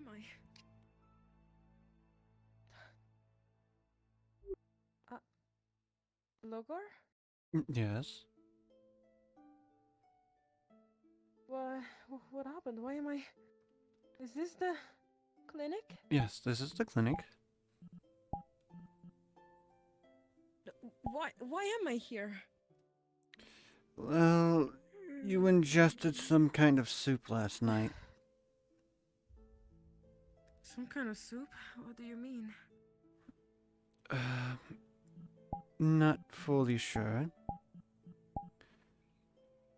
am I? Logor? Yes. What happened? Why am I... Is this the clinic? Yes, this is the clinic. Why am I here? Well, you ingested some kind of soup last night. Some kind of soup? What do you mean? Not fully sure.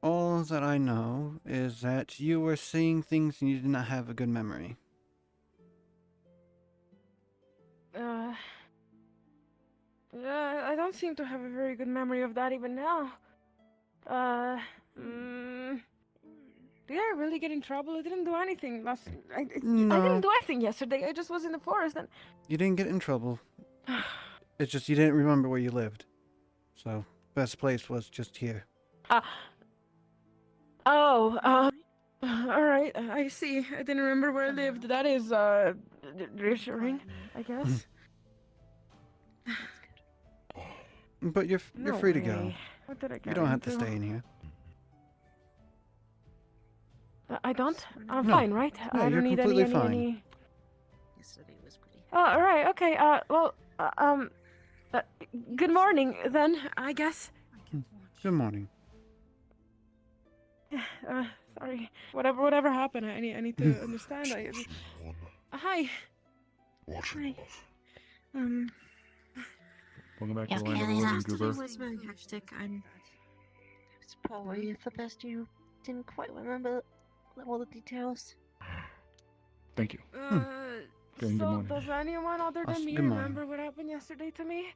All that I know is that you were seeing things and you did not have a good memory. I don't seem to have a very good memory of that even now. Did I really get in trouble? I didn't do anything I didn't No, do anything yesterday. I just was in the forest and... you didn't get in trouble. It's just you didn't remember where you lived. So, best place was just here. Alright, I see. I didn't remember where I lived. That is, reassuring, I guess. But you're No free to way. go. What did I get You don't have to into? stay in here. I don't? I'm No. fine, right? Yeah, I you're don't need completely fine. any... Yesterday was pretty. Oh, alright, okay, good morning, then, I guess. Good morning. Sorry. Whatever happened, I need to understand. Hi. Hi. Welcome back Yeah, to the land of the living, yesterday Goober. was very hectic. It's probably the best you didn't quite remember all the details. Thank you. Good So morning. does anyone other than me Good morning. remember what happened yesterday to me?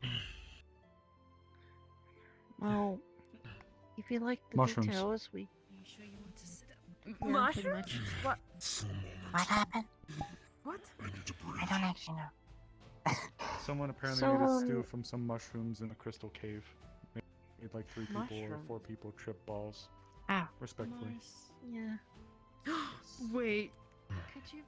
Well, if you like the Mushrooms. details, we. Are you sure you want to sit up? Yeah, pretty Mushrooms? much. What? What happened? What? I don't actually know. Someone apparently So, made a stew from some mushrooms in a crystal cave. Made like 3 people or 4 people trip balls. Ah. Respectfully. Yeah. Wait. Could you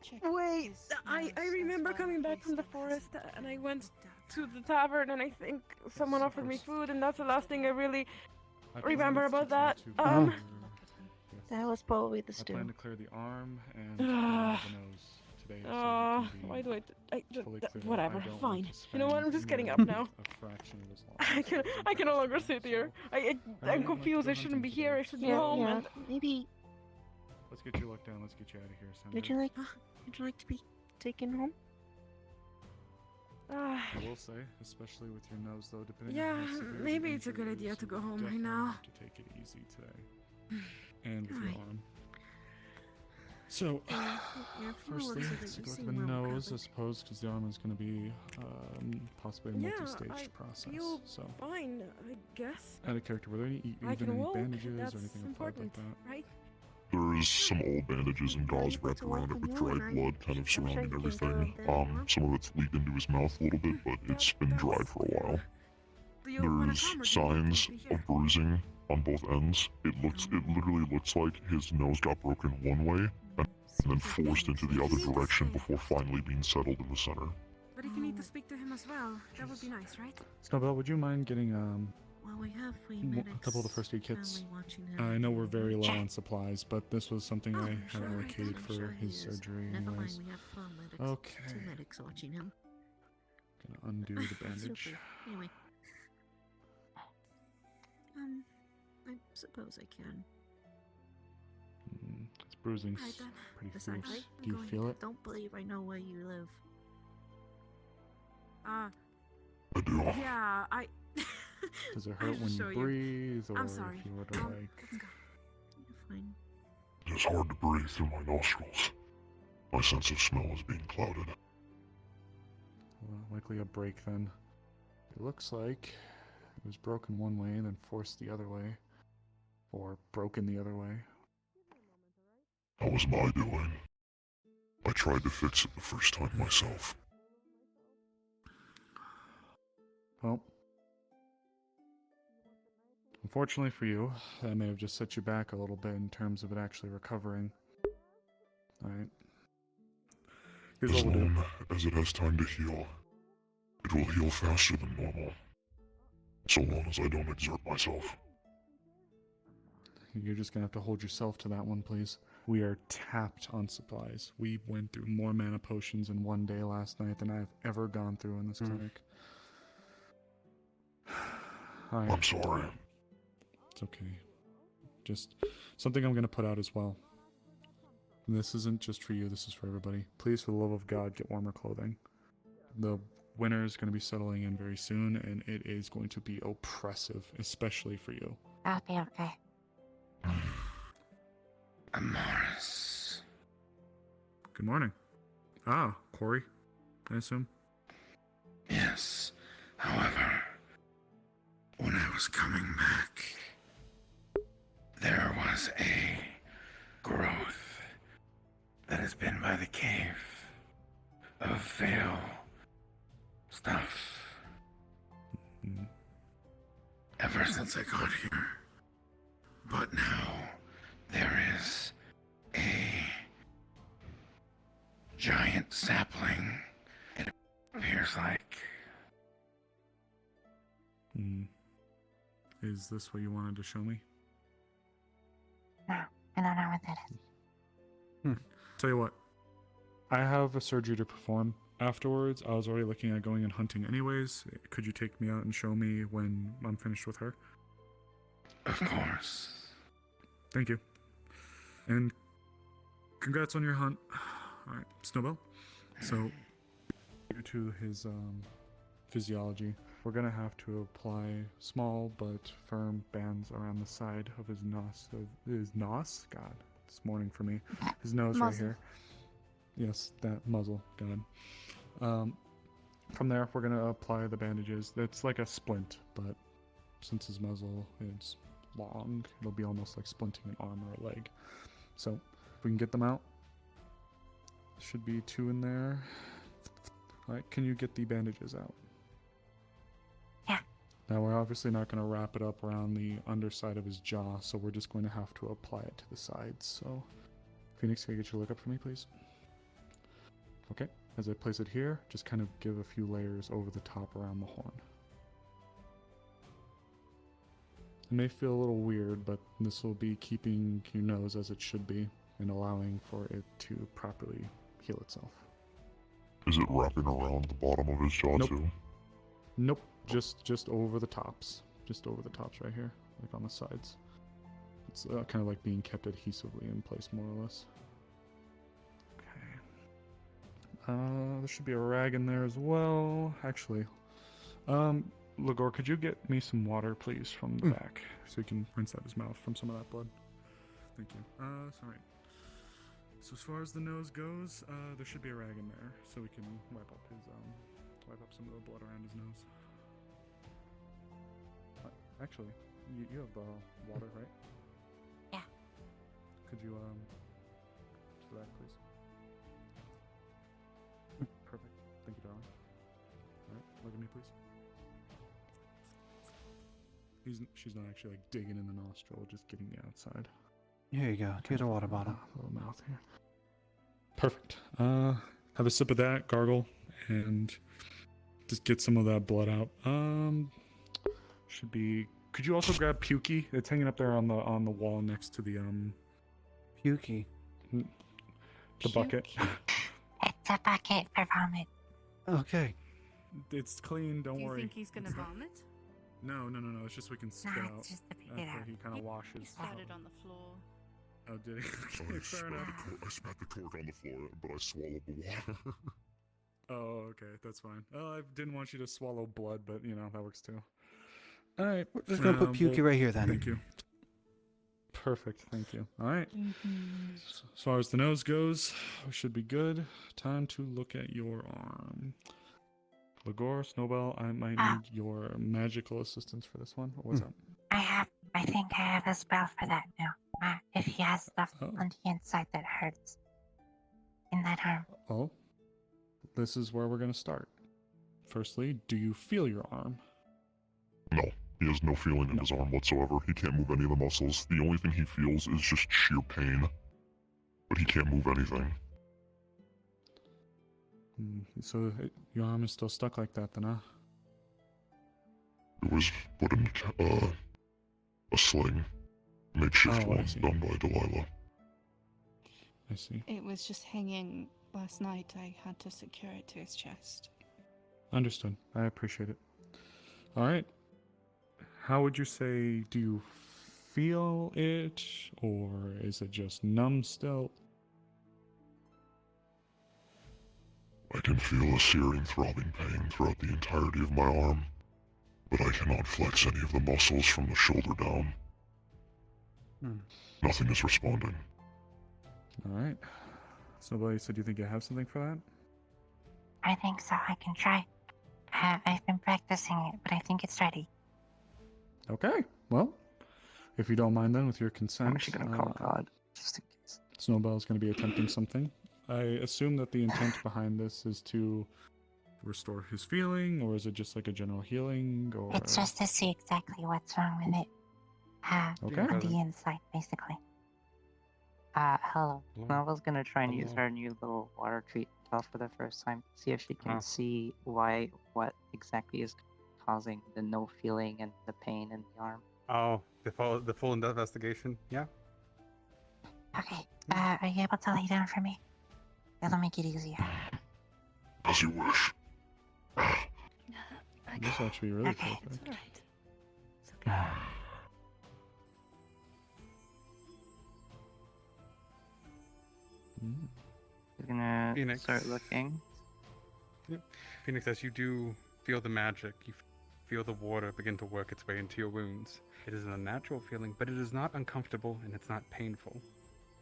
check? Wait. his I notes remember as well coming in back case from the that forest hasn't and I been went down? to the tavern and I think someone offered me food and that's the last thing I really I remember plan about that. to Oh. clear- yes. That was probably the I stew. plan to clear the arm and the nose today. So Oh, you can why be do I just, fully clear. whatever, I don't want fine. to You know what, I'm spend just getting more up than now. A fraction of this I can no longer sit here. I'm confused, I shouldn't be here, I should be Yeah, home yeah. and... Maybe. Let's get you locked down. Let's get you out of here. Sandra. Would you like to be taken home? I will say, especially with your nose, though, depending Yeah, on how severe the maybe it's a good injury idea is, to you go home right definitely now. have to take it easy today, and with your Alright. arm. So, Yeah, from the firstly, looks of it, let's you go with seem the well nose, I recovered. suppose, because the arm is going to be possibly a Yeah, multi-staged I process. feel So, fine, I guess. out of character, were there any, I even can any walk, bandages that's or anything applied important, like that? right? There is some old bandages and Are you gauze able wrapped to walk around it on with your own? dried blood kind of I'm sure surrounding you can everything. go there more. Some of it's leaked into his mouth a little bit, but it's been dried for a while. Do you wanna There's come or do you want signs to be here? of bruising on both ends. It literally looks like his nose got broken one way and then forced into the other direction before finally being settled in the center. But if you need to speak to him as well, that would be nice, right? Snowbell, would you mind getting Well, we have free a medics. couple of the first aid kits? currently watching him. I know we're very low on supplies, but this was something Oh, I had sure, I allocated can. for Sure he his is. surgery Never anyways. mind, we have medics. Okay. 2 medics watching him. Gonna undo the bandage. Super. Anyway. I suppose I can. Its bruising's Right then. pretty This fierce. actually, Do you going feel it? Don't believe I know where you live. I do. Yeah, I... Does it I'll hurt when show you you. breathe, or I'm sorry. if you were to Let's like? go. You're fine. It is hard to breathe through my nostrils. My sense of smell is being clouded. Well, likely a break then. It looks like it was broken one way, then forced the other way, or broken the other way. How was my doing? I tried to fix it the first time myself. Well, unfortunately for you, that may have just set you back a little bit in terms of it actually recovering. Alright. Here's As what we'll do. long as it has time to heal, it will heal faster than normal. So long as I don't exert myself. You're just gonna have to hold yourself to that one, please. We are tapped on supplies. We went through more mana potions in one day last night than I've ever gone through in this clinic. Alright. I'm sorry. It's okay. Just something I'm gonna put out as well. This isn't just for you, this is for everybody. Please, for the love of God, get warmer clothing. The winter is going to be settling in very soon, and it is going to be oppressive, especially for you. I'll be okay. Morris. Good morning. Ah, Corey, I assume. Yes. However, when I was coming back, there was a growth that has been by the cave of veil stuff ever since I got here. But now there is a giant sapling, it appears like. Is this what you wanted to show me? No, I don't know what that is. Tell you what, I have a surgery to perform. Afterwards, I was already looking at going and hunting anyways. Could you take me out and show me when I'm finished with her? Of course. Thank you. And congrats on your hunt. Alright, Snowbell. So, due to his physiology, we're gonna have to apply small but firm bands around the side of his nos. God, it's morning for me. His nose right Muzzle. here. Yes, that muzzle. God. From there, we're gonna apply the bandages. It's like a splint, but since his muzzle is long, it'll be almost like splinting an arm or a leg. So, if we can get them out, should be 2 in there. Alright, can you get the bandages out? Yeah. Now, we're obviously not going to wrap it up around the underside of his jaw, so we're just going to have to apply it to the sides. So, Phoenix, can you get your look up for me, please? Okay, as I place it here, just kind of give a few layers over the top around the horn. It may feel a little weird, but this will be keeping your nose as it should be and allowing for it to properly heal itself. Is it wrapping around the bottom of his jaw Nope. too? Nope, just over the tops. Just over the tops right here, like on the sides. It's kind of like being kept adhesively in place, more or less. Okay. There should be a rag in there as well. Actually, Lagor, could you get me some water, please, from the back, so he can rinse out his mouth from some of that blood? Thank you. Sorry. So as far as the nose goes, there should be a rag in there, so we can wipe up some of the blood around his nose. Actually, you have water, right? Yeah. Could you to that, please? Perfect. Thank you, darling. All right, look at me, please. She's not actually like digging in the nostril, just getting the outside. Here you go. Here's a water bottle. Little mouth here. Perfect. Have a sip of that, gargle, and just get some of that blood out. Should be. Could you also grab Pukey? It's hanging up there on the wall next to the Pukey. the bucket. It's a bucket for vomit. Okay. It's clean. Don't Do you worry. think he's gonna vomit? No. It's just we can spit Nah, out it's just to pick it after out. he kind of He washes. splattered on the floor. Oh, did he? Okay, fair enough. I spat the cork on the floor, but I swallowed the water. Oh, okay, that's fine. I didn't want you to swallow blood, but that works too. All right, We're just gonna put Pukey right here then. Thank you. Perfect, thank you. All right. As far as the nose goes, we should be good. Time to look at your arm. Lagor, Snowbell, I might need your magical assistance for this one. What's up? I think I have a spell for that now. If he has stuff Oh. on the inside that hurts in that arm. Oh, this is where we're gonna start. Firstly, do you feel your arm? No, he has no feeling in his arm whatsoever. He can't move any of the muscles. The only thing he feels is just sheer pain. But he can't move anything. So your arm is still stuck like that then, huh? It was put in a sling, makeshift Oh, I one see. done by Delilah. I see. It was just hanging last night. I had to secure it to his chest. Understood. I appreciate it. All right. How would you say, do you feel it, or is it just numb still? I can feel a searing, throbbing pain throughout the entirety of my arm, but I cannot flex any of the muscles from the shoulder down. Nothing is responding. All right. Snowball, so do you think you have something for that? I think so. I can try. I've been practicing it, but I think it's ready. Okay. Well, if you don't mind then, with your consent, I'm actually gonna call God, just in case. Snowball's going to be attempting something. I assume that the intent behind this is to restore his feeling, or is it just like a general healing, or... It's just to see exactly what's wrong with it. Okay. On the inside, basically. Hello. Novel's gonna try and use her new little water treat spell for the first time. See if she can see what exactly is causing the no feeling and the pain in the arm. Oh, the full investigation? Yeah. Okay. Are you able to lay down for me? That'll make it easier. As you wish. This is actually really Okay. It's perfect. alright. It's okay. Mm. She's gonna Phoenix. start looking. Phoenix, as you do feel the magic, you feel the water begin to work its way into your wounds. It is an unnatural feeling, but it is not uncomfortable and it's not painful,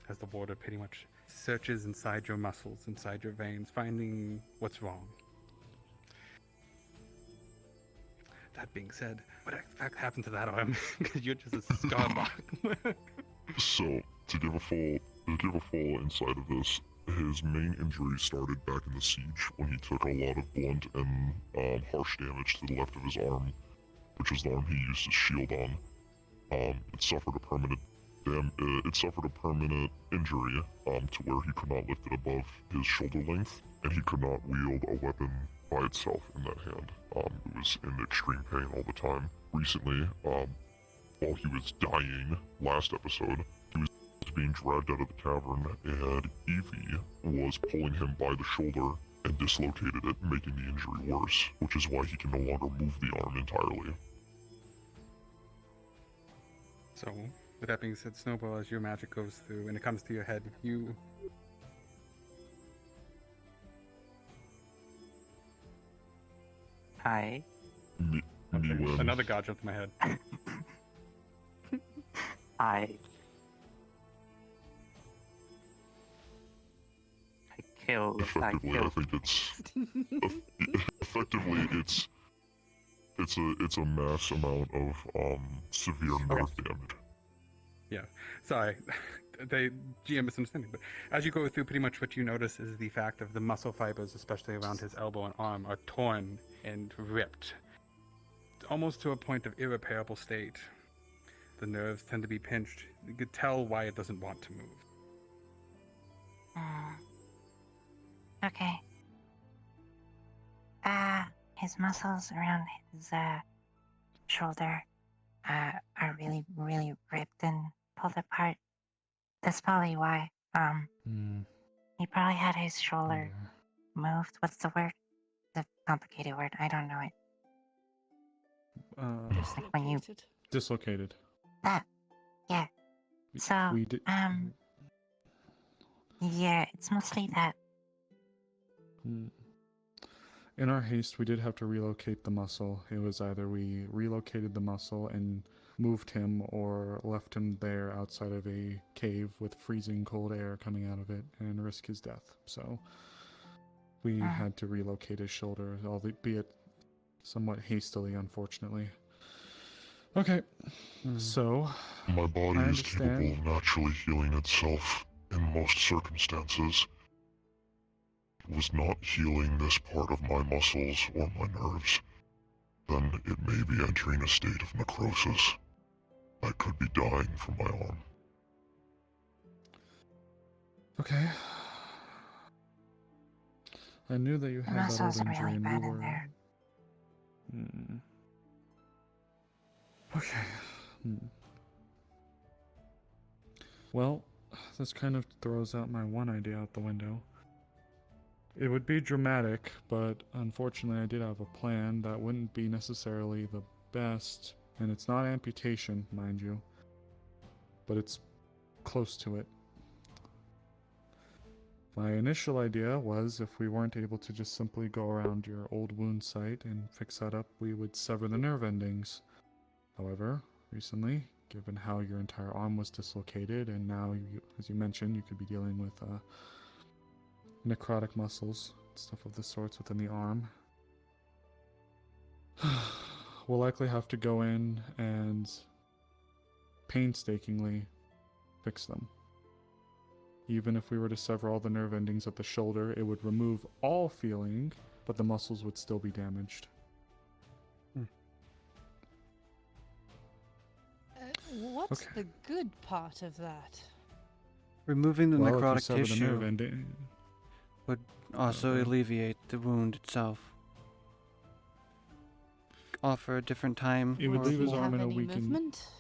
as the water pretty much searches inside your muscles, inside your veins, finding what's wrong. That being said, what exactly happened to that arm? Because you're just a scarlock. So, to give a full insight of this, his main injury started back in the siege when he took a lot of blunt and harsh damage to the left of his arm, which was the arm he used his shield on. It suffered a permanent injury to where he could not lift it above his shoulder length, and he could not wield a weapon by itself in that hand. It was in extreme pain all the time. Recently, while he was dying last episode, he was being dragged out of the cavern, and Evie was pulling him by the shoulder and dislocated it, making the injury worse, which is why he can no longer move the arm entirely. So, with that being said, Snowball, as your magic goes through and it comes to your head, you... Hi. Me when Another god jumped in my head. I killed. effectively, I think it's a mass amount of severe nerve damage. Sorry, GM misunderstanding, but as you go through, pretty much what you notice is the fact of the muscle fibers, especially around his elbow and arm, are torn and ripped, almost to a point of irreparable state. The nerves tend to be pinched. You could tell why it doesn't want to move. Okay. His muscles around his shoulder are really, really ripped and pulled apart. That's probably why. He probably had his shoulder moved. What's the word? The complicated word. I don't know it. Like when you Dislocated. Dislocated. that. Yeah. So We did. yeah, it's mostly that. In our haste, we did have to relocate the muscle. It was either we relocated the muscle and moved him, or left him there outside of a cave with freezing cold air coming out of it and risk his death. So we had to relocate his shoulder, albeit somewhat hastily, unfortunately. Okay, so My body I is capable understand. of naturally healing itself in most circumstances. It was not healing this part of my muscles or my nerves, then it may be entering a state of necrosis. I could be dying from my arm. Okay. I knew that you The had that old muscles are injury, really and bad we in were. there. Okay. Well, this kind of throws out my one idea out the window. It would be dramatic, but unfortunately I did have a plan that wouldn't be necessarily the best, and it's not amputation, mind you, but it's close to it. My initial idea was if we weren't able to just simply go around your old wound site and fix that up, we would sever the nerve endings. However, recently, given how your entire arm was dislocated, and now, as you mentioned, you could be dealing with necrotic muscles, stuff of the sorts within the arm, we'll likely have to go in and painstakingly fix them. Even if we were to sever all the nerve endings at the shoulder, it would remove all feeling, but the muscles would still be damaged. What's Okay. the good part of that? Removing the Well, if you necrotic sever the nerve tissue ending, would also Okay. alleviate the wound itself. Offer a different time. It would or leave his more- arm Have in a any weakened. movement?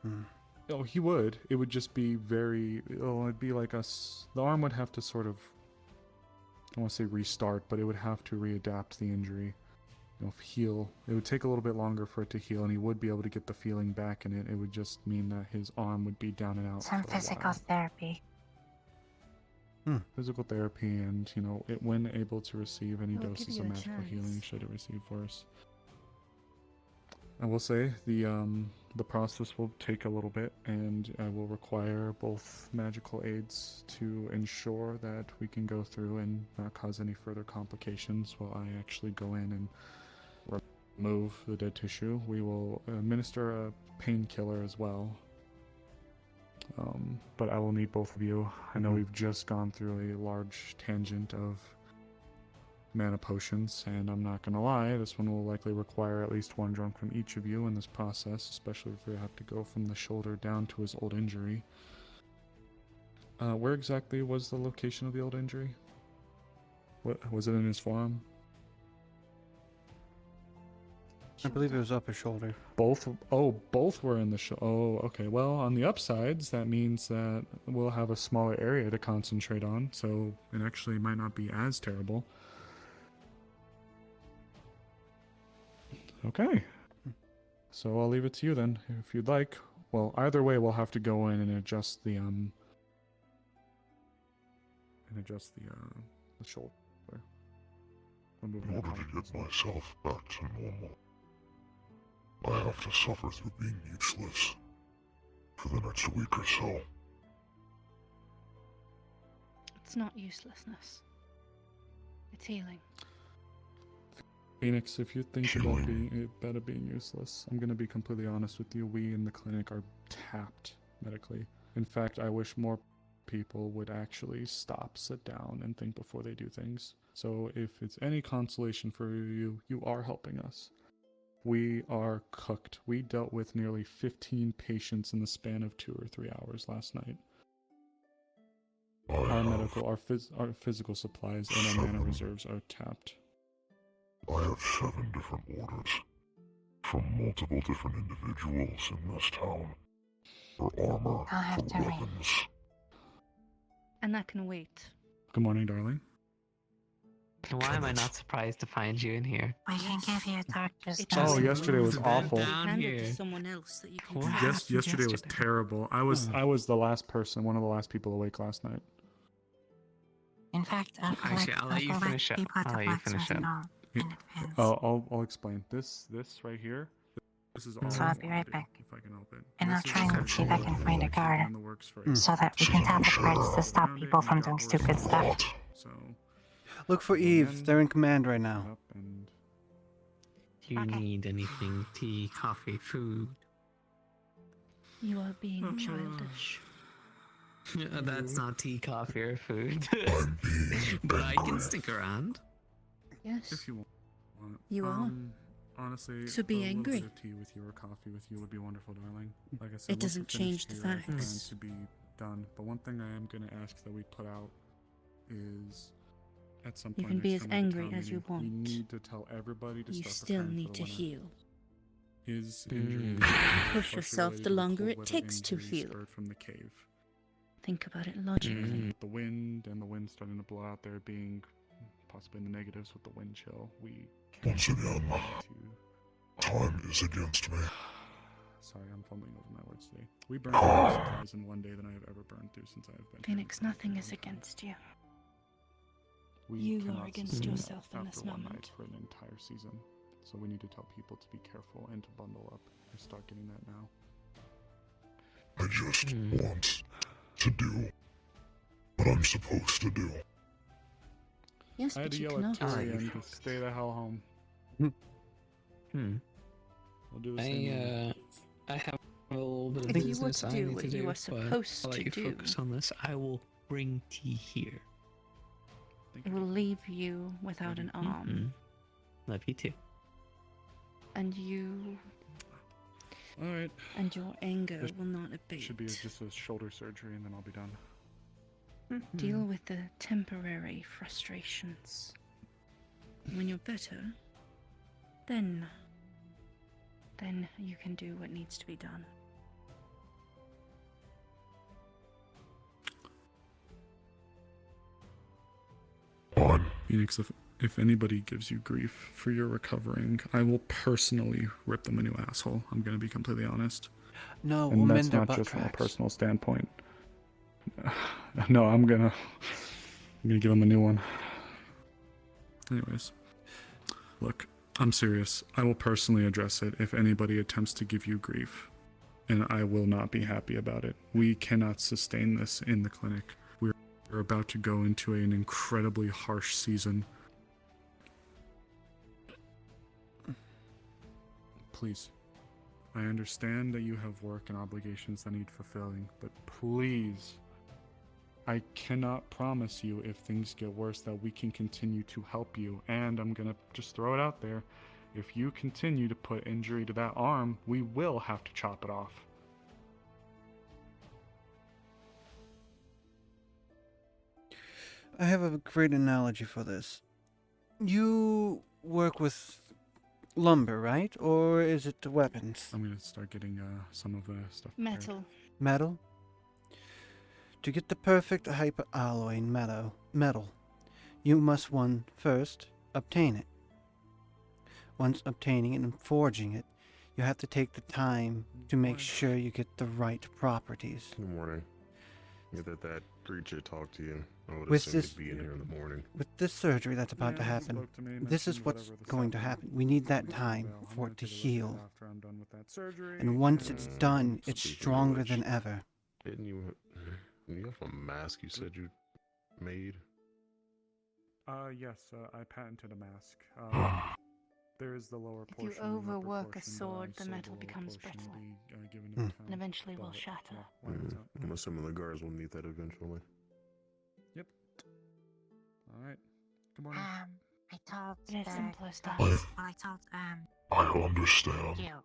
Hmm. Oh, he would. It would just be very. Oh, it'd be like us. The arm would have to sort of. I don't want to say restart, but it would have to readapt the injury. Heal. It would take a little bit longer for it to heal, and he would be able to get the feeling back in it. It would just mean that his arm would be down and out. Some for a physical while. therapy. Physical therapy, and it when able to receive any We'll give doses you of a magical chance. healing, should it receive worse. I will say the process will take a little bit, and I will require both magical aids to ensure that we can go through and not cause any further complications while I actually go in and remove the dead tissue. We will administer a painkiller as well. But I will need both of you. I know we've just gone through a large tangent of mana potions, and I'm not gonna lie, this one will likely require at least one drunk from each of you in this process, especially if we have to go from the shoulder down to his old injury. Where exactly was the location of the old injury? What was it, in his forearm? I believe it was upper shoulder. Both? Oh, both were in the Oh, okay. Well, on the upsides, that means that we'll have a smaller area to concentrate on, so it actually might not be as terrible. Okay. So I'll leave it to you then, if you'd like. Well, either way, we'll have to go in and adjust the shoulder. In order to get myself back to normal, I have to suffer through being useless for the next week or so. It's not uselessness. It's healing. Phoenix, if you think about being useless, I'm going to be completely honest with you. We in the clinic are tapped medically. In fact, I wish more people would actually stop, sit down, and think before they do things. So if it's any consolation for you, you are helping us. We are cooked. We dealt with nearly 15 patients in the span of 2 or 3 hours last night. Our physical supplies and our mana reserves are tapped. I have 7 different orders from multiple different individuals in this town for armor, I'll have for to wait. weapons. And that can wait. Good morning, darling. Why am I not surprised to find you in here? We can give you a doctor's It note. just- Oh, yesterday was Who's been awful. down Hand it here? to someone else that you can What trust. happened Yesterday was yesterday? terrible. I was the last person, one of the last people awake last night. In fact, I'll Actually, I'll let you finish up. people at I'll the let you finish blacksmith up. know in advance. I'll explain. This right here. This is all So I I'll be wanna right do, back. if I can help it. And I'll This is try and essentially see if I can all find a I've guard been in the works for so that we can tell the guards to stop people from doing stupid stuff. So Look for Eve. They're in command right now. up and Do you need anything? Tea, coffee, food? You are being childish. That's not tea, coffee, or food. I'm being But I can angry. stick around. Yes. if you want. You are. Honestly, So be a angry. little bit of tea with you or coffee with you would be wonderful, darling. Like I said, It once we're doesn't change finished the here, I plan facts. to be done. But one thing I am going to ask that we put out is at some You point can be next as time we have a angry town as you meeting, we want. need to tell everybody to You start still preparing need for to the winter. heal. His injury is Push partially yourself related the to longer cold it weather takes to injury heal. spurred from the cave. Think about it logically. The wind and the wind starting to blow out there, being possibly in the negatives with the wind chill. We Once again, to time is against me. Sorry, I'm fumbling over my words today. We burned more supplies in one day than I have ever burned through since I have been. Phoenix, nothing is against you. We You cannot are against sustain yourself that in after this one moment. night for an entire season. So we need to tell people to be careful and to bundle up and start getting that now. I just want to do what I'm supposed to do. Yes, I had but to you yell at cannot. Tyrion to stay the hell home. We'll do the same. I have a little bit of If you were business to I do need what to you do, are but supposed I'll let to you do, focus on this. I will bring tea here. it will leave you without an arm. Love you too. And you... Alright. And your anger This will not abate. Should be just a shoulder surgery and then I'll be done. Deal with the temporary frustrations. When you're better, then you can do what needs to be done. Phoenix, if anybody gives you grief for your recovering, I will personally rip them a new asshole. I'm gonna be completely honest. No, and we'll that's mend their not butt just from a cracks. personal standpoint. No, I'm gonna give him a new one. Anyways, look, I'm serious. I will personally address it if anybody attempts to give you grief, and I will not be happy about it. We cannot sustain this in the clinic. We're about to go into an incredibly harsh season. Please. I understand that you have work and obligations that need fulfilling, but please, I cannot promise you if things get worse that we can continue to help you. And I'm gonna just throw it out there. If you continue to put injury to that arm, we will have to chop it off. I have a great analogy for this. You work with lumber, right? Or is it weapons? I'm gonna start getting some of the stuff prepared. Metal. Metal? To get the perfect hyperalloy metal, you must first obtain it. Once obtaining it and forging it, you have to take the time to make sure you get the right properties. Good morning. That creature talked to you. I would With assume this- he'd be in here in the morning. With this surgery that's about to Yeah, he happen, spoke to me, this is mentioned what's whatever the going to stuff happen. We need that is. time I'm for gonna it to take a look at it heal. after I'm done with that surgery, And once it's done, it's Speaking of stronger which, than ever. Didn't you have a mask you said you made? Yes, I patented a mask. There is the lower If you portion. and the upper overwork a portion, but sword, I the sold metal lower becomes portion to brittle. be, given to the Hmm. town, And eventually will but, shatter. yeah, why not? I'm assuming the guards will need that eventually. Yep. Alright. Good morning. I told It is the simple as that. guys, I told I understand. you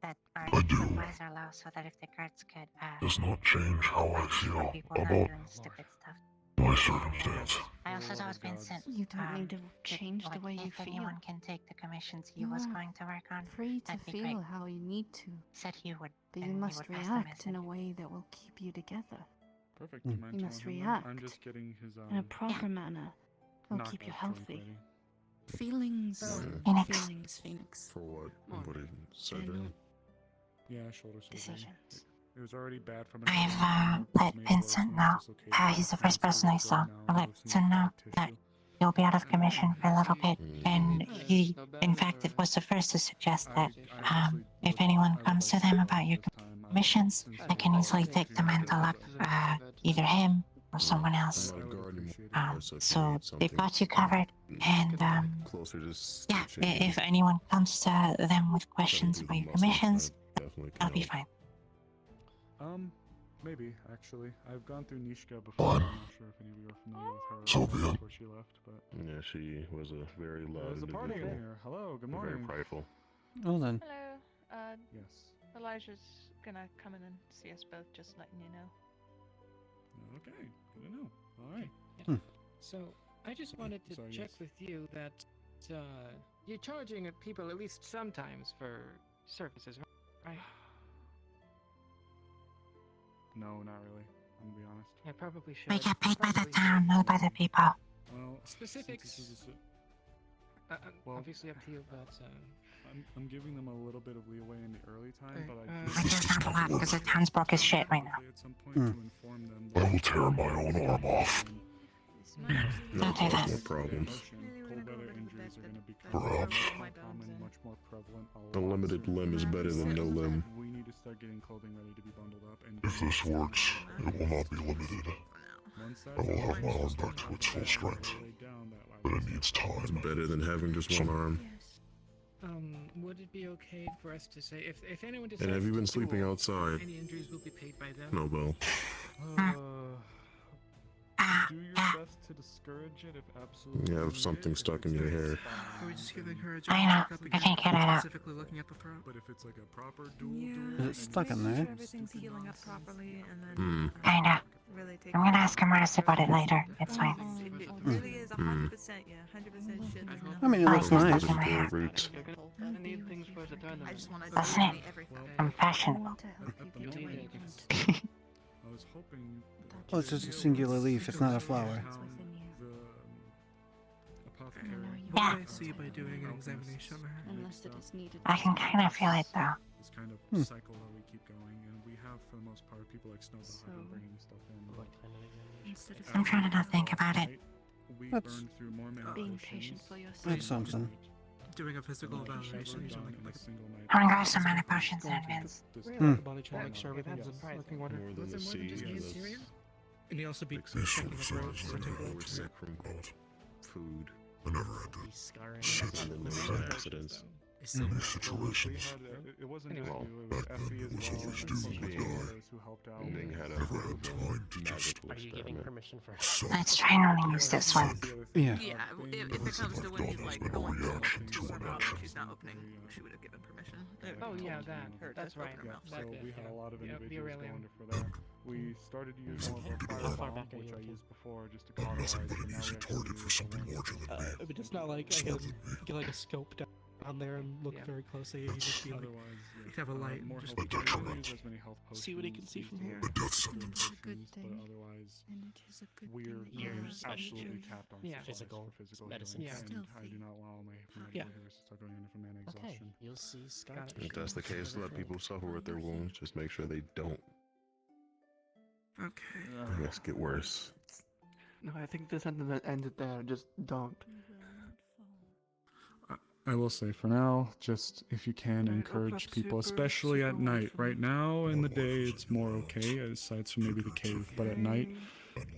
that our I do. supplies are low, so that if the guards could Does not change how I feel people not about doing stupid stuff. my circumstance. I also told Vincent You don't need to that, change the like, way you if feel. anyone can take the commissions he You was are going to work on, Free to that'd be feel great. how you need to, Said he would, but and you he must would pass the react in a message. way that will keep you together. Perfect. Hmm. Do you mind You telling must him that? I'm react just getting his In a proper manner, will knockback keep you drink healthy. ready. Feelings. Phoenix. Feelings, Phoenix. For what? What he said to And him? Yeah, shoulder surgery. Decisions. It was already bad from I've let Vincent know. He's the first person I saw. I let Vincent know that you'll be out of commission for a little bit, and he, in fact, it was the first to suggest that if anyone comes to them about your commissions, they can easily take the mantle up, either him or someone else. I'm not a guard anymore, so if you So need they've something, got you covered, and closer to yeah, stitching, if anyone comes to them with questions cutting about through your the muscles, commissions, that definitely can that'll be help. fine. Maybe, actually. I've gone through Nishka before. I'm not sure if any of you are familiar with her Sophia. before she left, but... Yeah, she was a very loud There's a party in individual. here. Hello, good Very morning. prideful. Well then. Hello. Yes. Elijah's gonna come in and see us both, just letting you know. Okay, good to know. Alright. Yeah. So, I just wanted to Sorry, check yes. with you that you're charging people at least sometimes for services, right? No, not really. I'm gonna be honest. I probably should. We get paid by the Probably town, not by the people. Well, Specifics. since this is well- obviously up to you, but I'm giving them a little bit of leeway in the early time, but I Which is not a lot because the town's broke as shit right now. at some point to inform them I will tear my own arm off. Don't do that. No problem. Cold weather injuries are going to become Perhaps. more common, much more prevalent. A limited limb is better than no limb. We need to start getting clothing ready to be bundled up. And If this works, it will not be limited. once I will have my arm back to its full strength. But it needs time. It's better than having just one arm. would it be okay for us to say if anyone decides And have you been to sleeping duel, outside? any injuries will be paid by them? No, Bill. Do your best to discourage it if absolutely. You have something stuck in your hair. Are we just giving her a I know. checkup I again, can't get it out. specifically looking at the throat? But if it's like a proper duel, Is it stuck in there? Everything's healing up properly, and then Kinda. really take. I'm gonna ask Marcus about it later. It's fine. It really is 100%. Yeah, 100% shit. There's I mean, it looks nice. In my hair. I need things for the tournament. I just want to Listen it. I'm fashionable. I was hoping. Well, it's just a singular leaf. It's not a flower. What I see by doing an examination on her. Unless it is needed. I can kind of feel it though. This kind of cycle that we keep going, and we have for the most part people like Snowball have been bringing stuff in. I'm trying to not think about it. We That's- burned through more mana Being potions patient for yourself. That's something. Doing a physical evaluation, so like I'm gonna grab some mana potions in advance. body check, make sure everything's in working order. More than the sea is And you also be This checking the was roads, I never particularly. was sick from God. Food. I never had to. Scarring. Accidents. In these situations. It wasn't Anyway. just you, it was Effie as Which well, always and do some with others who helped out. And they had a never had time to just Are you giving permission for? Let's try and only use this one. Yeah. Yeah, if it comes to when he's like going to her mouth, she's not opening, she would have given permission. Oh yeah, that's right. Yeah, That so bit, we had a lot of yeah, individuals Beryllium. going for that. We started to use more of a How far fire back bomb, are which you I looking? used before just to cauterize it, and now we actually use the one. I mean, it's not like I can get like a scope down there and look very closely. You just be like, you have a light, more and just health potions, use as many health see what he can potions, see use from the here. health And it's a good potions, thing. But otherwise, And it is a good we're thing that you have absolutely injury. capped on Yeah. supplies Physical for physical medicine. healing, Yeah. and I do not allow my magical healers to start going into for mana Okay, exhaustion. you'll see scar Got it. tissue. If that's the case, let people suffer with their wounds. Just make sure they don't, Okay. I guess, get worse. No, I think the sentiment ended there. Just don't. I will say for now, just if you can encourage people, especially at night. Right now in the day, it's more okay, aside from maybe the cave, but at night,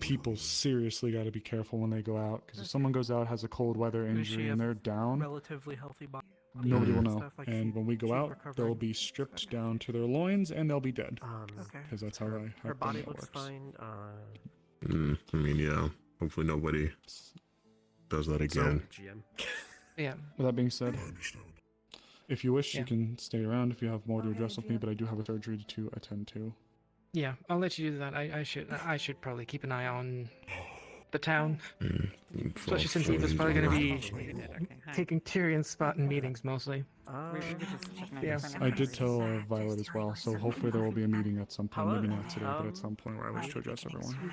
people seriously got to be careful when they go out, because if someone goes out, has a cold weather Does she injury, have and they're down, Relatively healthy body. nobody will and know. stuff, like And when we go she's out, recovering. they'll be stripped down to their loins, and they'll be dead. Okay. Because that's how Her how body that looks works. fine. I mean, yeah. Hopefully nobody does that again. Yeah. With that being said, if you wish, you can stay around if you have more to address with me, but I do have a surgery to attend to. Yeah, I'll let you do that. I should probably keep an eye on the town, especially since Eva's probably going to be taking Tyrion's spot in meetings mostly. Yes, I did tell Violet as well, so hopefully there will be a meeting at some point, maybe not today, but at some point where I wish to address everyone.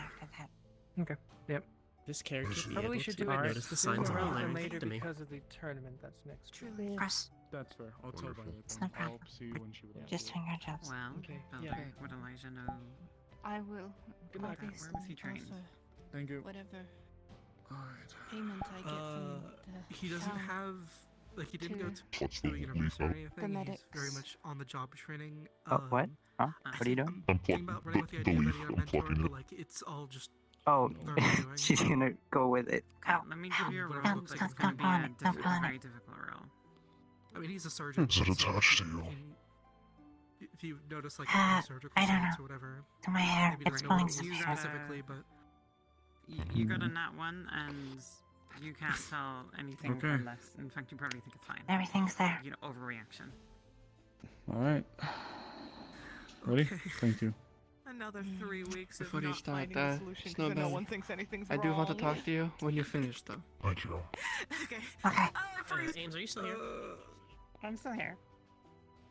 Okay. Yep. This character should be Probably able should to do it notice the signs of sooner rather alarm than later to me. because of the tournament that's next. Truly. That's fair. I'll tell Violet It's then. no problem. I'll see when she would Just finger tips. Well, Okay, I'll yeah. take what Elijah knows. I will. Good luck. Obviously, Where was he trained? also Thank you. whatever payment I get from the He doesn't town. have like he didn't go to to a university or anything. The He's very medics. much on the job training. Oh, what? Huh? What are you doing? I'm thinking about running with the idea that you're a mentor, but like it's all just Oh, learn by doing. she's gonna go with it. Let me give you a roll. Don't- Looks like don't- it's going to be don't a, panic, don't very panic. difficult roll. I mean, he's a surgeon. Is it so attached to you? If you notice like I surgical don't sites know. or whatever, To my hair, maybe it's there going no so use fast. specifically, but You got a nat one, and you can't tell anything Okay. from this. In fact, you probably think it's fine. Everything's there. You know, overreaction. Alright. Ready? Okay. Thank you. Another 3 weeks of Before you not start, finding a solution because no Snowbell, one thinks anything's I wrong. do want to talk to you when you're finished, though. Thank you. Okay. Okay. Ames, are you still here? I'm still here.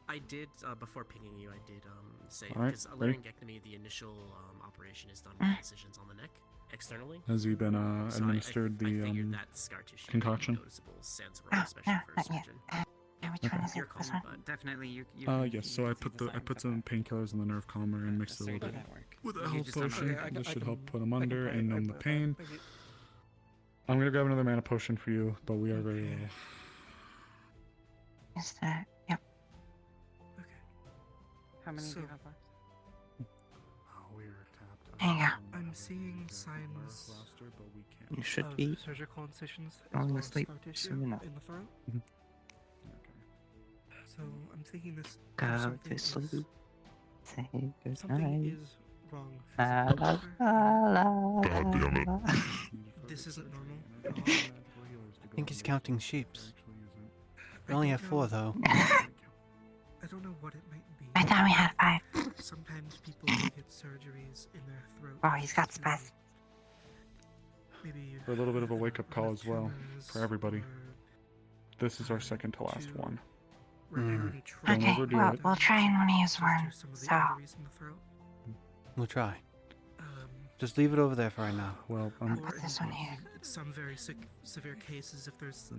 I did, before pinging you, I did say, Alright, because ready? laryngectomy, the initial operation is done with incisions on the neck, externally. Has he been So administered I the figured that scar tissue would be concoction? noticeable sense, especially for a surgeon. Which one is Your it? call, This one? but Definitely, you. Yes. So I put some painkillers in the nerve calmer and mixed it a little bit with a health potion. This should help put him under and numb the pain. I'm gonna grab another mana potion for you, but we are very low. Is that? Yep. How many do So- you have left? We are tapped. There you go. I'm seeing signs but we can't. You should of be surgical incisions going as to well as sleep scar tissue soon enough. in the throat. So I'm thinking this. Go something to sleep. is- Say Something goodnight. is wrong. La physically la with her. la God damn it. la. This isn't normal. I think he's counting sheeps. We I only don't have 4 know- though. I don't know what it might be. I thought we had 5. Sometimes people get surgeries in their throat. Oh, he's got to spasms. Maybe For a little bit of a wake-up call as well tumors for everybody. or This is our second to last one. repair Mm. any trauma Don't Okay, overdo well, it. we'll try and want to use just one. through some of the So, arteries in the throat. We'll try. Um, Just leave it over there for right now. Well, I'll I'm put this one here. in some very severe cases, if there's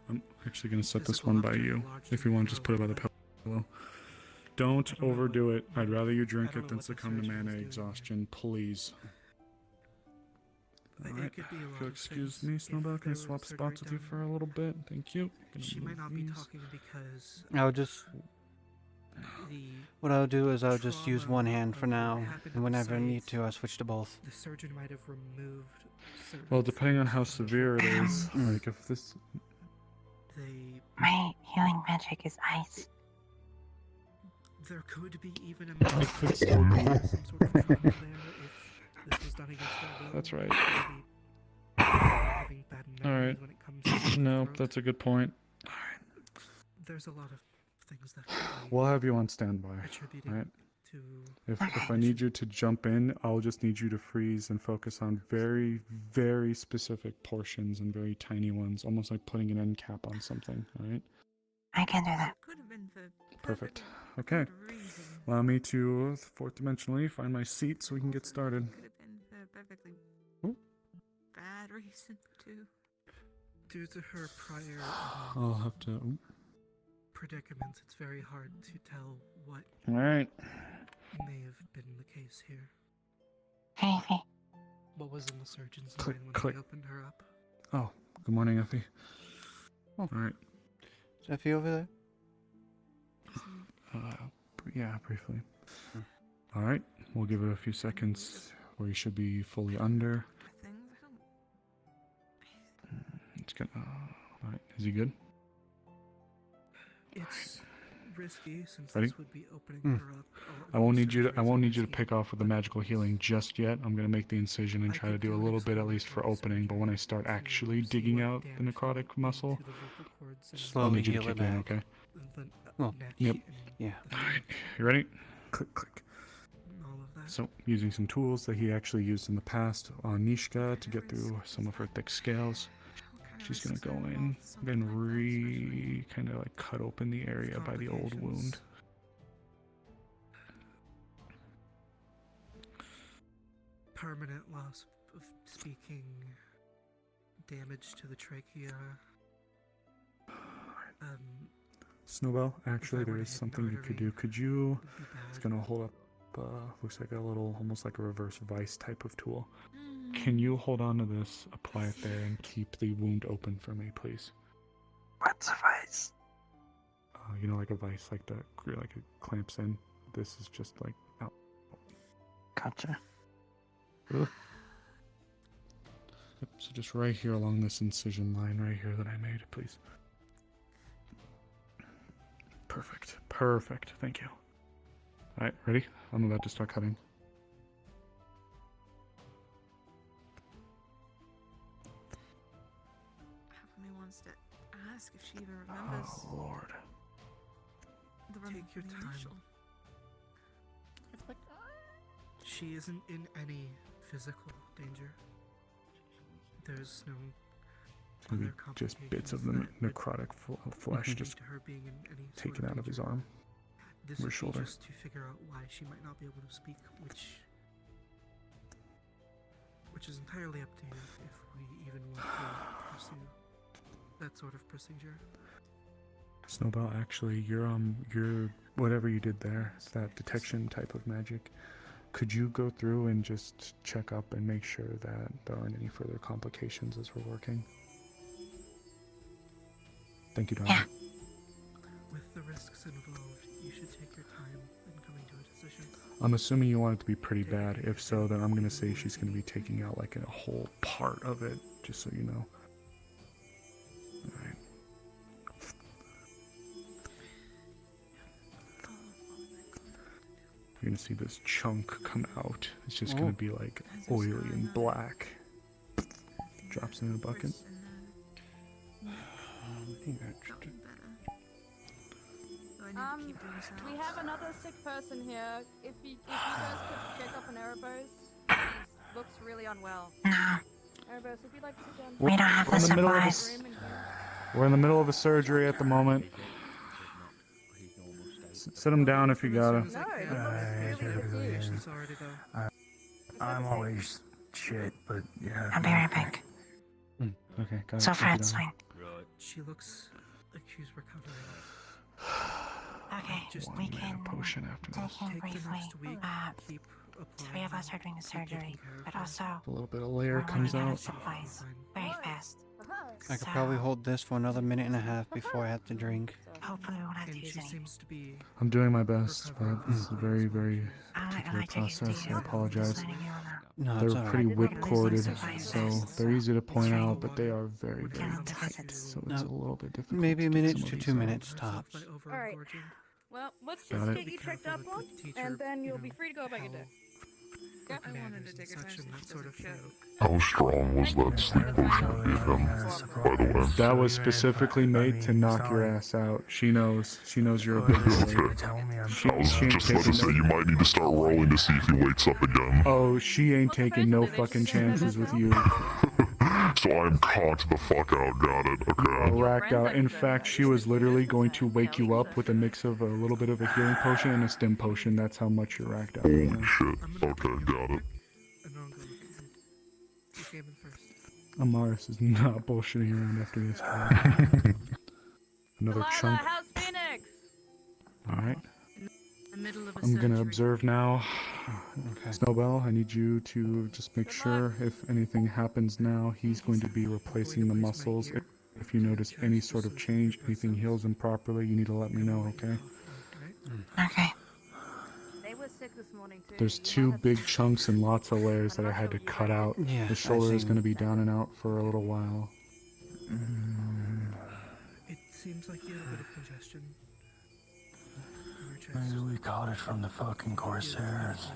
I'm actually gonna set this physical one by object you. lodged If in you the want, just put it by the throat. pillow. Don't I don't know overdo what- it. I'd rather you drink I don't it know than what the succumb to surgeon mana is doing. exhaustion, please. It Alright, could be a if lot you'll of excuse things. me, If Snowbell, can I there swap was spots with surgery you for a little bit? Thank you. Gonna She might move not be these. talking because I'll just. the What I'll do is I'll just use trauma one hand for of what now, happened at and the whenever I need site, to, I'll switch to both. the surgeon might have removed certain Well, depending on how things from the severe it throat. is, like if this. They My healing magic is ice. there could be even a It medical could still be. some sort of trauma there if this was done against their will. That's right. Maybe having bad All right. memories when it comes to the No, throat. that's a good point. There's a lot of things that could be We'll have you on standby. attributed Right? to If I need you to jump in, I'll just need you to freeze and focus on very, very specific portions and very tiny ones, almost like putting an end cap on something. All right. I can do that. Could have been for Perfect. Okay. good reason. Allow me to fourth dimensionally find my seat so we can get started. Could have been for a perfectly Ooh. bad reason too. due to her prior I'll have to. Ooh. predicaments. It's very hard to tell what All right. may have been the case here. Hey, hey. What was in the surgeon's Click, mind when click. they opened her up? Oh, good morning, Effie. Oh. All right. Is Effie over there? Yeah, briefly. All right. We'll give it a few seconds where you should be fully under. It's gonna. All right. Is he good? It's risky since Ready? this would be opening Mm. her up. I won't need you to. I won't need you to pick off with the magical healing just yet. I'm gonna make the incision and try to do a little bit at least for opening. But when I start actually digging out the necrotic muscle, I'll Slowly need you to heal it kick in. back. Okay. Well, Yep. yeah. All right. You ready? Click, click. All of that. So, using some tools that he actually used in the past on Nishka to get through some of her thick scales, she's gonna go in and kind of like cut open the area by the old wound. Permanent loss of speaking, damage to the trachea. Snowbell, actually, were there to is hit an something you could artery, do. Could you? would be It's bad. gonna hold up. Looks like a little, almost like a reverse vice type of tool. Can you hold on to this, apply it there, and keep the wound open for me, please? What's a vice? You know, like a vice, like that, like it clamps in. This is just like out. Gotcha. Yep, so just right here along this incision line right here that I made, please. Perfect. Perfect. Thank you. Alright, ready? I'm about to start cutting. Half of me wants to ask if she even remembers Oh, Lord. the Take your the time. initial. She She isn't in any physical danger. There's no It's gonna be just bits of the necrotic flesh lead just to her being in any sort taken out of his danger. arm, This or would his be shoulder. just to figure out why she might not be able to speak, which is entirely up to you if we even want to pursue that sort of procedure. Snowball, actually, your whatever you did there, that detection type of magic, could you go through and just check up and make sure that there aren't any further complications as we're working? Thank you, darling. With the risks involved, you should take your time in coming to a decision. I'm assuming you want it to be pretty bad. If so, then I'm gonna say she's gonna be taking out like a whole part of it, just so you know. Alright. You're gonna see this chunk come out. It's just gonna be like oily and black. Drops in a bucket. We have another sick person here. If you guys could check up on Erebos, he looks really unwell. No. Erebos, if you'd like to sit down. We don't have the supplies. We're in the middle of a surgery at the moment. Sit him down if you got him. I'm always shit, but yeah. I'll be right back. Okay, got it. So far Thank you, it's darling. fine. She looks like she's recovering. Okay, we can take him briefly. Three of us are doing the surgery, but also A little bit of layer we're comes running out out. of supplies very fast. I could probably hold this for another minute and a half before I have to drink. Hopefully we won't have to use any. I'm doing my best, but this is a very, very particular process. I apologize. No, They're it's alright. pretty whip-corded, so they're easy to point out, but they are very, very tight, so it's a little bit difficult. Maybe a to get minute some of to these 2 out. minutes tops. Alright. Well, let's Got just it. get you checked up on, and then you'll be free to go about your day. I wanted to take advantage of that sort of shit. How strong was that sleep potion you gave him, by the way? That was specifically made to knock your ass out. She knows. She knows you're a big boy. I was just about to say, you might need to start rolling to see if he wakes up again. Oh, she ain't taking no fucking chances with you. So I'm conked the fuck out, got it, okay. Racked out. In fact, she was literally going to wake you up with a mix of a little bit of a healing potion and a stim potion. That's how much you're racked out. Holy shit, okay, got it. Amaris is not bullshitting around after this. Another chunk. How's Phoenix? Alright. The middle of a I'm gonna surgery. observe now. Snowbell, I need you to just make sure if anything happens now, he's going to be replacing the muscles. If you notice any sort of change, anything heals improperly, you need to let me know, okay? Okay. They were sick this morning too. There's two big chunks and lots of layers that I had to cut out. Yeah, The shoulder I've is seen going to be down and out for a little while. It seems like you have a bit of congestion in your chest. Maybe we caught it from the fucking Corsairs.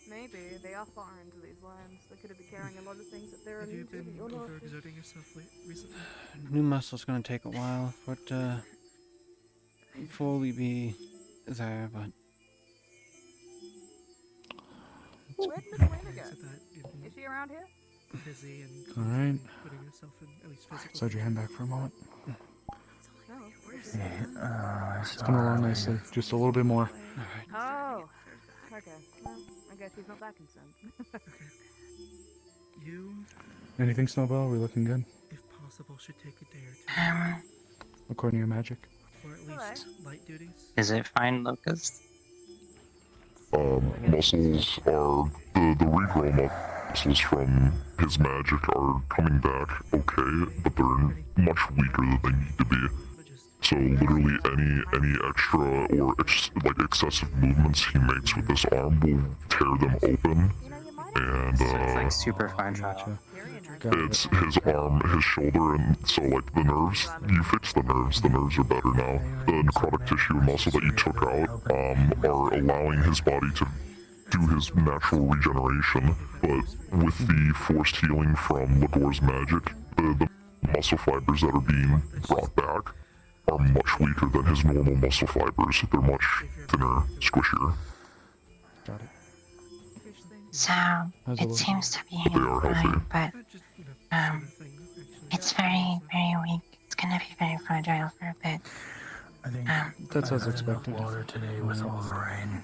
Maybe they are foreign to these lands. They could have been carrying a lot of things that they're Have you immune to. been You're not. overexerting yourself recently? New muscle's gonna take a while for it to fully be there, but Where'd Miss Lena go? Is she around here? Busy and Alright. putting yourself in at least physical. Slide your hand back for a moment. No, where's It's coming along nicely. Just a little bit more. Oh, okay. Well, I guess he's not that concerned. You, Anything, Snowbell? We're looking good? if possible, should take a day or two. According to your magic. Or at least light duties. Is it fine, Locust? Muscles are, the regrow muscles from his magic are coming back okay, but they're much weaker than they need to be. So literally any extra or excessive movements he makes with this arm will tear them open, and So it's like super fine gotcha. it's his arm, his shoulder, and so like the nerves, you fix the nerves are better now. The necrotic tissue and muscle that you took out are allowing his body to do his natural regeneration, but with the forced healing from Lagor's magic, the muscle fibers that are being brought back are much weaker than his normal muscle fibers. They're much thinner, squishier. Got it. So How's it look? seems to be They are healthy. fine, but it's very, very weak. It's gonna be very fragile for a bit. I think That's I as had expected. enough water today with all the rain.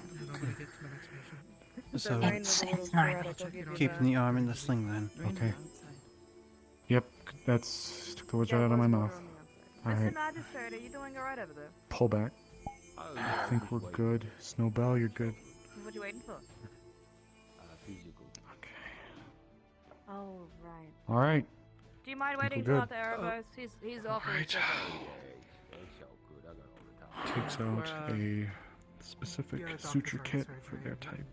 So, It's not keeping the arm in the sling then. Okay. Yep, that's took the words right out of my mouth. Alright. Magistrate, are you doing alright over there? Pull back. I think we're good. Snowbell, you're good. What are you waiting for? Okay. Oh, right. Alright. Do you mind Think waiting we're till good. after Erebos? He's awfully Alright. sick. Takes out a specific suture kit for their type,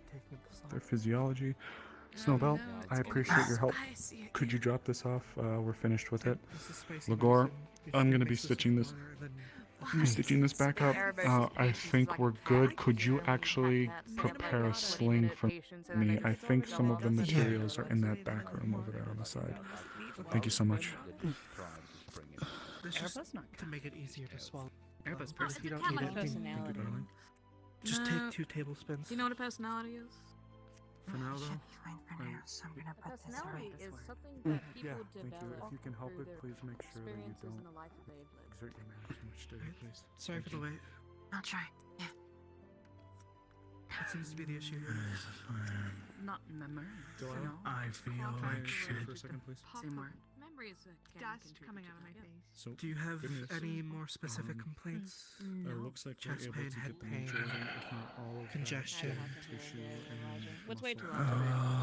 their physiology. Snowbell, I appreciate your help. Could you drop this off? We're finished with it. Lagor, I'm gonna be stitching this. Back up. I think we're good. Could you actually prepare a sling for me? I think some of the materials are in that back room over there on the side. Thank you so much. Just to make it easier to swallow. Airbus If you don't personality. need it, Personality. darling. just No. take 2 tablespoons. Do you know what a personality is? For now, though. So I'm gonna put this Personality away. is something that people Yeah, thank you. develop If you can help through it, their please make sure that you experiences don't in the life that they've lived. exert your man too much today, please. Sorry for the wait. I'll try. Yeah. That seems to be the issue here. Not memory. Delilah? You know? I feel Can I like shit. for a second, please? Same word. Memories Dust coming out of my face. So, Do you have good news. any more specific Um, complaints? It looks like we're Chest able pain, to head get the pain, majority, if not all of congestion. that tissue and What's way too muscle. long?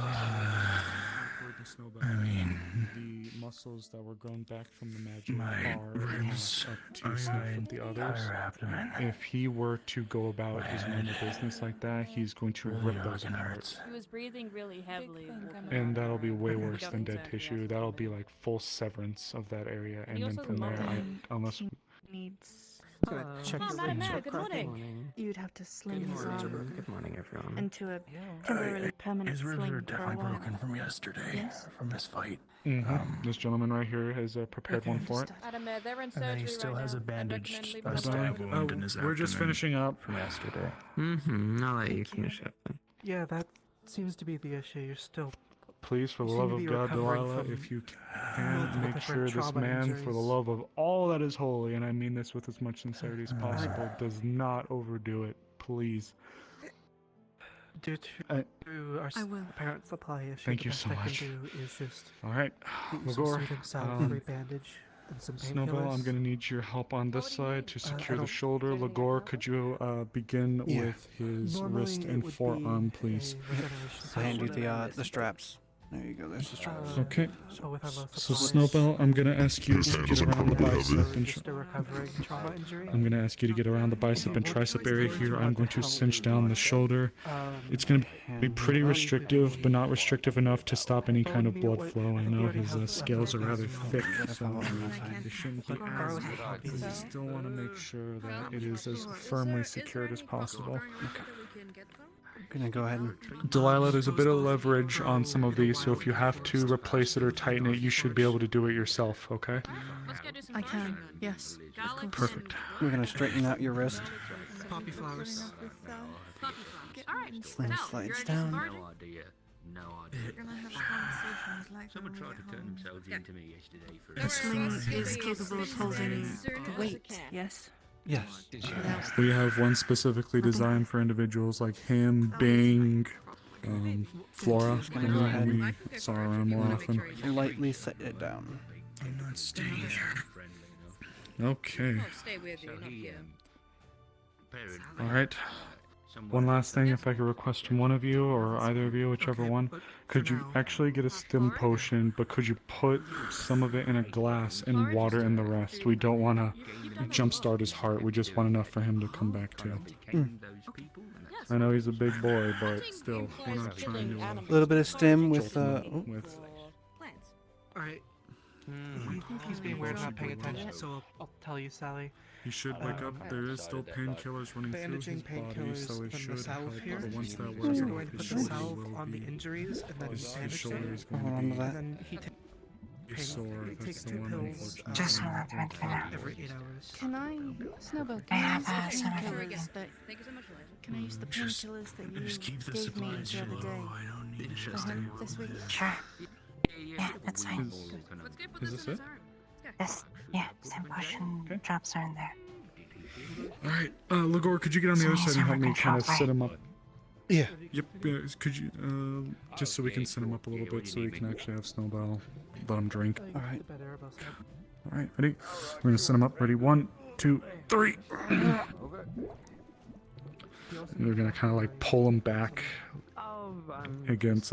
Awkward and snowball. I mean, The muscles that were grown back from the magic my are ribs up to are snuff my with the others. entire abdomen. If he were to go about his normal business like that, he's going to Really rip those fucking apart. hurts. He was breathing really heavily. And that'll be way We worse don't than need dead to tissue. react That'll to be it. like full severance of that area, And and he then also from there, loves unless Needs. Check Oh, the Madam things Mayor, for good cracking. morning. You'd have to sling his arm Good morning, everyone. into a temporarily permanent His ribs sling are for a definitely while. broken from yesterday, Yes. from his fight. this gentleman right here has prepared one for it. Madam Mayor, they're in And surgery then he still right has now. a I'd bandaged recommend leaving a them stab alone. wound in his We're just abdomen finishing up. from yesterday. I'll let you finish up then. Yeah, that seems to be the issue. You're still. Please, for the You seem love to of be God, recovering Delilah, from if you can, multiple make different sure this trauma man, for the injuries. love of all that is holy, and I mean this with as much sincerity as possible, does not overdo it. Please. Due to our I will. apparent supply issue, Thank the you best so I much. can do is just All right, get you some Lagor, soothing salve-free bandage and some Snowbell, I'm painkillers. going to need your help on this side to I secure the don't- shoulder. Lagor, could you begin Yeah. with his Normally wrist it and would forearm, be please? a regeneration I hand you potion. the straps. There you go. There's the straps. Okay. So with our low So supplies, Snowbell, I'm going to ask you His to hand get is around the incredibly bicep heavy. and just a recovering trauma injury. I'm going to ask you to get around the bicep and tricep area here. I'm going to cinch down the shoulder. It's going to be pretty restrictive, but not restrictive enough to stop any kind of blood flow. I know his scales are rather thick, so they shouldn't be as bad. I still want to make sure that it is as firmly secured as possible. I'm gonna go ahead and. Delilah, there's a bit of leverage on some of these, so if you have to replace it or tighten it, you should be able to do it yourself, okay? I can. Yes. Of course. Perfect. We're gonna straighten out your wrist. Poppy flowers. Alright, Sling now, slides you ready to down. start? No We're gonna have a conversation with like Someone when we tried to get turn home. themselves into me yesterday for The sling is capable of holding the weight. Yes. Yes. We have one specifically designed for individuals like him, Bing, Flora, gonna go ahead and we saw around more often. lightly set it down. I'm not staying here. Okay. Stay with you, not here. Alright. One last thing, if I could request from one of you, or either of you, whichever one, could you actually get a stim potion, but could you put some of it in a glass and water in the rest? We don't want to jumpstart his heart, we just want enough for him to come back to. I know he's a big boy, but still, we're not trying to... A little bit of stim with with Alright. I think he's being weird, not paying attention, so I'll tell you, Sally. He should wake up. There is still painkillers running through his Bandaging body, painkillers, so it then the should salve help. here. But once that So wears you're off, going to his put the shoulder salve will on the be... injuries and then His bandage shoulder them. is going Hold to on be... to that. And then he takes sore. he That's takes the 2 one, pills unfortunately. Just hold on to it for now. every 8 hours. Can I, Snowbell? I Can I have use the some painkillers that? Thank you so much, Elijah. Can I use the Just- painkillers that Just you keep the gave me supplies the other low. day? I don't need to for just him this week? Sure. Yeah, that's fine. Is this it? Yeah, same portion drops are in there. Alright, Ligor, could you get on the So other he's side and help me working kind of shortly. set him up? Yeah. Yep, could you, just so we can set him up a little bit so we can actually have Snowball let him drink. Alright. Alright, ready? We're gonna set him up. Ready? 1, 2, 3. And we're gonna kind of like pull him back against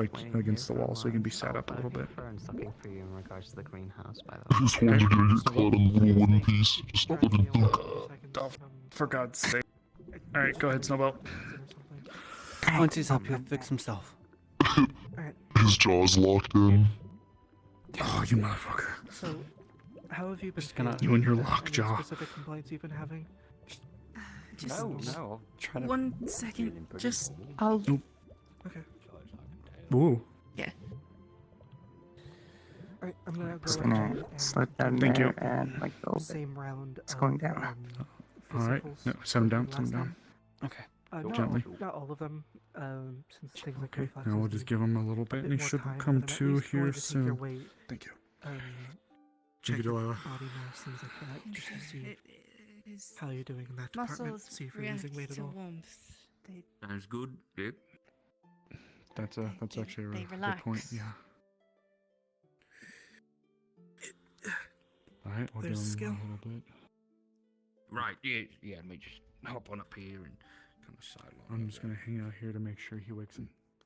the wall so he can be sat up a little bit. Looking for you in regards to the greenhouse, by the I just wanted to get caught in the little wooden piece. Just not let him think. Oh, for God's sake. Alright, go ahead, Snowball. Once he's up, he'll fix himself. His jaw's locked in. Oh, you motherfucker. So, how have you been Just gonna- feeling? You and your Any lockjaw. specific complaints you've been having? Just no. Try to. 1 second. Just I'll. Okay. Whoa. Yeah. Alright, I'm gonna go Just ahead gonna and slip down Thank there you. and like go. same round. It's going down. Alright, physicals no, set him down, from set him last down. time. Okay. Not Gently. Not all of them, since things like Okay, reflexes now we'll just need give him a little a bit and bit he more should time, come but I'm at to least going here to take your soon. weight, Thank you. Thank you, check your Delilah. body mass, things like that, just to see His how you're doing in that department. muscles See if you're react losing weight at to all. warmth. They Sounds good. Yep. That's actually a they good point. relax. Yeah. Alright, we'll give There's him skill. a little bit. Right. Yeah. Let me just hop on up here and kind of sideline. I'm just gonna hang out here to make sure he wakes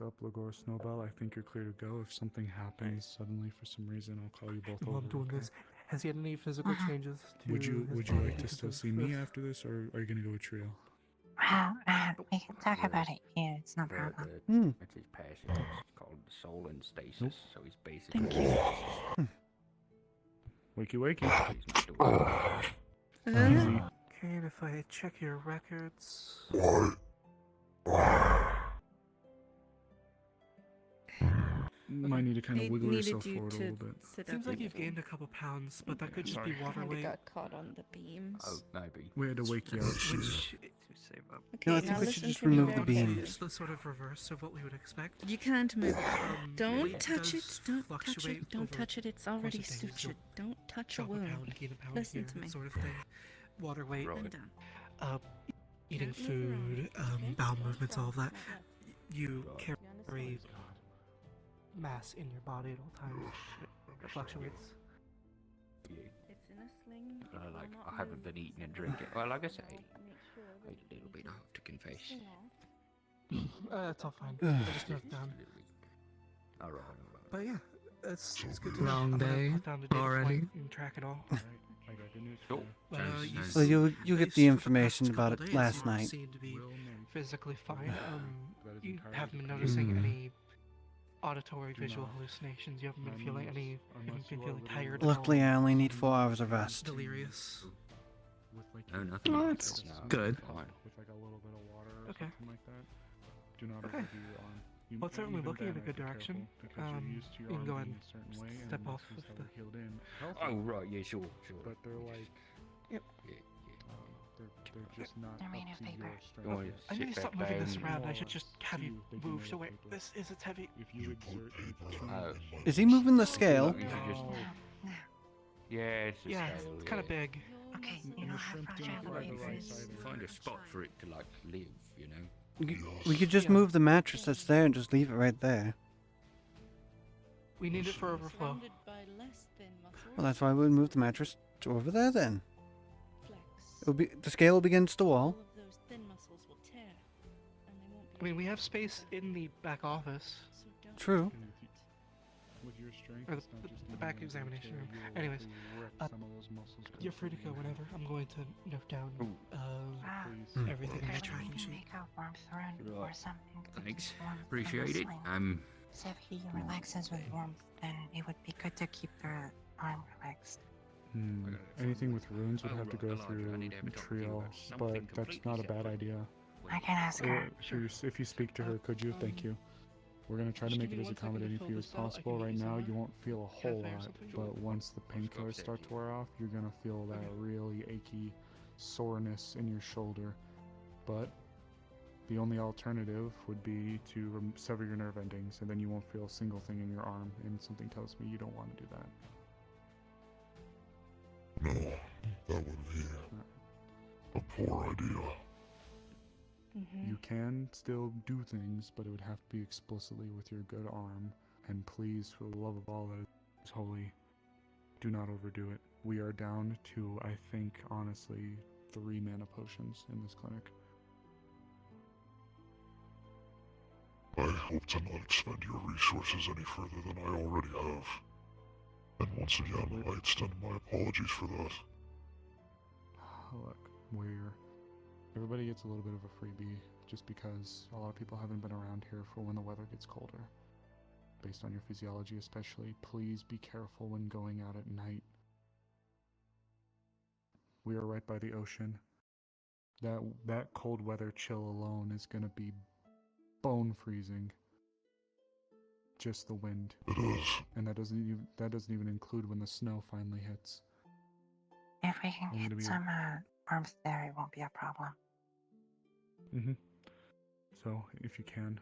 up. Ligor, Snowball, I think you're clear to go. If something happens suddenly for some reason, I'll call you both While over. I'm doing okay? this, has he had any physical changes to Would you his like body to because still of see me this? after this, or are you gonna go with Trio? Well, we can talk about it here. It's no problem. That's his passion. It's called the soul and stasis. So he's basically. Wakey, wakey. Easy. Okay, and if I check your records. Might need to kind of They wiggle needed yourself you forward a to little bit. sit Seems up like a you've little. gained a couple pounds, but that could just be Sorry. water Kinda weight. got caught on the beams. Oh, maybe. We had to wake you up. Which Okay, No, I think now we should listen just to me remove the very beams. carefully. It's the sort of reverse of what we would expect. You can't move it. Don't weight touch does it. Don't touch fluctuate it. Don't over touch it. It's the course already of days. sutured. You'll Don't touch a Drop a wound. pound, gain a pound Listen here, to me. sort of thing. Water weight, I'm done. eating Can't move food, around, okay? bowel movements, all of that. You carry understand? mass in your body at all times. It fluctuates. It's in a sling. Like It will not I haven't move. been eating and So drinking. Well, like I say, make sure a that little bit. I have to confess. It's all fine. I just note it down. All right. But yeah, it's good to know. Long I'm gonna day put down the data already? point and track it all. I got good news. Cool. But, you So you get based the for information past about couple it days, last you night. seem to be physically fine. That is You entirely haven't been correct. noticing Mm. any auditory Do visual not. hallucinations. You haven't been Unless- feeling any. You unless haven't been you are feeling literally tired. at Luckily, all. I only need 4 hours of rest. Delirious. No, nothing. Oh, like that's that. No, good. Fine. With like a little bit of water or Okay. something like that. Do not Okay. overdo your arm. Well, it's certainly even looking in then, a good I'd be direction. careful, because you're used to your You can arm go being ahead a certain way, and step the off muscles of that the- are healed in. Healthy, Oh right, yeah, sure. but they're like, Yep. they're just not They're up made of to paper. your You strength. want I need to sit stop back moving this down. around. I should just have you you, they move. do So make wait, paper. this is it's heavy. If you exert too Oh. Is he moving the scale? You should just- No, no. Yeah, it's a Yeah, scale, it's kind of yeah. big. Okay, And you know the how shrimp fragile don't the fly the paper right is. side of Find a spot for it to like live, you know. We could just Yeah. move the mattress that's there and just leave it right there. We need it for overflow. Surrounded by less thin muscles. Well, that's why we would move the mattress to over there then. Flex. It'll be the scale will be against the All wall. of those thin muscles will tear, and they won't be I mean, we able have to space hold in the back office. it. So don't True. do that. with your strength. Or it's not just the in back your examination tear, room. you will Anyways, likely rip some of those muscles you're free to go completely. whenever. I'm going to note down Ah, Please. everything in my there's tracking anything to sheet. make a warmth around or Right. something. to Thanks. keep warm in the Appreciate it. sling. So if he relaxes with warmth, then it would be good to keep the arm relaxed. Anything with runes would Oh, have to right, go Elijah, I through need to have a talk to you Trio, about something but that's completely not a bad separate. idea. I can ask her. If you speak to her, could you? Thank you. We're gonna try to Just make give it me as 1 second to accommodating for fill you this as out. I possible. can Right give you now, some you won't feel a whole cafe or lot, something. but once the painkillers start to wear off, you're gonna feel that really achy soreness in your shoulder. But The only alternative would be to sever your nerve endings, and then you won't feel a single thing in your arm, and something tells me you don't want to do that. No, that would be a poor idea. You can still do things, but it would have to be explicitly with your good arm. And please, for the love of all that is holy, do not overdo it. We are down to, I think, honestly, 3 mana potions in this clinic. I hope to not expend your resources any further than I already have. And once again, I extend my apologies for that. Look, everybody gets a little bit of a freebie just because a lot of people haven't been around here for when the weather gets colder. Based on your physiology especially, please be careful when going out at night. We are right by the ocean. That cold weather chill alone is gonna be bone freezing. Just the wind. It is. And that doesn't even include when the snow finally hits. If we can get some warmth there, it won't be a problem. So, if you can,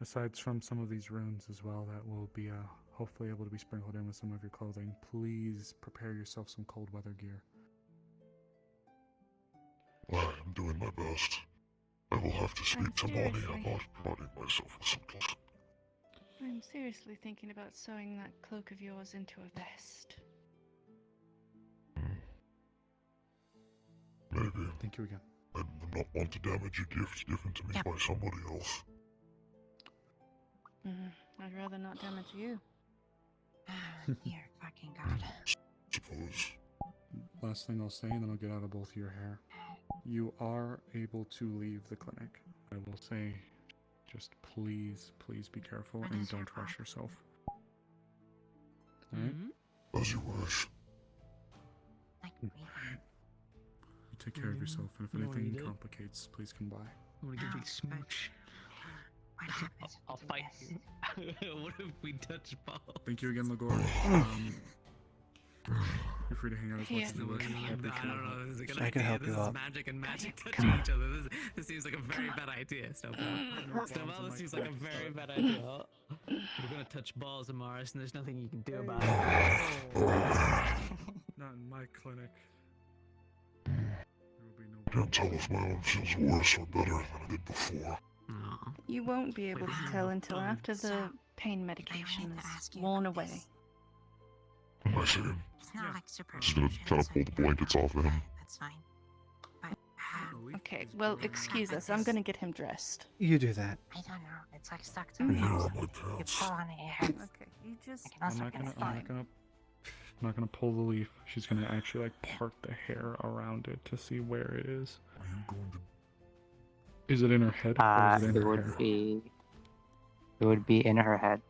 aside from some of these runes as well that will be hopefully able to be sprinkled in with some of your clothing, please prepare yourself some cold weather gear. I am doing my best. I will have to speak to Bonnie about providing myself with some clothes. I'm seriously thinking about sewing that cloak of yours into a vest. Maybe. Thank you again. I would not want to damage a gift given to me by somebody else. I'd rather not damage you. Dear fucking God. Suppose. Last thing I'll say, and then I'll get out of both of your hair. You are able to leave the clinic. I will say, just please be careful and don't rush yourself. Alright? As you wish. You take care of yourself, and if anything complicates, please come by. I'm gonna give you a smooch. I'll fight you. What if we touch balls? Thank you again, Lagor. You're free to hang out as much as you wish. I don't know. This is gonna I can help you This out. is magic and magic touching each other. This seems like a very bad idea, Snowball. Snowball, this seems like a very bad idea. We're gonna touch balls, Amaris, and there's nothing you can do about it. Not in my clinic. Can't tell if my arm feels worse or better than it did before. You won't be able to tell until after the pain medication is worn away. I see. It's not like super. Just gonna try to pull the blankets off of him. That's fine. Okay, well, excuse us. I'm gonna get him dressed. You do that. I don't know. It's like stuck to me. You pull on it. Okay, you just. I'm not gonna pull the leaf. She's gonna actually like part the hair around it to see where it is. Are you going to? Is it in her head or is it in her hair? It would be in her head.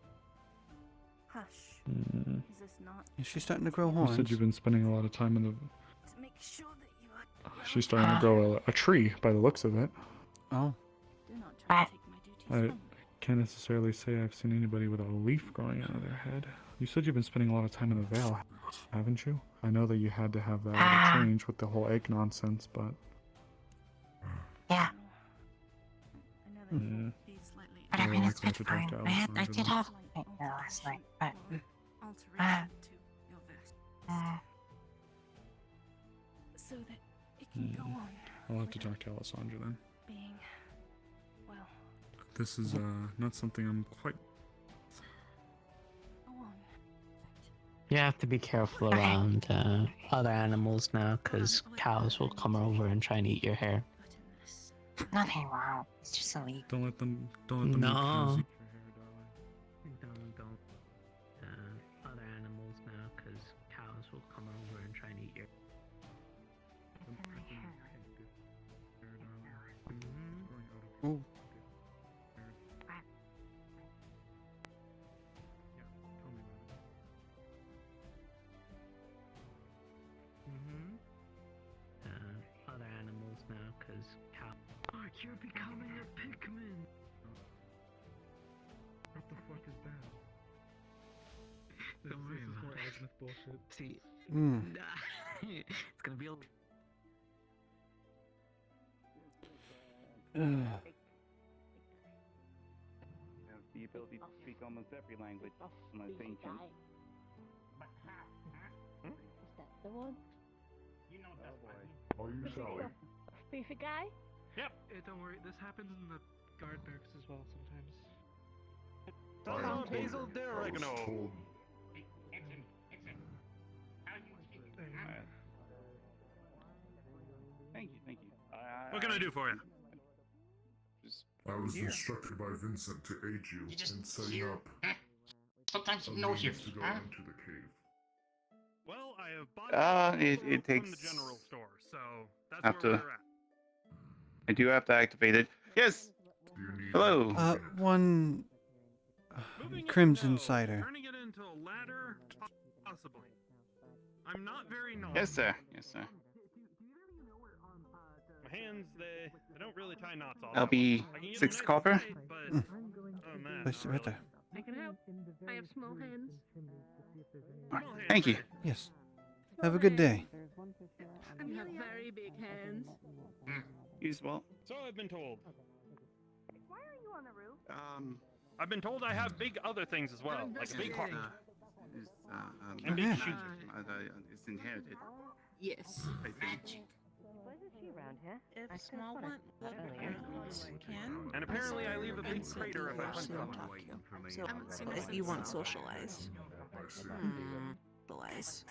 Hush. Mm. Is this not? Is she starting to grow You horns? said you've been spending a lot of time in the. To make sure that you are. She's starting to grow a tree by the looks of it. Oh. Do not try to take my duties I from me. can't necessarily say I've seen anybody with a leaf growing out of their head. You said you've been spending a lot of time in the Vale, haven't you? I know that you had to have that change with the whole egg nonsense, but. Yeah. I know that Mm. be slightly. But I mean, it's Likely to fine. talk to I Alessandra did then. have nightmare last night, but Alteration to your vest. So that it can go on. I'll have to talk to Alessandra then. Being. Well, This is not something I'm quite. go on. You have to be careful around other animals now, because cows will come over and try and eat your hair. nothing wrong. It's just a leak. Don't let them eat cows eat No. your hair, darling. Don't. Other animals now, because cows will come over and try and eat your. Oh. Other animals now, because cow. Oh, you're becoming a Pikmin. What the fuck is that? Don't worry This is about more it. azimuth bullshit. See, Mm. it's gonna be a. ability to speak almost every language, unless ancient. Is that the one? You know that's Are you Sally? Beefy guy? Yep. Don't worry, this happens in the guard barracks as well sometimes. Basil de Oregano. Thank you. What can I do for you? I was Here. instructed by Vincent to aid you in setting up Sometimes a you know here, means to go huh? into the cave. Well, I have bought It from the takes. general store, so that's Have where to. we're at. I do have to activate it. Yes. Hello. One Crimson Cider. Turning it into a ladder, possibly. I'm not very knowledgeable. Yes, sir. Yes, sir. My hands, they don't really tie knots all That'll that well. be I can get 6 a nice copper. fight, but Mm. oh man, Place it right there. I can help. I have small hands. Thank you. Yes. Have a good day. You have very big hands. You as well. So I've been told. Why are you on the roof? I've been told I have big other things as well, like a big heart. And big yeah. shoes. It's inherited. Yes. I think. Wasn't she around here? If small one can. And apparently I leave a big crater if I punch someone. So if you want socialized. Socialize.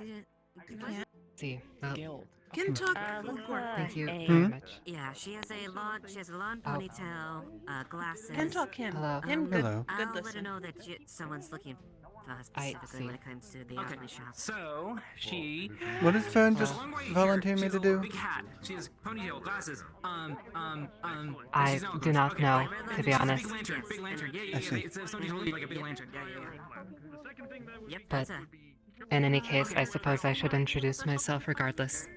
You can't. See, Guild. Can talk. thank you a- very much. Yeah, she has a long Oh. ponytail, glasses. Can talk him. Hello. Him good. Hello. I'll Good let her listen. know that someone's looking for her I specifically see. when it comes to the Okay, ugly shop. so she. What did Fern She's just a long way here. volunteer She me has to a little do? Big hat. She has ponytail, glasses. I she's not do not okay, know, like, to be she's a honest. Big lantern. Big lantern. Yeah. I see. It's somebody's holding like a big lantern. Yeah. Yep, But that's her. in any case, I suppose I should introduce myself regardless.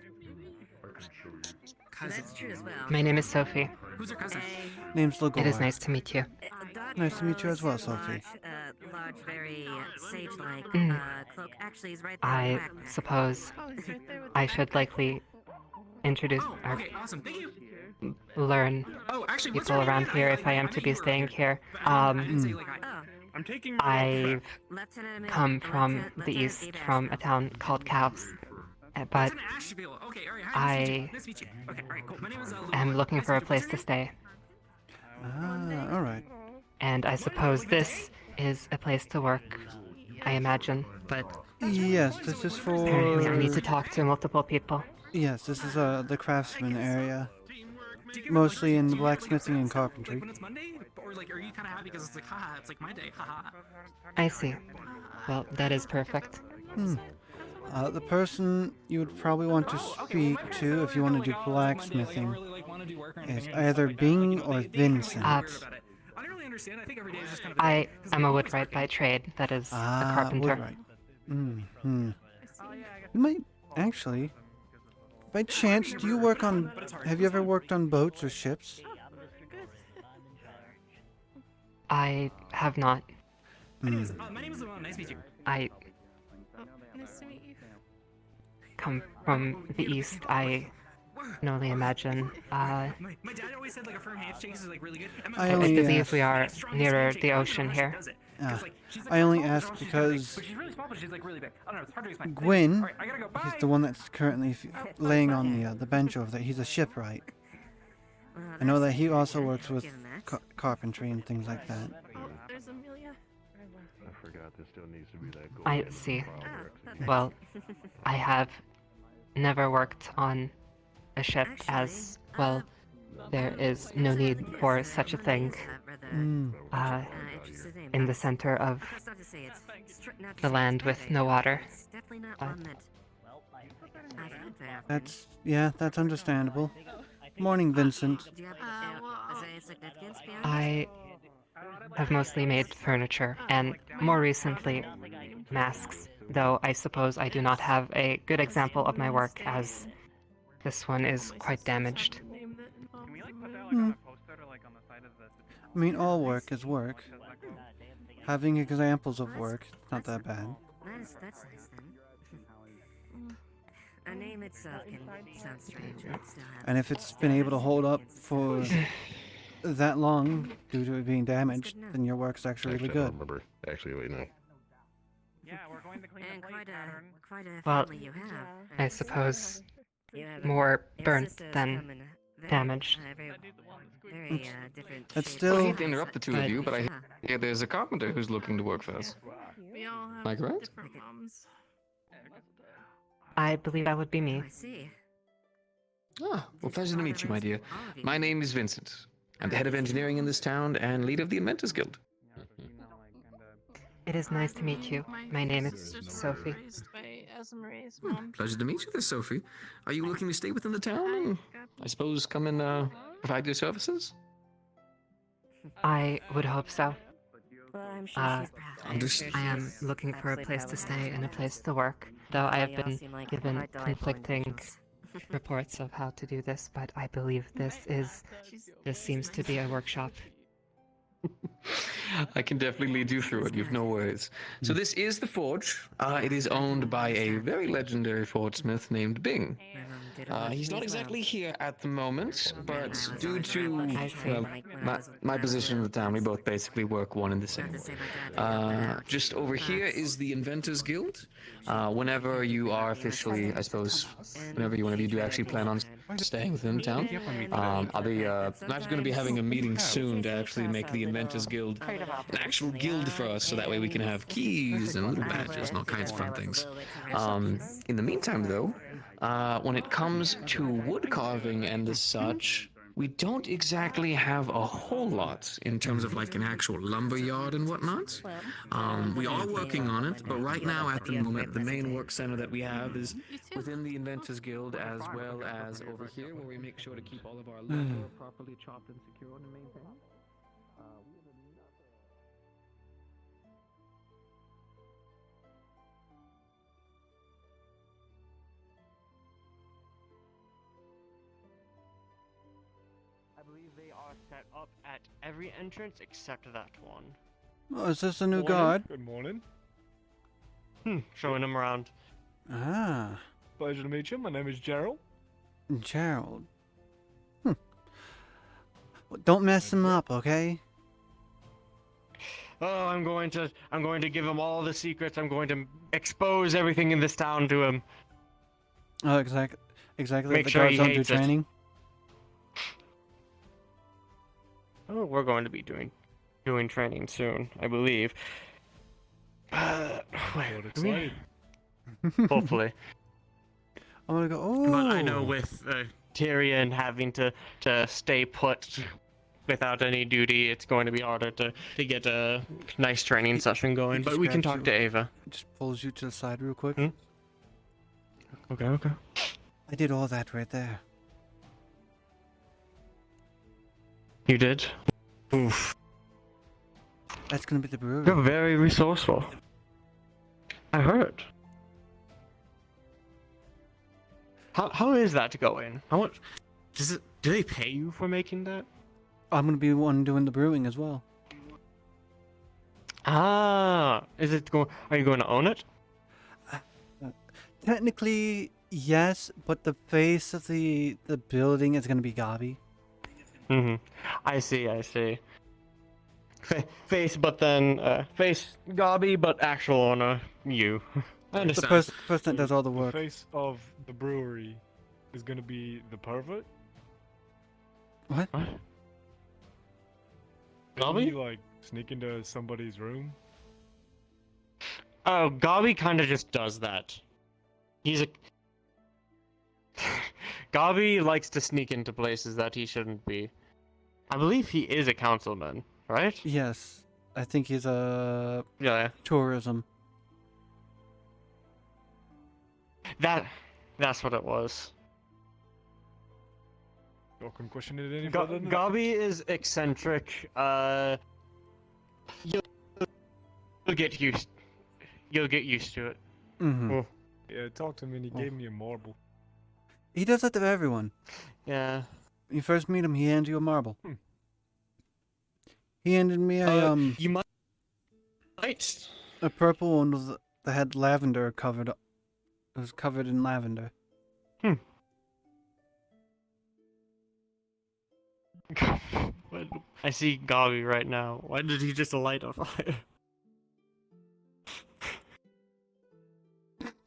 That's true as well. My name is Sophie. Who's her cousin? Name's It is Lagor. nice to meet you. Nice to meet you as well, Sophie. Large, very sage-like Mm. cloak. Actually, he's right there. I in the back there. suppose Oh, he's right there with I should likely introduce Oh, or okay, awesome. Thank you. learn Oh, actually, what's people her name around again? here if I am to be staying here. I didn't say like Oh, I'm taking. I've Lieutenant come from Lieutenant the east, Dash. from a town called Calves, but Lieutenant Asheville. Okay, all right. Hi, nice to meet you. I Nice to meet you. Okay, all right, cool. My name is am looking Nice for a to meet you. place What's to your stay. Ah, all right. And I suppose this is a place to work, I imagine, but Yes, this is for. apparently I need to talk to multiple people. Yes, this is the craftsman area. Mostly in blacksmithing and carpentry. When it's Monday, or like, are you kind of happy because it's like, haha, it's like my day, haha. I see. Well, that is perfect. Hmm. The person you would probably want to speak to if you want to do blacksmithing is either Bing or Vincent. I don't really understand. I think every day is just kind of. I am a woodwright by trade, that is, a carpenter. Woodwright. Hmm. You might actually. By chance, do you work on? Have you ever worked on boats or ships? I have not. My name is nice to meet you. I Nice to meet you. come from the east. I can only imagine. My dad always said like a firm handshake is like really good. And my I I only believe we asked- are nearer the ocean here. I only asked because But she's really small, but she's like really big. I don't know. It's hard to explain. Gwyn, All right, I gotta go. Bye. he's the one that's currently laying on the bench over there. He's a shipwright. I know that he also works with carpentry and things like that. Oh, there's Amelia. I forgot there still needs to be that gold. I see. Well, I have never worked on a ship as well. There is no need for such a thing in the center of the land with no water. That's understandable. Morning, Vincent. I have mostly made furniture, and more recently, masks, though I suppose I do not have a good example of my work, as this one is quite damaged. Hmm. I mean, all work is work. Having examples of work, not that bad. That's nice then. A name itself can sound strange, but it still has. And if it's been able to hold up for that long due to it being damaged, then your work's actually really I good. don't remember. Actually, wait, no. Yeah, we're going to clean And the plate pattern. quite a Well, family you have. I suppose You have more your burnt sisters than come in very, damaged. very different It's shapes. Well, I still. hate to interrupt the two of But- you, but I hear there's a carpenter who's looking to work for us. We all Am have I correct? different moms. I believe that would be me. I see. Ah, well, pleasure to meet you, my dear. My name is Vincent. I'm the head of engineering in this town and leader of the Inventors Guild. It is nice to meet you. My name is Sophie. Raised by Esmeralda's mom. Pleasure to meet you there, Sophie. Are you looking to stay within the town? I suppose come and provide your services? I would hope so. Well, I'm sure Uh, she's proud. Understood. I am looking for a place to stay and a place to work, though I have been given conflicting reports of how to do this, but I believe this seems to be a workshop. I can definitely lead you through it, you've no worries. So this is the forge. It is owned by a very legendary forgesmith named Bing. He's not exactly here at the moment, but due to my position in the town, we both basically work one and the same. Just over here is the Inventors Guild. Whenever you are officially, I suppose, whenever you do actually plan on staying within town, I'm actually going to be having a meeting soon to actually make the Inventors Guild an actual guild for us, so that way we can have keys and little badges and all kinds of fun things. In the meantime, though, when it comes to wood carving and the such, we don't exactly have a whole lot in terms of like an actual lumber yard and whatnot. We are working on it, but right now at the moment, the main work center that we have is within the Inventors Guild, as well as over here, where we make sure to keep all of our lumber properly chopped and secured and maintained. I believe they are set up at every entrance except that one. Oh, is this a new Morning. guard? Good morning. Showing them around. Ah, Pleasure to meet you. My name is Gerald. Gerald. Well, don't mess him up, okay? Oh, I'm going to give him all the secrets. I'm going to expose everything in this town to him. Oh, exactly. Make The sure guards he don't do hates it. training. Oh, we're going to be doing training soon, I believe. excited. Hopefully. I'm gonna go. Oh. But I know with Tyrion having to stay put without any duty, it's going to be harder to get a nice training session going. But we can talk to Ava. Just pulls you to the side real quick. Okay. I did all that right there. You did? Oof. That's gonna be the brewery. You're very resourceful. I heard. How is that going? How much do they pay you for making that? I'm gonna be the one doing the brewing as well. Ah, are you going to own it? Technically, yes, but the face of the building is gonna be Gabi. I see. Face, but then face Gabi, but actual owner you. I The understand. person that does all the work. The face of the brewery is gonna be the pervert. What? Gabi? You like sneak into somebody's room? Oh, Gabi kind of just does that. Gabi likes to sneak into places that he shouldn't be. I believe he is a councilman, right? Yes, I think he's a tourism. That's what it was. You can question it any further than that? Gabi is eccentric. You'll get used to it. Mhm. Yeah, talk to him and he gave me a marble. He does that to everyone. Yeah. When you first meet him, he hands you a marble. He handed me a You might. a purple one that had lavender covered. It was covered in lavender. I see Gabi right now. Why did he just light a fire?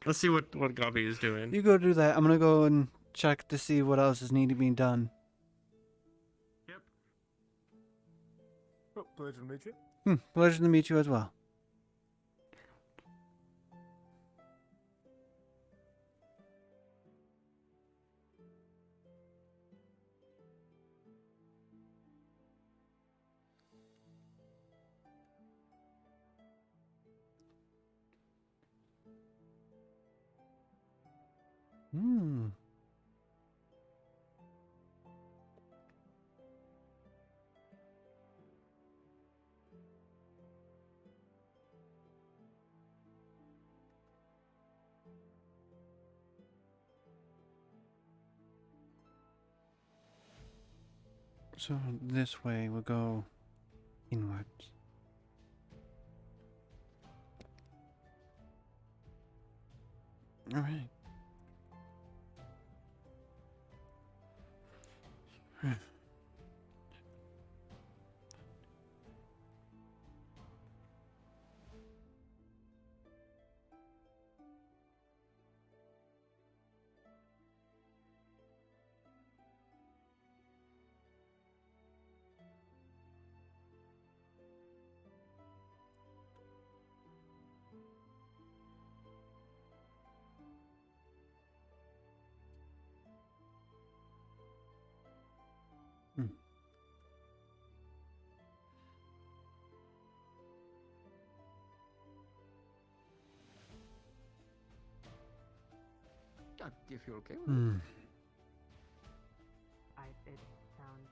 Let's see what Gabi is doing. You go do that. I'm gonna go and check to see what else is needing to be done. Oh, pleasure to meet you. Pleasure to meet you as well. Hmm. So this way we'll go inwards. All right. If you're okay with Hmm. It sounds.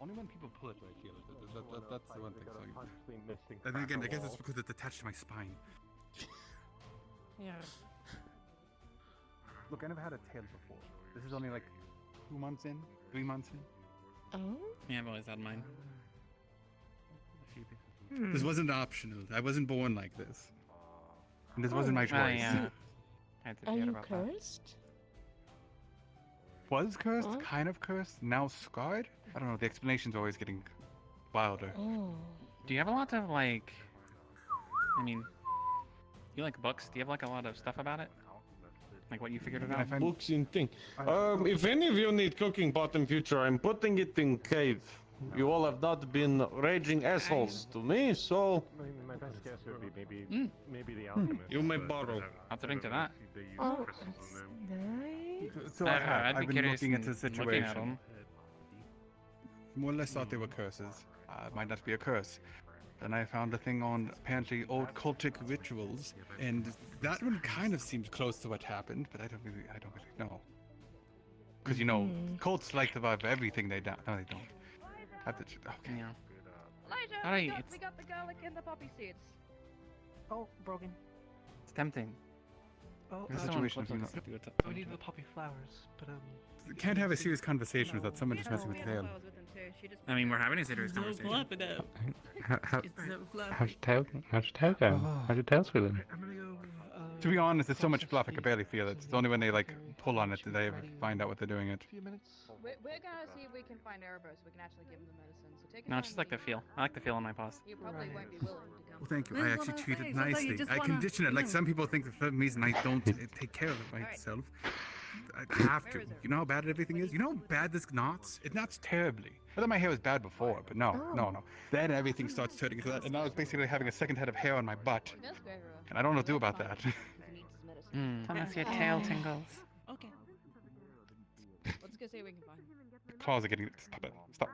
Only when people pull it do I feel it. That's the one thing. So And then again, I guess it's because it's attached to my spine. Yeah. Look, I never had a tail before. This is only like 2 months in, 3 months in. Oh? Yeah, I've always had mine. This wasn't optional. I wasn't born like this. And this wasn't my choice. Yeah. Are you cursed? Was cursed, Huh? kind of cursed, now scarred? I don't know, the explanation's always getting wilder. Oh. Do you have a lot of like? I mean, you like books? Do you have like a lot of stuff about it? Like what you figured it out? Books in thing. If any of you need cooking pot in future, I'm putting it in cave. You all have not been raging assholes to me, so. My best guess would be maybe the alchemist. You may borrow. I'll drink to that. Oh, that's nice. So I'd I've be been curious looking into in the looking at situation. 'em. More or less thought they were curses. It might not be a curse. Then I found a thing on apparently old cultic rituals, and that one kind of seems close to what happened, but I don't really know. Because cults like to vibe everything they don't. No, they don't. Have to. Okay. Yeah. Elijah, Alright, we got the garlic and the poppy seeds. Oh, broken. It's tempting. Oh, There's a someone situation close of us to do it. we need the poppy flowers, but Can't have a serious conversation without someone just messing with the tail. I mean, we're having a serious conversation. How's your tail going? How's your tail feeling? To be honest, it's so much fluff I can barely feel it. It's only when they like pull on it that they ever find out what they're doing it. We're gonna see if we can find Erebos so we can actually give him the medicine. So take No, it's just like the feel. I like the feel on my paws. You probably won't be willing to come. Well, thank you. That's I what actually I'm treat it saying. Sometimes you nicely. just I wanna, condition it. Like some people think for some reason I don't take care of it myself. I have to. You know how bad everything is? You know how bad this knots? It knots terribly. I thought my hair was bad before, but no. Then everything starts turning into that, and now it's basically having a second head of hair on my butt. And I don't know what to do about that. Thomas, your tail tingles. Okay. Let's go see what we can find. The claws are getting. Stop it. Stop.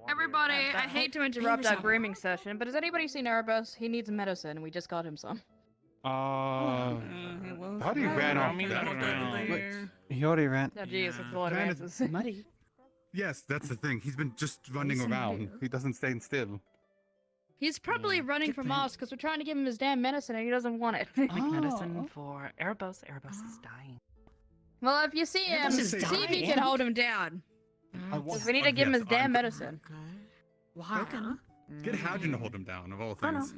Everybody, I hate to interrupt our grooming session, but has anybody seen Erebos? He needs medicine, and we just got him some. How do you ran off that? He already ran. Oh, geez, that's a lot of Man, answers. Muddy. Yes, that's the thing. He's been just running around. He doesn't stay still. He's probably running from us because we're trying to give him his damn medicine and he doesn't want it. Make medicine for Erebos. Erebos is dying. Well, if you see him, Erebos is see if you dying. can hold him down. Because we need to give him his damn medicine. Why? Get Hadrian to hold him down, of all things.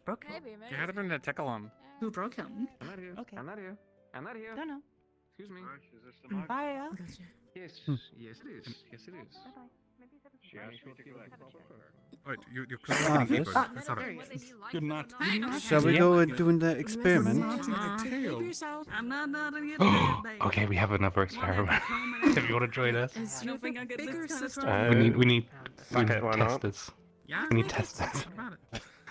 broke him? Maybe, maybe. You had to bring to tickle him. Who broke him? I'm not here. Okay. I'm not here. I'm not here. Don't know. Excuse me. Bye. Yes. Yes, it is. Yes, it is. Wait, you're clearly Ah, getting this? deeper. That's not You're not. Shall we go and do the experiment? I'm not Okay, we have another experiment. If you want to join us, You don't think I get this kind of stuff? we need Okay, why not? testers. Yeah? We need testers.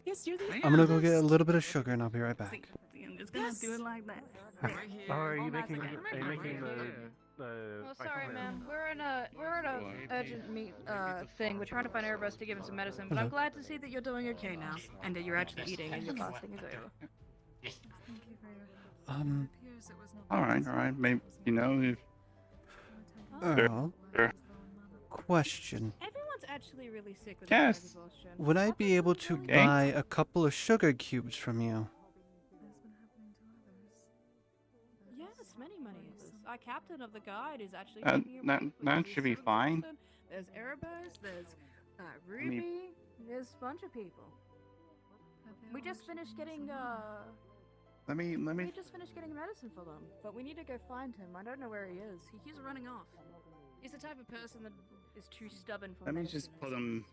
Yes, you're the. I'm gonna go get a little bit of sugar and I'll be right back. I'm just gonna do it like that. Oh, are you making the? Oh, sorry, man. We're in a urgent meet thing. We're trying to find Erebus to give him some medicine, but I'm glad to see that you're doing okay now, and that you're actually eating and your fasting is over. All right. Maybe if. Sure. Question. Everyone's actually really sick with Yes. exhaustion. Would I be able to buy a couple of sugar cubes from you? Yes, many. Our captain of the guide is actually That taking a break with that his should be sister fine. Wilson. There's Erebus, there's Ruby, there's a bunch of people. We just finished getting Let me. we just finished getting medicine for them, but we need to go find him. I don't know where he is. He's running off. He's the type of person that is too stubborn for Let me medicine. just put him.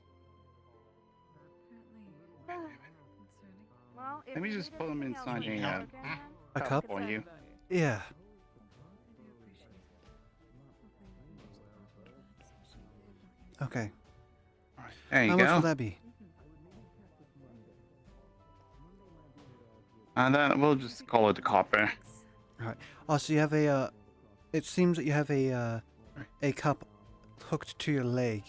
Well, if Let me you just need put him anything else, inside let me know, okay, man? A cup? for you. Yeah. Okay. There you How go. much will that be? And then we'll just call it a copper. Alright. Also, you have a, it seems that you have a cup hooked to your leg.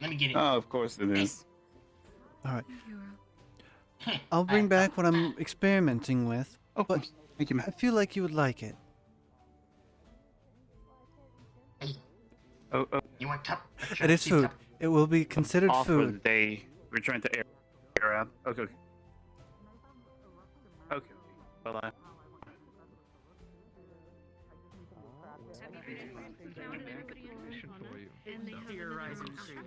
Let me get it. Oh, of course it is. Alright. I'll bring back what I'm experimenting with, but thank you, I feel like you would like it. Oh. You want top? It is food. It will be considered Off for the food. day. We're trying to air out. Okay. Well,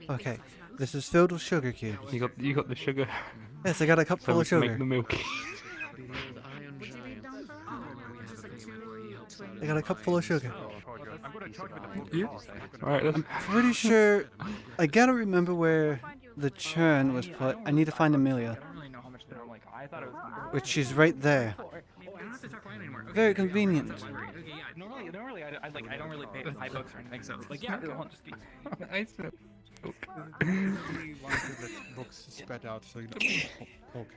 Okay, this is filled with sugar cubes. You got the sugar. Yes, I got a cup So full we of can sugar. make the milk. I got a cup full of sugar. Alright, I'm pretty sure. I gotta remember where the churn was put. I need to find Amelia. Which is right there. Very convenient. Normally, I don't really pay high books or anything, so like, yeah, I'll just be. Nice. We wanted the books spread out so you know. Okay.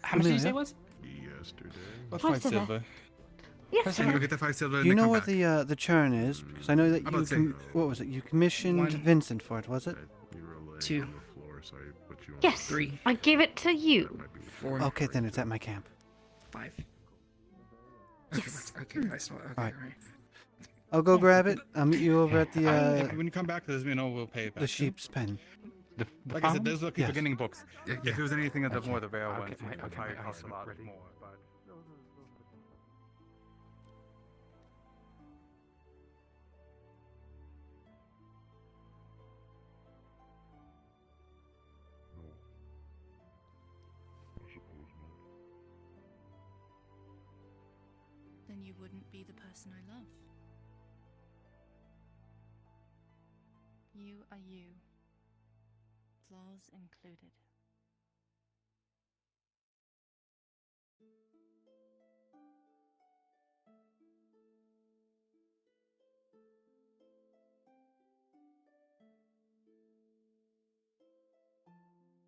How much did you say it was? Yesterday. About 5 5 silver. silver. Yes, You'll get the 5 silver and Do you then know come where back. the churn is? Because I know that I'm you about to say- what was it? You commissioned Vincent for it, was it? 2. Yes. 3. I give it to you. 4. Okay, then it's at my camp. 5. Yes. Okay, I saw it. Okay, Alright. right. I'll go grab it. I'll meet you over at the When you come back, let me know. We'll pay it back. the sheep's pen. Like I said, those are the Yes. beginning books. If there was anything of the more the rare I'll ones, get my- it I'll would get my probably cost a item lot ready. more. But Then you wouldn't be the person I love. You are you. Flaws included.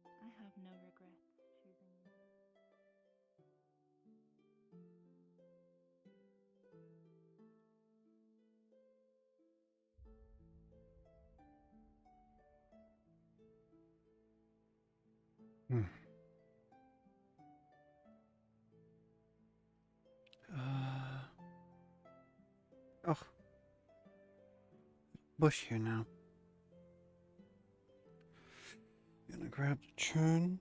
I have no regrets choosing you. Oh. Bush here now. Gonna grab the churn.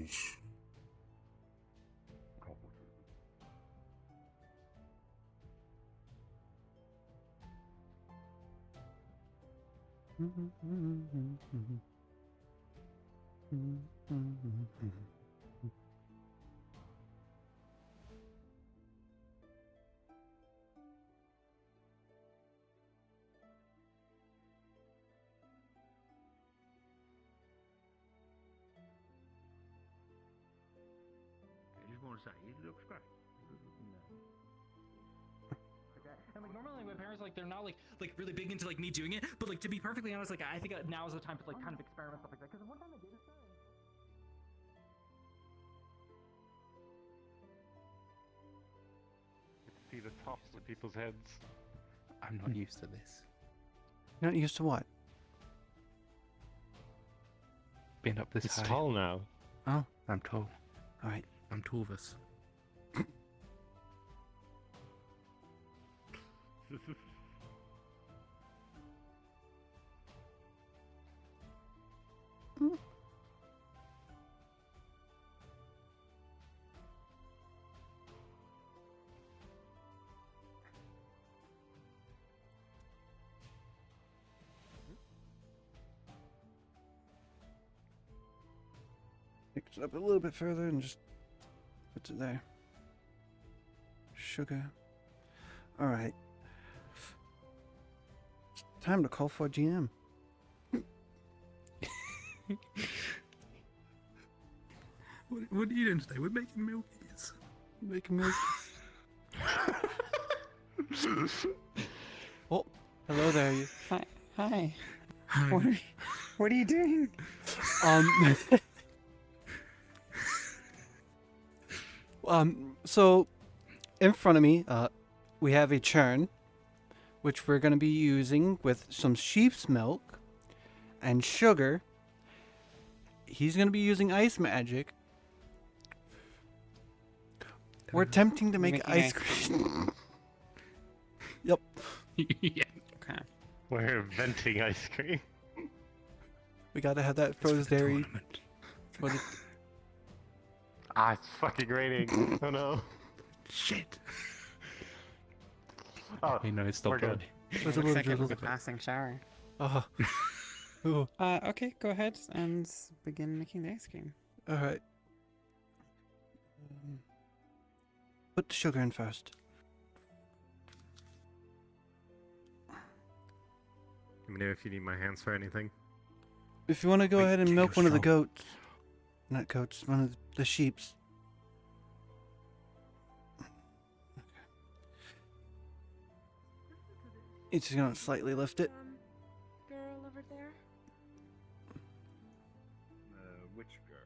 feels complicated. I just want to say, it looks great. And like normally my parents like they're not like really big into like me doing it, but like to be perfectly honest, like I think now is the time to like kind of experiment stuff like that. Because one time I did it. See the tops of people's heads. I'm not used to this. You're not used to what? Being up this It's high. tall now. Oh. I'm tall. Alright. I'm Torvus. Picks it up a little bit further and just puts it there. Sugar. Alright. It's time to call for GM. What are you doing today? We're making milkies. Making milkies. Oh, hello there. You. Hi. Hi. What are you doing? So in front of me, we have a churn, which we're going to be using with some sheep's milk and sugar. He's going to be using ice magic. We're attempting to make Making ice ice cream. Yep. Yeah. Okay. We're inventing ice cream. We got to have that froze dairy. For the... Ah, it's fucking raining. Oh no. Shit. Oh, We know it's still we're good. There's a Looks little like it was drizzle. a passing shower. Oh. Ooh. Okay, go ahead and begin making the ice cream. All right. Put the sugar in first. Let me know if you need my hands for anything. If you want to go Wait, ahead and get milk your one of the shovel. goats. Not goats, one of the sheeps. It's just gonna slightly lift it. Girl over there. Which girl?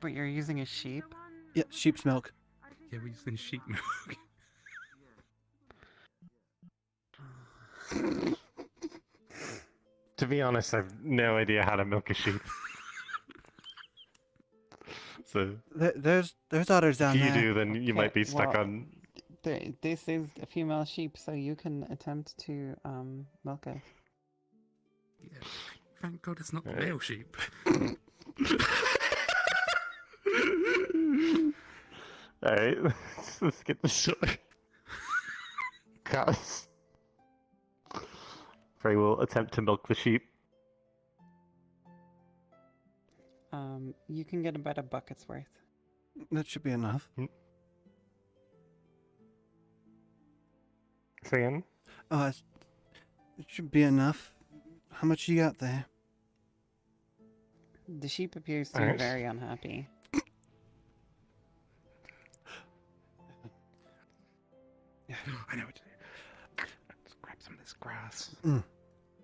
But you're using a sheep? Yeah, sheep's milk. Yeah, we're using sheep milk. To be honest, I've no idea how to milk a sheep. So There's others down if you there. do, then you might be stuck well, on. This is a female sheep, so you can attempt to milk it. Yeah. Thank God it's not the Right. male sheep. Alright, let's get this sorted. Guys. Frey will attempt to milk the sheep. You can get about a bucket's worth. That should be enough. Say again? Oh, it should be enough. How much you got there? The sheep appears to be Alright. very unhappy. I know what to do. Let's grab some of this grass. Mm.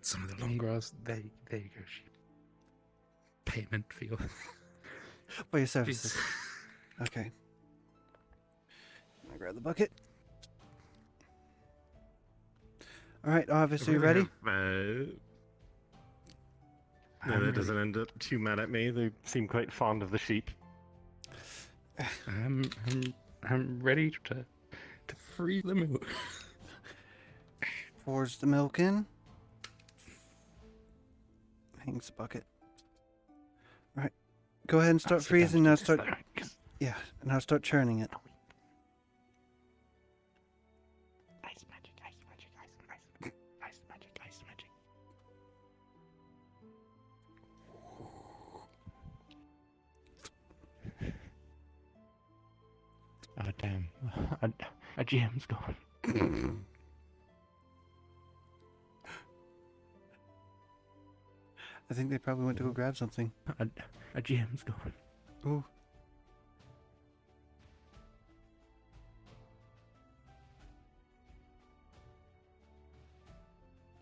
Some of the long grass. There you go, sheep. Payment for your... For your services. Jesus. Okay. I grab the bucket. Alright, obviously you ready? No, I'm that ready. doesn't end up too mad at me. They seem quite fond of the sheep. I'm ready to free the milk. Pours the milk in. Hangs the bucket. Right. Go ahead and start sit down freezing. to Now this start. though, 'cause Yeah, now start churning it. ice magic, ice magic, ice magic, ice magic. Oh damn, a GM's gone. I think they probably went to go grab something. A GM's gone. Ooh.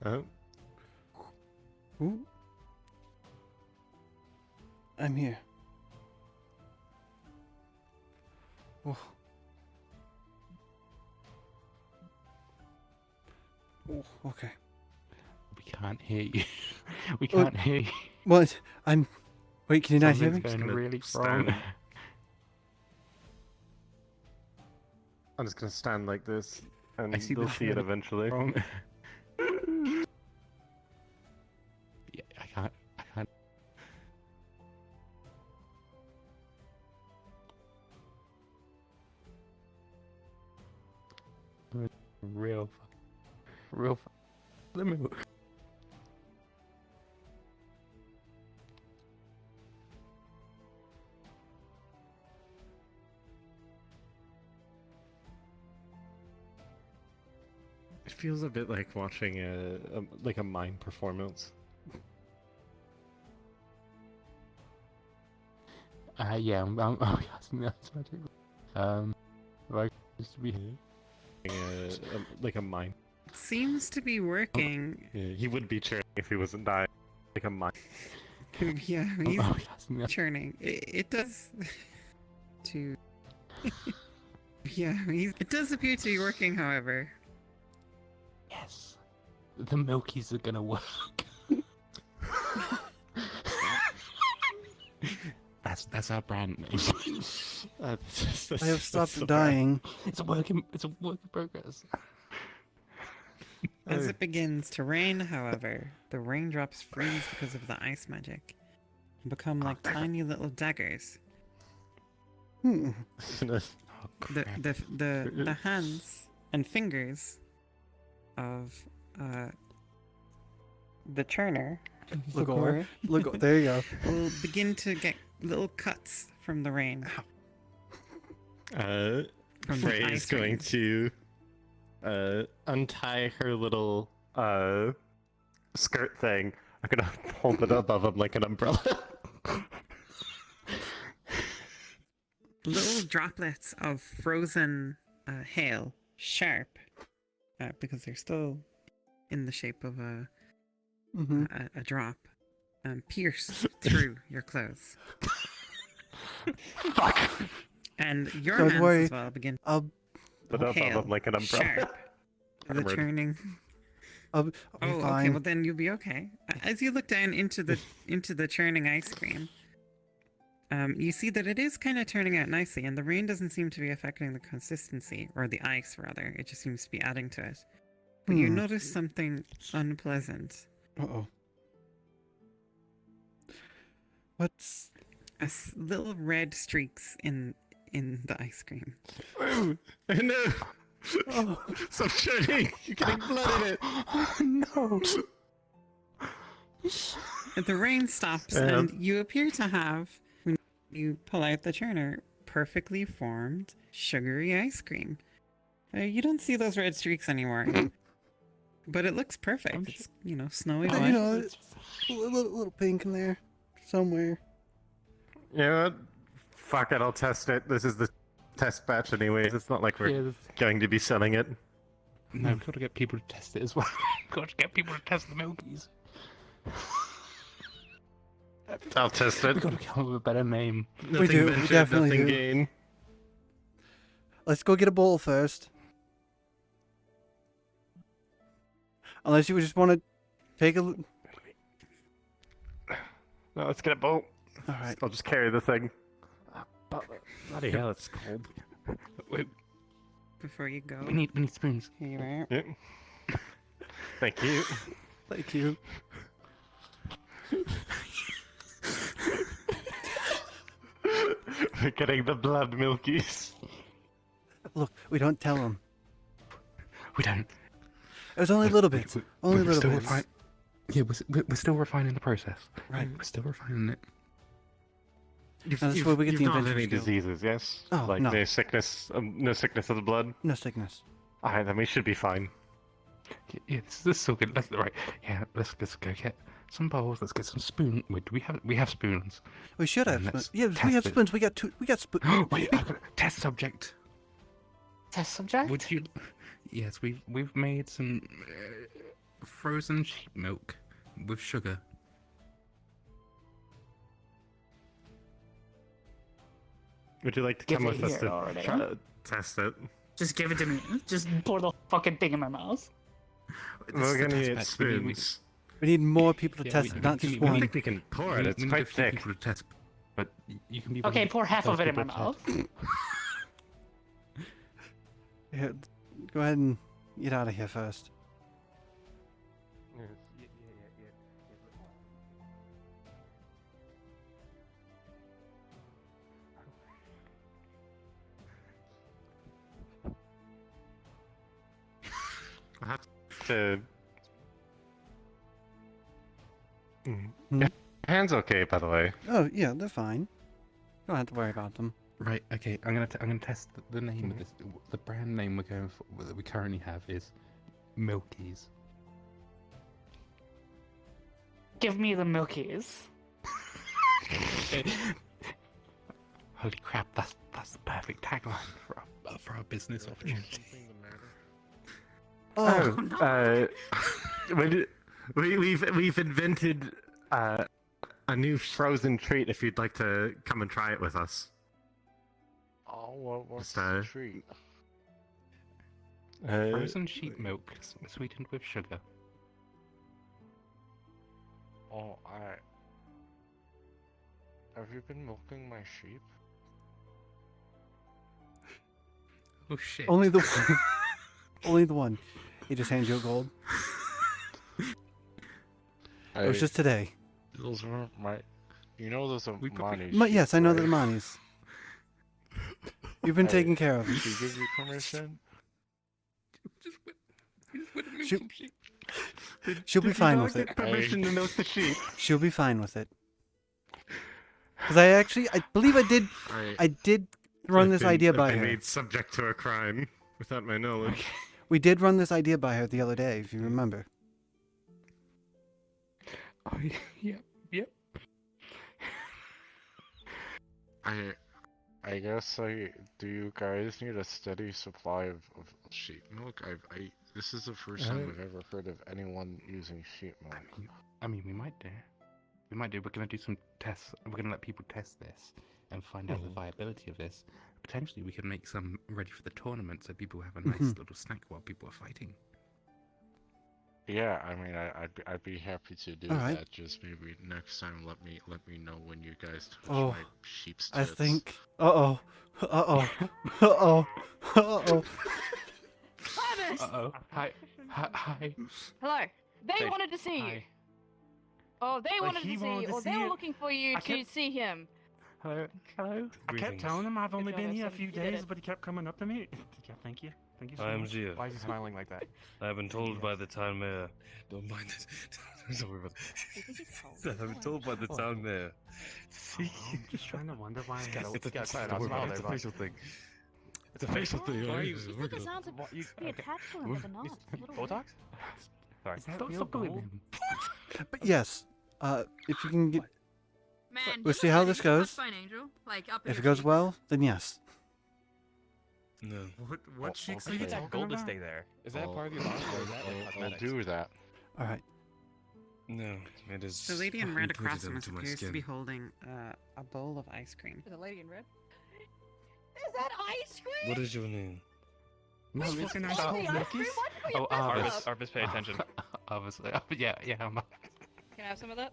Oh. Ooh. I'm here. Oh. Oh, okay. We can't hear you. We can't hear you. What? Wait, can you not hear me? Something's going really stand. wrong. I'm just gonna stand like this, and I see they'll the see it head. eventually. Wrong. Yeah, I can't. Real Let me move. It feels a bit like watching a mime performance. Yeah, I'm casting the ice magic. Like, used to be Like a mime. Seems to be working. Yeah, he would be churning if he wasn't dying. Like a mime. Yeah, he's churning. It does. To. Yeah, it does appear to be working, however. Yes. The Milkies are gonna work. That's our brand name. I have stopped dying. It's a work in progress. As it begins to rain, however, the raindrops freeze because of the ice magic and become like tiny little daggers. Hmm. The hands and fingers of the churner, Ligor. There you go. will begin to get little cuts from the rain. From the Frey ice is going rings. to untie her little skirt thing. I'm gonna hold it above him like an umbrella. Little droplets of frozen hail, sharp, because they're still in the shape of a drop, pierce through your clothes. Fuck. And your Don't hands worry. as well begin I'll Put up hail, above him like an umbrella. sharp, the Armored. churning. I'll be Oh, okay. fine. Well, then you'll be okay. As you look down into the churning ice cream, you see that it is kind of turning out nicely, and the rain doesn't seem to be affecting the consistency, or the ice rather. It just seems to be adding to it. But you notice something unpleasant. Uh-oh. What's little red streaks in the ice cream. Oh, no! Oh. Stop churning! You're getting blood in it! No! The rain stops, and you appear to have, when you pull out the churner, perfectly formed, sugary ice cream. You don't see those red streaks anymore. But it looks perfect. It's, snowy white. You know, it's a little pink in there somewhere. You know what? Fuck it, I'll test it. This is the test batch anyways. It's not like we're going to be selling it. No, we've got to get people to test it as well. Got to get people to test the Milkies. I'll test it. We've got to come up with a better name. We do. We definitely nothing do. gain. Let's go get a bowl first. Unless you just want to take a. No, let's get a bowl. All right. I'll just carry the thing. Bloody hell, it's cold. Wait, Before you go. we need spoons. Here you are. Yep. Thank you. Thank you. We're getting the blood milkies. Look, we don't tell them. We don't. It was only a little bit. Only a we're little still bit. Yeah, we're still refining the process. Right. We're still refining it. That's where we get the not invention any skill. diseases, yes? Oh, like no. no sickness of the blood? No sickness. Alright, then we should be fine. Yeah, this is so good. Let's go get some bowls. Let's get some spoons. Wait, we have spoons? We should have And spoons. let's Yeah, we test have it. spoons. We got spoons. Wait, I've got a test subject. Test subject? Would you? Yes, we've made some frozen sheep milk with sugar. Would you like to Give come it with us here to already. try to test it? Just give it to me. Just pour the fucking thing in my mouth. We're gonna need test spoons. We need more people to test it, not just I one. think we can pour it. It's quite thick. People to test, but you can be. Okay, pour half of it in my mouth. Here, go ahead and get out of here first. I have to. Hmm? Hands okay, by the way. Oh yeah, they're fine. Don't have to worry about them. Right. Okay. I'm gonna test the name of this. The brand name we're going for that we currently have is Milkies. Give me the milkies. Holy crap! That's the perfect tagline for our business opportunity. We've invented a new frozen treat. If you'd like to come and try it with us. Oh, what's Just, the treat? Frozen sheep milk sweetened with sugar. Oh, have you been milking my sheep? Oh shit! Only the only the one. He just hands you a gold. It was just today. Those weren't my. You know those are Monty's. Yes, I know right? they're Monty's. You've been taken care of. She give you permission? She'll be fine with it. Permission to milk the sheep. She'll be fine with it. Because I believe I did run this idea by I've been her. made subject to a crime without my knowledge. We did run this idea by her the other day, if you remember. Oh, yep. I guess do you guys need a steady supply of sheep milk? This is the first time I've ever heard of anyone using sheep milk. I mean, we might do. We're gonna do some tests. We're gonna let people test this and find out the viability of this. Potentially, we can make some ready for the tournament, so people have a nice little snack while people are fighting. Yeah, I mean, I'd be happy to do Alright. that. Just maybe next time, let me know when you guys touch Oh, my sheep's I tits. think. Uh-oh. Travis! Hi. Hello. They Say wanted to see you. hi. Oh, they Like, wanted he to see wanted you, to or see they were you? looking for you I to kept- see him. Hello. I kept telling him I've only Good job, been here a Evan. few You did days, it. but he kept coming up to me. Yeah, thank you so I'm much. Gia. Why is he smiling like that? I've been told by the town mayor. Don't mind it. Don't worry about it. I've been told by the town mayor. I'm just trying to wonder why. It's a facial thing. It's a facial thing. Why are you? Just work it out. Be attached to him with a knot. Botox? Sorry. Is that Don't real bully gold? him. But yes, if you can get. Man, We'll see how this goes. Fine, Angel. Like up If it goes well, then yes. No. What cheeks are you that talking gold to about? stay there? Is that part of your bond, or is that like cosmetics? I'll do that. All right. No, it is. The lady in red imprinted across from us onto my appears to skin. be holding a bowl of ice cream. The lady in red? Is that ice cream? What is your name? No, What's it's fucking not. ice cream? What did we Oh, have Arvis. up? Arvis, pay attention. Obviously. Yeah. Can I have some of that?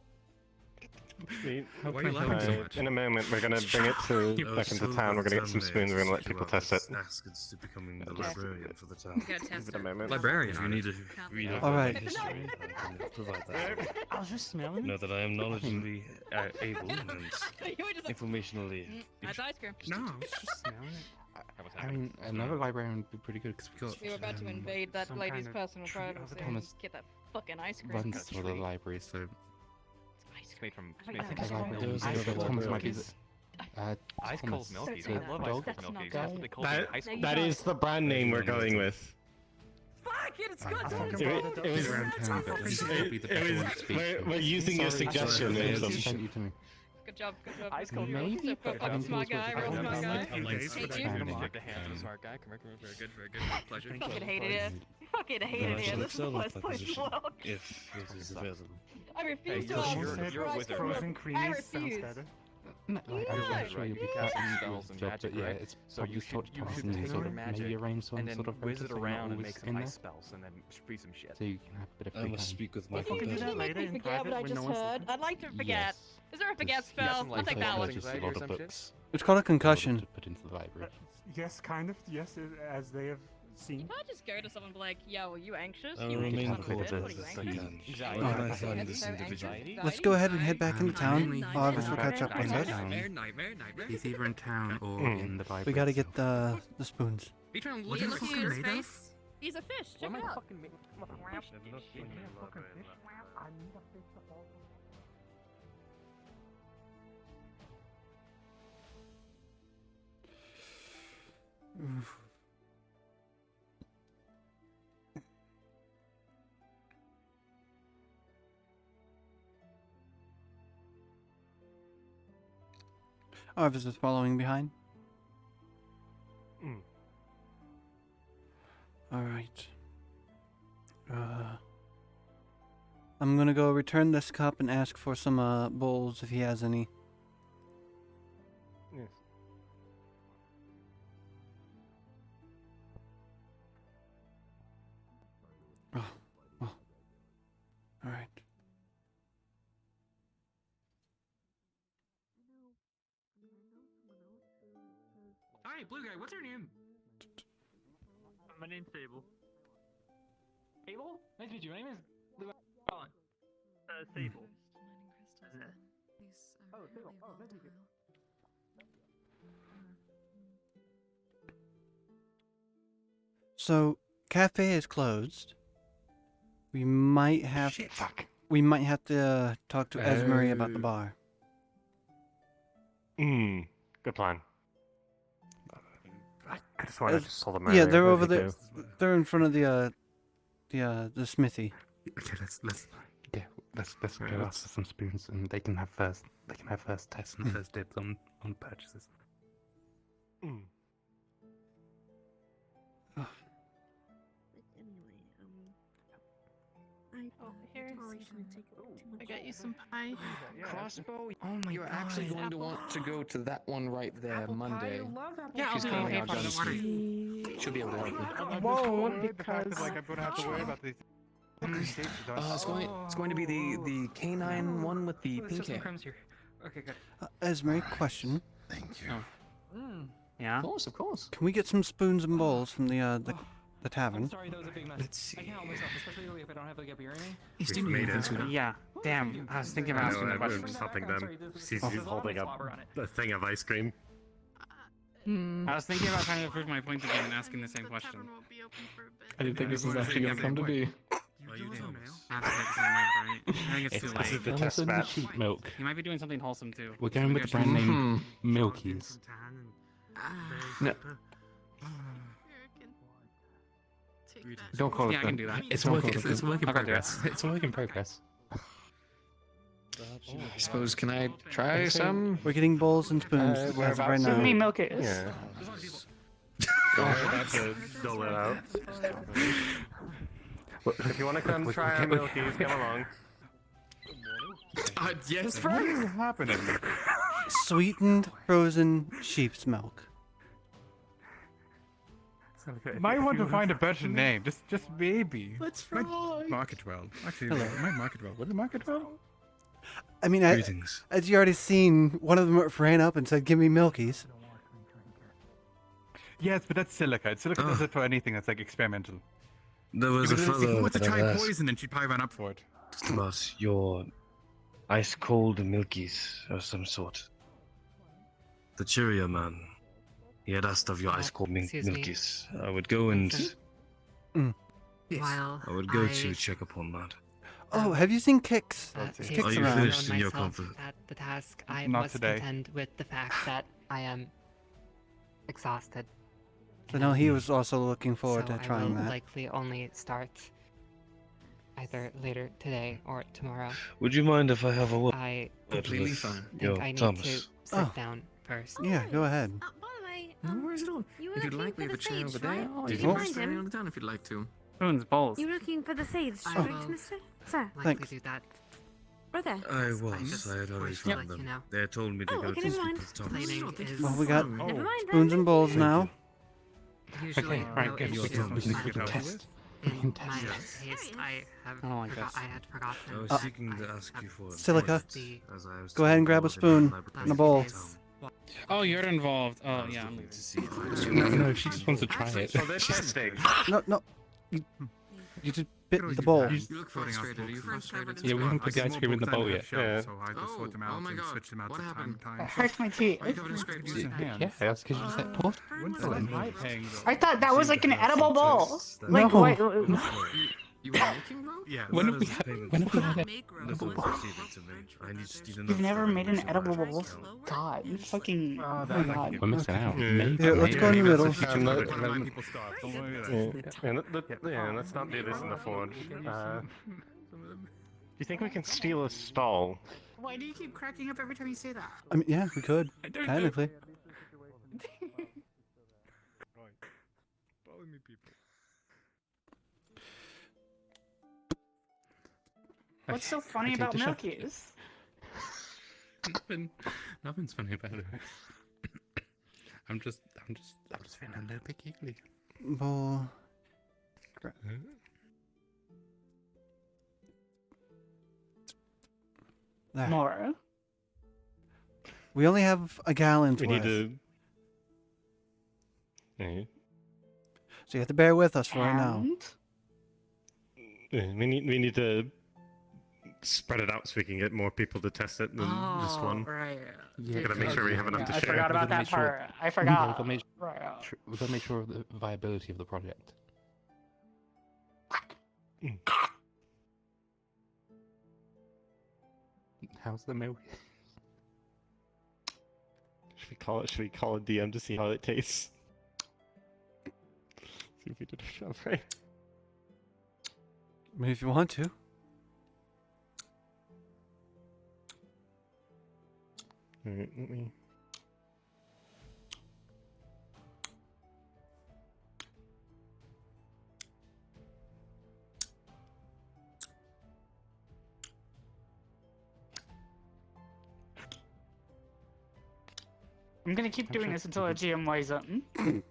Why are you laughing so much? In a moment, we're gonna bring it to back into town. We're gonna get some spoons. We're gonna let people test it. Asks to becoming the librarian for the town. Give it a moment. Librarian, If you need to read up All on right. my history, I can provide that. I was just smelling Know that I am knowledgeably able and informationally. That's ice cream. No, I was just smelling it. I mean, another librarian would be pretty good because we got. We were about to invade that some lady's kind of personal privacy and Thomas get that fucking ice cream. runs for the library, so. It's made from. I It's made think from I know. milk. There was another Thomas one. might be the. Ice cold milkies. the I love ice dog. cold milkies. That's what they call me in high school. That is the brand name we're going with. Fuck it, it's I good. don't It, know. it was, around town, but this would be the better one to speak. we're using your suggestion. Sorry, Ansem. you sent you to me. Good job, good job. Ice cold Maybe, milk. So, but I fucking think smart it was guy, supposed real to be smart guy. I like Hate the you. kind of Shake the hand of a smart guy. Come here, very good, very good. Pleasure. Fucking hated it. Fucking hated it. This is the worst place in the world. If it is available. I refuse to you're- offer you're a ice wizard. cream. Frozen I creamies sounds refuse. better. No, I'm sure you'll be You cast casting spells and job, magic, but yeah, right? it's So probably you sort should of you should passing take sort your of magic maybe arrange some and then sort of whiz it focus, so you're around not and always make some in ice there, spells and then free some shit. so you can have a bit of I free must time. speak with my If you could do that just make later me in forget private what I when no just one's heard. looking? I'd like to forget. Yes. Is there a forget Because, yeah, spell? I'll like take I that said, one. just a Anxiety or lot of some shit? books. It's called a to concussion. put into the library. Yes, kind of. Yes, as they have seen. If I just go to someone and be like, yo, are you anxious? I You will anxious remain son of a bitch? What are cautious you as I anxious? can. Anxiety. Where can I Alright. find That's this so individual? anxious. Let's go ahead and head back into town. Nightmare, Harvest will nightmare, catch up with nightmare, us. nightmare. He's either in town or in the library. We gotta get itself. the spoons. Be trying to What look the fuck at his is face. He's a fish. Check it out. Oof. Harvest is following behind. Alright. I'm gonna go return this cup and ask for some bowls if he has any. Yes. Oh, well. Alright. Hi, blue guy. What's your name? My name's Sable. Abel. Nice to meet you. My name is Blue Colin. Sable. Oh, Sable. Oh, nice to meet you. So, cafe is closed. We might have we might have to talk to Esmery about the bar. Good plan. I just wanted to tell them. Yeah, they're over there. They're in front of the smithy. Okay, let's go ask for some spoons, and they can have first tests and first dibs on purchases. I got you some pie. Crossbow, you're actually going to want to go to that one right there Monday. Yeah, She's I'll coming pay out for down the the street. She'll be able to help you. Whoa, because like I'm gonna have to worry about these. It's going to be the canine one with the pink hair. Here. Okay, good. Esmery, question. Thank you. Yeah. Of course. Can we get some spoons and bowls from the tavern? I'm sorry, that was a big mess. Let's see. I can't help myself, especially if I don't have like a beer He's We've made it. Yeah. Damn. I was thinking about asking the question. Stopping them. She's holding up a thing of ice cream. I was thinking about trying to prove my point again and asking the same question. I didn't think this was actually going to come to be. I have to take some milk, right? I think it's too late. the test match. Sheep milk. He might be doing something wholesome too. We're going with the brand name Milkies. No. Don't call it. Yeah, I can do that. It's Don't work. call it It's that. work in I'll go do it. progress. It's a work in progress. I suppose, can I try some? We're getting bowls and spoons as of right now. Give me milk it. Yeah. That's a dole it out. If you want to come try our milkies, come along. Yes, What is happening? Sweetened frozen sheep's milk. Might want to find a better name. Just maybe. Let's Might market well. Actually, Hello. might market well. Would it market well? I mean, Greetings. as you already seen, one of them ran up and said, "Give me milkies." Yes, but that's silica. Silica does it for anything that's like experimental. There was a If he fellow wants to that try I've asked poison, and she'd probably run up for it. about your ice cold milkies of some sort. The Cheerio man. He had asked of your ice cold excuse me. milkies. I would go and While I would go to check upon that. Oh, have you seen Kix? Kix Are you around. finished in your myself comfort? at the task, I Not must today. contend with the fact that I am exhausted. So no, he was also looking forward So to trying I will that. likely only start either later today or tomorrow. Would you mind if I have a word I completely think your I need Thomas? to sit Oh. down first. Yeah, go ahead. By the way, No worries at all. you were If you'd looking like, we for have a the chair sage, over there. right? Or Did you you can find stay on him? the down if you'd like to. Spoons, balls. You were looking for the sage, I correct, will mister? Sir, likely Thanks. do that. right there. I just was. I had already wanted to let found them. you know. They had told me to Oh, go okay, to never mind. People's Thomas. Cleaning is Well, we got Never mind spoons then. and bowls Thank now. you. Usually, right, no good. issue. We can but test. In can my test. case, I have I don't like this. I had forgotten. I was that seeking to I ask have you for Silica. advice, the as I was Go ahead and told grab a all the spoon laboratories and a last bowl. few days. Oh, you're involved. I Oh, was yeah. I'm looking to see if I could No, no, she just wants to try it. So they're testing. No, no. You just bit the bowl. You look frustrated. Are you frustrated? Yeah, we haven't put the ice cream in the bowl yet. Yeah. So I had to sort them Oh out my and God. switch them out What from time happened? to time. It hurts my teeth. Are you covered in scrapes? Using hands. Yeah, that's because you said pork. When's the high paying though? I thought that was like an edible bowl. Like, No. what? You were making rope? Yeah. When That have we is had payment when have we for had that. it? That's what proceeded to me. I just need enough You've never time made to an make sure edible my bowl? bank account. God, you fucking. Oh that's my like God. We're missing out. Yeah. Maybe. Here, let's go in the Maybe that's middle. the future And for let- why my people starve. Don't worry about that. Yeah, let's not do this in the forge. Do you think we can steal a stall? Why do you keep cracking up every time you say that? I mean, yeah, we could. don't know. Technically. Follow me, people. What's so funny take about the shot. milkies? Nothing's funny about it. I'm just feeling a little bit giggly. Bowl. There. More. We only have a gallon's We worth. need to. Yeah. So you have to bear with us for right now. Yeah, we need to spread it out so we can get more people to test it than just one. Right. Yeah, Gotta make sure we have enough to I share. forgot about We're gonna that make sure- part. I Yeah, forgot. we've got to make Right. we've got to make sure of the viability of the project. How's the milk? Should we call a DM to see how it tastes? See if we did a job right. I mean, if you want to. Alright, let me. I'm gonna keep doing this until a GM weighs in.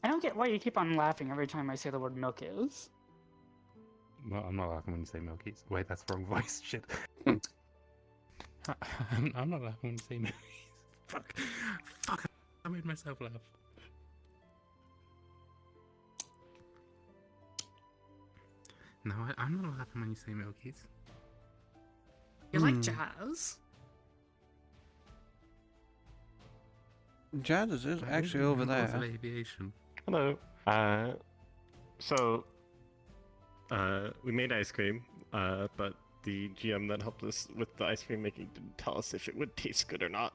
I don't get why you keep on laughing every time I say the word milk is. Well, I'm not laughing when you say milkies. Wait, that's the wrong voice. Shit. I'm not laughing when you say milkies. Fuck. I made myself laugh. No, I'm not laughing when you say milkies. You like jazz? Jazz is I actually really over am lots of there. aviation. Hello. We made ice cream, but the GM that helped us with the ice cream making didn't tell us if it would taste good or not.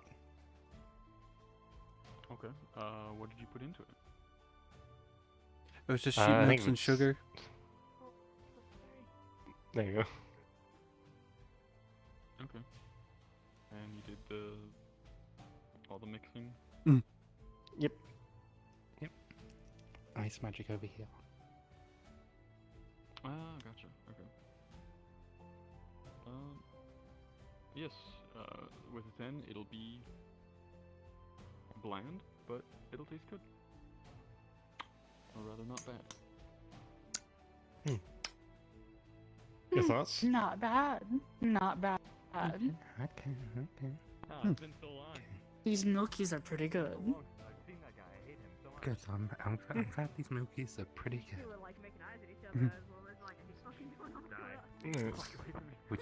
Okay. What did you put into it? It was just I sheep think nuts and it's- sugar. There you go. Okay. And you did all the mixing. Yep. Ice magic over here. Ah, gotcha. Okay. Yes, with a 10, it'll be bland, but it'll taste good. Or rather, not bad. Your thoughts? Not bad. Not bad. Okay. It's been so long. These milkies are pretty good. Good. I'm glad these milkies are pretty good. We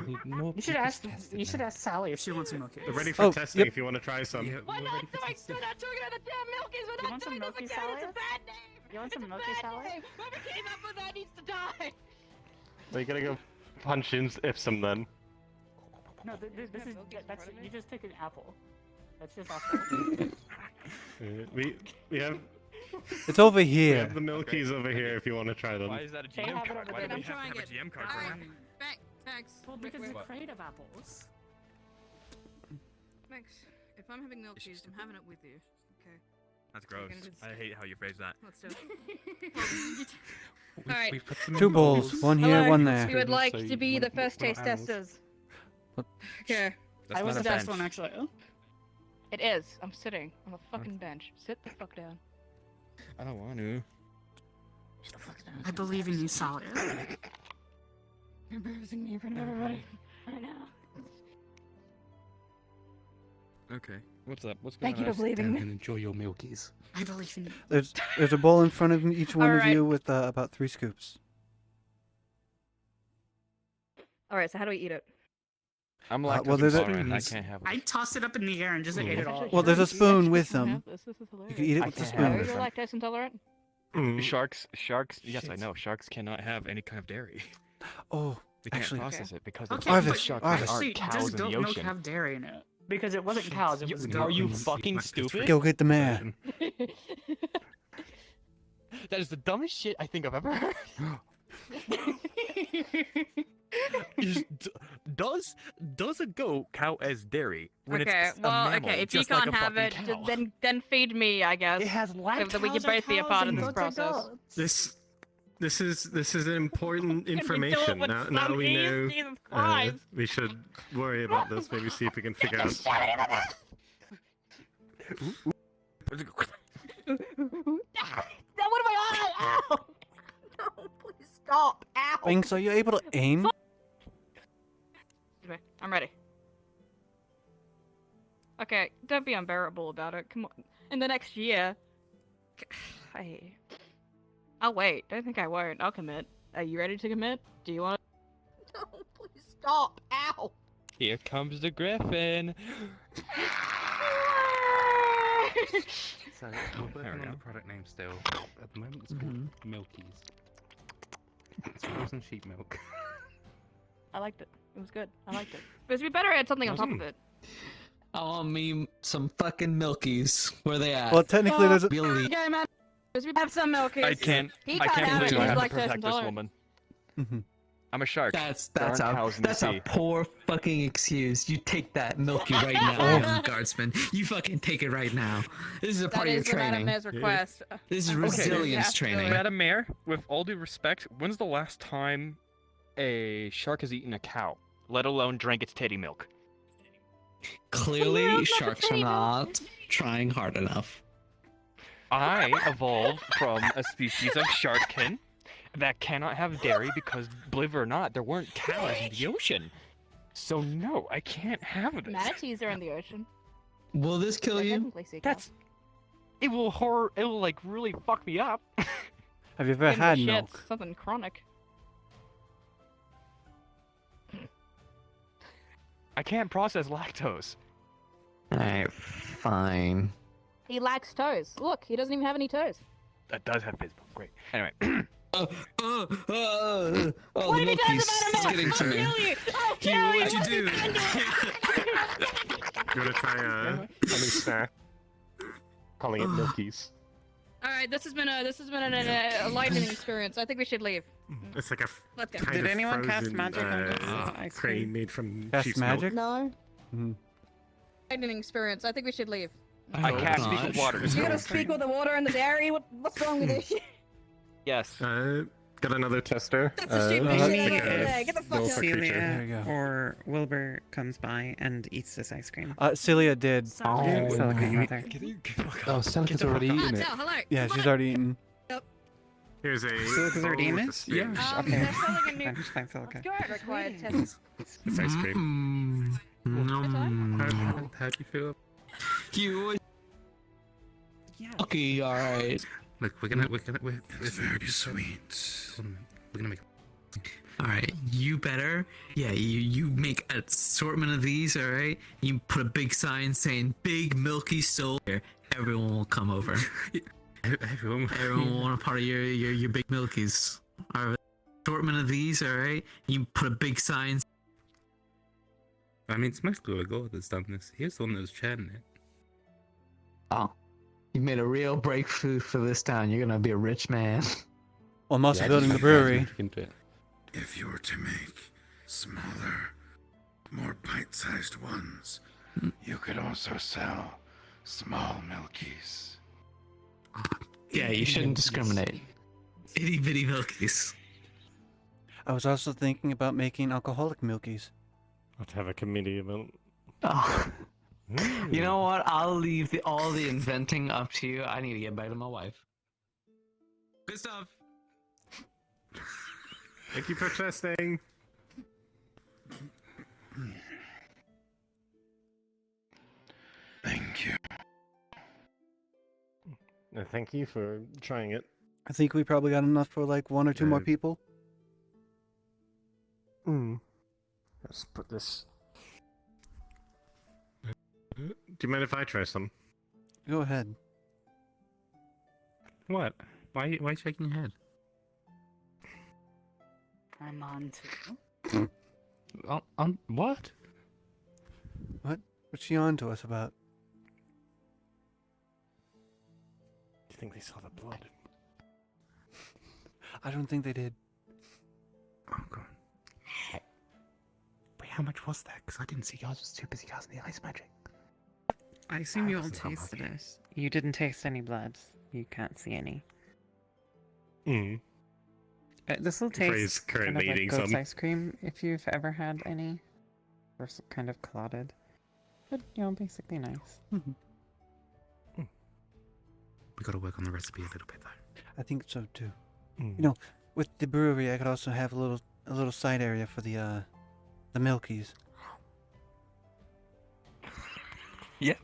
need more You should people ask. testing You should them. ask Sally if she wants some milkies. They're ready for testing if you want to try some. Yeah, We're we're not ready for doing, testing. we're not talking about the damn milkies. We're You not want some doing this milky again. salad? It's a bad name. You want It's some a milky bad salad? name. Whoever came up with that needs to die. Are you gonna go punch in Ipsum then? No, this is that's you just take an apple. That's just apple. We have. It's over We here. have the milkies over here if you want to try them. Why is that a They GM have it card? over Why there. do we I'm have to trying have a it. GM card for Alright. that? Thanks. Well, because it's a What? crate of apples. Max, if I'm having milkies, I'm having it with you. Okay. That's gross. I hate how you phrase that. Let's do it. Alright. We put them in Two bowls, one here, Hello. one there. You would like So to be the we're first taste animals. testers. What? Okay. I was the best one actually. It is. I'm sitting on the fucking bench. Sit the fuck down. I don't want to. Sit the fuck down. I believe in you, Sally. You're embarrassing me in front of everybody. Right now. Okay. What's up? What's going Thank on? you for believing Down me. and enjoy your milkies. I believe in you. There's a bowl in front of each one of Alright. you with about 3 scoops. Alright, so how do we eat it? I'm well, lactose there's a- intolerant. I can't have I tossed it up in the air and just ate it all. Well, there's a spoon with them. This is hilarious. You can eat it I with the can't have spoon. it. You're lactose intolerant? Sharks. Yes, I know. Sharks cannot have any kind of dairy. Oh, They can't actually, process it because Okay, Arvis, but sharks Arvis. actually, aren't cows does in goat the milk ocean. have dairy in it? Because it wasn't cows, it was Are goat. you fucking stupid? Go get the mare. That is the dumbest shit I think I've ever heard. Does a goat count as dairy when Okay, it's a well, mammal, okay, if you just like can't a have fucking it, cow? then feed me, I guess. It has So that we can Cows are both be a cows part of and this goats are process. goats. This is an important do it information. with Now some we ease, know. Jesus Christ. We should worry about this. Maybe see if we can figure out. Now what am I on? Ow! No, please stop. Ow! Binks, are you able to aim? Okay, I'm ready. Okay, don't be unbearable about it. Come on. In the next year. I'll wait. Don't think I won't. I'll commit. Are you ready to commit? Do you want to? No, please stop. Ow! Here comes the griffin. So we're working on the product name still. At the moment, it's called Milkies. It's frozen sheep milk. I liked it. It was good. I liked it. But it'd be better add something on top of it. I want me some fucking milkies. Where they at? Well, technically, there's a. Billy. Okay, man. We have some milkies. I can't. He I can't can't have it. believe I He's have to lactose protect this intolerant. woman. Mm-hmm. I'm a shark. That's There aren't cows in the that's sea. a poor fucking excuse. You take that milky right now, young guardsman. You fucking take it right now. This is a part of your That is Madame training. Mayor's request. This is Okay. resilience Yeah, training. Madam Mayor, with all due respect, when's the last time a shark has eaten a cow, let alone drank its titty milk? Clearly, sharks are not trying hard enough. I evolved from a species of sharkkin that cannot have dairy because, believe it or not, there weren't cows in the ocean. So no, I can't have this. Manatees are in the ocean. Will this kill They're you? technically sea That's. It will like really fuck me up. Have you ever Give 'em the had shits, milk? Something chronic. I can't process lactose. Alright, fine. He lacks toes. Look, he doesn't even have any toes. That does have physical. Great. Anyway. Oh, What the have you done milky's about him? getting to me. I'll kill you! What'd you do? You wanna try calling it milkies? Alright, this has been a enlightening experience. I think we should leave. It's like a Let's go. kind Did of anyone cast frozen, magic on this ice cream cream? made from Cast sheep's magic? milk. No. Enlightening experience. I think we should leave. I can't speak with water. You gotta speak with the water and the dairy? What's wrong with this? Yes. Got another tester. That's the stupidest shit I've Let ever me read. Get the fuck out. Celia There you go. or Wilbur comes by and eats this ice cream. Celia did. Celica's mother. Oh, Celica's already eaten it. Hello. Yeah, she's already eaten. Here's a. Celica's already eaten it? Yeah. Okay. They're selling a new. Fine, fine, Celica. Go ahead, required test. It's ice cream. How do you feel? You. Okay, all right. Look, we're very sweet. We're gonna make. All right, you better. Yeah, you make an assortment of these. All right, you put a big sign saying "Big Milky Soul." Everyone will come over. Everyone will want a part of your big milkies. All right, assortment of these. All right, you put a big sign. I mean, it's mostly Lagor that's done this. He was the one that was chanting it. Oh, you made a real breakthrough for this town. You're gonna be a rich man. Well, I'm also building the brewery. If you were to make smaller, more bite-sized ones, you could also sell small milkies. Yeah, you shouldn't discriminate. Itty bitty milkies. I was also thinking about making alcoholic milkies. Let's have a committee about. Oh. You know what? I'll leave all the inventing up to you. I need to get back to my wife. Good stuff. Thank you for testing. Thank you. Thank you for trying it. I think we probably got enough for like one or two more people. Let's put this. Do you mind if I try some? Go ahead. What? Why are you shaking your head? I'm on too. On what? What's she on to us about? Do you think they saw the blood? I don't think they did. Oh god. Wait, how much was that? Because I didn't see yours. Was too busy casting the ice magic. I assume you all doesn't sound tasted okay. it. You didn't taste any blood. You can't see any. This will Frey's taste kind currently of like eating goat's some. ice cream if you've ever had any. Or kind of clotted. But, you know, basically nice. We gotta work on the recipe a little bit though. I think so too. You know, with the brewery, I could also have a little side area for the milkies. Yep.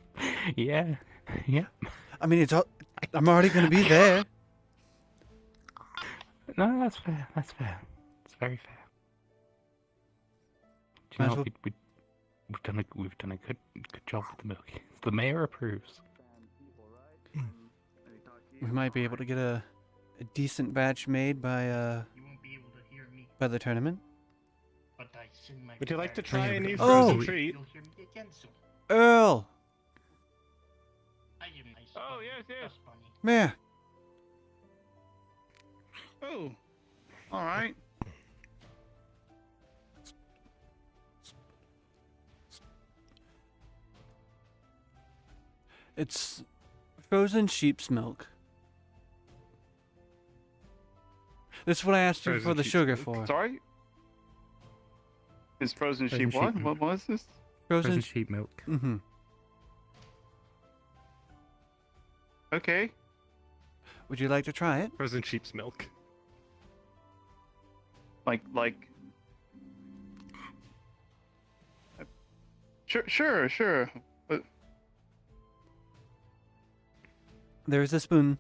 Yeah. Yeah. I mean, it's all. I'm already gonna be there. No, that's fair. That's fair. It's very fair. Do you Might know as what? We've done a good job with the milk. The mayor approves. We might be able to get a decent batch made by the tournament. Would you like to try a new Oh! frozen treat? Earl, Oh, yes. Mayor. Oh, all right. It's frozen sheep's milk. This is what I asked you Frozen for the sheep's sugar milk. for. Sorry? Is frozen Frozen sheep what? sheep What was this? Frozen sheep milk. Mm-hmm. Okay. Would you like to try it? Frozen sheep's milk. Like. Sure. But There's a spoon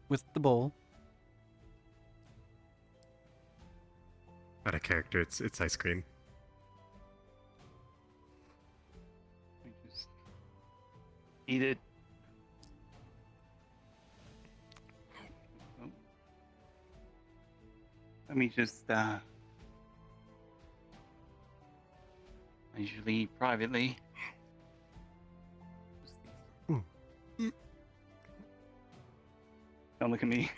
with the bowl. Not a character. It's ice cream. we just eat it. Oh. Let me just I usually eat privately. Don't look at me.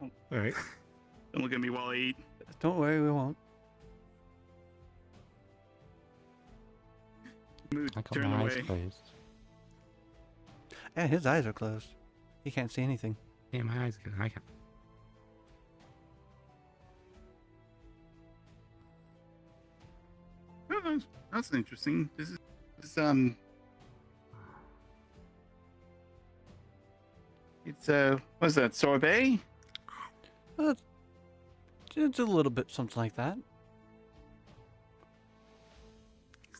All right. Don't look at me while I eat. Don't worry, we won't. Mood, I got turn my eyes away. closed. Yeah, his eyes are closed. He can't see anything. Yeah, my eyes. I can. Oh, that's interesting. This is it's what's that, sorbet? It's a little bit something like that.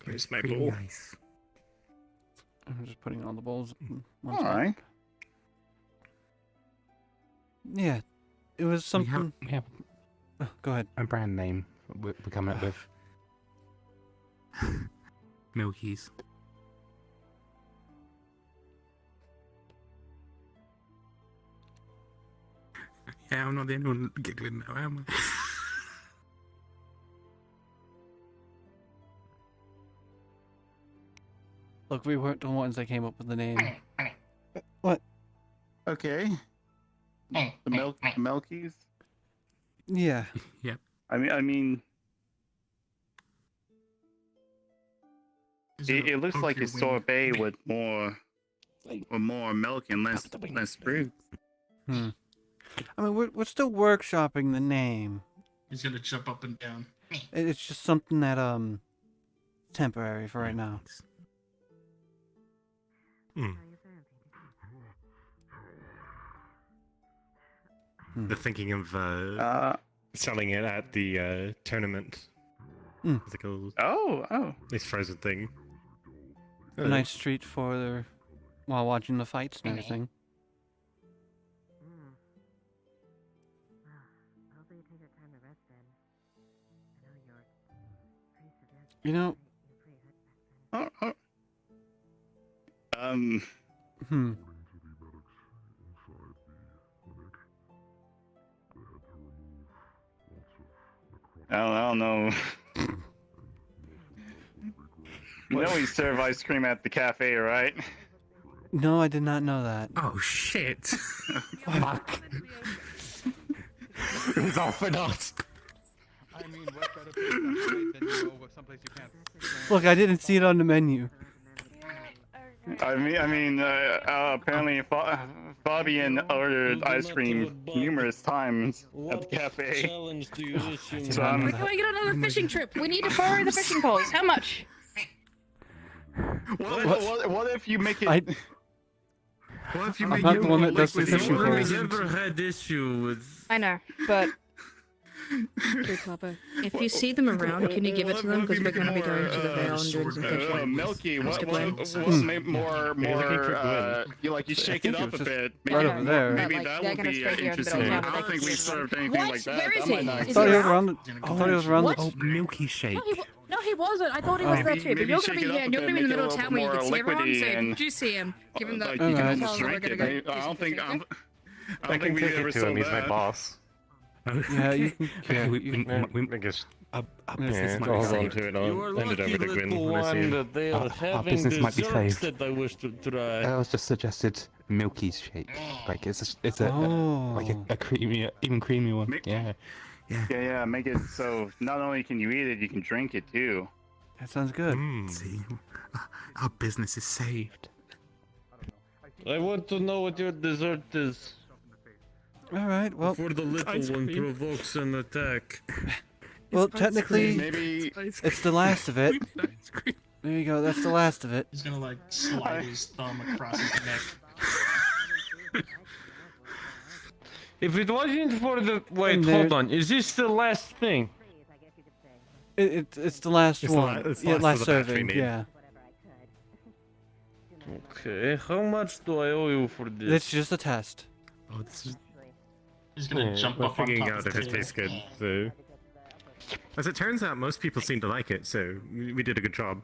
Where's my Pretty bowl? nice. I'm just putting all the bowls in one All spot. right. Yeah, it was something. We have Oh, go ahead. a brand name we're coming up with. Milky's. Yeah, I'm not the only one giggling now, am I? Look, we weren't the ones that came up with the name. What? Okay. The Milkies. Yeah. Yep. I mean, it looks like a sorbet with more milk and less fruit. I mean, we're still workshopping the name. He's gonna jump up and down. It's just something that temporary for right now. They're thinking of selling it at the tournament. What's it called? Oh. This frozen thing. A nice treat while watching the fights and everything. You know. I don't know. You know we serve ice cream at the cafe, right? No, I did not know that. Oh shit! Fuck! It was all for naught. I mean, what better place than you go someplace you can't? Look, I didn't see it on the menu. Apparently Fabian ordered ice cream numerous times at the cafe. So We're going on another fishing trip. We need to borrow the fishing poles. How much? What if you make it? What if you I'm make not it the one that more does the liquidy? fishing poles. Never had issue with. I know, but. Okay, Papa. If you see them around, can you give it to them? Because we're going to be going to the Vale and doing some fishing. Milky, That's a good plan. you shake it up a bit. Right over there. Maybe that would be interesting. I don't think we served anything like that. Where is That he? might not- I thought he was around the. I thought he was around What? the. Milky shake. No, he wasn't. I thought he was there too. But maybe you're going to shake be it here up and you're a going to be in the bit, middle of make it a town where you little can see more everyone. So if liquidy you do see him, give him that. Like you can Alright. almost We're drink gonna it. go I do don't some think fishing. I don't think we ever to saw him. He's my that. boss. Yeah, you can. Okay, I guess. our Yeah, business might I'll be hold on saved. to it. You I'll are end it lucky, over the little Gwyn when I see one, him. that they are Our having business might be desserts saved. that I wish to try. I was just suggested Milky's shake. Like it's a like a creamy, even creamy one. Yeah. Yeah. Make it so not only can you eat it, you can drink it too. That sounds good. See, our business is saved. I want to know what your dessert is. All right. Well. Before the little one provokes an attack. Well, technically, maybe it's the last of it. There you go. That's the last of it. He's gonna like slide his thumb across his neck. If it wasn't for the wait, And hold there's- on. Is this the last thing? It's the last It's the one. it's the Yeah, last last of the batch we serving. need. Yeah. Okay, how much do I owe you for this? It's just a test. Oh, this is. He's gonna jump we're up on figuring top out of if the it tastes good. table. So, as it turns out, most people seem to like it, so we did a good job.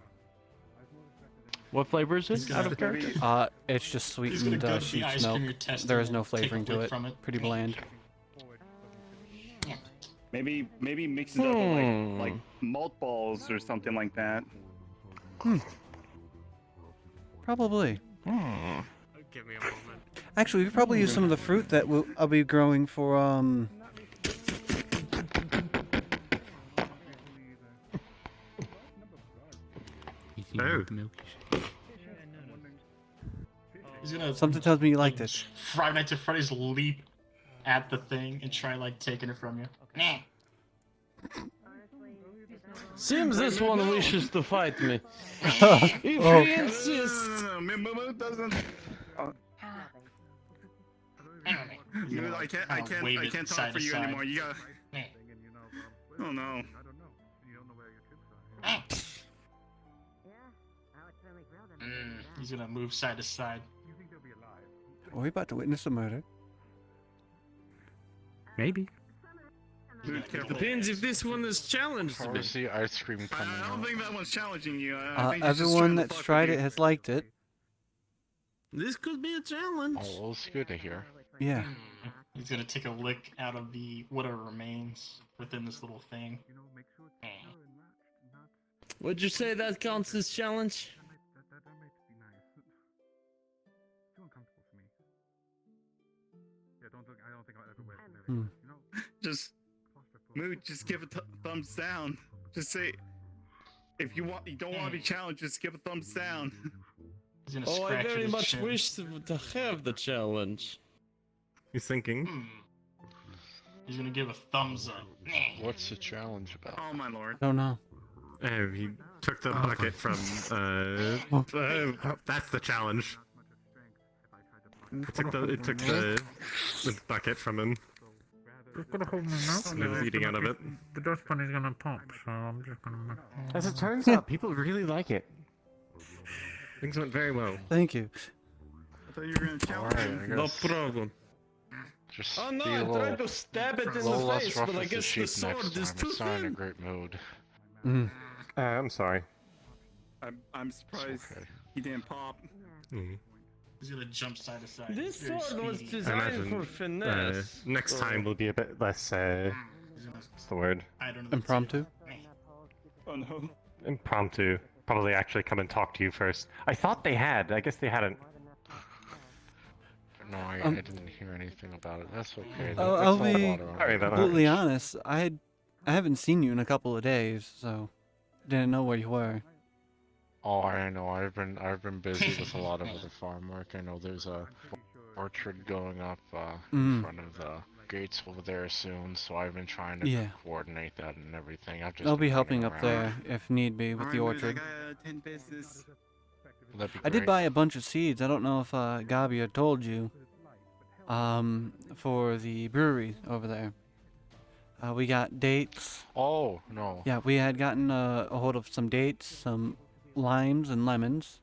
What flavor is it? Out of character? It's just He's gonna sweetened go to the sheep's ice milk. cream you're testing There is and no take a flavoring to lick it. from it. Pretty bland. maybe mix it up with like malt balls or something like that. Probably. Give me a moment. Actually, we could probably use some of the fruit that I'll be growing for Oh. He's gonna Something tells me you liked it. Five Nights at Freddy's leap at the thing and try like taking it from you. Seems this one wishes to fight me. Oh. If he insists. No, Moo doesn't. Moo, I can't talk for you anymore. You gotta. Oh no. He's gonna move side to side. Are we about to witness a murder? Maybe. Depends if this one is challenged me. Where's the ice cream coming I don't out? think that one's challenging you. I think he's just Everyone trying to that's fuck tried with it you. has liked it. This could be a challenge. Oh, well, it's good to hear. Yeah. He's gonna take a lick out of the whatever remains within this little thing. Would you say that counts as challenge? Hmm. Just Moo, just give a thumbs down. Just say if you don't want to be challenged, just give a thumbs down. He's gonna Oh, I scratch at very his much chin. wish to have the challenge. He's thinking. He's gonna give a thumbs up. What's the challenge about? Oh my lord. Don't know. Oh, he took the bucket from. That's the challenge. It took the bucket from him. Just gonna hold my mouth. And he was eating out of it. The dust bunny's gonna pop, so I'm just gonna. As it turns out, people really like it. Things went very well. Thank you. I thought you were gonna challenge him. No problem. Just Oh no, be a I little, tried to stab it in little the less face, rough but I with the guess the sheep sword next is time. too It's not in a thin. great mood. Mm. I'm sorry. I'm surprised he didn't pop. He's gonna jump side to side. This Very sword was speedy. designed for finesse. Next time will be a bit less. What's the word? Impromptu? Oh no. Impromptu. Probably actually come and talk to you first. I thought they had. I guess they hadn't. No, I didn't hear anything about it. That's okay. I'll That's all be water on Sorry it. about that. completely honest. I haven't seen you in a couple of days, so didn't know where you were. Oh, I know. I've been busy with a lot of other farm work. I know there's a orchard going up in front of the gates over there soon, so I've been trying to Yeah. coordinate that and everything. I've just I'll been be helping running up around. there if need be with the orchard. That'd be I did great. buy a bunch of seeds. I don't know if Gabia told you. For the brewery over there. We got dates. Oh no. Yeah, we had gotten a hold of some dates, some limes and lemons,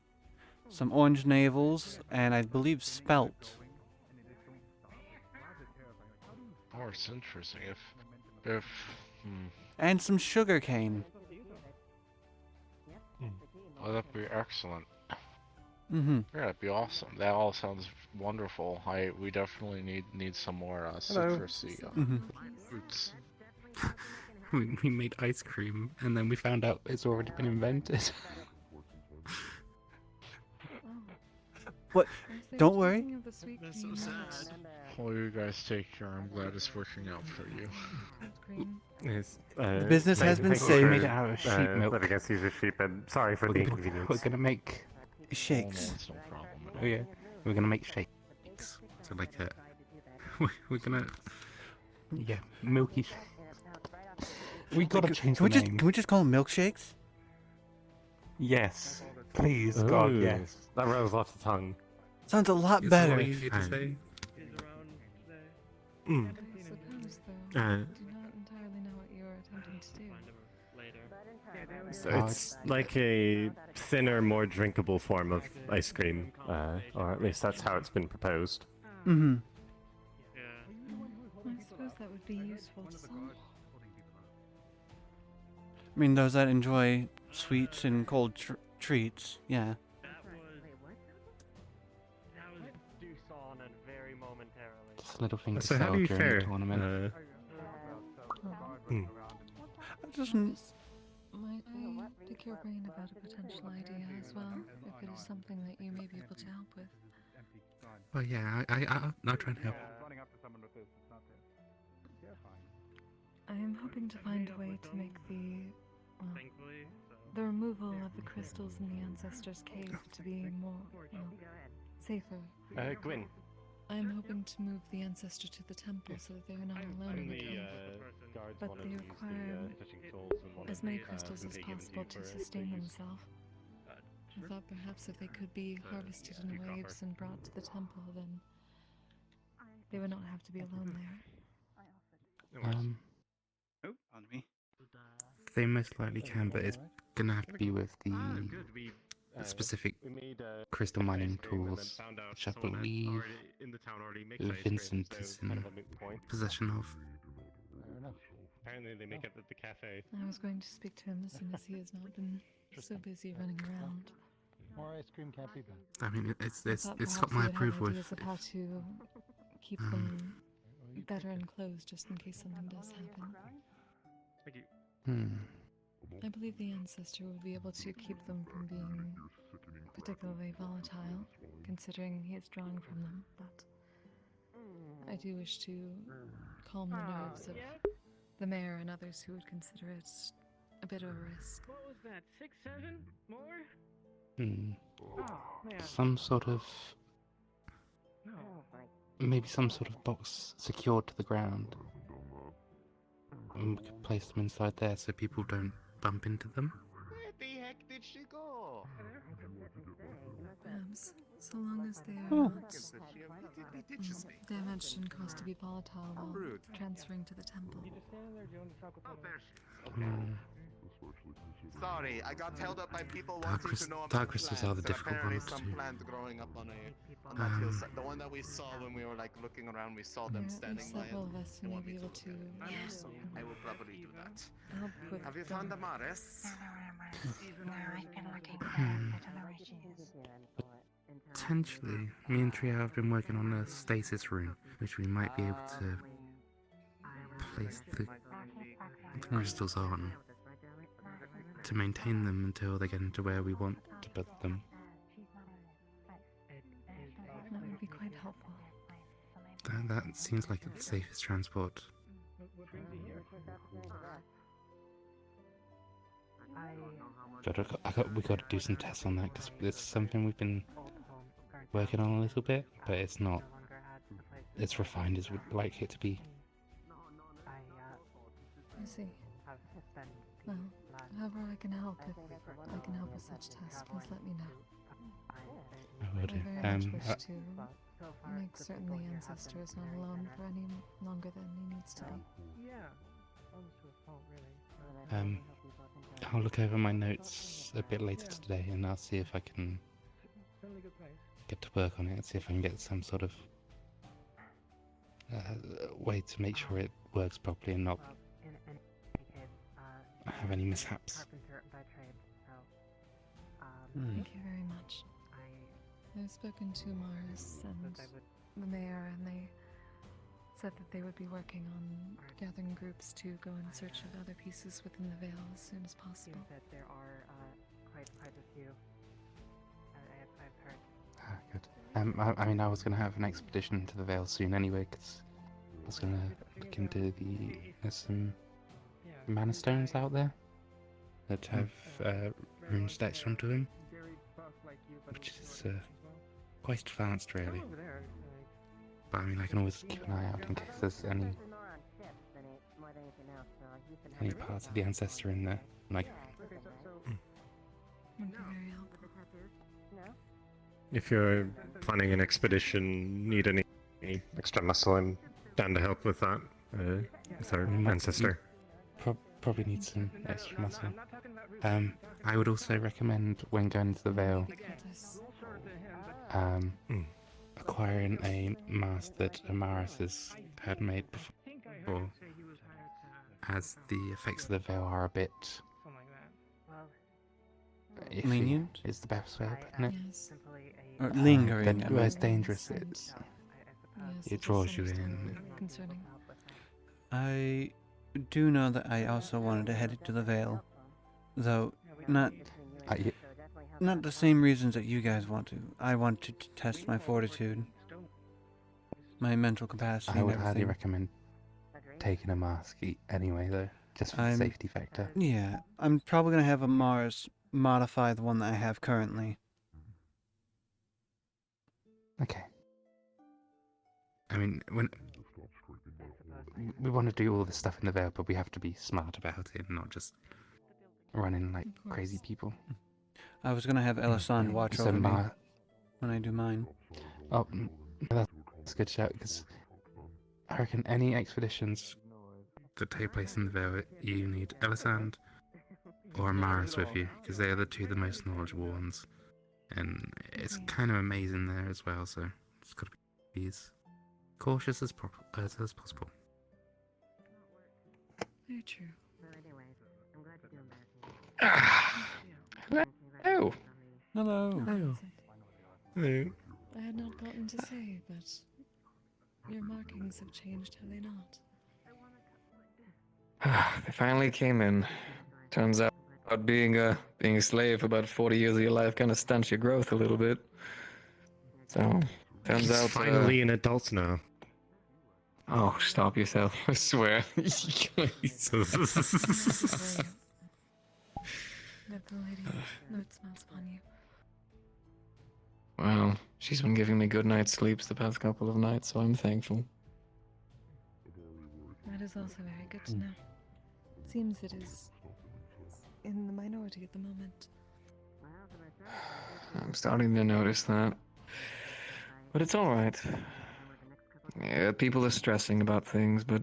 some orange navels, and I believe spelt. Oh, it's interesting. And some sugar cane. Oh, that'd be excellent. Mm-hmm. Yeah, that'd be awesome. That all sounds wonderful. We definitely need some more Hello. citrusy fruits. We made ice cream, and then we found out it's already been invented. What? Don't worry. That's so sad. Well, you guys take care. I'm glad it's working out for you. Yes, The business has been thank you saved. for, Made it out of sheep milk. Letting us use the sheep, and sorry for the inconvenience. We're gonna make shakes. Oh, no, it's no problem. Oh yeah, we're gonna make shakes. So like we're gonna milky. We gotta change the name. Can we just call them milkshakes? Yes, please, God, yes. That rolls off the tongue. Sounds a lot better. Easy to say. I suppose, though, Uh, I do not entirely know what you're attempting to do. So it's like a thinner, more drinkable form of ice cream, or at least that's how it's been proposed. Mm-hmm. I suppose that would be useful to some. I mean, those that enjoy sweets and cold treats, yeah. Just a little thing to So how sell do you during fare? the tournament. Might I pick your brain about a potential idea as well, if it is something that you may be able to help with? Well, yeah, I'll try and help. I am hoping to find a way to make the removal of the crystals in the Ancestors' Cave to be more, safer. Gwyn. I am hoping to move the Ancestor to the temple so that they are not alone in the cave. But they require as many crystals as possible to sustain themselves. I thought perhaps if they could be harvested in waves and brought to the temple, then they would not have to be alone there. Oh, on me. They most likely can, but it's gonna have to be with the specific crystal mining tools, which I believe Vincent is in possession of. Fair enough. Apparently they make it at the cafe. I was going to speak to him as soon as he has not been so busy running around. More ice cream can't be done. I mean, it's I thought got perhaps my he would have approval. ideas of how to keep them better enclosed just in case something does happen. I believe the ancestor would be able to keep them from being particularly volatile, considering he is drawing from them, but I do wish to calm the nerves of the mayor and others who would consider it a bit of a risk. What was that? 6, 7 more? Some sort of... maybe some sort of box secured to the ground. And we could place them inside there so people don't bump into them. Where the heck did she go? Perhaps, so long as they are not damaged and caused to be volatile while transferring to the temple. Sorry, I got held up by people wanting to know about Dark crystals are the plants. difficult Apparently ones some too. plant growing up on that hillside. The one that we saw when we were like looking around, we saw them There are at standing least by it. several of us who They may want be me able to to look at it. So I will probably do that. help with Have you found the Maris? Potentially, me and Trio have been working on a stasis rune, which we might be able to place the crystals on to maintain them until they get into where we want to put them. That would be quite helpful. That seems like the safest transport. But we got to do some tests on that because it's something we've been working on a little bit, but it's not as refined as we'd like it to be. I see. Well, however I can help, if I can help with such tests, please let me know. I will do. I very much wish to make certain the ancestor is not alone for any longer than he needs to be. I'll look over my notes a bit later today and I'll see if I can get to work on it and see if I can get some sort of way to make sure it works properly and not have any mishaps. Thank you very much. I've spoken to Mars and the mayor, and they said that they would be working on gathering groups to go in search of other pieces within the Veil as soon as possible. There are quite a few. I've heard. Good. I mean, I was going to have an expedition to the Vale soon anyway, because I was going to look into there's some mana stones out there that have runes stitched onto them, which is quite advanced, really. But I mean, I can always keep an eye out in case there's any parts of the ancestor in there. Like, Would be very helpful. If you're planning an expedition, need any extra muscle, I'm down to help with that. With our ancestor. Probably need some extra muscle. I would also recommend when going to the Vale, acquiring a mask that Amaris has had made before, as the effects of the Veil are a bit iffy, lenient is the best way of putting it. Yes. Or lingering. Where it's dangerous, Yes, it draws you in. Concerning. I do know that I also wanted to head to the Vale, though not the same reasons that you guys want to. I want to test my fortitude, my mental capacity. I would and highly everything. recommend taking a mask anyway, though, just for the safety factor. Yeah, I'm probably gonna have a Mars modify the one that I have currently. Okay. I mean, when we want to do all this stuff in the Vale, but we have to be smart about it, and not just running like crazy people. I was gonna have Elisande watch So over me Ma- when I do mine. Oh, that's a good shout because I reckon any expeditions that take place in the Vale, you need Elisande or Maris with you because they are the most knowledgeable ones, and it's kind of amazing there as well. So it's got to be as cautious as possible. Very true. Hello. Hello. Hello. Hello. I had not gotten to say, but your markings have changed, have they not? They finally came in. Turns out being a slave for about 40 years of your life kind of stunts your growth a little bit. So, turns He's out finally an adult now. Oh, stop yourself! I swear. That the lady note smells upon you. Well, she's been giving me good night's sleeps the past couple of nights, so I'm thankful. That is also very good to know. It seems it is in the minority at the moment. I'm starting to notice that. But it's alright. Yeah, people are stressing about things, but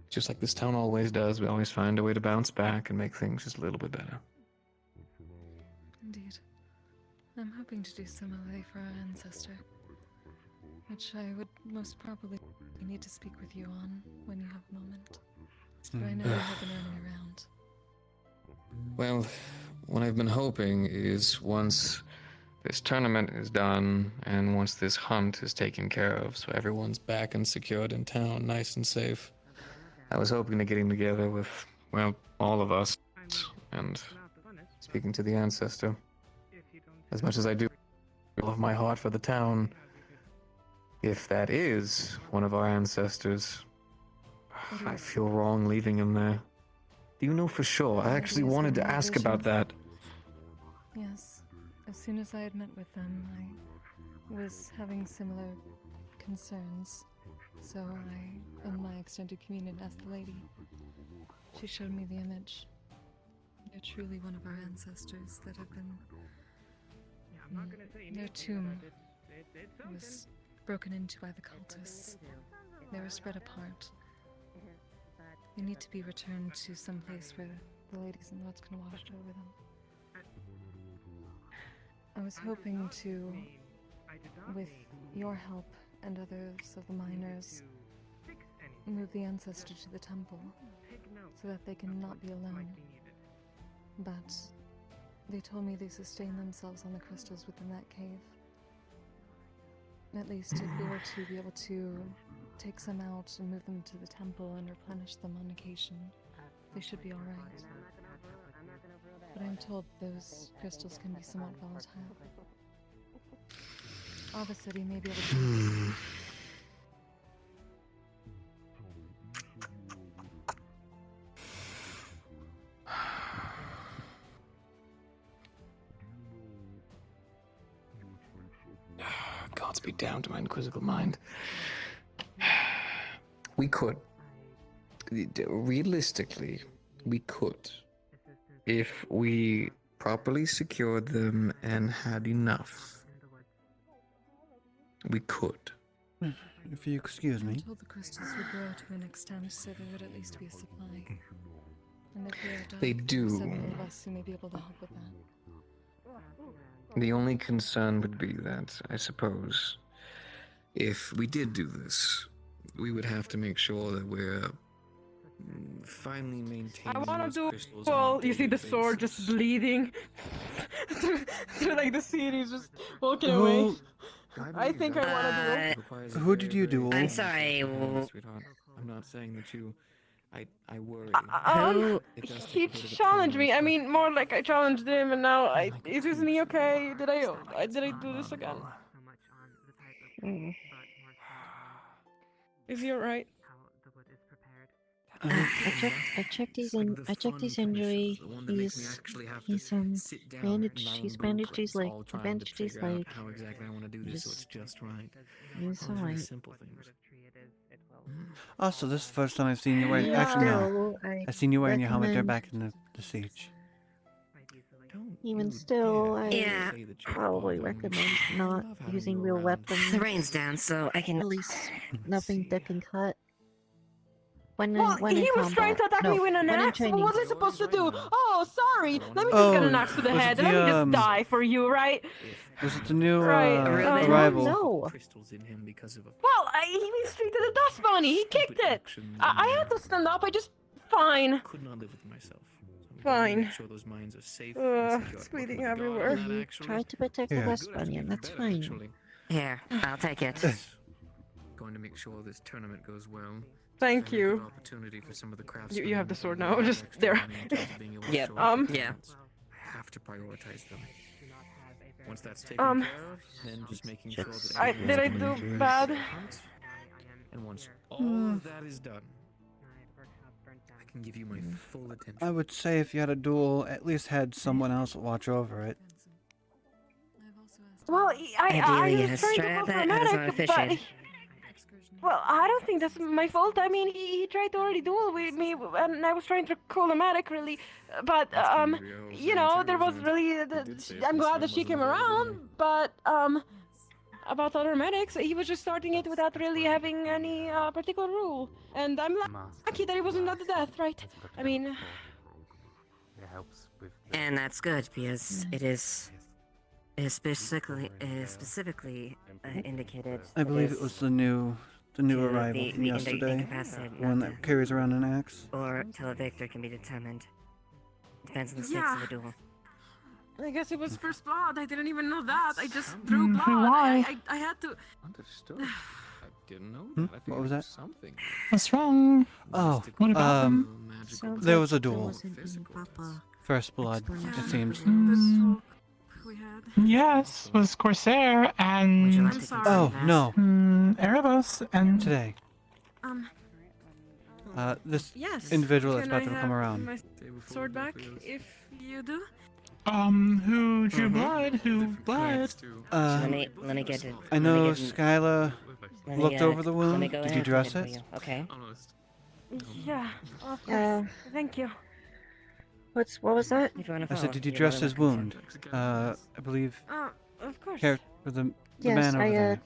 just like this town always does, we always find a way to bounce back and make things just a little bit better. Indeed. I'm hoping to do similarly for our ancestor, which I would most probably need to speak with you on when you have a moment. But I know you have been running around. Well, what I've been hoping is once this tournament is done, and once this hunt is taken care of, so everyone's back and secured in town, nice and safe, I was hoping to getting together with, well, all of us, and speaking to the ancestor. As much as I do of my heart for the town, if that is one of our ancestors, I feel wrong leaving him there. Do you know for sure? I actually wanted to ask about that. Yes. As soon as I had met with them, I was having similar concerns. So I, in my extended communion, asked the lady. She showed me the image. They're truly one of our ancestors that have been... Their tomb was broken into by the cultists. They were spread apart. They need to be returned to some place where the ladies and lords can wash over them. I was hoping to, with your help and others of the miners, move the ancestor to the temple so that they can not be alone. But they told me they sustain themselves on the crystals within that cave. At least if we were to be able to take some out and move them to the temple and replenish them on occasion, they should be alright. But I'm told those crystals can be somewhat volatile. Ava said he may be able to... Godspeed down to my inquisitive mind. We could. Realistically, we could. If we properly secured them and had enough. We could. If you excuse me. I'm told the crystals would grow to an extent so there would at least be a supply. And if we are done, They do. several of us who may be able to help with that. The only concern would be that, I suppose, if we did do this, we would have to make sure that we're finally maintaining. I want those to do. crystals on a Well, you see the daily sword basis. just bleeding through like the scene. He's just walking away. I think I want to do. Who did you duel? I'm sorry. Sweetheart, I'm not saying that you. I worry. He challenged me. I mean, more like I challenged him, and now isn't he okay? Did I do this again? Is he alright? I checked his injury. He's bandaged. He's bandaged his leg. Bandaged his leg. How exactly I want to do this so it's just right. He's All very alright. simple things. Also, this is the first time I've seen you wearing. Actually, no. Still, I've seen you wearing your helmet there recommend- back in the siege. Even still, I Yeah. probably recommend not using real weapons. The rain's down, so I can. At least nothing that can cut. When Well, when he in was trying to combat. attack No, me with an when in axe. What training. was I supposed to do? Oh, sorry. Let me just Oh, get an axe to the was it head. the, Let me just um, die for you, right? Was it the new Right, arrival? No. Crystals in him because of a Well, he went straight to the dust bunny. He kicked it. I had to stand up. I just. Fine. could not live with myself. Fine. Make sure those mines are safe. and secure. It's bleeding What we got everywhere. on that, You actually? try to protect the Yeah. dust bunny, and that's fine. Here, I'll take it. Going to make sure this tournament goes well. Thank Very you. good opportunity for some of the craftsmen You have the who sword have now. Just extra there. money in terms of being able to Yep. show off their Yeah. talents. I have to prioritize them. Once that's taken Um, care of, then just making sure that I everything did I is going do to bad? the hunt. And once all of that is done, I can give you my full attention. I would say if you had a duel, at least had someone else watch over it. Well, I Ideally, was yes. trying Try to out go for that a as medic, an but officiant. well, I don't think that's my fault. I mean, he tried to already duel with me, and I was trying to call a medic, really. But you know, there was really. I'm glad that she came around, but about other medics, he was just starting it without really having any particular rule, and I'm lucky that it wasn't at the death, right? I mean. It helps with. And that's good because it is specifically indicated. I believe this it was the new arrival the from yesterday. incapacitated, The one not that carries around an axe. or till a victor can be determined. Depends on the stakes Yeah. of the duel. I guess it was first blood. I didn't even know that. I just drew blood. why? I had to. Understood. I didn't know that. I What figured was it that? something. What's wrong? Oh, What about Sounds there like was a there duel. wasn't any proper First blood, it explanation. seems. We had. Yes, was Corsair and I'm sorry. Oh no, Erebos and today. This Yes. individual that's Can about I to have come around. my sword back if you do. who drew blood? Who blood? let me get it. I know Skyla looked over the Let me wound. go Did in you and dress find it for it? you, okay. Yeah. Of Yeah. course. Thank you. What was that? If you want to I follow, said, did you you're dress more his than wound? welcome I believe. Of course. Here, for the Yes, man over there.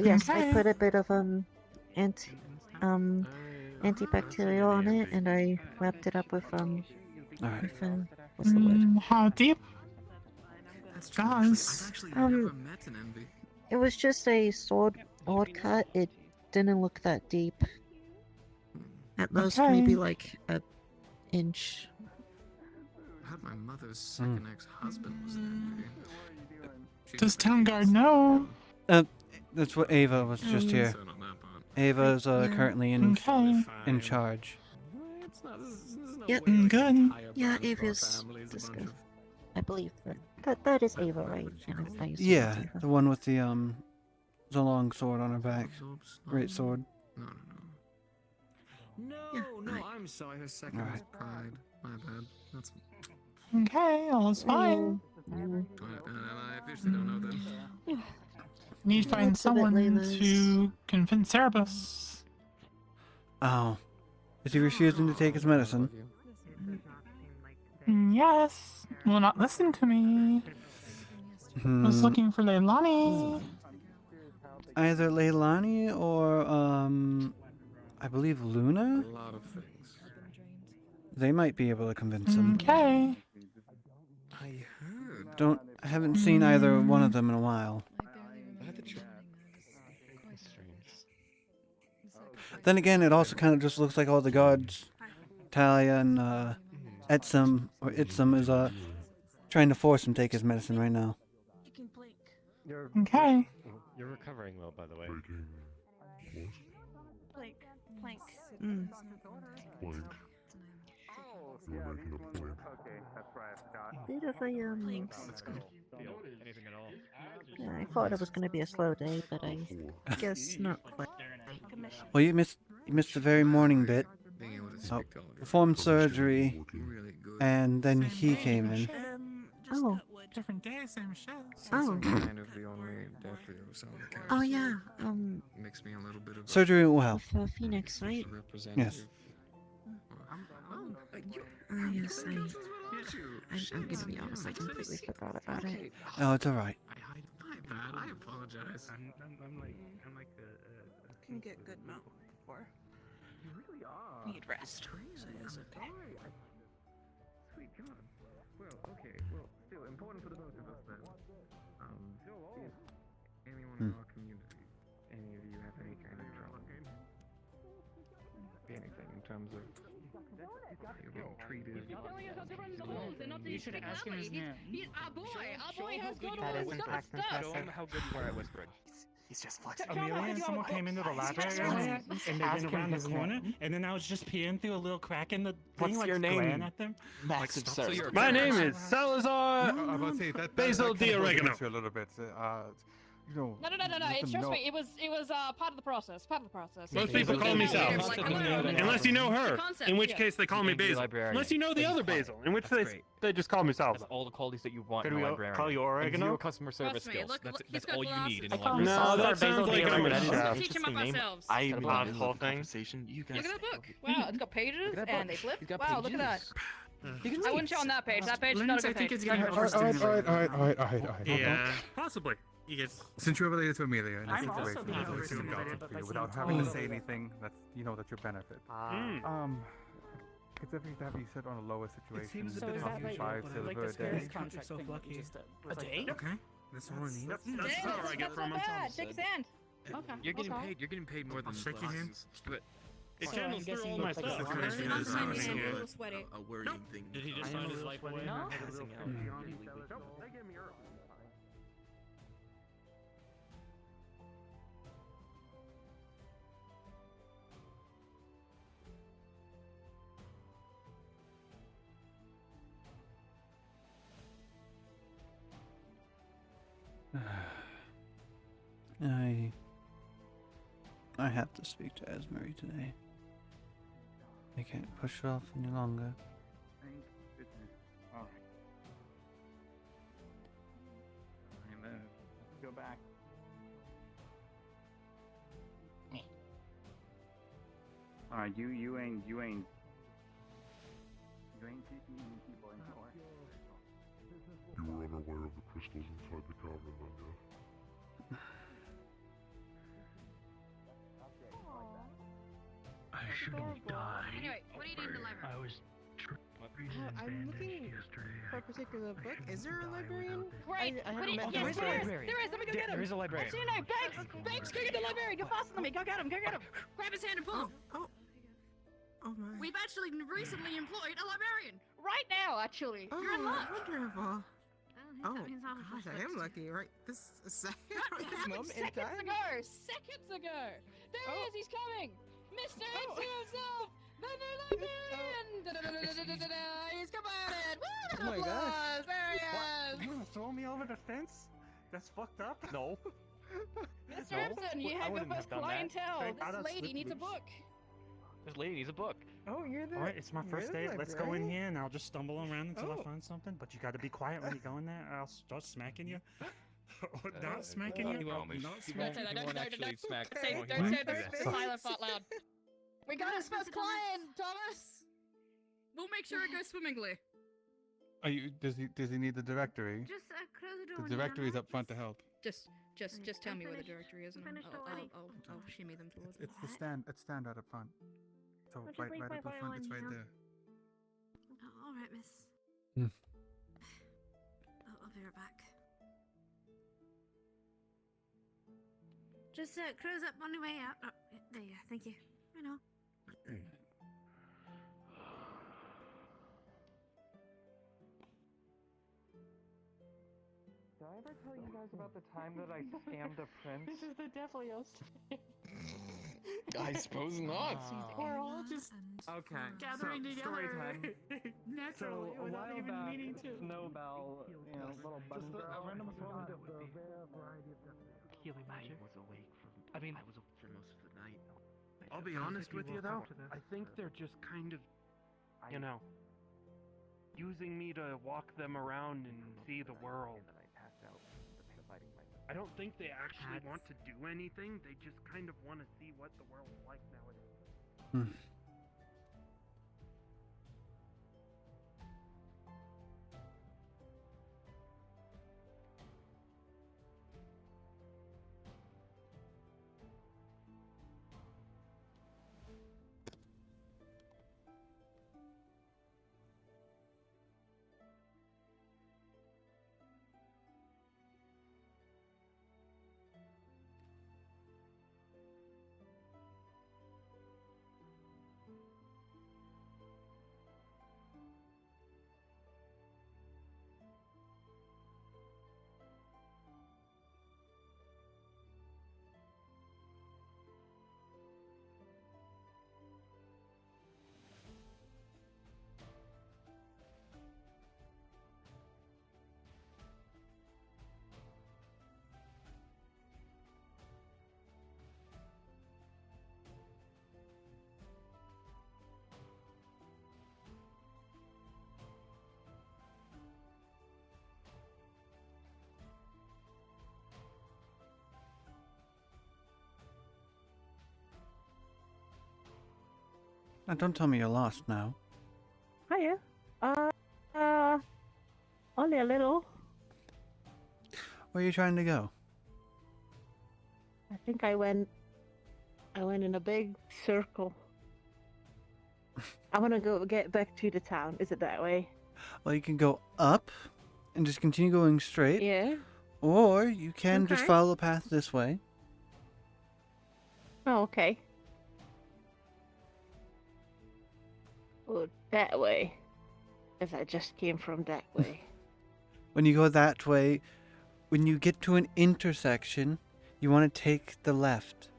Yes, I Okay. put a bit of antibacterial on it, and I wrapped it up with Alright. with, what's the word? How deep? That's true. Guys. I've actually never Um, met an envy. It was just a sword cut. It didn't look that deep. At most, maybe Okay. like a inch. I had my mother's second ex-husband was an envy. She's Does a Town big Guard know? That's what Ava was just here. concern on that part. Ava's Yeah. currently Okay. in charge. It's not, this is no Yep. way, like, Good. higher Yeah, branch of our Ava's family is a this bunch good. of- I believe that is Ava, right? And I used to Yeah, use Ava. the one with the long sword on her back. Absorbs- Great sword. No. Yeah, No, right. I'm sorry. Her second was Alright. pride. My bad. That's. Okay, all is fine. And I officially don't know then. Need to find Looks a bit someone Layla's. to convince Erebos. Oh. Is he refusing to take his medicine? Yes. Will not listen to me. Was Hmm. looking for Leilani. Either Leilani or I believe Luna? A lot of things. They might be able to convince him. Okay. I heard. I haven't seen either one of them in a while. Then again, it also kind of just looks like all the gods, Talia and Etsum is trying to force him to take his medicine right now. You're, Okay. You're recovering well, by the way. Plank. Bit of a Let's go. Anything at all? Yeah, I thought it was gonna be a slow day, but I guess not quite. Well, you missed the very morning bit. Being able to Oh, speak to all of your performed surgery, really good. and then he came in. Oh, Different day, same shit. Oh. Kind of the only death we ever saw on the cast. Oh yeah. Makes me a little bit of Surgery went well. With Phoenix, right? Yes. Yes, I'm gonna be honest, I completely forgot about it. Oh, it's alright. I apologize. Can get good mount before. You really are. Need rest. Crazy, It's okay. Sweet God. Well, okay. Well, still important for the both of us then. If anyone in our community, any of you have any kind of trouble, anything in terms of you being treated. You should ask him his name. Our boy has got That all isn't the act stuff. Show him how good you are at whispering. He's just flexing. Amelia and someone came into the library earlier, and they went around the corner, and then I was just peeing through a little crack in the thing, What's like your glaring name? at them. Massive Stop, sir. My name is I Salazar was about to say that Basil that de kind of goes Oregano. against you a little bit. You know. No. let them Trust know- me, it was part of the process. Part of the process. Most people call me Sal. Unless you know her, concept, in which yeah. case they call me Angry Basil. librarian. Unless you know the other Basil, in which That's case great. they just call me That's Salazar. all the qualities that you want Could in a we librarian. call you And Oregano? zero customer service me, skills. look, that's he's that's got all you need in a glasses. call librarian. him No, Salazar that sounds Basil like de I'm a Oregano. chef. Teach him up ourselves. I Gotta bought be the whole in the thing. conversation. You guys. Look at that book. Wow, it's got pages Look at that and book. they flip. He's got Wow, look at that. pages. I wouldn't show on that page. That page is Linz, not a I good think page. it's getting All right. Yeah, possibly. You get. Since you're related to Amelia in this I'm also situation, being it's overstimulated, adopted but for you that's without not having to cool. say anything. That's that's your benefit. It's every to have you sit on a lower situation. seems a so bit cost you obvious, 5 but I silver like a the scary day. contract so thing that lucky. you just did. A day? Okay, that's all I need. That's That's what I get not for a month. bad. Shake his hand. Okay. You're getting okay. paid. You're getting paid more than shake your hand. glasses. But It So channels I'm through guessing all you my look like stuff. a Situation liar. is I'm having a little sweaty. a worrying thing. Did he just I sign am his a life little away? No? passing out. I have to speak to Esmery today. I can't push it off any longer. Alright. Go back. Alright, you ain't taking any people anymore. You were unaware of the crystals inside the cavern, then, yeah? I should have died. Anyway, what do you need in the library? I was I'm looking for a particular book. Is there a librarian? Right. I What do haven't you, met yes, the there is. librarian. There is. Let me go get him. There is a librarian. Actually, no. Banks, go get the librarian. You're faster than me. Go get him. Go get him. Grab his hand and pull him. Oh my. We've actually recently employed a librarian. Right now, actually. You're in luck. Wonderful. Oh, gosh, I am lucky, right? This second. It happened seconds ago. Seconds ago. There he is. He's coming. Mr. MC himself. The new librarian. He's coming. Woo! Oh my gosh. Applause. There he is. You wanna throw me over the fence? That's fucked up. No. Mr. No, Empson, you I have your wouldn't have first done that. clientele. Thank God This that's lady needs a slippery. book. This lady needs a book. Oh, you're the. All right, it's my first you're the date. Let's go in librarian? here, and I'll just stumble around until Oh. I find something. But you got to be quiet when you go in there, or I'll start smacking you. Or not smacking you. He won't. Not He smacking won't. Don't say that. He Don't won't say actually that. smack. Say, No, he don't won't say do that. that. Silent fought loud. We got his first client, Thomas. We'll make sure it goes swimmingly. Are you? Does he need the directory? Just close the The directory's up front to help. Just tell me where the directory is, and I'll shimmy them towards it. It's the stand. It's stand right up front. So I'll just right wait up for the front. It's everyone, right you know. there. All right, miss. Hmm. I'll be right back. Just close up on your way out. Oh, there you go. Thank you. I know. Did I ever tell you guys about the time that I scammed a prince? This is the Deflios. I suppose not. We're all just Okay, gathering so, together. story time. Naturally, So a without while even back, meaning to. Snowbell, little button girl, a random found assortment a rare variety of Healing magic. was awake for. I mean, I was up for most of the night. I'll be honest with you though. I think they're just kind of, you know, using me to walk them around and see the world. I don't think they actually want to do anything. They just kind of want to see what the world's like nowadays. Now, don't tell me you're lost now. Hiya. Only a little. Where are you trying to go? I think I went in a big circle. I want to go get back to the town. Is it that way? Well, you can go up and just continue going straight. Yeah. Or you can just Okay. follow the path this way. Oh, okay. Oh, that way. As I just came from that way. When you go that way, when you get to an intersection, you want to take the left.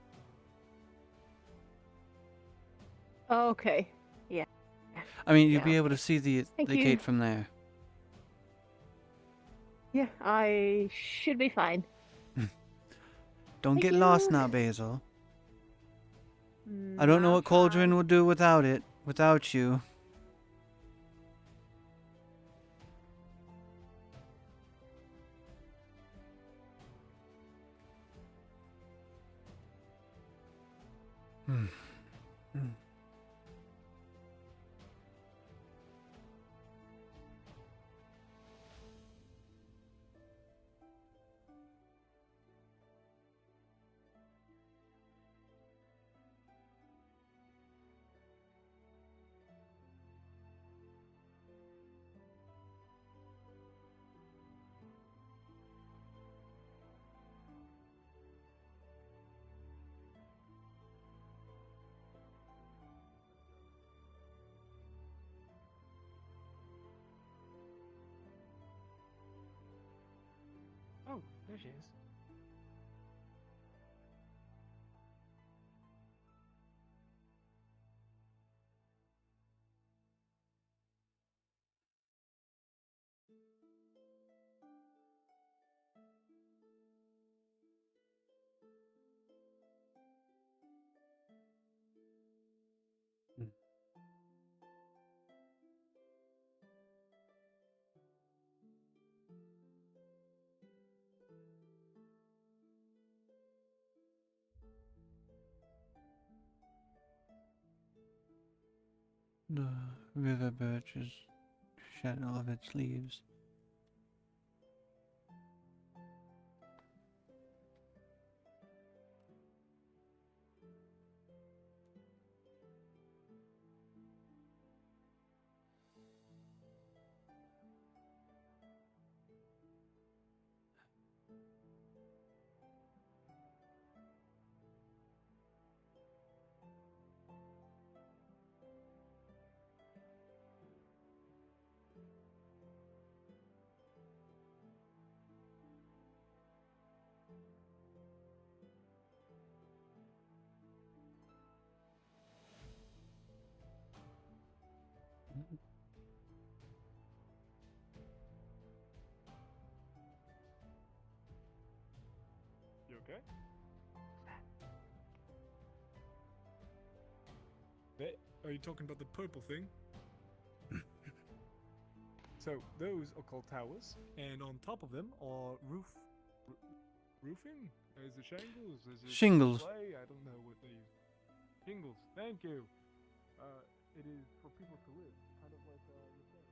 Oh, okay. Yeah. I mean, you'll Yeah, be able okay. to see the Thank you. gate from there. Yeah, I should be fine. Don't Thank get lost you. now, Basil. I don't know what Cauldron would do without you. Hmm. Hmm. Oh, there she is. The river birches shed all of its leaves. You okay? Are you talking about the purple thing? So those are called towers, and on top of them are roofing. Is it shingles? Is it Shingles. clay? I don't know what they use. Shingles. Thank you. It is for people to live, kind of like your thing.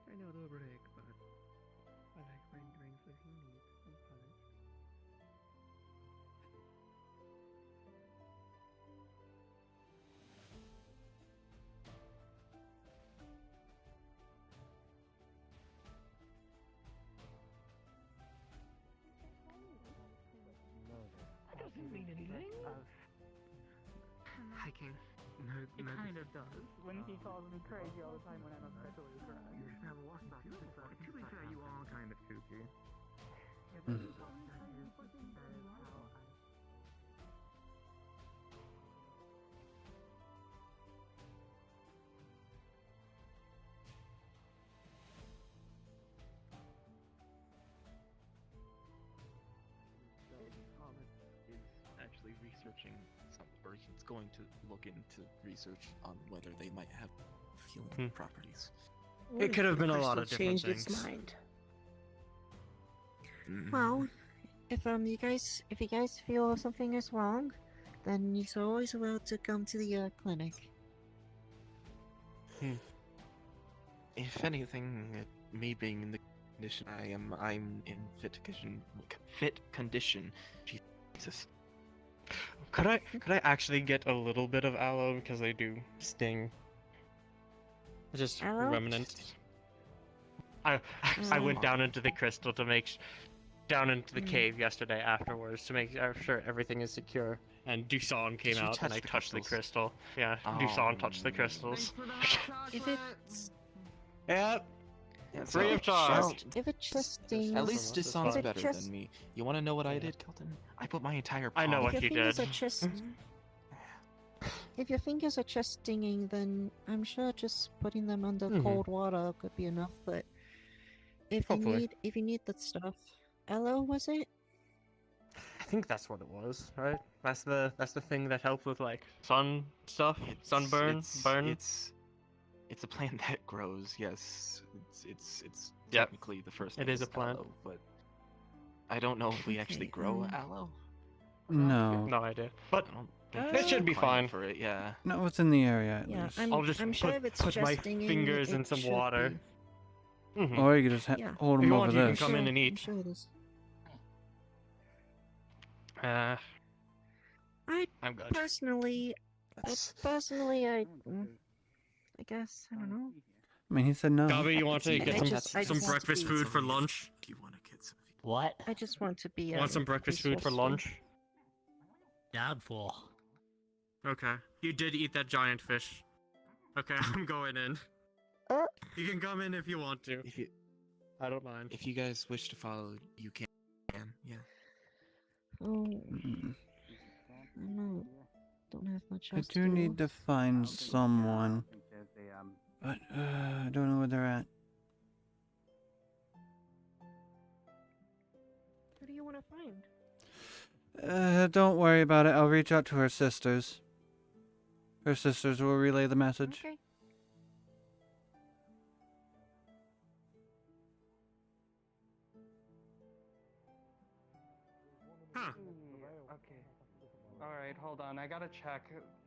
I know the break, but I like rendering what he needs and polished. That doesn't mean anything. Hiking. It kind of does. When he calls me crazy all the time when I'm especially correct. To be fair, you all kind of kooky. Thomas is actually researching some, or he's going to look into research on whether they might have healing properties. It could have been a lot of different changed things. its mind. Well, if you guys feel something is wrong, then you're always allowed to come to the clinic. If anything, me being in the condition I'm in fit condition. Jesus. Could I actually get a little bit of aloe because they do sting? Just Aloe? remnants. I went down into the crystal to make down into the cave yesterday afterwards to make sure everything is secure. And Doosan came Did you out and touch I the touched the crystals? crystal. Yeah, Doosan touched the crystals. If it's Yep. Yeah, Free so- of charge. if it just stings, At least this if sounds it better just- than me. You want to know what I did, Kelton? I put my entire. I know palm- what if you your fingers did. are just if your fingers are just stinging, then I'm sure just putting them under cold water could be enough. But if Hopefully. you need that stuff, aloe was it? I think that's what it was, right? That's the thing that helps with like sun stuff, sunburn, burn. It's a plant that grows. Yes, it's Yep. technically the first. It name is a plant. aloe, but I don't know if we actually grow aloe. No. No idea. But I don't it think there's should a be climate fine. for it. Yeah. Not what's in the area, at Yeah, least. I'm sure if it's put just my stinging, fingers in it some should water. be. Mhm. Or you could just Yeah. hold If them you over want, you there. can come in and I'm eat. sure it is. I'm good. Personally, I guess I don't know. I mean, he said no. Gabi, you want to get I some just want to breakfast be- food for lunch? Do you want to get some? What? I just want to be. Want some breakfast food for peaceful. lunch? Down full. Okay. You did eat that giant fish. Okay, I'm going in. You can come in if you want to. If you, I don't mind. If you guys wish to follow, you can. Yeah. Oh, I don't have much I else do need to find someone. But I don't know where they're at. Who do you want to find? Don't worry about it. I'll reach out to her sisters. Her sisters will relay the message. Okay. Huh. Okay. Alright, hold on. I gotta check.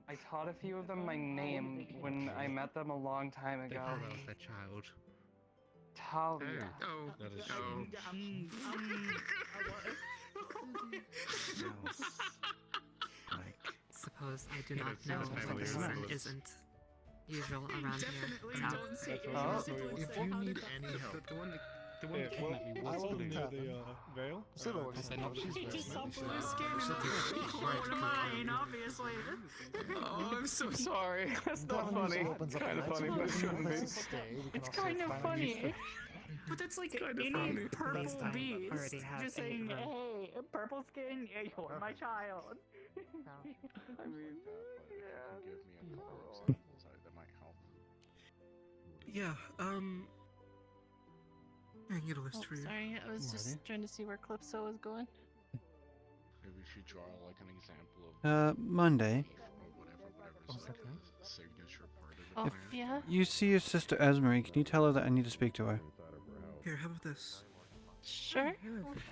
I taught a few of them my name when I met them a long time They ago. probably lost their child. Talia. Oh. That is Suppose I do You know, not know that's my what way this of one saying it. isn't usual around here. Tao. If you need any help, the one that kidnapped me was blue. Veil? Yes, I know, but she's Just some very blue skin in Right, mine, obviously. Oh, I'm so sorry. That's not funny. It's kind of funny, but it shouldn't be. It's kind of funny. But that's like any funny. purple Least I beast already have just a saying, run. hey, purple skin, yeah, you're my child. I mean, Give me a couple of samples, that might help. Yeah, I can get a list for you. Sorry, I was Alrighty. just trying to see where Calypso was going. Maybe if you draw like an example of Monday. Or whatever the signature part of the If plan. yeah. you see your sister Esmery, can you tell her that I need to speak to her? Here, how about this? Sure.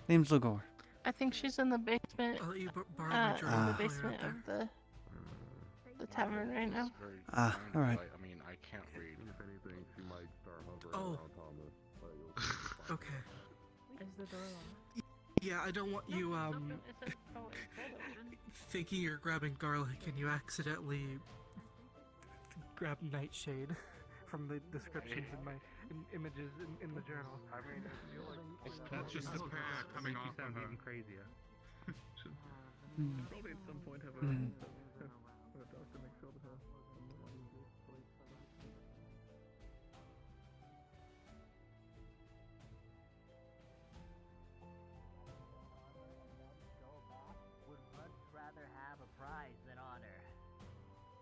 Name's Ligor. I think she's in the basement. I'll let you borrow my journal. In the while you're basement up of the tavern right now. Ah, all right. I mean, I can't read. If anything, she might start Oh. Okay. Is the door locked? Yeah, I don't want you thinking you're grabbing garlic and you accidentally grab nightshade from the descriptions in my images in the journal. I mean, that's just the prayer coming off of her. Even crazier. Probably at some point have a doctor make sure that her. Would much rather have a prize than honor.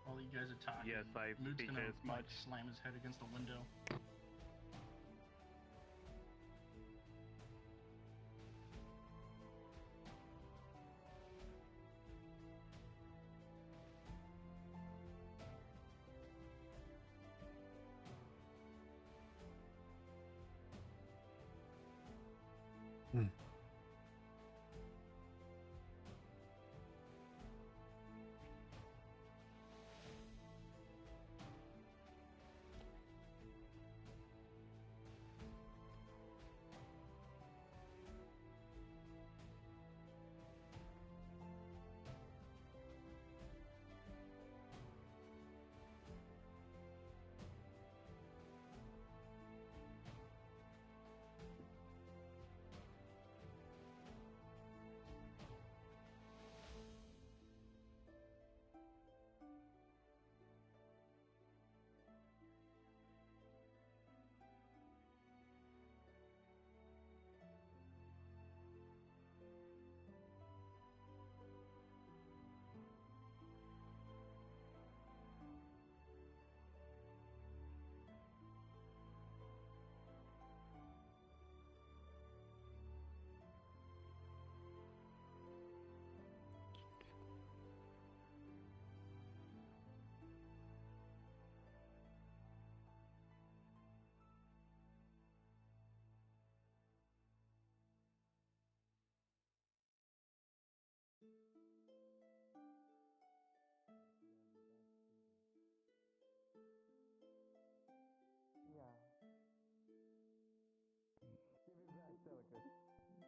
While you guys are talking, Yes, I Luke's think gonna as much. slam his head against the window.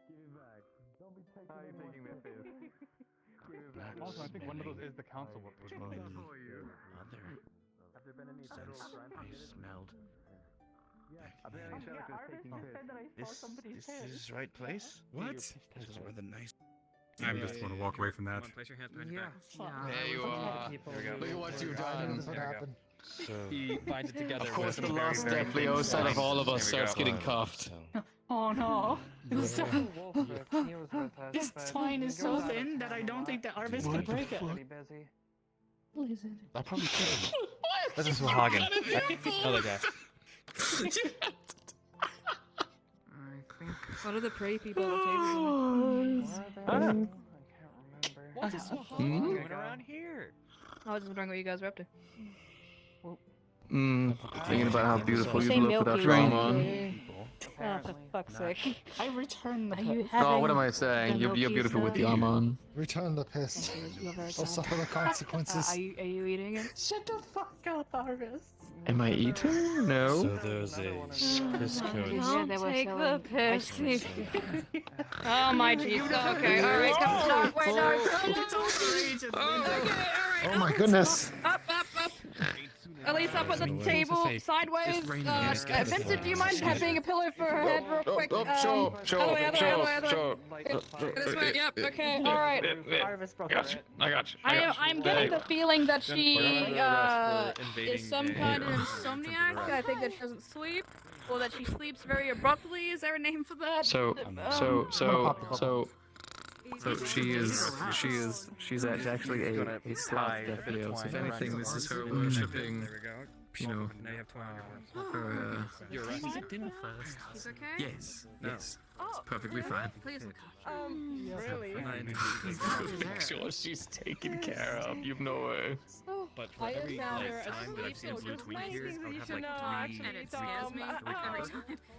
Give it back. Don't be taking How are you taking this is? Give it back. Also, I think one of those is the council weapon. Mother. Have there been any Since I smelled. apparently Shelica's taking This is right place? What? This is where the nice. I just want to walk away from that. Place your hands behind your back. There you are. There we go. Look at what you've done. There we go. So, He binds it together. Of course, with the a very, last very step thin Leo said of line. all of us There we starts go. getting cuffed. Oh no. This twine is so thin that I don't think the Arvis can break it. Listen. I probably could. This is Hagen. Another guy. What are the prey people at the table? What is going around here? I was just wondering what you guys were up to. Thinking about how beautiful you Say look without milky your arm white. on. Oh, for fuck's sake. I returned the Oh, what am I saying? You're beautiful with the arm on. Return the piss. Or suffer the consequences. Are you eating it? Shut the fuck up, Arvis. Am I eating? No. So there's a piss code. Don't take the piss. piss. Oh my jeez. Okay, alright, come on. Wait, no. Okay, alright. Oh my goodness. Up. Elise up at the table, sideways. Vincent, do you mind being a pillow for her head real quick? Sure. Other way. This way, yep, okay, alright. I got you. I'm getting the feeling that she is some kind of insomniac. I think that she doesn't sleep, or that she sleeps very abruptly. Is there a name for that? She's actually a sloth death Leo. So if anything, this is her worshipping you know. Now you have 200 You're Is arrested. it dinner first? He's okay? Yes, No. yes. It's perfectly fine. Please look Really? Make sure she's taken care of. You've no way. But I have found her time that I've seen asleep, Blue so Tweet just here, many I would things have you like should know, three. And it scares me every time.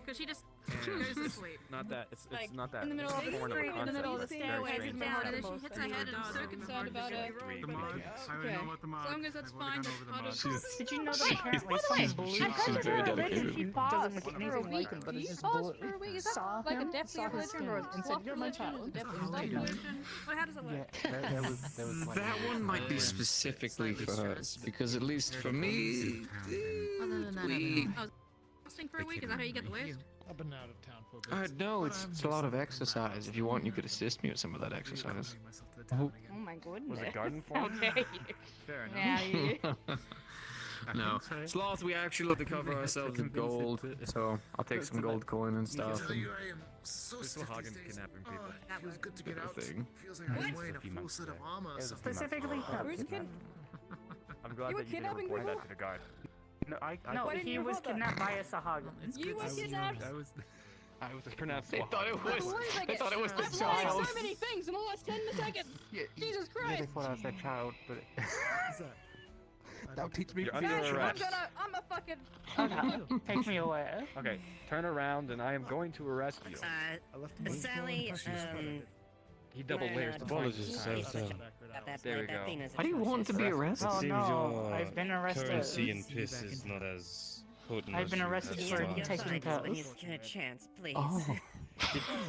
Because she just goes to sleep. Not that. It's Like, not that. in the middle of the foreign of a street, in the middle of the concept, but it's stairways, very is strange. hard And the then she most. hits her head and So concerned about it. The mod? I already know about the mod. As long as that's fine, that's part of Did you know that apparently some blue she's very dedicated. She doesn't look anything like him, but it's just blue. For a week, is that Saw like a him, deaf saw his religion or skin, and said, "You're my child." deaf Yeah. Well, how does it work? That one might be specifically for her, because at least for me, we. I was fasting for a week. Is that how you get the waste? I've been out of town for a bit. No, it's a lot of exercise. If you want, you could assist me with some of that exercise. Oh my goodness. Was it garden form? Okay. Fair Now you. No, as long as we actually look to cover ourselves in gold, so I'll take some gold coin and stuff. I am so We're still sick of hogging these. kidnapping people. It feels good to get out. Thing. Feels like I'm wearing a full set of armor. or something. Specifically, I'm glad You were that you didn't kidnapping report people? that to the guard. No, Why didn't he you was report that? kidnapped by a Sahag. You were kidnapped? I was pronounced. They thought it was. Wait a They thought it was the second. I've learned child. so many things in the last 10 seconds. Jesus Christ. thought I was their child, but. That'll teach me. You're under Gosh, arrest. I'm a fucking. Okay, take me away. Okay, turn around and I am going to arrest you. Sally, He double layers the Apologies, There we go. Why do you want to be arrested? Oh no, I've been arrested. Currency and piss is not as potent. I've been as you arrested have for thought. taking pills. When you get a chance, please. Oh.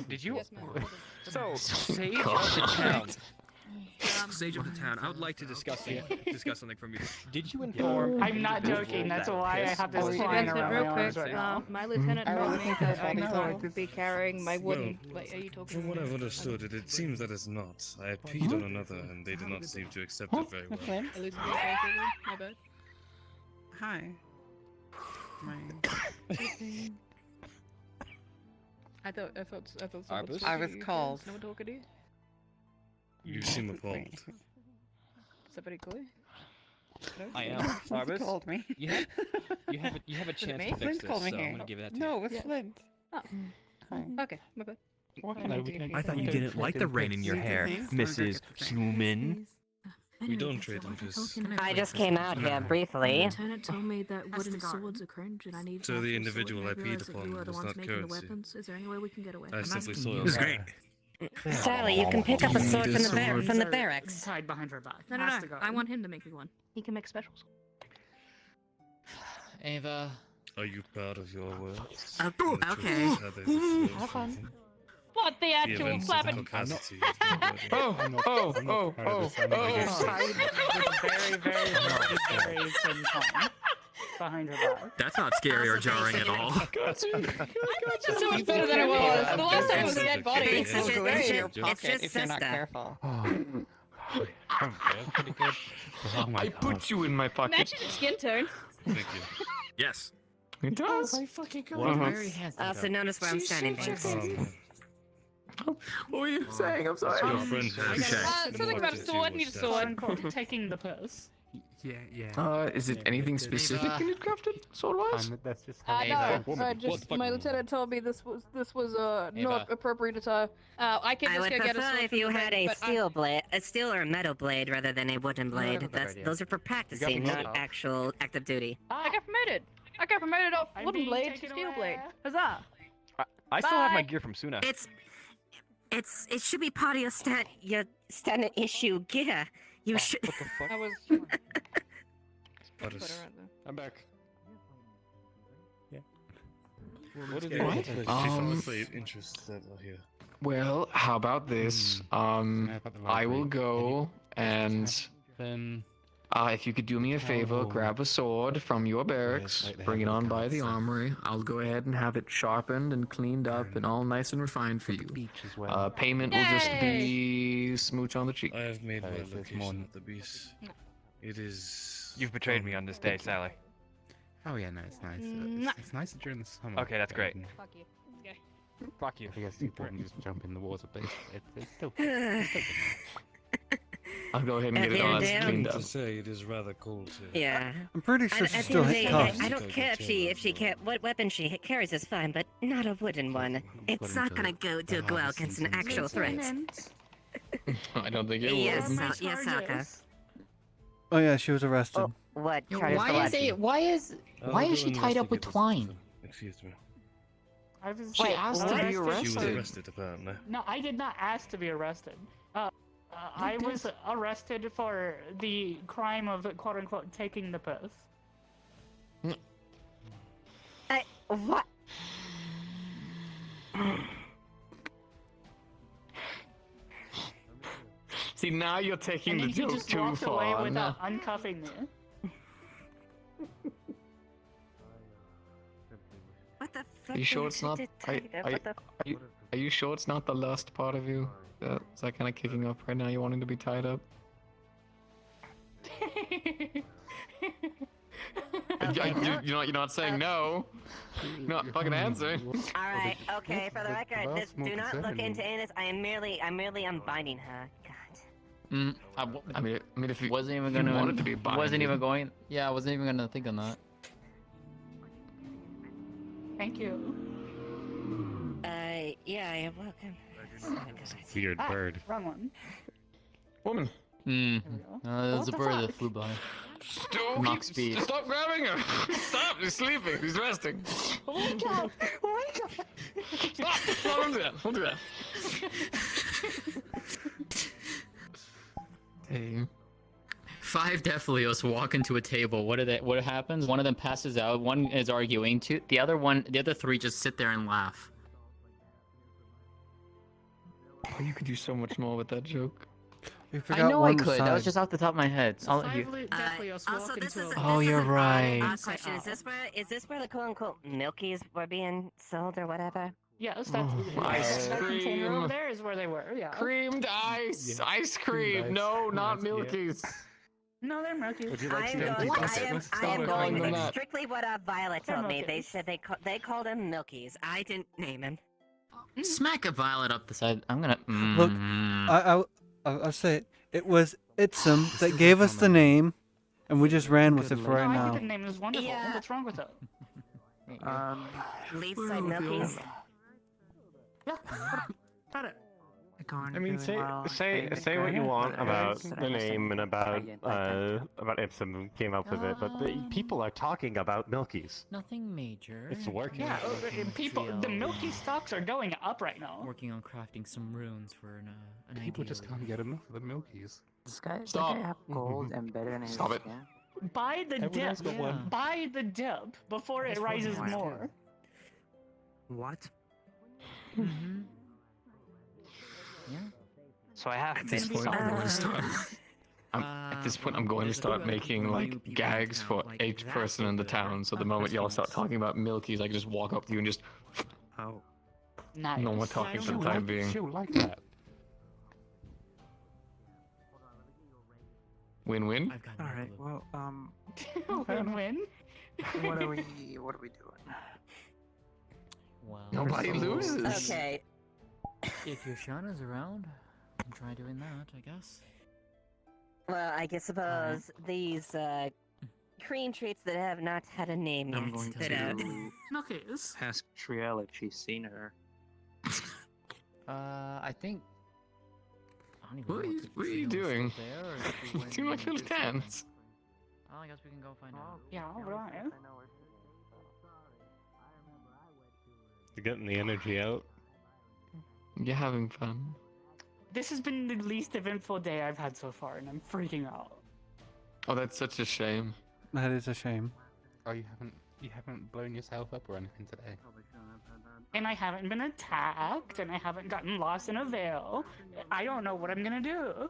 Did you? Yes, ma'am. So, sage of the town. Sage of the town. I would like to discuss something from you. Did you inform? I'm not joking. That's why I have this flying around real my quick. arms right now. My lieutenant I told really me think that that's I funny. could be carrying my wooden. Wait, are you talking? From what I've understood, it seems that it's not. I peed on another, and they did not seem to accept it very well. Elizabeth, my bad. Hi. I thought Arbus? I was called. No one talking to you? You seem appalled. Is that pretty cool? I am. Arbus? called me. You have a chance me? to fix Flint this, called me so here. I'm gonna give that to No, you. it was Flint. Oh. Hi. Okay, my bad. What can I do? I thought you didn't like the rain in your hair, Mrs. Human. We don't trade in piss. I just came out here briefly. Lieutenant told me that wooden swords are cringe and I need. So the actual individual sword. I peed realized that upon you are the was ones not making the currency. weapons. Is there any way we can get away? I simply soiled. It was great. Sally, you can pick up a sword from the barracks. Tied behind her back. No. I want him to make me one. He can make specials. Ava. Are you proud of your words? Okay. Have fun. What the actual flapping? Oh. Very, very thin tongue behind her back. That's not scary or jarring at all. It's so much better than it was. The last time it was a dead body. It's It'll go into your it's pocket just if you're not sister. careful. I put you in my pocket. Matching your skin tone. Thank you. Yes. It does. Oh my fucking god. Uh-huh. I also notice where I'm standing. Thanks. What were you saying? I'm sorry. Your friend has Something about a sword. Need a sword. Taking the piss. Yeah. Is it anything specific you need crafted, sword-wise? That's just No, just my lieutenant told me this was not appropriate attire. I can I just would go get a prefer sword if from you the had bank, a but steel blade, a steel or a metal blade rather than a wooden blade. that's a good idea. Those are for practicing, me not up. actual active duty. I got promoted. I got promoted off I'm wooden being blade to taken steel away. blade. Huzzah! I still have my Bye. gear from Suna. It should be part of your standard issue gear. You should. What the fuck? I was. What is? I'm back. What are the What? other places interests that are here? Well, how about this? I will go and Then if you could do me a favor, grab a sword from your barracks, like they bring it have in on the by the council. armory. I'll go ahead and have it sharpened and cleaned up and all nice and refined for you. beach as well. Payment will just be smooch on the cheek. I have made my Sorry, so it's more- location at the beast. It is. You've betrayed me on this day, Sally. Oh yeah, no, it's nice. It's nicer during the summer. Okay, that's great. Fuck you. Okay. Fuck you. I guess people can just jump in the water, but it's still. I'll go ahead and At get it the all end of the day, cleaned up. To say it is rather cold here. Yeah. I'm pretty sure At she's the still end of the hit day, cuffs. I don't care if she what weapon she carries is fine, but not a wooden one. It's not gonna go out against an actual threat. I don't think it Yes, would. yes, Alka. Oh yeah, she was arrested. What? Yo, Charters for what? why is she tied up with twine? Excuse me. I was She asked to be She was arrested. arrested, apparently. No, I did not ask to be arrested. I was arrested for the crime of quote unquote taking the piss. What? See, now you're taking And the then he joke just too walked away far. without uncuffing me. What the fuck? Are you sure was it's not? it tied up? What the- Are you sure it's not the lust part of you that's like kind of kicking up right now? You wanting to be tied up? You're not saying no. You're not fucking answering. All right. Okay. For the record, do not look into this. I'm merely unbinding her. God. I mean, if you wasn't even if you gonna wanted to be binding. wasn't even going. Yeah, I wasn't even gonna think on that. Thank you. Yeah, you're welcome. Weird bird. Wrong one. Woman. There's a bird that flew by. Mach speed. Stop grabbing her! Stop! He's sleeping. He's resting. Wake up! Wake up! Stop! Don't do that. Don't do that. Hey. 5 Deathleos walk into a table. What happens? One of them passes out. One is arguing. The other 3 just sit there and laugh. Oh, you could do so much more with that joke. I know I could. That was just off the top of my head. Also, this is Oh, you're right. Question: Is this where the quote unquote milkies were being sold or whatever? Yes, that's Ice that container cream. over there is where they were. Yeah. Creamed ice. Ice cream. Creamed ice. No, not Milkies. No, they're milky. Would you like I to am going with that. strictly what Violet They're told me. They milkies. said they called him milkies. I didn't name him. Smack a Violet up the side. I'm gonna. Look, I'll say it. It was Itzum that gave us the name, and we just ran with it for right I now. think the name is wonderful. What's wrong with it? Leaf side milkies. Yeah. Got it. I mean, say what you want about the name and about Ipsum who came up with it, but the people are talking about Milkies. Nothing major. It's working. Yeah, the milky stocks are going up right now. Working on crafting some runes for an People just can't get enough of the Milkies. This guy Stop. gold embedded in his Stop it. skin. Buy the Everyone's dip. got one. Buy the dip before it rises more. What? Mm-hmm. Yeah. So I have At this point, I'm going to start. At this point, I'm going to start making like gags for each person in the town. So the moment y'all start talking about Milkies, I can just walk up to you and just. Oh. Nice. No more talking for the time being. She'll like that. Win-win. All right. Well, Win-win. what are we doing? Well, Nobody loses. Okay. if your Shauna's around, I'm try doing that, I guess. Well, I guess suppose these cream treats that have not had a name I'm yet. going to Milkies. ask Trielle if she's seen her. I think. I don't even What know are you, if what are you Trielle's still doing? there, or if we You went seem like and little did something. dance. Oh, I guess we can go find out. Yeah, right. You're getting the energy out. You're having fun. This has been the least eventful day I've had so far, and I'm freaking out. Oh, that's such a shame. That is a shame. Oh, you haven't blown yourself up or anything today? And I haven't been attacked, and I haven't gotten lost in a veil. I don't know what I'm gonna do.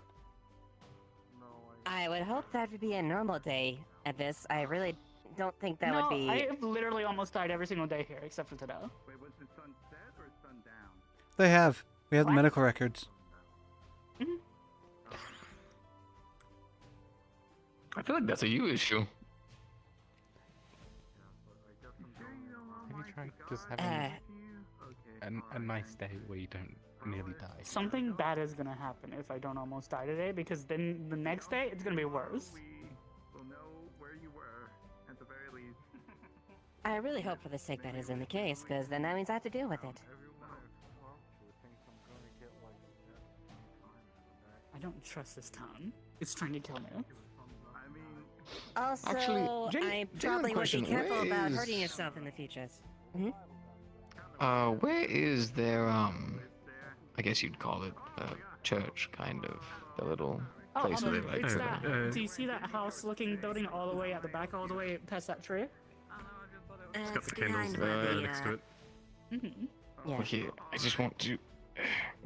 I would hope that would be a normal day at this. I really don't think that no, would be. I have literally almost died every single day here, except for today. Wait, was the sun set or sun down? They have. We have the What? medical records. I feel like that's a you issue. Have you tried just having a nice day where you don't nearly die. Something bad is gonna happen if I don't almost die today, because then the next day it's gonna be worse. We'll know where you were, at the very least. I really hope for the sake that isn't the case, because then that means I have to deal with it. I don't trust this town. It's trying to kill me. Also, Actually, I genuine probably would be question, careful where about is- hurting yourself in the future. Hmm? Where is their I guess you'd call it church, kind of the little place where they like. It's that. Do you see that house looking building all the way at the back, all the way past that tree? It's got the candles next to it. Mm-hmm. Yeah. Okay, I just want to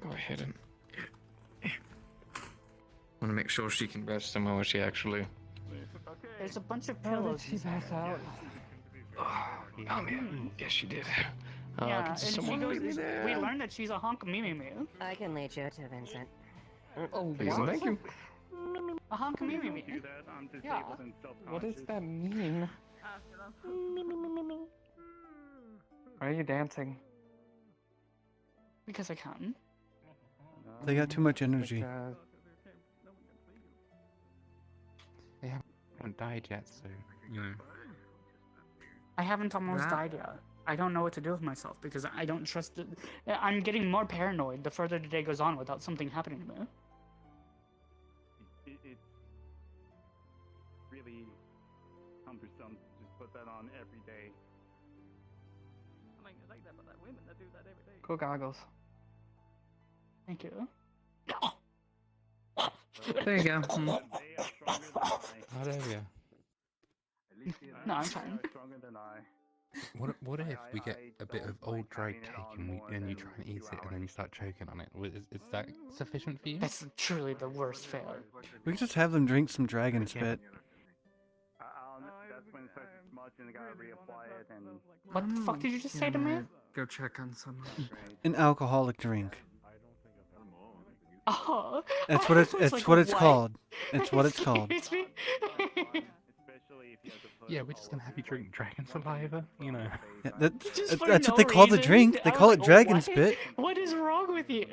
go ahead and want to make sure she can rest somewhere where she actually. There's a bunch of pillows. She passed out. Oh man, yes she did. Yeah, can and she someone goes. lead me there? We learned that she's a honk mimi. I can lead you to Vincent. Oh, Please and thank you. A honk mimi. Yeah. What does that mean? Why are you dancing? Because I can. They got too much energy. They haven't died yet, so you know. I haven't almost died yet. I don't know what to do with myself because I don't trust it. I'm getting more paranoid the further the day goes on without something happening to me. It's really cumbersome to just put that on every day. I mean, I like that, but there are women that do that every day. Cool goggles. Thank you. There you go. How dare you? No, I'm fine. Stronger than I. What if we get a bit of old dried cake and you try and eat it and then you start choking on it? Is that sufficient for you? That's truly the worst fail. We could just have them drink some dragon spit. That's when it starts to smudge and you gotta reapply it and... What the fuck did you just say to me? Go check on someone. An alcoholic drink. Oh. That's what it's. It's like, what it's what? called. It's what it's called. Excuse me. Yeah, we're just gonna have you drink dragon saliva, you know. Yeah, Just for that's no what they call the reason. drink. They I was call it like, dragon what? spit. What is wrong with you?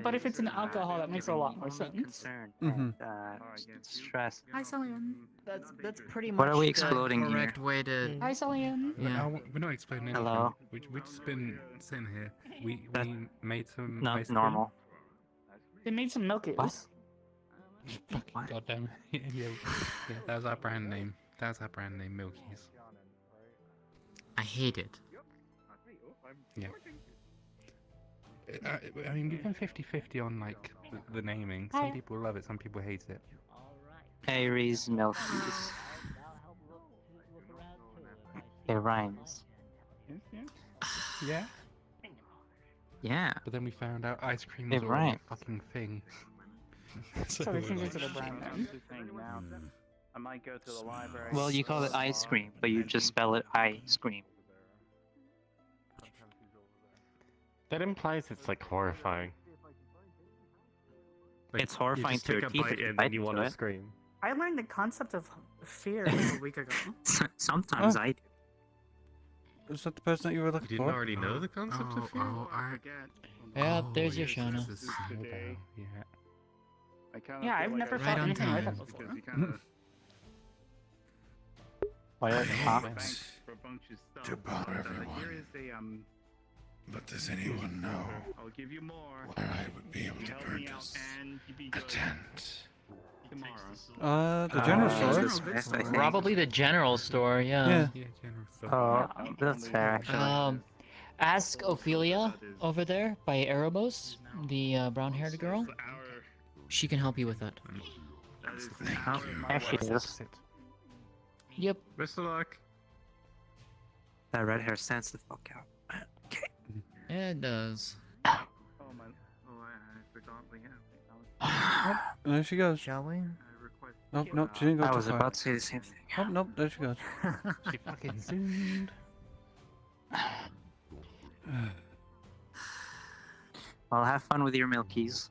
But if it's an alcohol, that makes a lot more sense. Mhm. Stress. Hi, Cillian. That's pretty much What are we the exploding here? correct way to. Hi, Cillian. Yeah. We're not explaining anything. Hello? We've just been sitting here. We made some. Not ice cream. normal. They made some milkies. God damn it. yeah, that was our brand name. That was our brand name, Milky's. I hate it. Yeah. I mean, we've been 50-50 on like the naming. Some people love it, some people hate it. Aries Milkies. It rhymes. Yeah. Yeah. But then we found out ice cream It was already rhymes. a fucking thing. So they we're changed it like, to the brand name. I might go to the library. Well, you call it ice cream, but you just spell it ice cream. That implies it's like horrifying. It's horrifying just to take your a teeth bite if you and bite then you want into to it. scream. I learned the concept of fear a week ago. Sometimes Oh. I do. Is that the person that you were You looking didn't for? already know the concept of fear? Yeah, Oh, there's your yes, Shauna. this is snowball, yeah. Yeah, I've never Right felt on anything like time. that before. To bother everyone. But does anyone know I'll give you more. where I would be able to purchase a tent? The general store. Probably the general store, yeah. Yeah. Oh, that's fair, actually. Ask Ophelia over there by Erebos, the brown-haired girl. She can help you with that. Oh, there she is. Yep. Best of luck. That red hair stands the fuck out. Yeah, it does. Oh my! Oh, I forgot we have. Oh, there she goes. Shall we? Nope, nope, she didn't go I too was far. about to say the same thing. Oh, nope, there she goes. She fucking zoomed. Well, have fun with your milkies.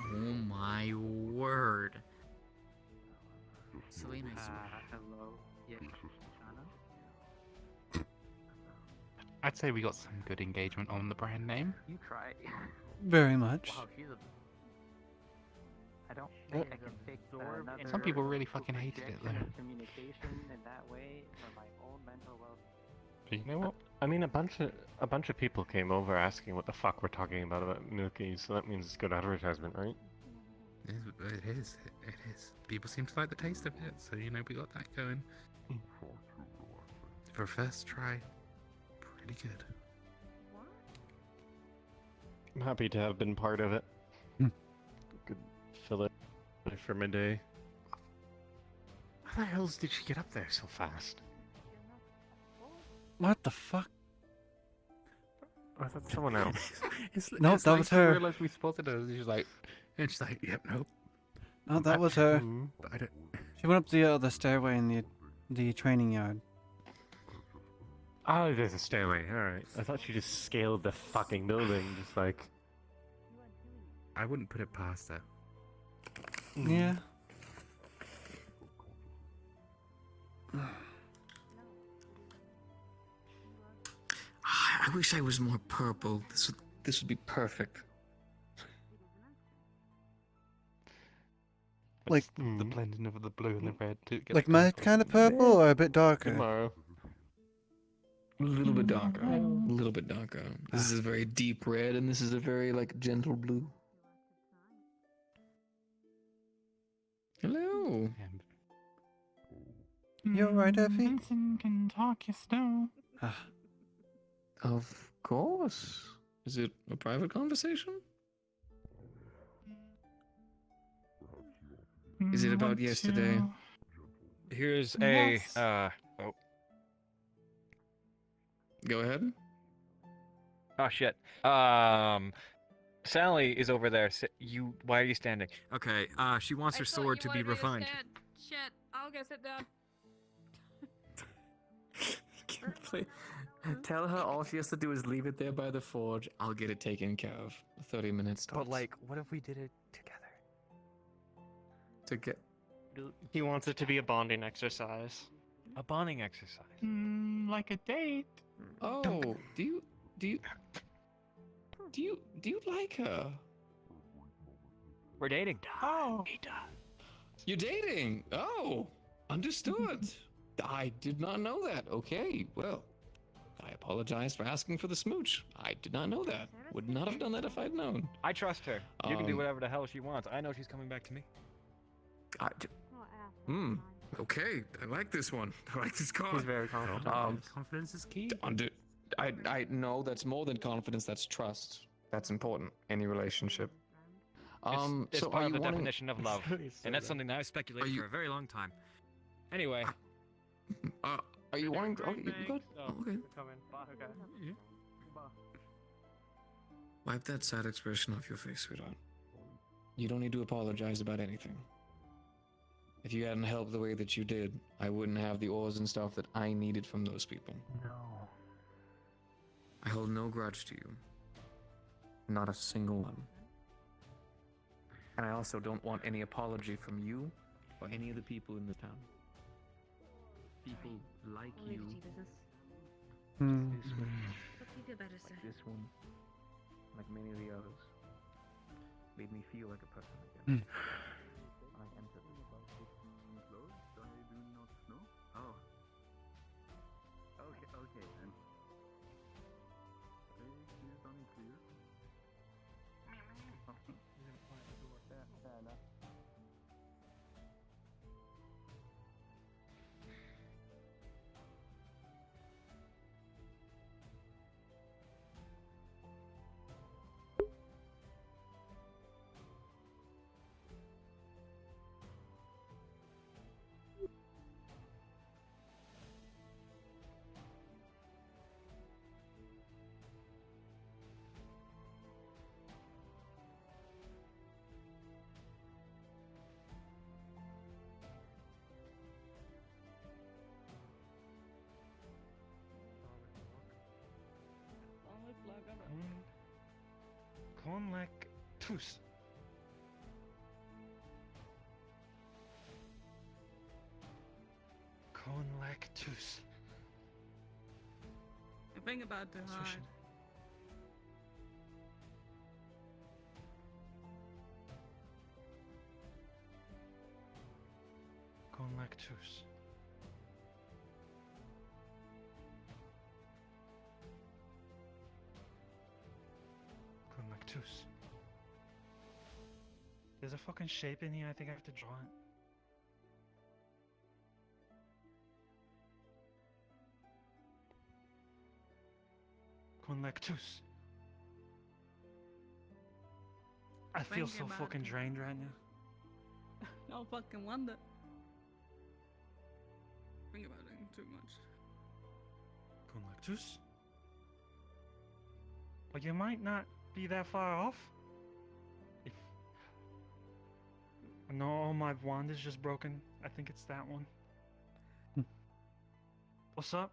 Oh my word. Selena, I swear. Hello. Yeah, I'd say we got some good engagement on the brand name. You try. Very much. Wow, she's a. I don't think I can fix another. Some people really fucking hated it though. Communication in that way for my own mental well. You know what? I mean, a bunch of people came over asking what the fuck we're talking about Milky, so that means it's good advertisement, right? It is. People seem to like the taste of it, so you know we got that going. For a first try, pretty good. I'm happy to have been part of it. Good fill for midday. How the hell did she get up there so fast? What the fuck? I thought someone else. No, that was her. I realized we spotted her. She's like, yep, nope. No, that was her. But I don't. She went up the other stairway in the training yard. Oh, there's a stairway. Alright. I thought she just scaled the fucking building, just like... I wouldn't put it past her. Yeah. I wish I was more purple. This would be perfect. Like the blending of the blue and the red. Like my kind of purple or a bit darker? Tomorrow. A little bit darker. A little bit darker. This is a very deep red, and this is a very like gentle blue. Hello. You alright, Effie? Vincent can talk, you know. Of course. Is it a private conversation? Is it about yesterday? Here's Yes. oh. Go ahead. Oh shit. Sally is over there. Why are you standing? Okay. She wants her sword to be refined. Shit, I'll go sit down. Tell her all she has to do is leave it there by the forge. I'll get it taken care of. 30 minutes tops. But like, what if we did it together? To get. He wants it to be a bonding exercise. A bonding exercise. Like a date. Oh, do you like her? We're dating. Oh. You're dating. Oh, understood. I did not know that. Okay, well, I apologize for asking for the smooch. I did not know that. Would not have done that if I'd known. I trust her. You can do whatever the hell she wants. I know she's coming back to me. Okay, I like this one. I like this card. He's very confident. Confidence is key. I know that's more than confidence. That's trust. That's important. Any relationship. It's So part are of you the wanting- definition of love, and that's something that I've speculated for a very long time. Anyway. Are you wanting to? Okay, you good? Okay. Wipe that sad expression off your face, sweetheart. You don't need to apologize about anything. If you hadn't helped the way that you did, I wouldn't have the ores and stuff that I needed from those people. No. I hold no grudge to you. Not a single one. And I also don't want any apology from you or any of the people in the town. People like you. Hmm. This one. You feel better, sir. Like this one. Like many of the others. Made me feel like a person again. I entered this place. Oh. Okay then. Is Donnie clear? Fair enough. Conlectus. Conlectus. Think about it too hard. Conlectus. Conlectus. There's a fucking shape in here. I think I have to draw it. Conlectus. I feel Think so about fucking it. drained right now. No fucking wonder. Think about it too much. Conlectus? But you might not be that far off. If no, my wand is just broken. I think it's that one. What's up?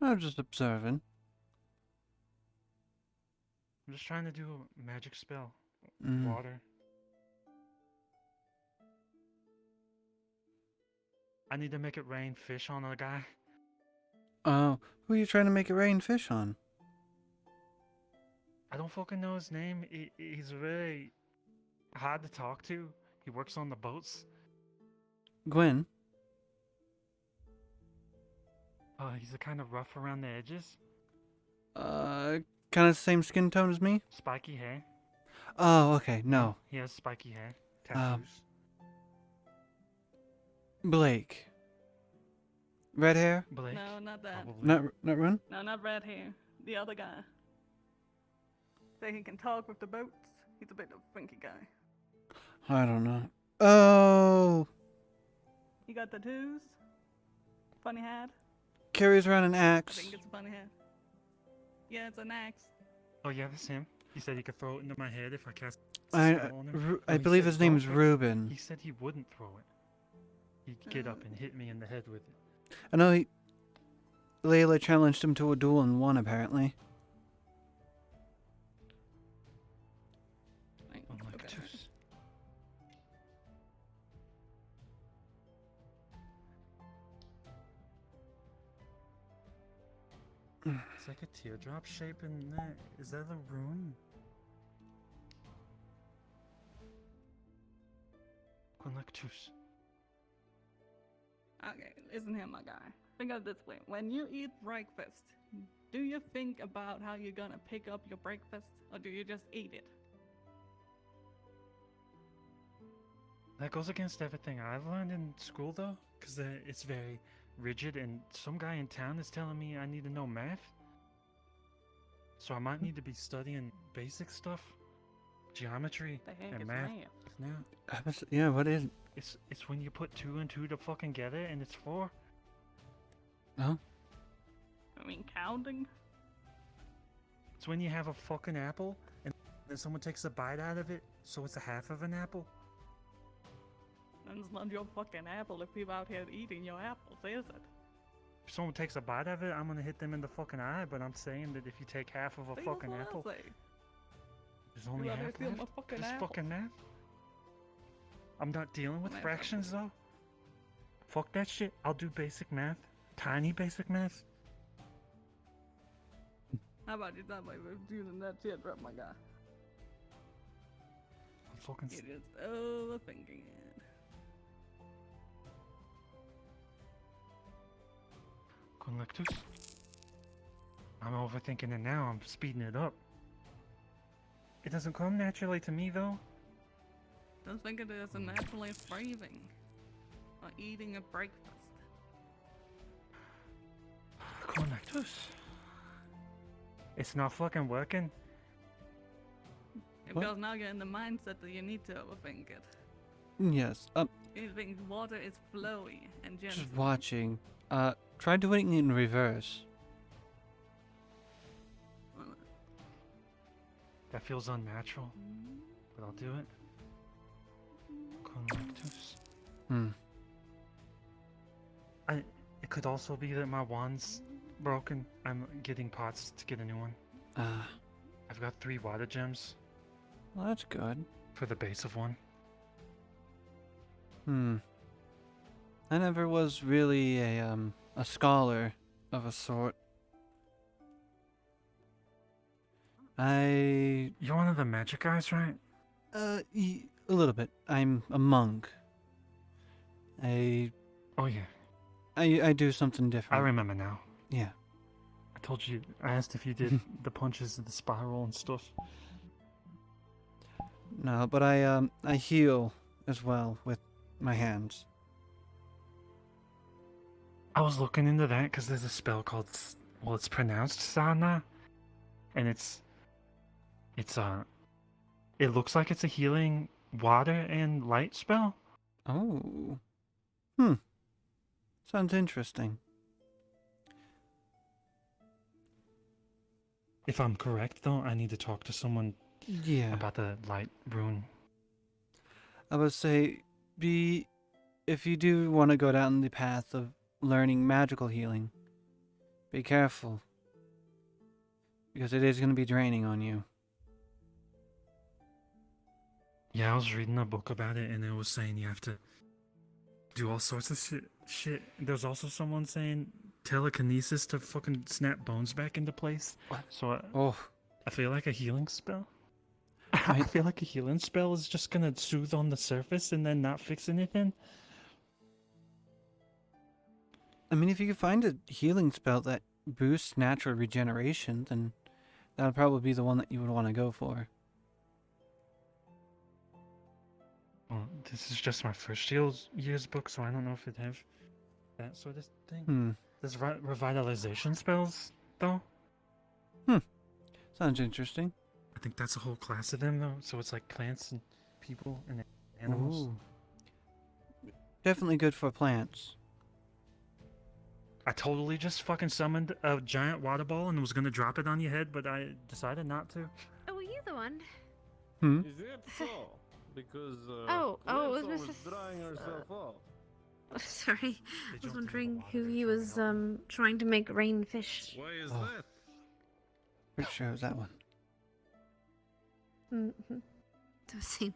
I'm just observing. I'm just trying to do a magic spell. Mm. Water. I need to make it rain fish on a guy. Oh, who are you trying to make it rain fish on? I don't fucking know his name. He's really hard to talk to. He works on the boats. Gwen? He's kind of rough around the edges. Kind of same skin tone as me? Spiky hair. Oh, okay, no. He has spiky hair. Tattoos. Blake. Red hair? Blake? No, not that. Not Run? No, not red hair. The other guy. Say he can talk with the boats. He's a bit of a funky guy. I don't know. Oh! He got tattoos. Funny hat. Carries around an I axe. think it's a funny hat. Yeah, it's an axe. Oh yeah, that's him. He said he could throw it into my head if I cast a I spell on him. I He believe said his name is don't. Reuben. He said he wouldn't throw it. He'd get up and hit me in the head with it. I know Layla challenged him to a duel and won, apparently. Conlectus. It's like a teardrop shape in there. Is that a rune? Conlectus. Okay, listen here, my guy. Think of it this way. When you eat breakfast, do you think about how you're gonna pick up your breakfast, or do you just eat it? That goes against everything I've learned in school, though, because it's very rigid, and some guy in town is telling me I need to know math. So I might need to be studying basic stuff, geometry The heck and is math. math? now. Yeah, what is... It's when you put 2 and 2 to fucking together, and it's 4. Oh? I mean, counting? It's when you have a fucking apple, and then someone takes a bite out of it, so it's a half of an apple. That's not your fucking apple if people out here eating your apples, is it? If someone takes a bite of it, I'm gonna hit them in the fucking eye, but I'm saying that if you take half of a See, fucking that's apple, what I say. there's only You out here half stealing left. my fucking Just apple. fucking math. I'm not dealing with Math. fractions, though. Fuck that shit. I'll do basic math. Tiny basic math. How about you that way with using that teardrop, my guy? I'm fucking... You're just overthinking it. Conlectus. I'm overthinking it now. I'm speeding it up. It doesn't come naturally to me, though. Just think of it as a naturally craving. Or eating a breakfast. Conlectus. It's not fucking working. Because now you're in the mindset that you need to overthink it. Yes. You think water is flowy and gentle. Just watching. Try doing it in reverse. That feels unnatural, but I'll do it. Conlectus. It could also be that my wand's broken. I'm getting pots to get a new one. I've got 3 water gems. Well, that's good. For the base of one. I never was really a scholar of a sort. You're one of the magic guys, right? A little bit. I'm a monk. Oh yeah. I do something different. I remember now. Yeah. I told you. I asked if you did the punches and the spiral and stuff. No, but I heal as well with my hands. I was looking into that because there's a spell called, well, it's pronounced Sana, and it looks like it's a healing water and light spell. Oh. Sounds interesting. If I'm correct, though, I need to talk to someone. Yeah. About the light rune. I would say, if you do want to go down the path of learning magical healing, be careful, because it is going to be draining on you. Yeah, I was reading a book about it, and it was saying you have to do all sorts of shit. There's also someone saying telekinesis to fucking snap bones back into place. What? So I feel like a healing spell. I feel like a healing spell is just gonna soothe on the surface and then not fix anything. I mean, if you could find a healing spell that boosts natural regeneration, then that would probably be the one that you would want to go for. Well, this is just my first year's book, so I don't know if it'd have that sort of thing. There's revitalization spells, though. Sounds interesting. I think that's a whole class of them, though. So it's like plants and people and animals. Ooh. Definitely good for plants. I totally just fucking summoned a giant water ball and was gonna drop it on your head, but I decided not to. Oh, were you the one? Is it so? Because Oh, it was Cleffa Mr. drying herself off. Oh, sorry, I was wondering who he was trying to make rain fish. Why is that? Pretty sure it was that one. Those things.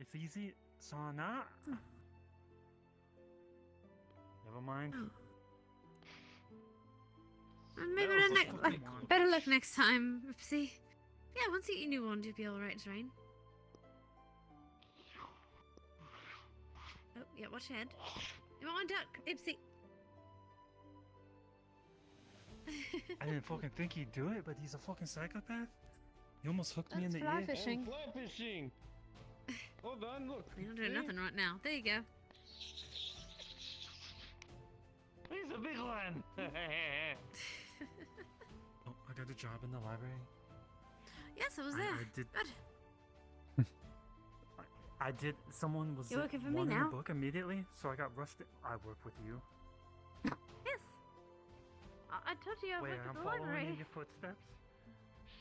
It's easy, Sana. Never mind. Maybe better luck next time, Oopsie. Yeah, once you get your new wand, you'll be alright, Rain. Oh, yeah, watch your head. You want one duck, Ipsy. I didn't fucking think he'd do it, but he's a fucking psychopath. He almost hooked me in the fly ear. fishing. Fly fishing. Hold on, look. You're not doing nothing right now. There you go. He's a big one. Oh, I got a job in the library. Yes, I was there. I did. Good. I did. Someone was You're working for me wanting now. the book immediately, so I got rushed. I work with you. Yes. I told you I Wait, worked I'm at the following library. in your footsteps.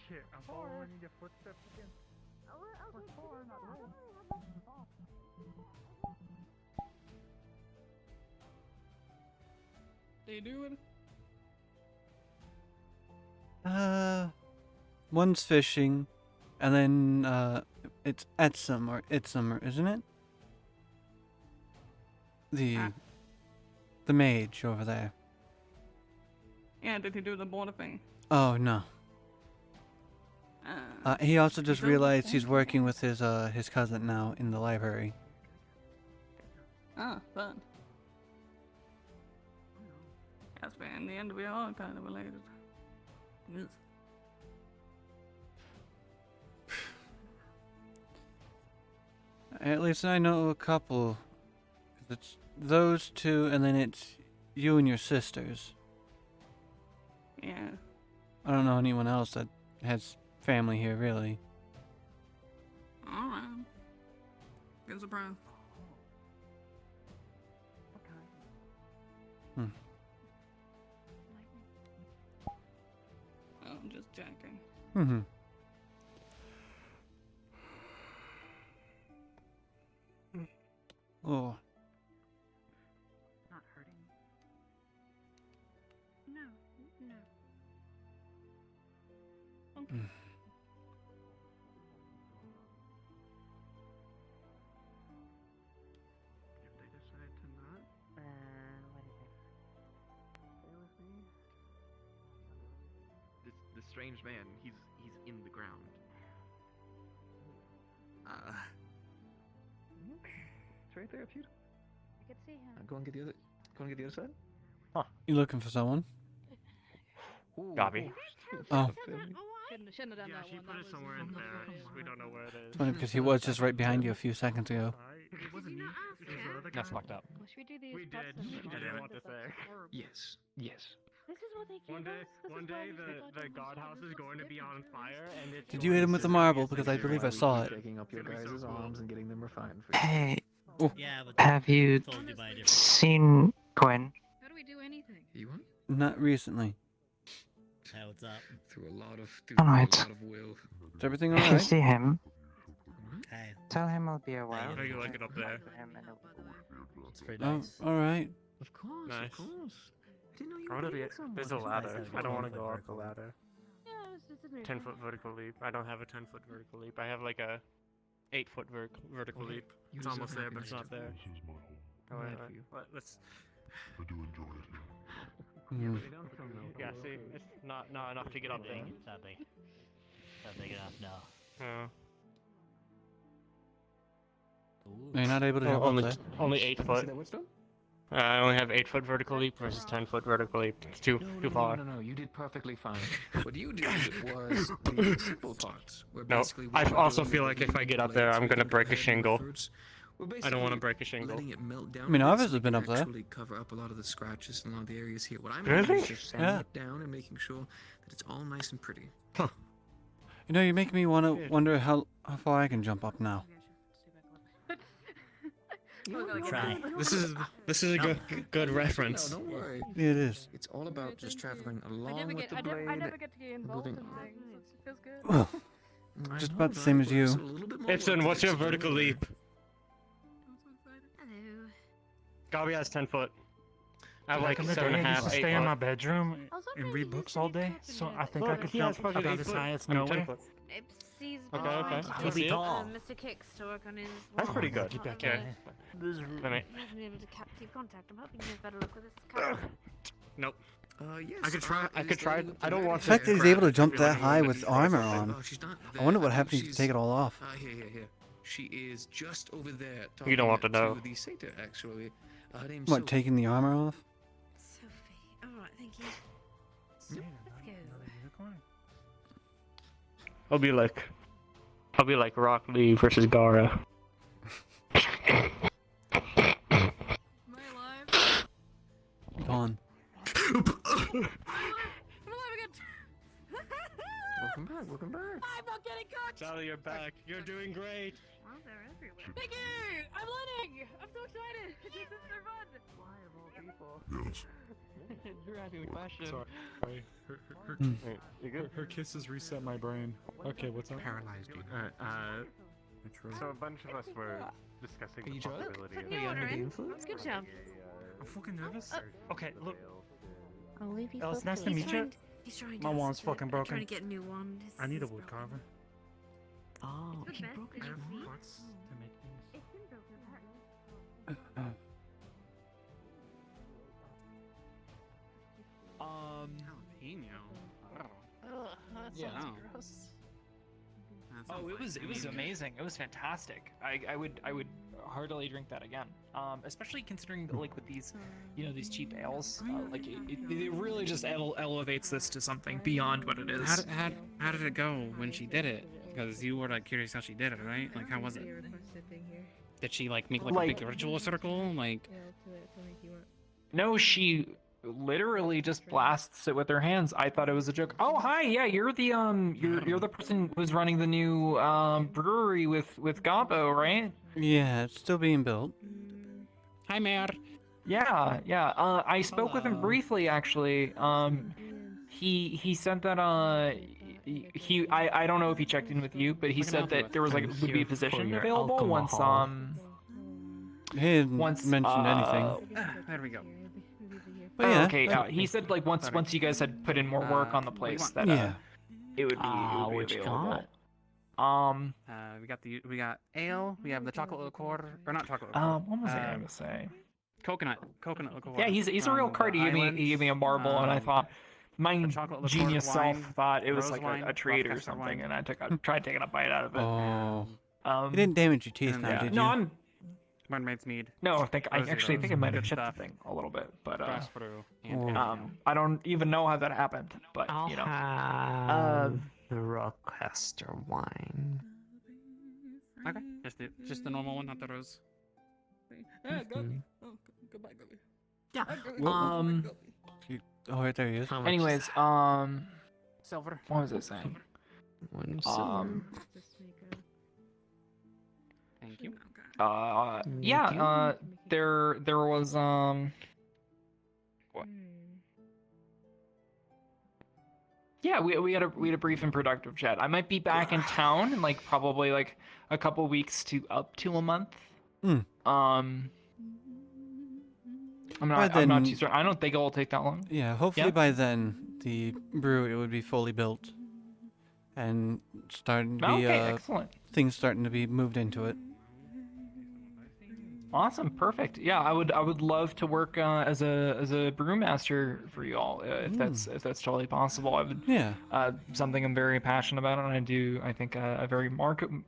Shit, I'm following in your footsteps again. What are you doing? One's fishing, and then it's Etsum, isn't it? The mage over there. Yeah, did he do the border thing? Oh no. He also just realized he's working with his cousin now in the library. Ah, fun. Yes, but in the end, we are all kind of related. Yes. At least I know a couple. It's those two, and then it's you and your sisters. Yeah. I don't know anyone else that has family here, really. Alright. Good surprise. Oh, I'm just jacking. Mm-hmm. Oh. Not hurting. No, no. Okay. If they decide to not, What is it? Stay with me. This strange man, he right there, Peter. I could see him. Go and get the other. Go and get the other side. You looking for someone? Gabi. Oh. Shouldn't have done that She one. put it somewhere in there. We don't know where it is. It's funny because he was just right behind you a few seconds ago. It wasn't me. It was the other That's guy. fucked up. Well, should we do these We pots did. and I didn't want to say. Yes. Yes. This is what they One gave day, us. This one is why day, we forgot the to god house is going to be on fire, and it's. Did you hit him with the marble? Because I believe I saw it. Taking up your guys' arms and getting them refined for you. Hey, Oh. Yeah, but have you told you by a different. seen Gwen? How do we do anything? You want? Not recently. Hey, what's up? Through a lot of. Alright. A lot of will. Is everything If you alright? see him, Hey, tell him I'll be a while. How you like it up there? it's pretty Oh, nice. alright. Of course. Nice. Of course. I didn't know you I were want to be. dating someone. There's a ladder. Nice. I don't want to Nice. go up the ladder. Yeah, it's an 10-foot vertical leap. I don't have a 10-foot vertical leap. I have like a 8-foot vertical Well, leap. you It's deserve almost there, but it's happiness not there. I'm Oh, glad wait, for you. let's. Hmm. Yeah, see, it's not enough to get up there. It's not big. Not big enough, no. Yeah. You're not able to jump up only there. only 8 foot. I only have 8-foot vertical leap versus 10-foot vertical leap. It's too far. No, you did perfectly fine. What you did was the simple parts. Where No, basically I what we're also doing feel is like we're if I leaving get up the there, blades I'm gonna over break a the head shingle. backwards. We're I don't want to basically break a shingle. letting it melt down I mean, a bit ours so has we been can up there. actually cover up a lot of the scratches and a lot of the areas here. What I'm Really? doing is just sanding Yeah. it down and making sure that it's all nice and pretty. You know, you make me want to wonder how far I can jump up now. Try. This is a good reference. No, don't worry. Yeah, it is. It's all about just traveling I along never with get, the I blade. never get to get involved in moving- things. It feels good. Well, I just know, about the right? same as But there's you. a little bit more Ibsen, work what's to your do. vertical leap? Hello. Gabi has 10 foot. I have Back like in the day, I 7.5, used to 8 stay in my foot. bedroom I was and wondering read if you books said all you day, could so do I that. think I Look, could he has jump fucking about 8 as foot. high as I'm nowhere. 10 foot. He's Okay, okay. trying We'll see. Mr. Kicks to work on his. That's pretty walls. good. Not Okay. really- Let me. He hasn't been able to keep contact. I'm hoping he has better luck with this camera. Nope. Yes. I could try. I is could the try. lady with I the don't red want The to. fact that he's crap able to jump everyone that high who with wants armor to say, on. Oh, she's not I wonder there. what happens if you She's- take it all off. Here. She is just over there. You don't want to talking know. the satyr, actually. Her name's What, Sophie. taking the armor off? Sophie. Alright, thank you. Let's go. I'll be like Rock Lee versus Gara. Gone. Welcome back. I'm not getting cooked! Sally, you're back. You're doing great. Well, they're everywhere. Thank you! I'm learning! I'm so excited! This is so fun! Why of all people? Yes. You're asking the question. Sorry. Her kisses reset my brain. Okay, what's up? Paralyzed you. So a bunch of us were discussing Are the you drunk? possibility Put of. new order in. Good job. I'm fucking nervous. Okay, look. I'll leave you. Oh, it's nice to meet you. He's trying My to wand's fucking trying broken. to get a new wand. I need a wood carver. Oh, It's the best thing I've seen. Parts to make things. It's been broken apart. Yeah. Oh, it was amazing. It was fantastic. I would heartily drink that again. Especially considering like with these, these cheap ales, like it really just elevates this to something beyond what it is. How did it go when she did it? Because you were like curious how she did it, right? Like how was it? Did she like make like a big ritual circle? Like No, she literally just blasts it with her hands. I thought it was a joke. Oh, hi, yeah, you're the you're the person who's running the new brewery with Gabo, right? Yeah, it's still being built. Hi, Mayor. Yeah. I spoke with him briefly, actually. He said that I don't know if he checked in with you, but he said that there was would be a position available once He didn't mention anything. There we go. But yeah, okay. He said once you guys had put in more work on the place that it would be available. We got ale. We have the chocolate liqueur, or not chocolate liqueur. What was I gonna say? Coconut liqueur. Yeah, he's a real card. He gave me a marble, and I thought my genius self thought it was like a treat or something, and I tried taking a bite out of it. Oh. You didn't damage your teeth now, did you? No, Barmaid's mead. No, I Those are actually those. think I might have Good chipped the stuff. thing a little bit, but Fast brew and I don't even know how that happened. But I'll you know, have the Rockcaster wine. Okay, just the normal one, not the rose. Ah, Gubby. Oh, goodbye, Gubby. Yeah. Oh, right there he is. anyways, Silver. what was I saying? One Thank you. Yeah, there was what? Yeah, we had a brief and productive chat. I might be back in town in like probably like a couple weeks to up to a month. I'm not too sure. I don't think it will take that long. Yeah, hopefully by then the brewery would be fully built and starting to be excellent. Things starting to be moved into it. Awesome, perfect. Yeah, I would love to work as a brewmaster for you all if that's totally possible. I would. Yeah. Something I'm very passionate about, and I think a very remarkable,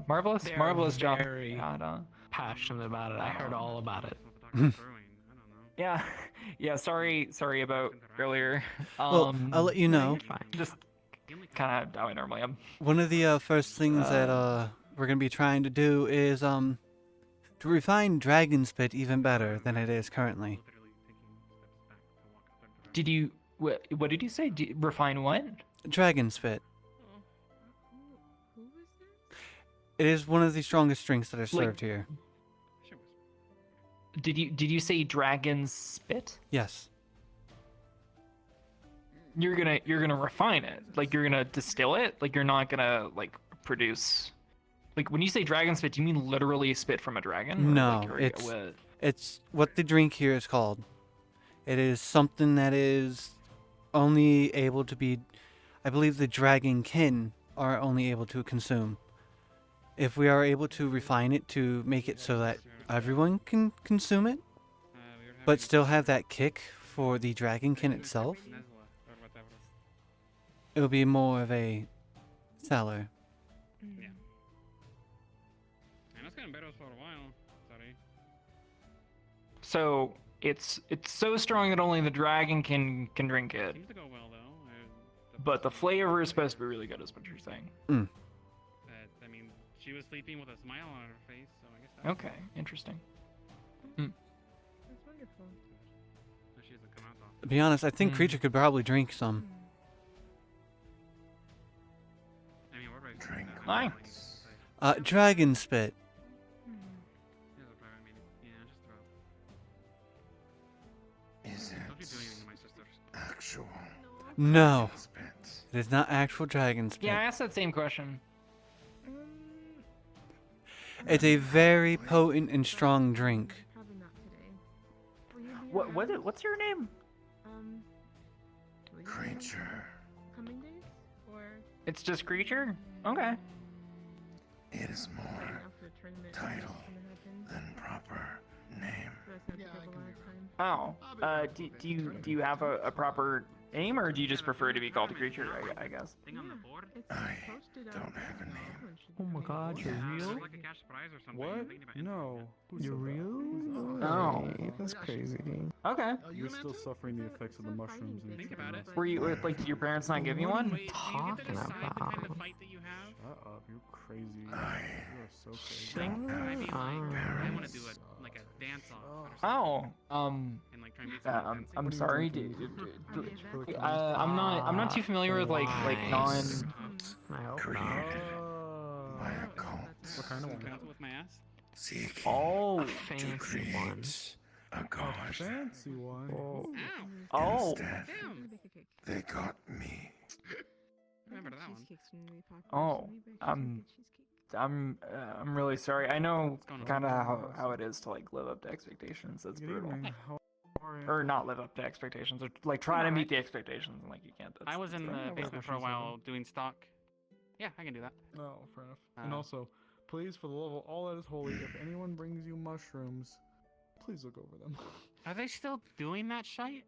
marvelous job. Very passionate about it. I heard all about it. Yeah. Sorry about earlier. Well, I'll let you know. Just kind of how I normally am. One of the first things that we're gonna be trying to do is to refine Dragon Spit even better than it is currently. Did you what did you say? Refine what? Dragon Spit. It is one of the strongest drinks that are served here. Did you say dragon spit? Yes. You're gonna refine it. Like you're gonna distill it. Like you're not gonna like produce. Like when you say dragon spit, do you mean literally spit from a dragon? No, like, it's what the drink here is called. It is something that is only able to be, I believe the dragon kin are only able to consume. If we are able to refine it to make it so that everyone can consume it, but still have that kick for the dragonkin itself, it will be more of a seller. Yeah. And it's getting better for a while. Sorry. So it's so strong that only the dragon can drink it. Seems to go well though. But the flavor is supposed to be really good, is what you're saying. I mean, she was sleeping with a smile on her face, so I guess. That's Okay, interesting. That's wonderful. So she hasn't come out though. To be honest, I think Creature could probably drink some. I mean, what about drink? Dragon Spit. Is it actual? No. It is not actual dragon spit. Yeah, I asked that same question. It's a very potent and strong drink. What's your name? Creature. Coming days or It's just creature? Okay. It is more title than proper name. Oh. Do you have a proper name, or do you just prefer to be called a creature? I guess. I don't have a name. Oh my God, you're real? What? No. You're real? Oh. That's crazy. Okay. You're still suffering the effects of the mushrooms. And Think about it. Were you like? Did your parents not give you one? Talking about. Shut up, you're crazy. You are so crazy. I want to do like a dance off. Oh. And like try and make some I'm sorry. I'm not too familiar with like non. I hope Created by a cult. What kind of one? With my ass? Seeking Oh, to fancy create one. a god. Fancy one. Oh. Instead, they got me. Remember that one? Oh. I'm really sorry. I know kind of how it is to like live up to expectations. That's brutal. Or not live up to expectations, or like try to meet the expectations, and like you can't. I was in the basement for a while doing stock. Yeah, I can do that. No, fair enough. And also, please, for the love of all that is holy, if anyone brings you mushrooms, please look over them. Are they still doing that shite?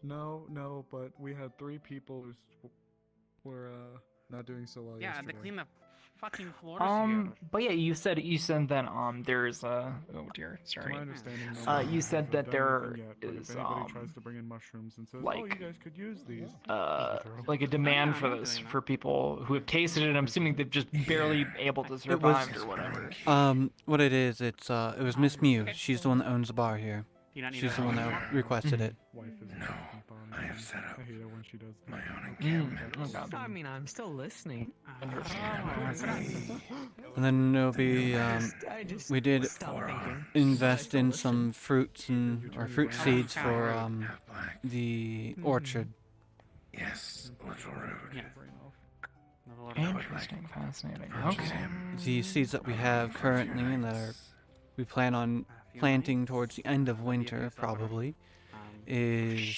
No, but we had 3 people who were not doing so well Yeah, yesterday. to clean the fucking floors here. But yeah, you said that there's oh dear, To sorry. my understanding, no one You has said that done there anything yet, but is if anybody tries to bring in mushrooms and says, "Oh, you like, guys could use these," like a demand for this for people who have tasted it. I'm assuming they've just barely able to survive or whatever. What it is, it was Miss Mew. She's the one that owns the bar here. She's the one that requested it. No, I have set up I hate it when she does my that. own encampment. I mean, I'm still listening. And then there'll be, we did invest in some fruits or fruit seeds for the orchard. Yes, Little Road. Interesting, fascinating. Okay. The seeds that we have currently and that we plan on planting towards the end of winter probably is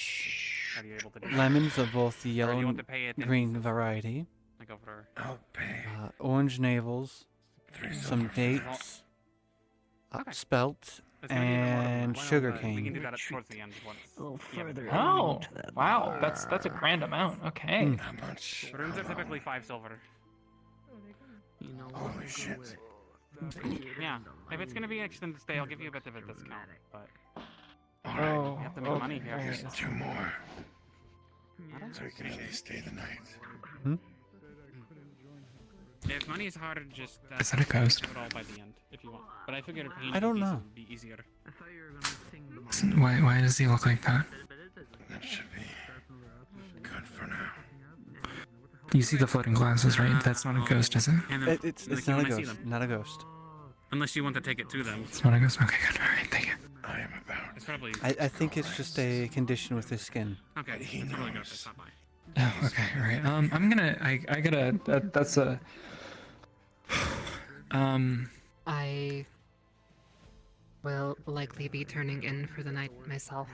lemons of both the yellow and green variety, orange navels, some dates, spelt, and sugar cane. We can do that towards the end once. Oh, wow, that's a grand amount. Okay. How much? Rooms are typically 5 silver. Holy shit. Yeah, if it's gonna be an extended stay, I'll give you a bit of a discount, but... Oh, you have to make money here. Just 2 more. So we can at least stay the night. If money is harder, just Is that a ghost? do it all by the end, if you want. But I figured paying I don't know. would be easier. Why does he look like that? That should be good for now. You see the floating glasses, right? That's not a ghost, is it? It's not a ghost. Not a ghost. Unless you want to take it to them. It's not a ghost. Okay, good. All right, thank you. I am about. It's probably... I think it's just a condition with his skin. Okay, it's really good. It's not mine. Oh, okay, all right. I'm gonna. I gotta. That's a. I will likely be turning in for the night myself.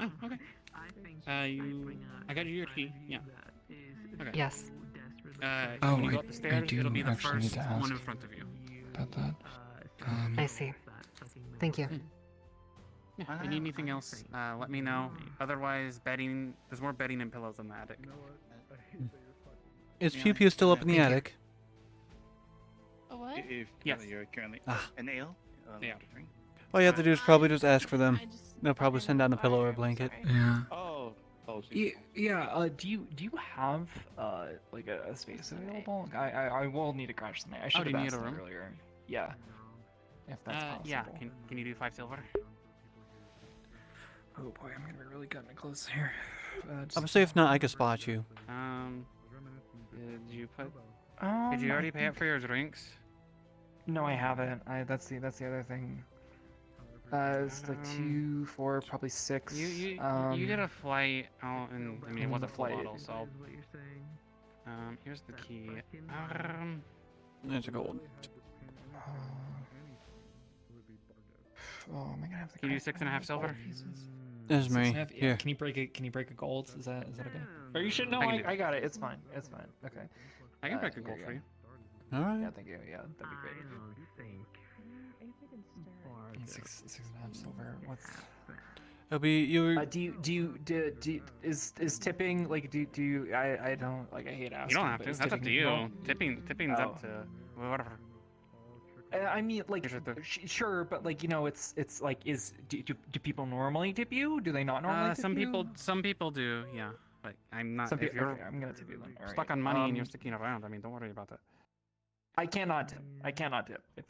Oh, okay. I got you your key. Yeah. Okay. Yes. Oh, when you go up the stairs, do it'll be the actually need first to ask one in front of you. about that. I see. Thank you. Yeah, if you need anything else, let me know. Otherwise, bedding. There's more bedding and pillows in the attic. Is Pew Pew still up in the attic? A what? Yes. You're currently Ah. an ale. Yeah. All you have to do is probably just ask for them. They'll probably send down a pillow or a blanket. Yeah. Oh. Yeah. Do you have like a space available? I will need a crash tonight. I should do have you need asked a that room? earlier. Yeah. If that's possible. Yeah. Can you do 5 silver? Oh boy, I'm gonna be really cutting it close here. I'm say if not, I can spot you. Did you put? Did you already pay up for your drinks? No, I haven't. That's the other thing. It's like 2, 4, probably 6. You did a flight out, and I mean it was a full flight. bottle, so. Here's the key. There's a gold. Oh, am I gonna have to? Can you do 6.5 silver? There's me. 6.5? Yeah. Here. Can you break it? Can you break a gold? Is that okay? Or you should know. I can do I got it. It's fine. It's fine. Okay. I can break a here gold you for go. you. All right. Yeah, thank you. Yeah, that'd be great. 6.5 silver. What's? It'll be you. Is tipping like do you I don't like I hate asking. You don't have but to. is That's up to tipping you. involved? Tipping's up to whatever. I mean, like, sure, but like, you know, it's like, do people normally tip you? Do they not normally tip you? Some people do, yeah. Like, I'm not. If you're okay, I'm gonna tip you then. All stuck right. on money and you're sticking around, I mean, don't worry about that. I cannot tip. I cannot tip if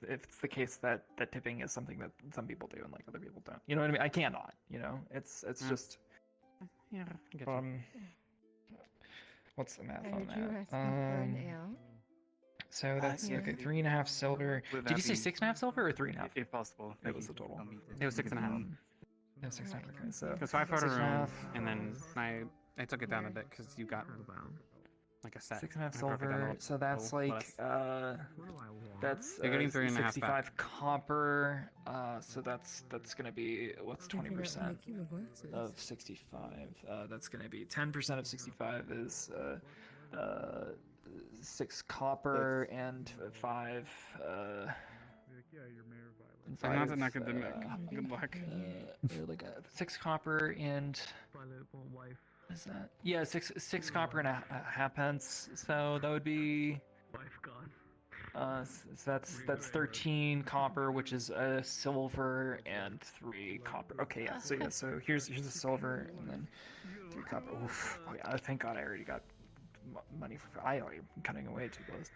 it's the case that tipping is something that some people do and like other people don't. You know what I mean? I cannot. You know, it's just. Yeah. I get you. What's the math I on heard you that? asking for an ale. So that's Yeah. okay. 3.5 silver. Would Did you that say be- 6.5 silver or 3.5? If possible. It was the total. It was 6.5. No, 6.5. Okay, so. Because 5 for a room, 6.5. and then I took it down a bit because you got like a set. 6.5 I broke it down silver. a So that's little like less. that's You're getting 3.5 back. 65 copper. So that's gonna be what's 20% of 65. That's gonna be 10% of 65 is 6 copper and 5. I'm not an academic. Good luck. Like 6 copper and Is that? Yeah, six copper and a halfpence. So that would be. So that's 13 copper, which is a silver and 3 copper. Okay, yeah. So here's the silver and then 3 copper. Oof. Oh yeah. Thank God I already got money for. I already am cutting away too close.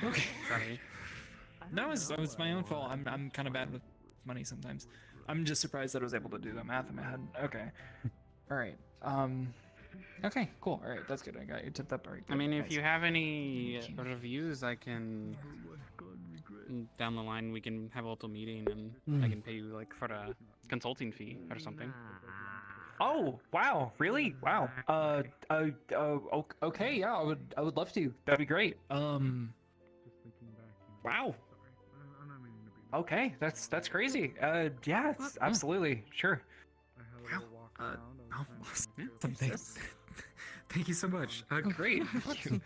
Okay. Sorry. No, it's my own fault. I'm kind of bad with money sometimes. I'm just surprised that I was able to do that math in my head. Okay. All right. Okay, cool. All right, that's good. I got you tipped up. All right, I mean, if nice. you have any reviews, I can. Down the line, we can have a little meeting, and I can pay you like for a consulting fee or something. Oh wow, really? Wow. Okay, yeah, I would love to. That'd be great. Wow. Okay, that's crazy. Yeah, it's absolutely sure. Wow. Thank you so much. Great. Thank you.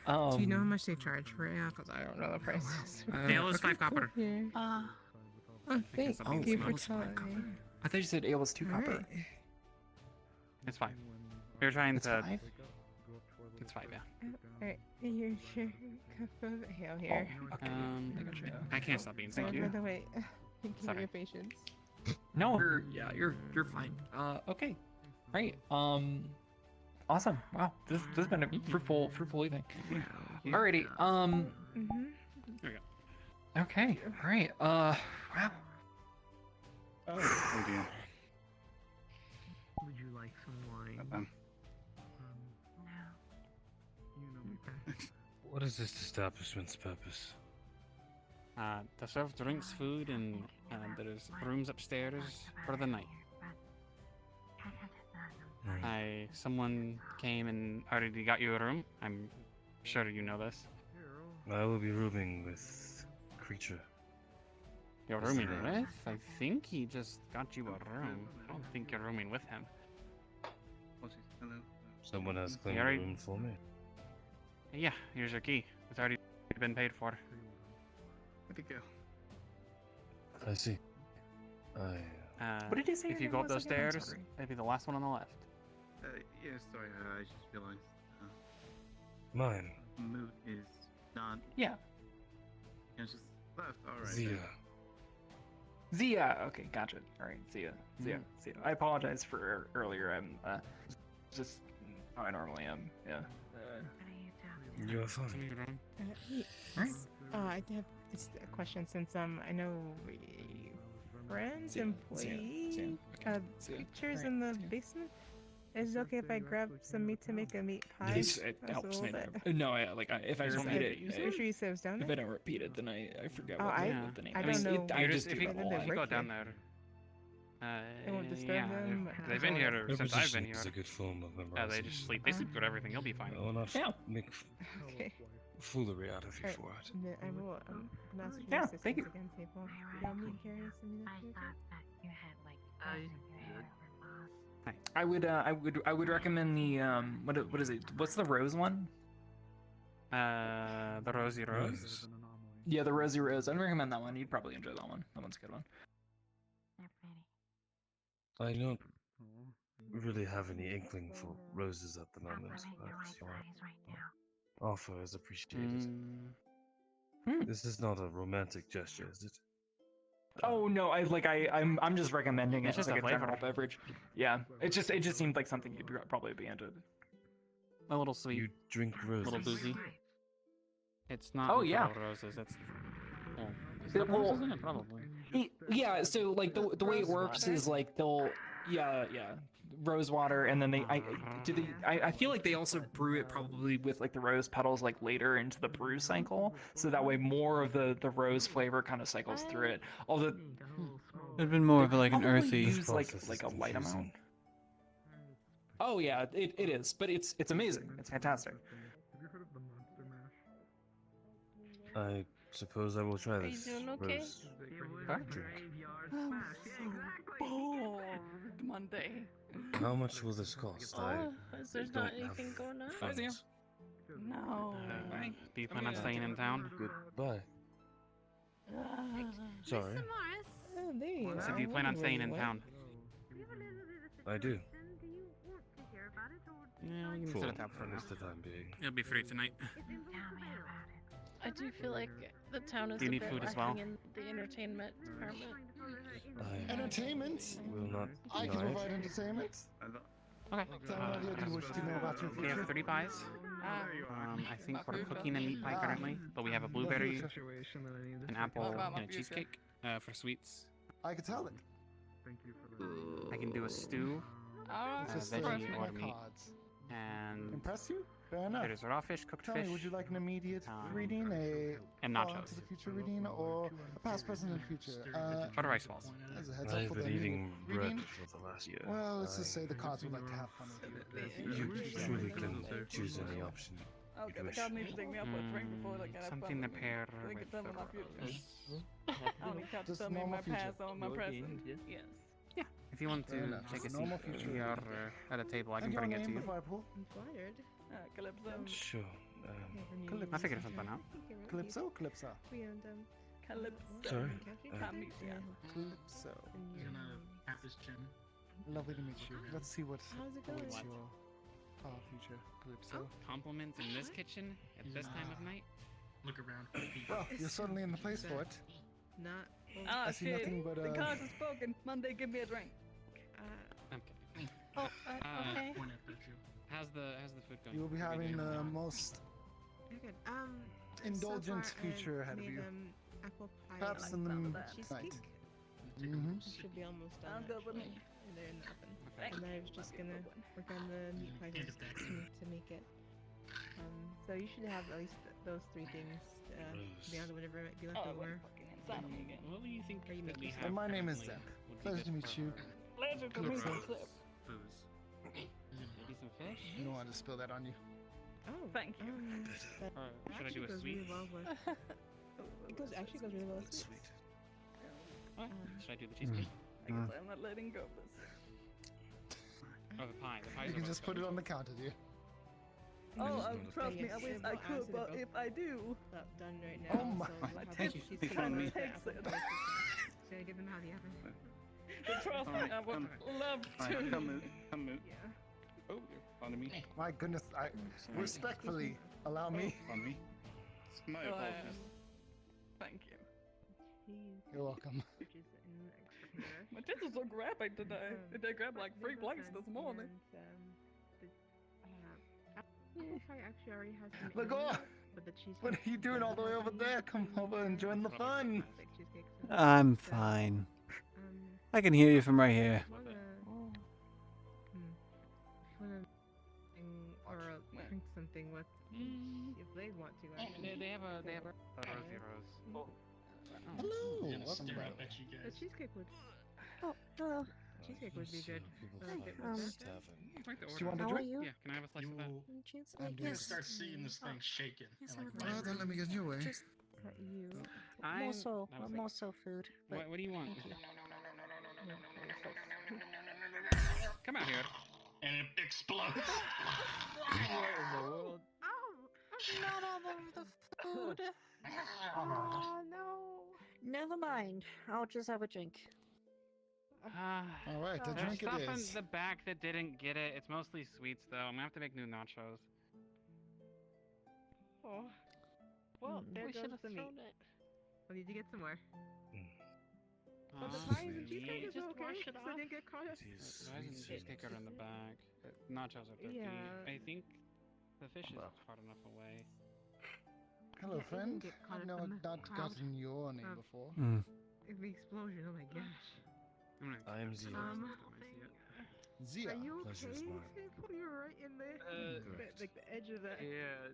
Do you know how much they charge for it? Because I don't know the prices. Ale is 5 copper. Oh, thank you for telling me. I thought you said ale was 2 copper. It's 5. You're trying It's to. 5? It's 5, yeah. Alright, here's your cup of ale here. I can't stop being Thank silly. you. By the way, thank you for Sorry. your patience. No, you're fine. Okay. Right. Awesome. Wow. This has been a fruitful evening. Alrighty. There we go. Okay. All right. Wow. Oh dear. Would you like some wine? What is this establishment's purpose? To serve drinks, food, and there's rooms upstairs for the night. Someone came and already got you a room. I'm sure you know this. I will be rooming with Creature. You're rooming with? I think he just got you a room. I don't think you're rooming with him. Someone has He claimed a already- room for me. Yeah, here's your key. It's already been paid for. Where'd it go? I see. What did he say If your you go name up was those again? I'm stairs, sorry. maybe the last one on the left. Yeah, sorry, I just realized. Mine. Moot is not. Yeah. It's just left. Alright. Zia. Zia. Okay, gotcha. All right, Zia. Zia. I apologize for earlier. I'm just how I normally am. Yeah. You're fine. Right. I have just a question since I know friends, employees, creatures in the basement. Is it okay if I grab some meat to make a meat pie? It That's helps a me. little bit. No, if I don't eat it, I'm pretty sure you said it was down if there. I don't repeat it, then I forget Oh, what I the name. I mean, don't know. I just if do you, it a Whether lot. they if you go work down here. there, It won't disturb yeah, them. they've been here since I've been Repetition here. is a good form of Yeah, memorizing. they just sleep. They sleep with everything. You'll be fine. I will not Yeah. make Okay. foolery out of you Alright, for it. then I will ask for Yeah, your thank you. assistance again, table. Y'all meet and carry us in the future? I would recommend the what is it? What's the rose one? The Rosy Rose. Yeah, the Rosy Rose. I'd recommend that one. You'd probably enjoy that one. That one's a good one. I don't really have any inkling for roses at the moment, but your offer is appreciated. This is not a romantic gesture, is it? Oh no, I'm just recommending it It's as just like a a general flavor. beverage. Yeah, it just seemed like something you'd probably be into. A little sweet. You drink A roses. little boozy. It's not. Oh, yeah. Imperial roses. It's. Is It that will- roses in it? Probably. Yeah, so like the way it works is like they'll yeah rose water and then I feel like they also brew it probably with like the rose petals like later into the brew cycle, so that way more of the rose flavor kind of cycles through it. Although It'd been more of like an probably earthy. use like a light amount. Oh yeah, it is, but it's amazing. It's fantastic. I suppose I will try Are you this doing okay? rose drink. Oh, so bored Monday. How much will this cost? Oh, is there don't not have anything going on? funds. No. Do you plan on staying in town? Goodbye. Sorry. Oh, there you So are. do you plan on staying in town? I do. Yeah, we can Cool. set it up for At now. least the time being. It'll be free tonight. I do feel like the town is Do you a need bit food as lacking well? in the entertainment department. Entertainment? Will not I can deny it. provide entertainment. Okay. Tell me what you do wish to know about your We future. have 3 pies. I think we're cooking a meat pie currently, but we have a blueberry, an apple, and a cheesecake for sweets. I can tell it. I can do a stew, Just veggie my or meat, cards. and Impress you? Fair enough. there's raw fish, cooked Tell fish, me, would you like an immediate reading, a and far nachos. into the future reading, or a past, present, and future? What are rice balls? As a heads up I've for been the eating bread reading. for the last year. Well, let's just say the cards would like to have fun with you. You truly can choose any option Okay, you the wish. card needs to take me up for a drink before they get up. Something to pair They can with tell me my the future. rose. I only can't Just tell me normal my future. past or my present. Yes. Yeah, if you want Fair to enough. take a Normal seat future. here at a table, I can And your bring it to name you. before I pull? I'm flattered. Calypso. Sure. Calypso. I figured something out. Calypso? Calypso. And Calypso. Sorry. Camicia. Calypso. He's gonna tap his chin. Lovely to meet you. Let's see what How's it awaits going? your future, Calypso. Compliments in this kitchen at this time of night? Look around. Well, you're certainly in the place for it. Not. Ah, I see shit. nothing but, The cards are spoken. Monday, give me a drink. I'm kidding. Oh, okay. Point at you. How's the food going? You will be having the most You're good. indulgent so far, future ahead of made, you. Apple pie. Perhaps in the night. cheesecake. Mm-hmm. Should be almost done. Sounds good with me. And they're in the oven. Okay. And I was just gonna work on the meat pie to make it. So you should have at least those 3 things. Beyond whatever might be left Oh, over. Sign me again. What do you think Are you that we making have? And my name is currently Zep. would be Pleasure good to meet for you. Pleasure to meet you, Calypso. Zip. Booze. Maybe some fish? You don't want to spill that on you. Oh, Thank you. That Should I do a actually goes sweet? really well with. Actually goes really well with sweets. What? Should I do the cheesecake? I guess I'm not letting go of this. Oh, the pie. The pie's You can over just put it on the counter, dear. Oh, trust me, Yes, I wish it I will could, but answer if I do, Done right now. Oh my. So we'll my have tits the kinda cheesecake with takes the it. apple pie. Should I give them how the apple? but trust me, I would love to. Come out. Yeah. Oh, you're fond me. My goodness, I respectfully allow me. On me. It's my apologies. Thank you. You're welcome. My tits are so grabbing today. They grabbed like 3 plates this morning. Apple pie actually already has some. Look in it, off! but the cheesecake. What are you doing all the way over there? Come over and join the fun. I'm fine. I can hear you from right here. Or drink something with if they want to. They have a rosy rose. Oh. Hello. Gonna Welcome stare back. up at you The guys. cheesecake would. Oh, hello. Cheesecake would be good. Do Do you want a How are drink? you? Yeah, can I have a slice of that? I'm You're gonna start seeing this thing shaking. Yes, and, I would Well, don't let me get in your way. Just You. more so food. But What do you want? thank you. Come out here. and it explodes. Oh, Not all of the food. oh no. Never mind. I'll just have a drink. All right, the There's drink stuff it in is. the back that didn't get it. It's mostly sweets, though. I'm gonna have to make new nachos. Oh. Well, there We goes should have the meat. thrown it. We need to get some more. But the Um, pies and cheesecake is Just okay. wash it So off. they didn't get caught up. Why isn't the cheesecake are in the back? Nachos are 30. Yeah. I think the fish is far enough away. Hello, Yeah, it friend. didn't get caught I've up in never the not crowd. gotten your name Uh, before. Mm. The explosion, oh my gosh. I am Zia. Zia. Are you okay? Pleasure's mine. You're right in there. Like the edge of that. Yeah.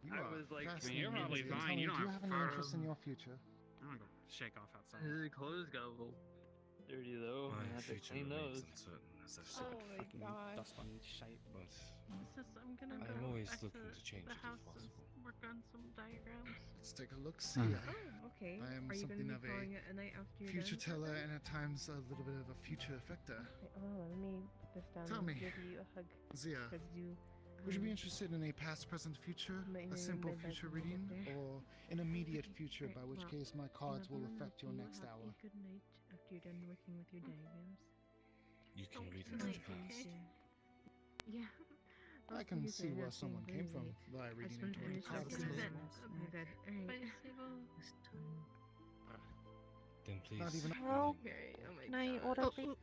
You I are was like, fascinating. you're probably Zia. Tell fine. me, You do don't you have have any interest in your future? I'm gonna go shake off outside. His clothes got a little dirty though. I My have to future clean remains those. uncertain as I've Oh said. my Fucking god. dust on each shape. But I'm gonna I'm go always back looking to to change the it if house possible. and work on some diagrams. Let's take a look. See ya. Oh, okay. I am Are you something gonna of be a calling it a night after you're future done? teller and at times a little bit of a future effector. Okay, oh, let me put this down Tell and me, give you a hug. Zia, Because you. would you be interested in a past, present, future, Might a hear simple your bed future by the reading, there. or an immediate future, Alright, by which well, case my cards will love you, affect your hope you next have hour? A good night after you're done working with your diagrams. you can read Tonight, into the past. okay? Yeah. I can see where someone came from by reading into it. Then please. Not even. Well, Okay, oh my can I God. order please?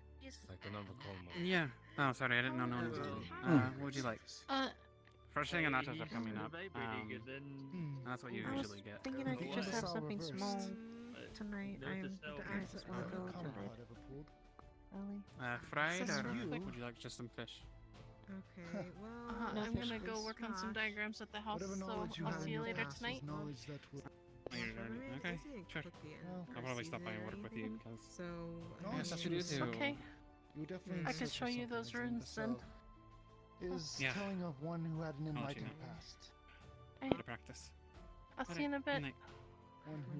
I can never call my. Yeah. Oh, sorry, I didn't know no one was eating. What would you like? First thing and nachos are coming up. That's what you I was usually get. thinking I could just have something small tonight. I just want to go to bed early. Fried, or would you like just some fish? Okay, well, No I'm fish, gonna go please. work on some diagrams at the house, Whatever so knowledge you I'll have see in you your later past is tonight. knowledge that will. Oh, you're already okay. Sure. I'll probably stop by and work with you because I got stuff to do too. Okay. You definitely I can show you those runes then. Is telling of one who had an I'll let you enlightened know. past. Go to practice. I'll see you in a bit. One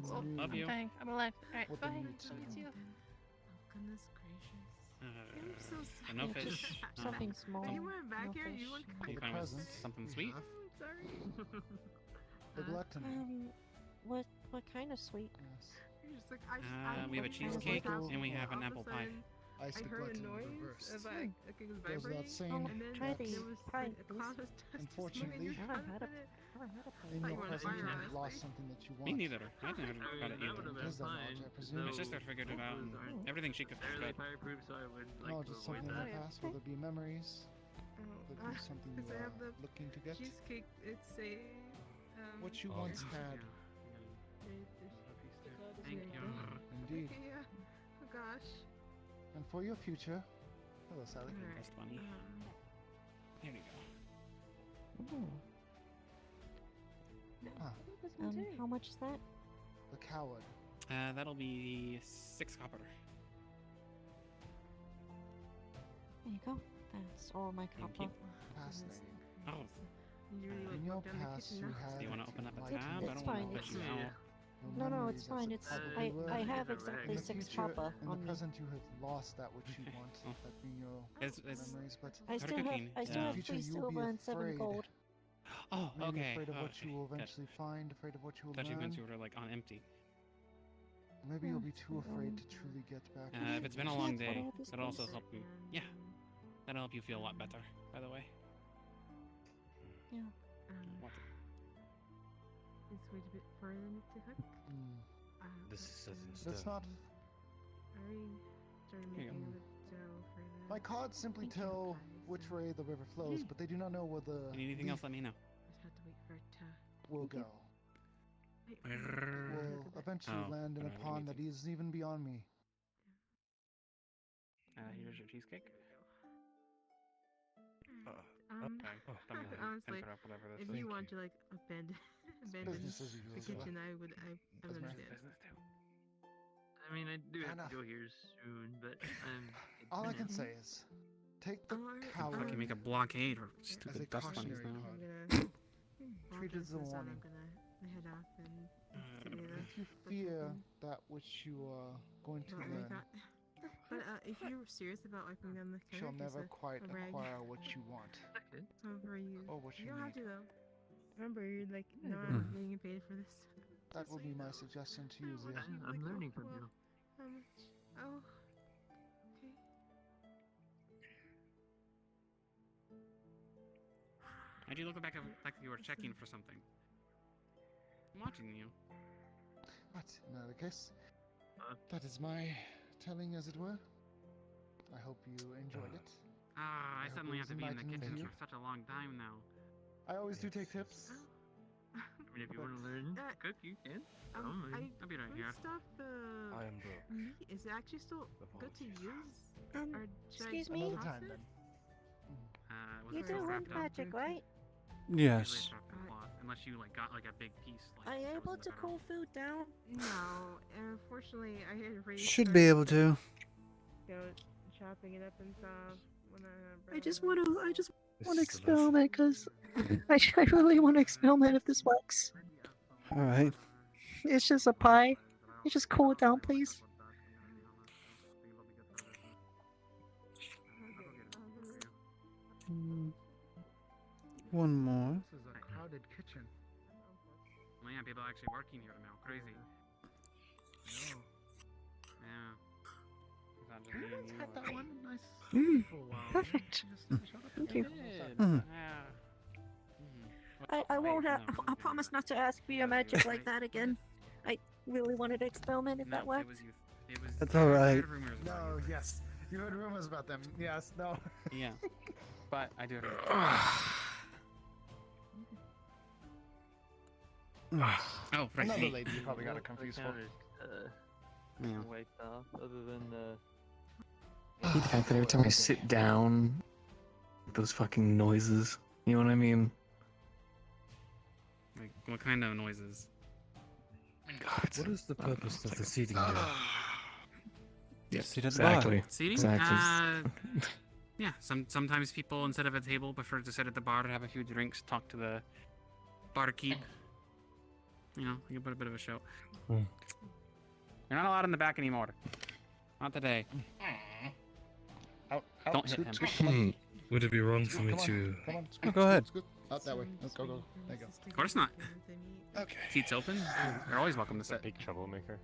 who Oh, knew Love you. I'm alive. Alright, what they bye. needed to Love know. you too. Goodness gracious. You're so sorry. no Yeah, fish. just something small. Are you wearing back no here? fish. You look You the find with present, something we sweet? have I'm sorry. the gluttony. What kind of sweet? Yes. You're just like, We have a I cheesecake woke up and we have an all of a apple pie. sudden, I I the heard a gluttony noise reversed. of like it was Goes without vibrating, saying and then try there the was pie, like, a cloud was just Unfortunately, in your Never had a front of it. in Thought your you were on present, you fire, have lost something that you want. Me neither. I never got it either. It is that knowledge, I presume. My sister figured it out and everything she could figure out. fireproof, so I would like Knowledge to is avoid something in that. the past, whether it be memories, Oh, whether it be something you I have are the looking to get, cheesecake. It's a what you Oh. once had. Thank you. Indeed. Yeah. Oh gosh. And for your future. Hello, Sally. That's funny. Here we go. Ooh. How much is that? The coward. That'll be 6 copper. There you go. That's all my copper. Fascinating. Oh. You really like In your walked down the past, kitchen you now? had. Do you want to open up a enlightened tab? I It's don't want fine, to put you it's- out. No, memories it's as fine. it It's probably were. I have In exactly the 6 future, copper in the on me. present, you have lost that which you want. Oh. That being your It's memories, but I still have cooking. I still in have the future 3 you will be silver and 7 afraid. gold. Oh, Maybe okay. afraid of Oh, what you will okay, good. eventually find, afraid of what you will Thought you meant learn. you were like on empty. Maybe you'll be too afraid to truly get back. If it's been a long day, this that'll also place. help you. Yeah, that'll help you feel a lot better. By the way. Yeah. What? It's way a bit further to hook. This is set in That's stone. not. I started Here you making go. the dough for that. My cards simply tell which way the river flows, but they do not know where the You need anything else? Let me know. I just have to wait for it to. will go. Wait, It will eventually Oh, land in a alright, pond me that is even beyond me. Here's your cheesecake. Honestly, Interrupt whatever this if is. you want to like abandon business as usual, the sir. kitchen, I would understand. I mean, I do have Enough. to go here soon, but All I can say is, take the coward Fucking make a blockade or as a stupid dust bunnies cautionary now. card. Treat it as a warning. I'm gonna head off and see If you fear that which you are going to learn, But if you're serious about wiping down the you shall counter, never quite a rag. acquire what you want. However you, Or what you don't have need. to though. Remember, you're like not Hmm. getting paid for this. That will be my suggestion to you, Zia. I'm learning from you. How much? Oh, okay. Why'd you look back like you were checking for something? I'm watching you. But in either case, that is my telling, as it were. I hope you enjoyed it. Ah, I hope suddenly it have to was be in the enlightening to kitchen you. for such a long time now. I always do take tips. I mean, if you want to learn to cook, you can. I'll be right here. First off, the I am broke. meat is it actually still good to use? Or should excuse I me? Another toss time it? then. Was You it do still wind wrapped up? magic, right? Yes. Usually it's wrapped in cloth, unless you like got like a big piece. Like, Are you that was able in the to better cool food down? No, unfortunately, I had already Should be able to. go chopping it up and stuff. When I just want to This is experiment because I really want to experiment if this works. Alright. It's just a pie. You just cool it down, please. One more. This is a crowded kitchen. Well, yeah, people are actually working here now. Crazy. No. Yeah. had that one. Nice. Perfect. Thank you. I won't have. I'll promise not to ask for your magic like that again. I really wanted to experiment if that worked. That's all right. No, yes. You heard rumors about them. Yes, no. Yeah, but I do. Oh, right. Another lady you probably got it confused for. Yeah. Wait, other than I hate the fact that every time I sit down, those fucking noises. You know what I mean? Like, what kind of noises? What is the purpose of the seating here? Yes, seat at the Exactly. bar. Seating? Exactly. Yeah, sometimes people, instead of a table, prefer to sit at the bar, have a few drinks, talk to the barkeep. You know, you can put a bit of a show. You're not allowed in the back anymore. Not today. Out, Don't hit him. Come on. Would it be wrong for me to? Come on. Oh, go ahead. Scoot. Out that way. Let's go. There you go. Of course not. Okay. Seats open. You're always welcome to sit. Big troublemaker.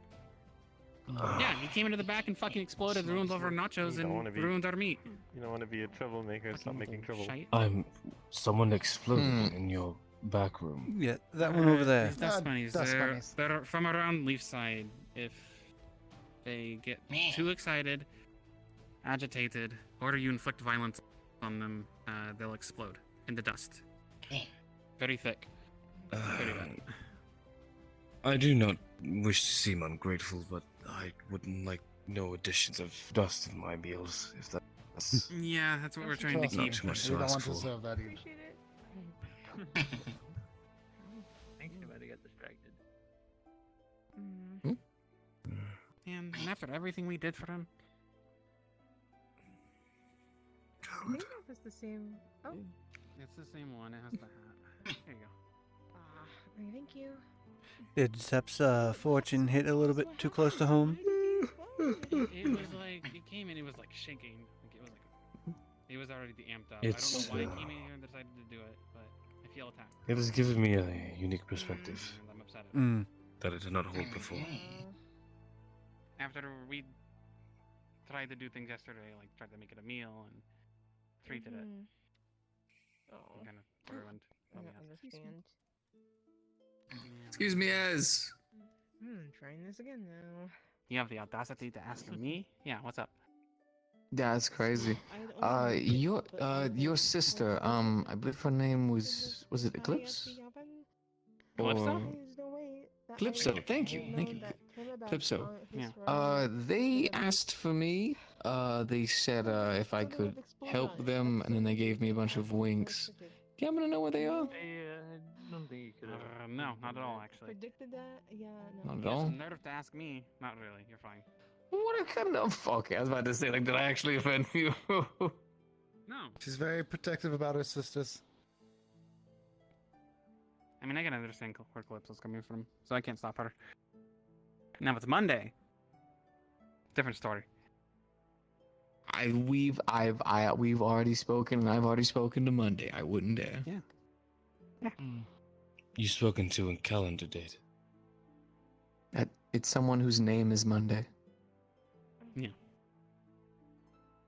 Yeah, he came into the back and fucking exploded, ruined all of our nachos, You don't wanna and be- ruined our meat. You don't want to be a troublemaker. Stop making trouble. Someone exploded in your back room. Yeah, that one over there. These dust bunnies, dust they're, bunnies. they're from around Leafside. If they get too excited, agitated, or you inflict violence on them, they'll explode into dust. Very thick. Very bad. I do not wish to seem ungrateful, but I wouldn't like no additions of dust in my meals, if that's... Yeah, that's what we're trying to Not keep. too much We to don't ask want to for. serve that either. I think she might have got distracted. And after everything we did for him, I think that was the same. Oh, it's the same one. It has the hat. Here you go. thank you. Did Zep's fortune hit a little bit too close to home? It was like he came in. It was like shaking. Like it was like he was already amped up. It's, I don't know why he came in here and decided to do it, but I feel attacked. It has given me a unique perspective And I'm upset at it. that I did not hold before. After we tried to do things yesterday, like tried to make it a meal and treated it, Oh, kind of ruined. I don't understand. Excuse me, Ez. Trying this again now. You have the audacity to ask me? Yeah, what's up? That's crazy. Your sister, I believe her name was it Eclipse? Calypso? Calypso, thank you. Calypso. They asked for me. They said if I could help them, and then they gave me a bunch of winks. Do you happen to know where they are? I don't think you could have. No, not at all, actually. Predicted that? Yeah, no. Not at You have all. some nerve to ask me. Not really. You're fine. What a kind of... Okay, I was about to say, like, did I actually offend you? No. She's very protective about her sisters. I mean, I can understand where Calypso's coming from, so I can't stop her. Now, if it's Monday, different story. We've already spoken, and I've already spoken to Monday. I wouldn't dare. Yeah. You've spoken to in calendar date. It's someone whose name is Monday. Yeah.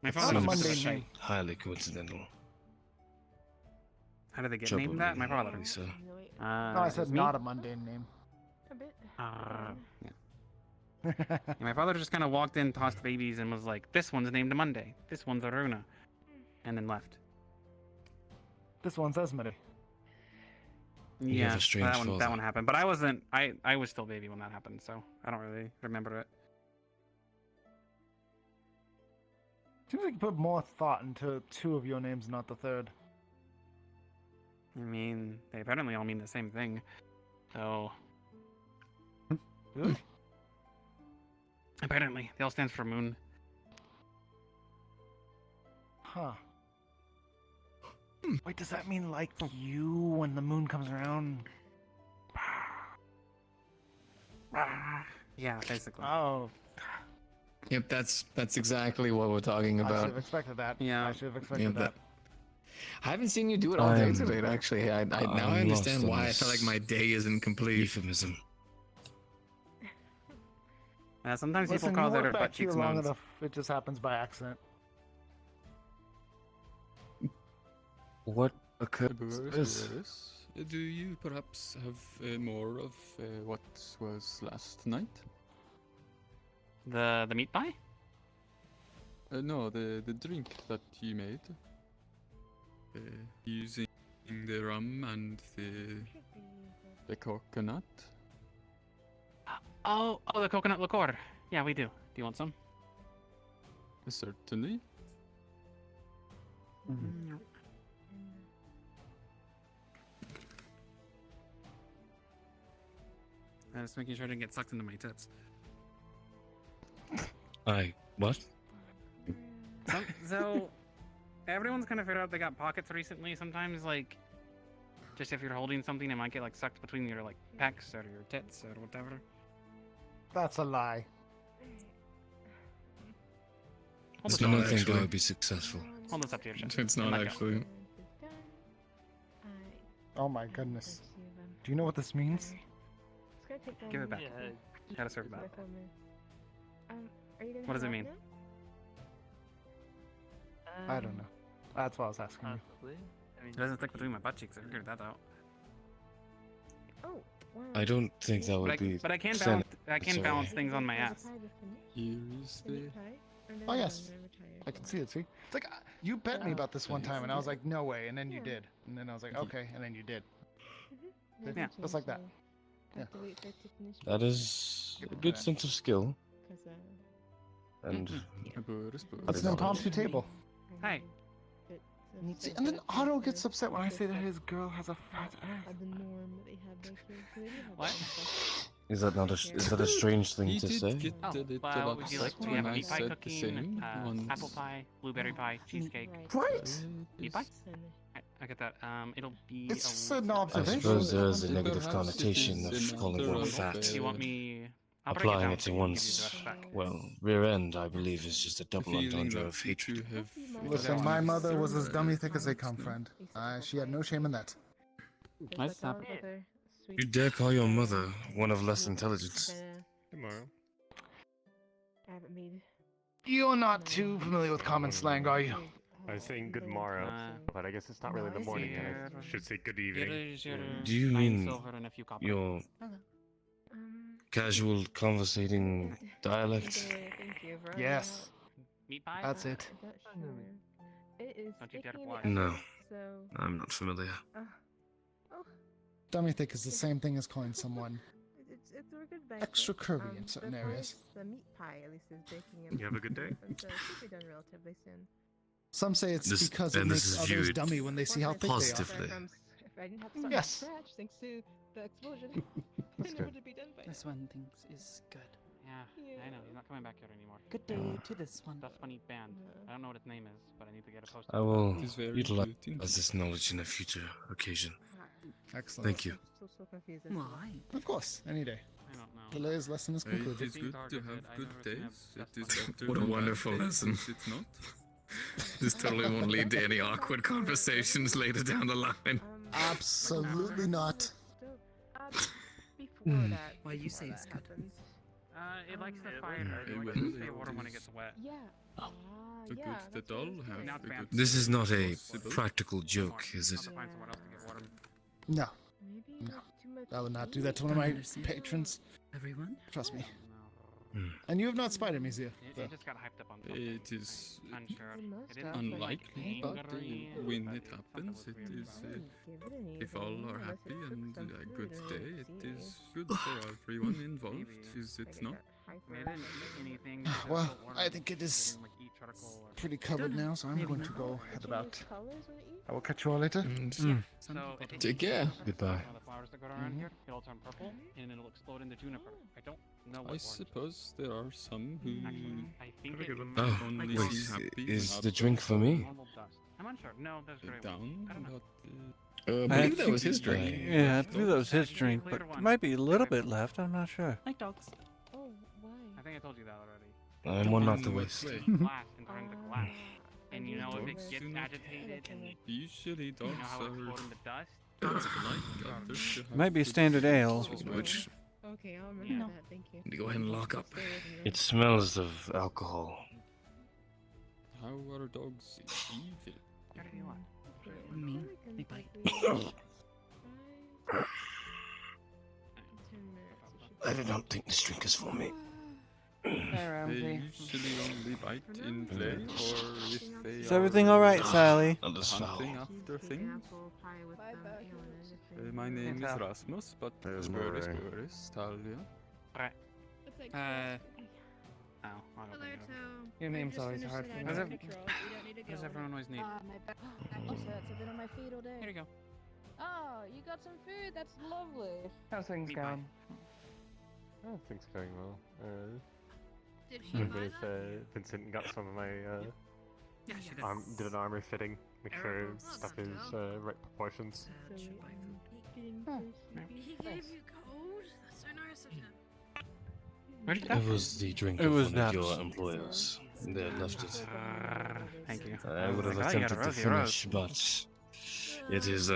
My It's father not a was a bit Monday of a name. shite. Highly coincidental. How did they get Trouble named that? My name, father. Lisa. No, I it said was me? not a mundane name. A bit. Yeah. Yeah, my father just kind of walked in, tossed babies, and was like, "This one's named Monday. This one's Aruna," and then left. This one's Esmeri. You have Yeah, a strange that father. one happened. But I wasn't. I was still baby when that happened, so I don't really remember it. Seems like you put more thought into two of your names, not the third. I mean, they apparently all mean the same thing. So Really? apparently, they all stand for moon. Huh. Wait, does that mean like you when the moon comes around? Yeah, basically. Oh, Yep, that's exactly what we're talking I should about. have expected that. Yeah. I should have expected Yep, that. I haven't seen you do it all day I'm- today. Actually, now I I'm understand lost in why I this feel like my day isn't complete. Euphemism. Sometimes Listen, people call you their work butt back here cheeks long moans. enough, it just happens by accident. What occurred? Do you perhaps have more of what was last night? The meat pie? No, the drink that you made. Using the rum and the coconut. Oh, the coconut liqueur. Yeah, we do. Do you want some? Certainly. I'm just making sure I didn't get sucked into my tits. What? So everyone's kind of figured out they got pockets recently. Sometimes, like, just if you're holding something, it might get like sucked between your like pecs or your tits or whatever. That's a lie. Hold I this don't up. think I would be successful. Hold this up to your chest. It's not and let go. actually. Oh my goodness. Do you know what this means? Give it back. Gotta serve it back. What does it mean? I don't know. That's what I was asking you. It doesn't stick between my butt cheeks. I figured that out. Oh, wow. I don't think that would be. But I can Senate. balance. I can Sorry. balance things on my ass. Here is the. Oh yes, I can see it. See, it's like you bet me about this one time, and I was like, no way, and then you did, and then I was like, okay, and then you did. Yeah, just like that. Yeah. That is a good sense of skill. And It's an impromptu table. Hey. See, and then Otto gets upset when I say that his girl has a fat ass. What? is that not is that a strange thing to say? Oh, well, would you like? We have meat pie cooking, apple pie, blueberry pie, cheesecake. Right. Meat pie. I get that. It'll be. It's just an I observation. suppose there is a negative connotation of calling one fat. Do you want me? Applying it to one's, well, rear end, I believe, is just a double entendre of hatred. Listen, my mother was as dummy thick as they come, friend. She had no shame in that. Nice snap. You dare call your mother one of less intelligence? Tomorrow. You're not too familiar with common slang, are you? I was saying good morrow, but I guess it's not really the morning. I should say good evening. Do you mean your casual conversating dialect? Yes. That's it. No, I'm not familiar. Dummy thick is the same thing as calling someone extra curvy in certain areas. The meat pie, at least, is baking. You have a good day? So it should be done relatively soon. Some say it's because it makes others dummy when they see how thick positively. If I didn't have to start Yes. from scratch, thanks to the explosion, I know what to be done by This one thinks is good. Yeah, I know. He's not coming back here anymore. Good day to this one. That's funny band. I don't know what its name is, but I need to get it posted. I will utilize this knowledge in a future occasion. Excellent. Thank you. So confused. Why? Of course, any day. I don't know. Delay's lesson is It concluded. is good to have good days. It is better What a than bad wonderful days, lesson. is it not? This totally won't lead to any awkward conversations later down the line. Absolutely not. Before that, Why you say it's good? It likes the fire. It It will, likes to stay it water when it is. gets wet. Yeah. The good, the dull have Now the it's good. This is not a possible. practical joke, is it? I'll find somewhere else to get water. No. No. I would not do that to one of my patrons. Everyone? Trust me. Hmm. And you have not spied me, Zia. It just got hyped up on something. It is Unsure. It is unlikely, but angry. when it happens, it is. If all are happy and a good day, it is good for everyone involved, is it not? Anything. Well, I think it is pretty covered now, so I'm going to go head about. I will catch you all later. So Take care. Goodbye. The flowers that go around here, it'll turn purple and it'll explode into juniper. I don't know what I orange. suppose there are some who I think it Oh, only wait, seem happy is when the drink for me? normal dust. I'm unsure. No, there's gray one. down, I don't know. but I I believe that think was his drink. Yeah, I believe that was his drink, but there might be a little bit left. I'm not sure. Like dogs. Oh, why? I think I told you that already. I'm one not to In what waste. way? Glass and turn to glass. And you know if it gets agitated and Usually you dogs know how it are explode in the dust. like others to have Might be good standard ale. as well. Which Okay, I'll remember that. Thank you. Go ahead and lock up. Stay with me. It smells of alcohol. How are dogs evil? What do you want? Me? They bite. I do not think this drink is for me. They usually only bite in play, or if they Is everything alright, Sally? hunting after things. My name is Rasmus, but Spur is Talia. Right. Oh, I don't think Your name's always hard for me. What does everyone always need? My back hurts. I've been on my feet all day. Here you go. Oh, you got some food. That's lovely. How's things going? Oh, things going well. Did she buy Vincent got some of my Yeah, she did. did an armor fitting, make sure stuff is right proportions. He gave you code? That's so nice of him. Where did It was the drink It of was one of Naps. your employers. They had left it. Thank you. I would have Like, oh, you got a attempted to rosy finish, but it is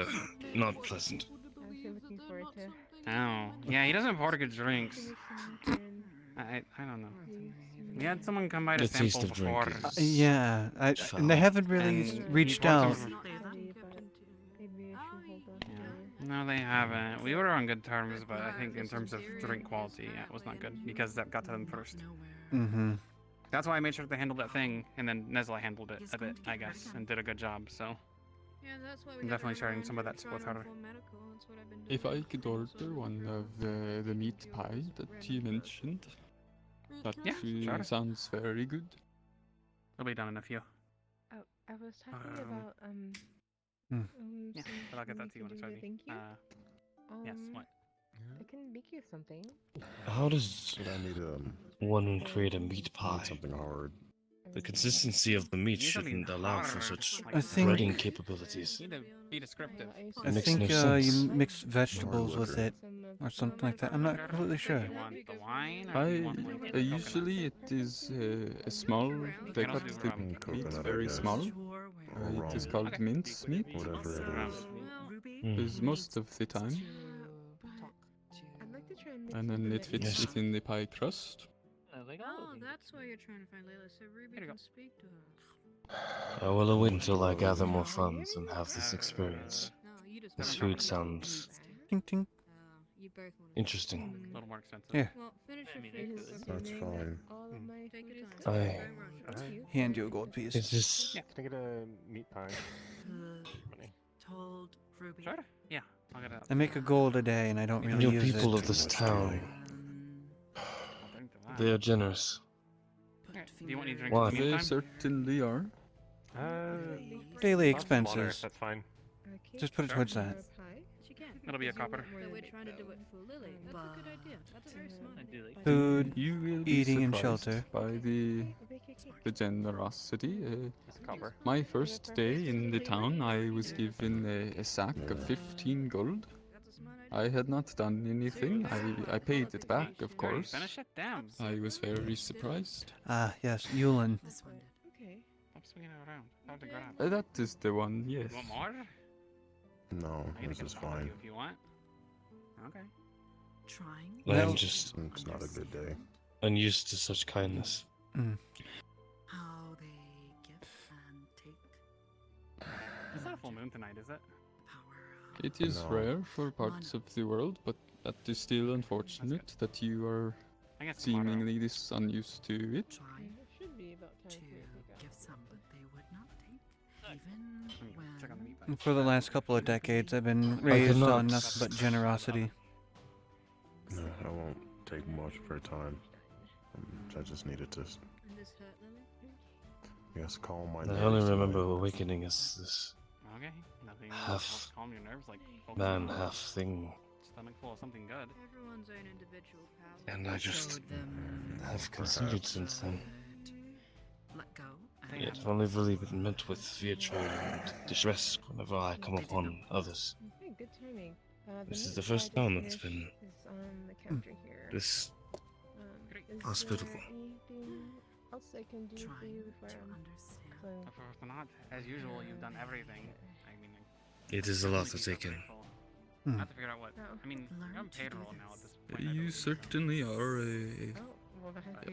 not pleasant. I'm looking forward to. Oh, yeah, he doesn't pour good drinks. I don't know. We had someone come by to The taste sample of drink before. is Yeah, and they haven't really And reached he bought out. some- Maybe I should hold on. No, they haven't. We were on good terms, but I think in terms of drink quality, yeah, it was not good because that got to them first. Mm-hmm. That's why I made sure they handled that thing, and then Nesla handled it a bit, I guess, and did a good job. So Yeah, that's why we I'm gotta definitely sharing remind some of her that to with try her. and inform medical. That's what I've been If doing. I could order one of the meat pie that you mentioned, that Yeah, sure. sounds very good. It'll be done in a few. Oh, I was talking Um, about Yeah, but I'll get that to you when it's ready. Thank you. Yes, what? I can make you something. How does I need one create a meat pie? something hard. The consistency of the meat These don't shouldn't need allow for hard, such like, I think- breading capabilities. You need to be descriptive. I Makes think no you sense. mix vegetables with it, or something like that. I'm not completely sure. You want the wine, or you want like coconut? Usually it is a small. They cut the meat Coconut, I very guess. small. Or It is rum. called mince meat. Whatever it is. Is most of the time, I'd like to try and mix and then it fits Yes. within the pie crust. Oh, that's why you're trying to find Layla, so Ruby can speak to her. I will wait until I gather more funds and have this experience. No, you just This gotta food find sounds Ting ting. You both want interesting. A little more expensive. Here, Well, finish your Is food. That's fine. all of my Take food your is time. I- Don't rush. Thank you. hand you a gold piece. Is this? Can I get a meat pie? Told Ruby. Sure. Yeah, I'll get it. I make a gold a day, and I don't really Your use people it. of this town, I'll drink to that. they are generous. Here, do you want any drinks Why? in the They meantime? certainly are. Daily I'll have some water, expenses. that's fine. Okay. Just put it towards that. She can. It'll be a copper. So we're trying to do it for Lily. That's a good idea. That's very smart. Food, You will be eating, and surprised shelter. by the generosity. Copper. My first day in the town, I was given a sack of 15 gold. I had not done anything. I paid it back, of course. Finish it. Damn. I was very surprised. Ah, yes, Yulin. Okay. Stop swinging it around. Hard to grab. That is the one, yes. You want more? No, I can this get is some for fine. you if you want. Okay. Trying. I'm just It's not a good day. unused to such kindness. How they give and take. It's not a full moon tonight, is it? It is No. rare for parts of the world, but that is still unfortunate that you are I got some water. seemingly this unused to it. It should be about time to make Give some, but they would not take. Even when. Check on the meat pie. And for the last couple of decades, I've been I raised cannot- on nothing but generosity. No, I won't take much of her time. I just needed to, And this hurt Lily? I guess, calm my I nerves. only a remember bit. awakening as this Okay. Nothing Half helps calm your nerves like man, Pokemon. half thing, Stomach full of something good. Everyone's own individual power. and I just Showed them have conceded since then. let go. Yet I've only really been met with vitriol and distress whenever I come upon others. Okay, good timing. This is meat the first pie town that's dish been is on the counter here. this Is hospitable. there anything else I can do for you before I'm If not, as usual, you've done everything. I mean, It is a lot to take in. I have to figure out what. I mean, I'm payroll now at this point. You certainly are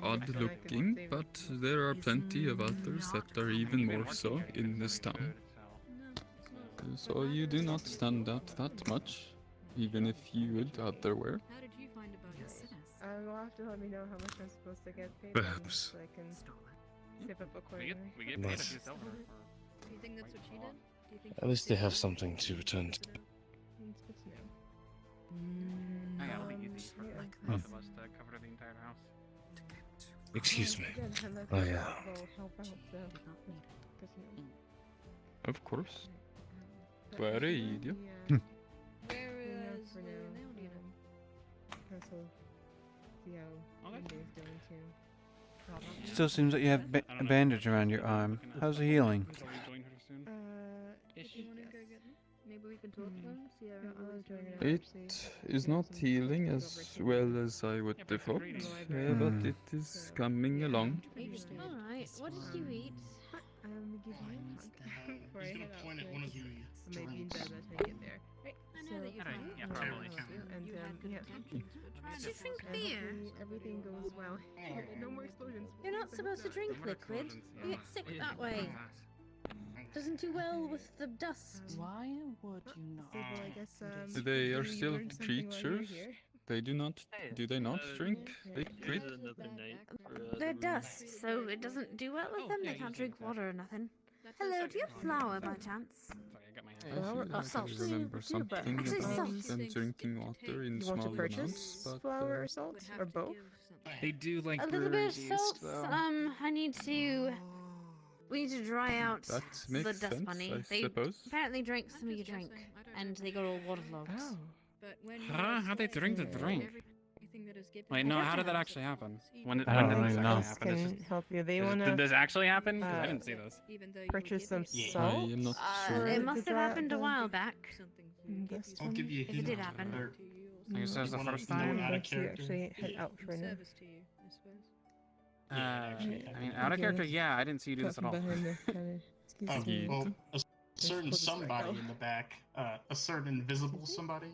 odd looking, but there are plenty of others that are even more so in this town. So you do not stand out that much, even if you would otherwhere. How did you find about this? You'll have to let me know how much I'm supposed to get paid Perhaps. so I can save up accordingly. We get paid a few silver. Do you think that's what she did? Do you think At least they have something to return to. It's good to know. Oh, yeah, it'll be easy for both of us to cover the entire house. Excuse me. Again, unless Oh, you yeah. will help out, so. Good to know. Of course. Bare idiot. Where is for now. Also, see how Monday's doing too. Still seems like you have a bandage around your arm. How's the healing? If you want to go get them, maybe we can talk to them. See how It is not healing as well as I would have hoped, but it is coming along. Alright, what did you eat? Give you a hug before I head out. point at one of you. I may be in bed by the time I get there. Right. I know that you've had Yeah, probably. And you had good yeah. intentions, but try Did you drink And beer? hopefully everything goes well. No more explosions. You're not supposed to drink liquid. You get sick that way. Doesn't do well with the dust. Why would you not? I guess, They are you still learned something while you were creatures. here. They do not. Do they not drink liquid? They're dust, so it doesn't do well with them. They can't drink water or nothing. Hello, do you have flour by chance? I Or salt? remember something Actually, about salt. them drinking water in You want to small purchase amounts, but flour or salt or both? They do like A little bit brewery of yeast, salt. though. I need to. We need to dry out that the makes dust sense, bunny. I They suppose. apparently drank some of your drink, and they got all waterlogged. Oh. But when How'd they drink the drink? everything that is given Wait, no, how did that actually happen? When did I don't this even know. actually happen? This Can help you. They is- wanna Did this actually happen? 'Cause I didn't see this. purchase some I salt. am not sure. It must have happened a while back. This I'll one. give you a If it hint. did happen. I guess that was the wanna first know time. out of Once you character? actually head out for now. Service to you, I suppose. I mean, out of character, yeah, I didn't see you do this at all. Excuse me. Well, a certain pull this right somebody out. in the back, a certain invisible somebody,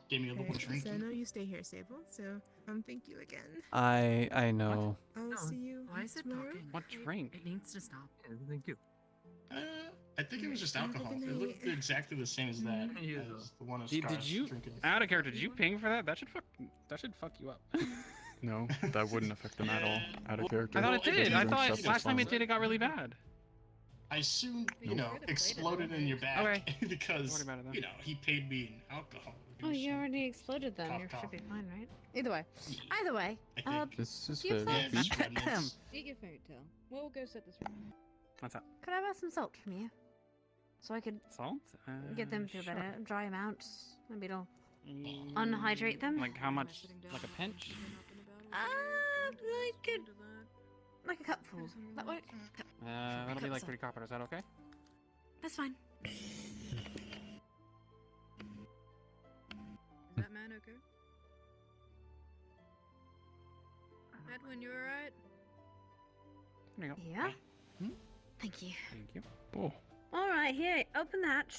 gave me a little drink. So I know you stay here, Sable. So thank you again. I know. I'll see you Why is it tomorrow. talking? What drink? It needs to stop. Thank you. I think it was just Have a alcohol. good It looked night. exactly the same as that. As the one Did you out of character? Did you ping for that? That should fuck you up. No, that wouldn't affect them at all. Out of character. I thought it Well, did. I Drink thought stuff is last time fine. it did, it got really bad. I soon, Nope. exploded in your back Okay. because, Don't worry about it then. he paid me in alcohol. Oh, you already exploded then. Cough, You cough. should be fine, right? Either way. Either way. This is do you very have good. salt? Eat your fairy tale. We'll go set this right. What's up? Could I buy some salt from you? So I could Salt? get them to feel Sure. better, dry them out. Maybe it'll unhydrate them. Like how much? Like a pinch? Like a cupful. That work? That'll be like Cups 3 copper. Is that okay? That's fine. Is that man okay? Edwin, you alright? There you go. Yeah. Thank you. Thank you. Oh. All right, here. Open the hatch.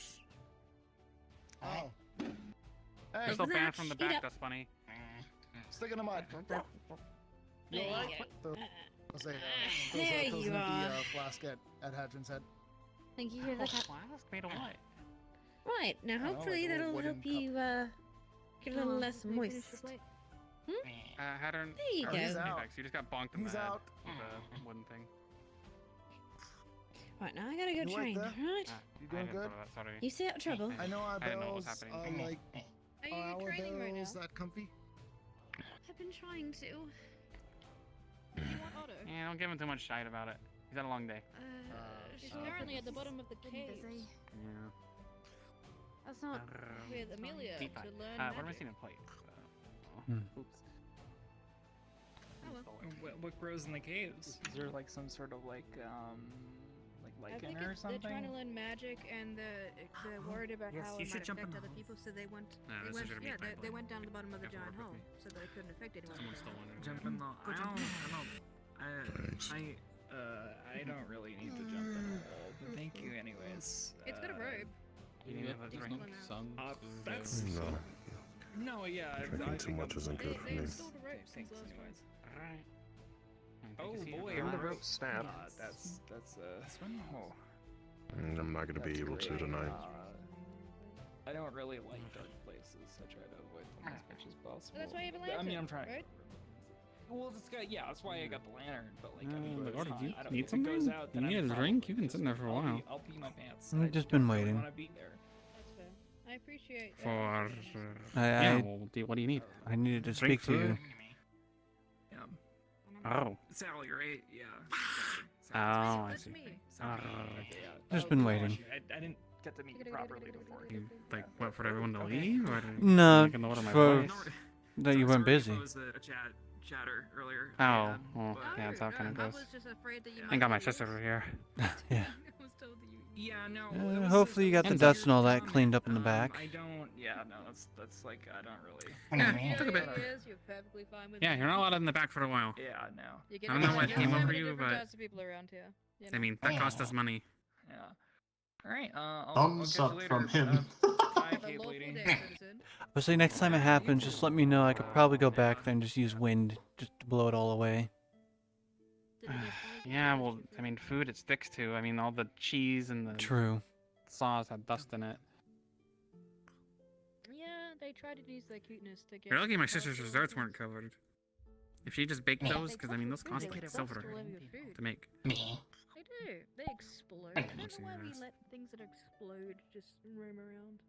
Oh. You're Hey, still banned from the Eat back, up. dust bunny. stick in the mud. There You you alright? go. I'll say, There throws you an empty are. flask at Hadron's head. Think you hear the cup? Flask made of what? Right, now know, hopefully like a that'll wooden help you get a little less moist. Hattern. There you or go. he's He's out. You just got bonked in He's the head out. with a wooden thing. Right, now I gotta go You train, like that? right? You I doing didn't good? throw that, sorry. You stay out of trouble. I know our I didn't know what barrels was are happening. like Are you our training right now? barrels that comfy. I've been trying to. You want Otto? Yeah, don't give him too much shite about it. He's had a long day. She's currently at the bottom of the cave Yeah. That's not. with Amelia Deep to dive. learn What am I magic. seeing in plate? Oops. Oh, well. What grows in the caves? Is there like some sort of like I lichen think or it's, they're trying to something? learn magic and they're worried about Yes, how you it should might jump in affect the other people, so they went. Nah, they this went is gonna be yeah, my they blade. went down to the bottom of the You have to giant work hole, with me. so that it couldn't affect anyone. Someone stole one. Jump in the. I don't really need to jump in the hole, but thank you anyways. It's got a robe. You need a drink? That's No. no, yeah. Drinking too much isn't good for me. Alright. Oh boy, When the rope snap. that's oh. I'm not gonna be able to tonight. I don't really like dark places. I try to avoid them as much as possible. That's why you have a I mean, lantern, I'm trying. right? Well, that's why I got the lantern. But like, I mean, Lord, it's do you not- I don't- need if it goes something? out, You then need I'm a drink? probably You've been sitting there for a while. I'll pee my pants. I've just been waiting. Want to be there. That's fair. I appreciate that. For. I- What do you need? I needed to Drink, speak to you. food? Yeah. Oh. Sally, right? Yeah. Oh, I see. Just been waiting. I didn't get to meet you properly before. You, like, what, for everyone to leave? Or No, make a note of my for voice? that you weren't busy. It was a chatter earlier. Oh, well, yeah, that's how it kind of goes. I got my sister over here. Yeah. Yeah, no. Hopefully you got the dust and all that cleaned up in the back. I don't. Yeah, no. That's like I don't really. Yeah, took a bit. You're perfectly fine with Yeah, you're not allowed in the back for a while. Yeah, no. I don't know what came over you, but people around here. I mean, that cost us money. Yeah. All right. I'll Thumbs catch you up later. from him. Bye, Cape Lady. But see, next time it happens, just let me know. I could probably go back there and just use wind just to blow it all away. Yeah, well, I mean, food it sticks to. I mean, all the cheese and the True. sauce had dust in it. Yeah, they try to use their cuteness to get. You're lucky my sister's desserts weren't covered. If she just baked those, because I mean, those cost like silver to make. They do. They explode. I don't know why we let things that explode just roam around.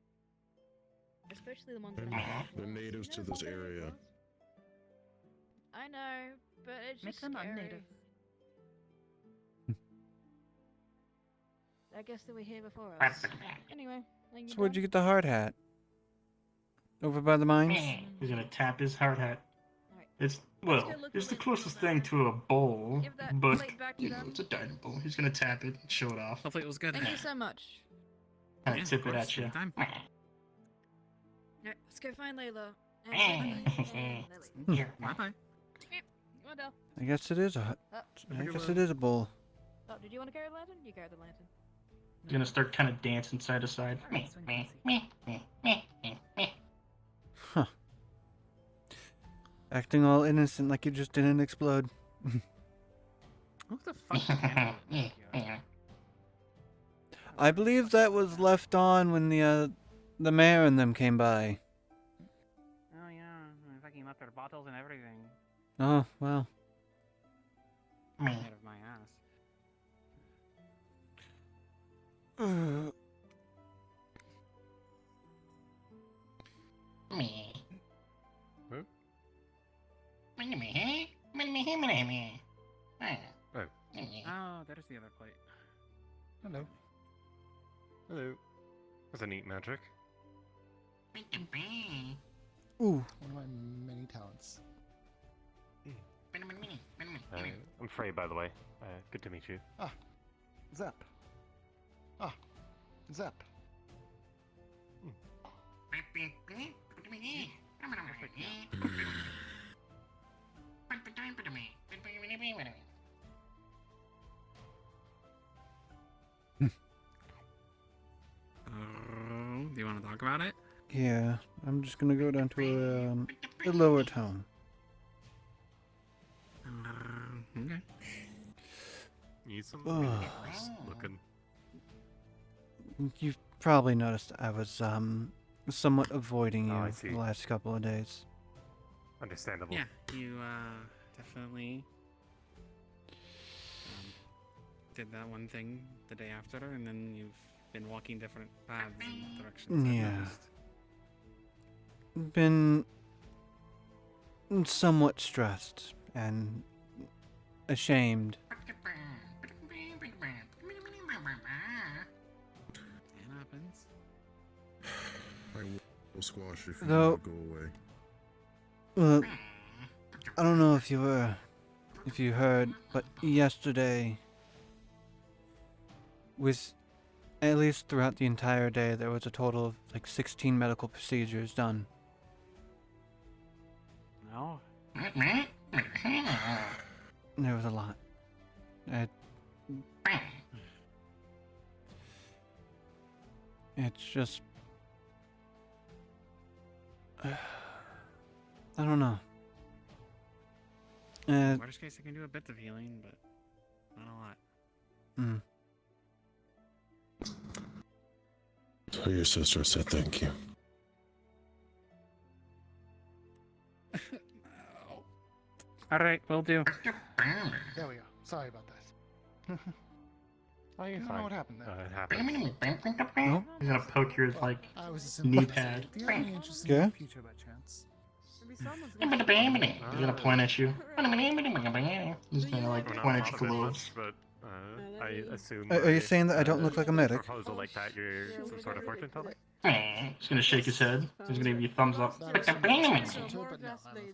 Especially the ones that are They're natives to this area. I know, but it's Make just them scary. unnative. I guess they were here before us. Anyway, So where'd you get the hard hat? Over by the mines? He's gonna tap his hard hat. It's Let's well, go look it's for the Lance closest Bailey. thing to a bowl, Give that but plate back to you know, them. it's a dining bowl. He's gonna tap it, show it off, Hopefully it was good. Thank you so much. kind Yeah, of tip of it course, at you. anytime. Alright, let's go find Layla. Bye-bye. Well, I guess it is a. I guess it is a bowl. oh, did you want to carry the lantern? You carry the lantern. He's gonna start kind of dancing side to side. Huh. Acting all innocent like you just didn't explode. What the fuck? I believe that was left on when the mayor and them came by. Oh yeah, I fucking left their bottles and everything. Oh, well. Out of my ass. Oh, there's the other plate. Hello. Hello. That's a neat magic. Ooh. One of my many talents. I'm Frey, by the way. Good to meet you. Ah, Zep. Ah, Zep. Do you want to talk about it? Yeah, I'm just gonna go down to a lower tone. Okay. Need some Ugh. looking. You've probably noticed I was somewhat avoiding you Oh, I for see. the last couple of days. Understandable. Yeah, you definitely did that one thing the day after, and then you've been walking different paths and directions. I've Yeah. noticed. Been somewhat stressed and ashamed. It happens. I will squash if you Though- want to go away. Well, I don't know if you heard, but yesterday, with at least throughout the entire day, there was a total of like 16 medical procedures done. No. There was a lot. It's just... I don't know. In worst case, I can do a bit of healing, but not a lot. Tell your sister I said thank you. Alright, will do. There we go. Sorry about that. Oh, you're I don't fine. know what happened there. It happens. Nope. He's gonna poke your like I was knee pad. Do you have any interest in Yeah? the future by chance? He's gonna point at you. He's gonna like point at your gloves. But I assume. Are you saying that I don't look like a medic? Proposal like that, you're some sort of fortune teller. He's gonna shake his head. He's gonna give you a thumbs up. But no, I'm a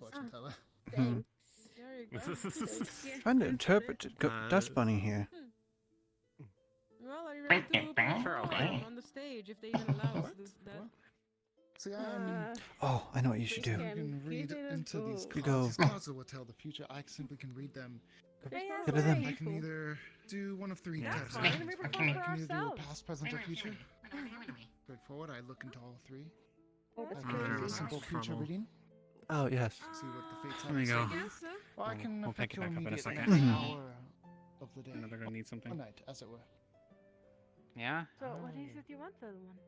fortune teller. Trying to interpret Dust Bunny here. Well, are you ready to perform on the stage if they even allow us that? See, I'm. Oh, I know what you should do. You can read into these You cards. go. These cards will tell the future. I simply can read them. Get to them. I can either do one of three types. fine. We I perform can for either do ourselves. past, present, or future. Straightforward. I look into all three. That's I can do a crazy. simple future Trouble. reading. Oh, yes. See what the fates have. There we to go. say. Or I can We'll affect pick it your back up in a immediate second. next Mhm. hour of the day. I know they're gonna need Or something. night, as it were. Yeah? So, what is it you want, the other one?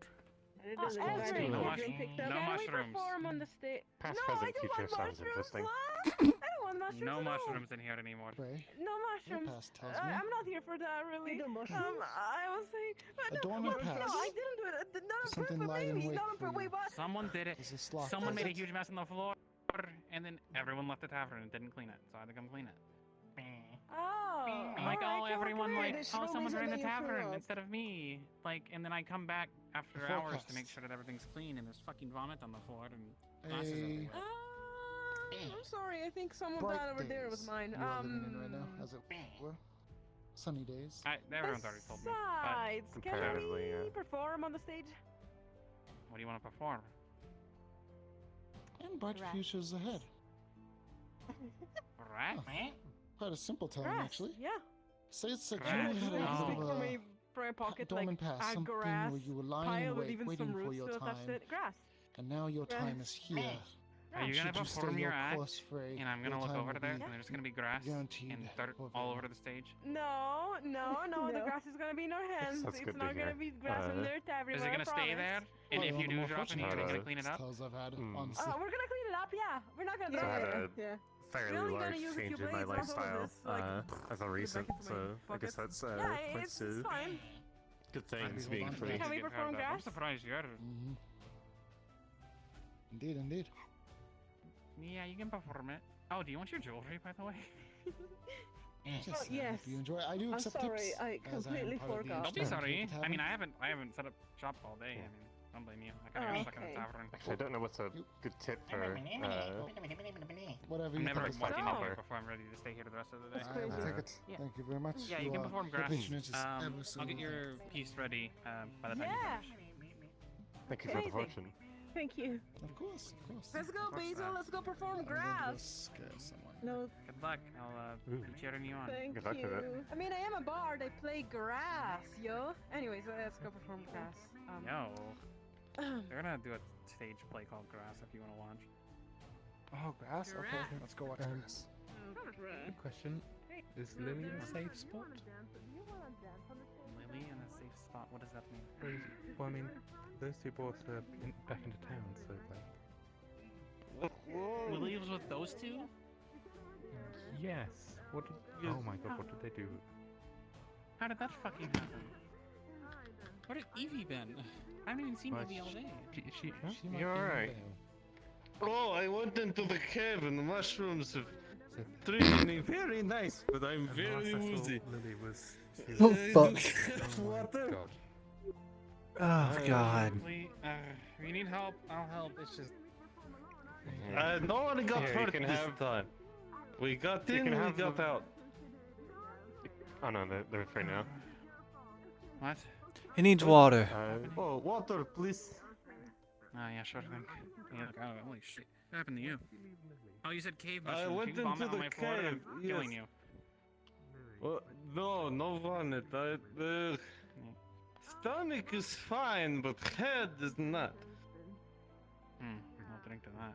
Every, No you mush- picked up. no Can we mushrooms. perform on the stage? Past, No, I present, don't future want sounds mushrooms. interesting. What? I don't want mushrooms. No at all. mushrooms in here anymore. Pray. No mushrooms. past tells me. I'm not here for that, really. I was saying. Dormant no, past. I didn't do it. Not on Something purpose, lied in baby. wait Not on for purpose. you. Wait, what? Someone did it. There's a sloth Someone made a desert. huge mess on the floor, and then everyone left the tavern and didn't clean it, so I had to come clean it. Oh. I'm like, alright, oh, come on, everyone, come here. like, There's oh, no someone reason ran the that you threw tavern up. instead of me. Like, and then I come back after The hours to forecast. make sure that everything's clean, and there's fucking vomit on the floor and glasses everywhere. I'm sorry. I think some of Bright that over there was days mine. you are living in right now, as it were. Sunny days. Everyone's already told me. But Besides, can Comparatively, we yeah. perform on the stage? what do you want to perform? And bright Grass. futures ahead. Rat? Quite a simple time, Grass. actually. Yeah. Say it's that Grass. you had a Speak bit for of my a prayer pocket, like dormant past, a something grass where you were lying pile in with wait, even waiting some for roots your to attach time, to it. Grass. and now your time is here. Are you gonna Should you stay perform your your act? course for a And I'm gonna your look time over will there, be and there's gonna be grass guaranteed and dirt for all everyone. over the stage. No, the grass is gonna be in our hands. That's It's good to not gonna hear. be grass and dirt everywhere. Is it gonna I stay promise. there? And if Well, you the do more drop in here, are you gonna fortunate clean it up? tells I've had, Hmm. honestly. We're gonna clean it up, yeah. We're not gonna So I throw had it. a Yeah. fairly only gonna large use a few change in my blades, not all of lifestyle this, so I can as of recent, into my so I guess pockets. that's Yeah, points it's to fine. good things Hold being on. free. Can we perform I'm grass? surprised you're. Mhm. Indeed, indeed. Yeah, you can perform it. Oh, do you want your jewelry, by the way? Yes, Oh, yes. Do you enjoy? I do I'm accept sorry, tips. I as am completely part of the forgot. Don't be establishment sorry. of the I mean, tavern. I haven't set up shop all day. I mean, don't blame you. I kind of got stuck in the Okay. tavern. Actually, I don't know what's a good tip for. Whatever I'm you never think is walking fine. in here before I'm ready to stay here the rest of the day. I will take it. Yeah. Thank you very much. Yeah, you can perform your grass. patronage is ever so I'll get your welcome. piece ready by the time Yeah. you finish. Thank you for the Amazing. fortune. Thank you. Of course, of course. Let's go, Basil. Let's go perform grass. Scare someone. No, Good luck. I'll be cheering you on. thank Good luck with it. you. I mean, I am a bard. I play grass, yo. Anyways, let's go perform grass. Yo, they're gonna do a stage play called Grass if you want to watch. Oh, grass? Okay, let's go watch grass. Good question. Is Lily in a safe spot? Lily in a safe spot. What does that mean? Well, I mean, those two brought her back into town, so like. Lily was with those two? Yes. What? Did, oh my god! What did they do? How did that fucking happen? Where did Evie been? I haven't even seen Well, Evie all day. She might You're be in alright. there. Oh, I went into the cave and the mushrooms have treated me very nice, but I'm And very last I saw woozy. Lily was. Oh, I fuck. don't have Oh my water. god. Oh, God. Lily, if you need help, I'll help. It's just. No one got Here, you hurt can this have- time. We got You in, can we have got the- out. Oh no, they're free now. What? He needs water. Oh, water, please. Oh, yeah, sure thing. Yeah, oh, holy shit. What happened to you? Oh, you said cave I mushrooms. went You vomit into on the my floor and cave, I'm killing yes. you. Well, no vomit. Stomach is fine, but head is not. I'll drink to that.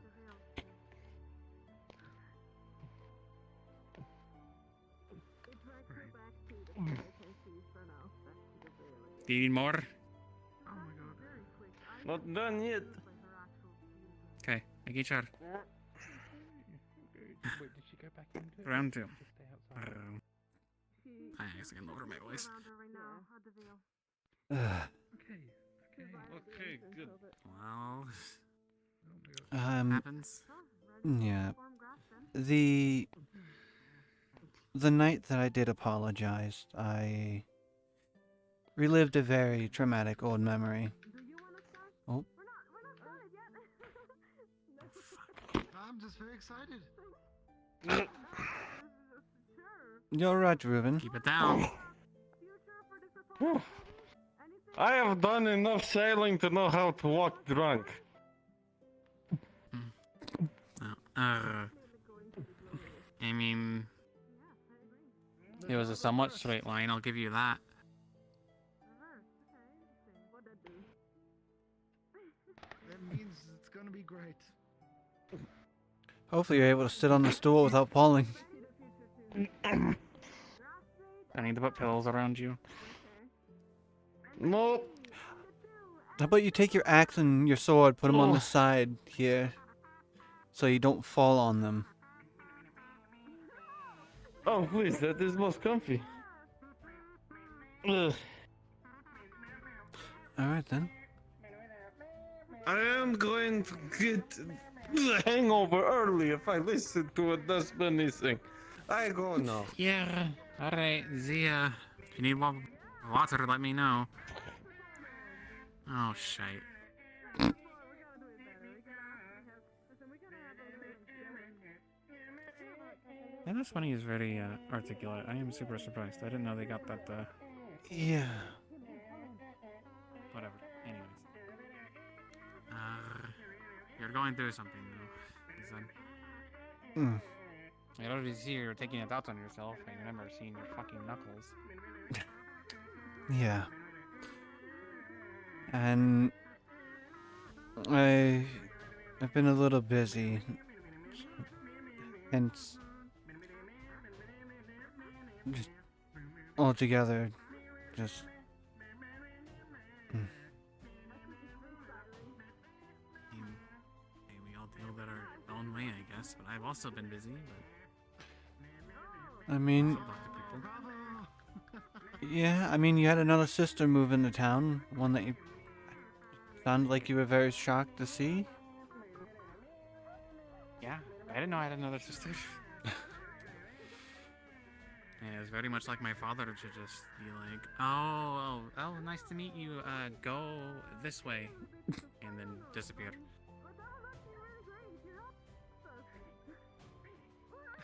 Do you need more? Not done yet. Okay, make each other. Wait, did she go back into it? Round 2. Just stay outside. I guess I can lower my voice. Okay, good. Well, happens. Yeah. The night that I did apologize, I relived a very traumatic old memory. Oh. I'm just very excited. You're right, Ruben. Keep it down. I have done enough sailing to know how to walk drunk. I mean, it was a somewhat straight line, I'll give you that. That means it's gonna be great. Hopefully you're able to sit on the stool without falling. I need to put pillows around you. Nope. How about you take your axe and your sword, put them on the side here, so you don't fall on them. Oh, please, that is most comfy. Ugh. Alright then. I am going to get the hangover early if I listen to a dust bunny sing. I go now. Yeah, alright, Zia. If you need water, let me know. Oh, shite. Yeah, that's funny. He's very articulate. I am super surprised. I didn't know they got that. Yeah. Whatever. Anyways. You're going through something, though. He said. I already see you're taking it out on yourself. I remember seeing your fucking knuckles. Yeah. And I've been a little busy. Hence, just altogether, just. Hey, we all deal that our own way, I guess. But I've also been busy. But I mean, yeah, I mean, you had another sister move into town, one that you sounded like you were very shocked to see. Yeah, I didn't know I had another sister. Yeah, it was very much like my father to just be like, oh, nice to meet you, go this way, and then disappear.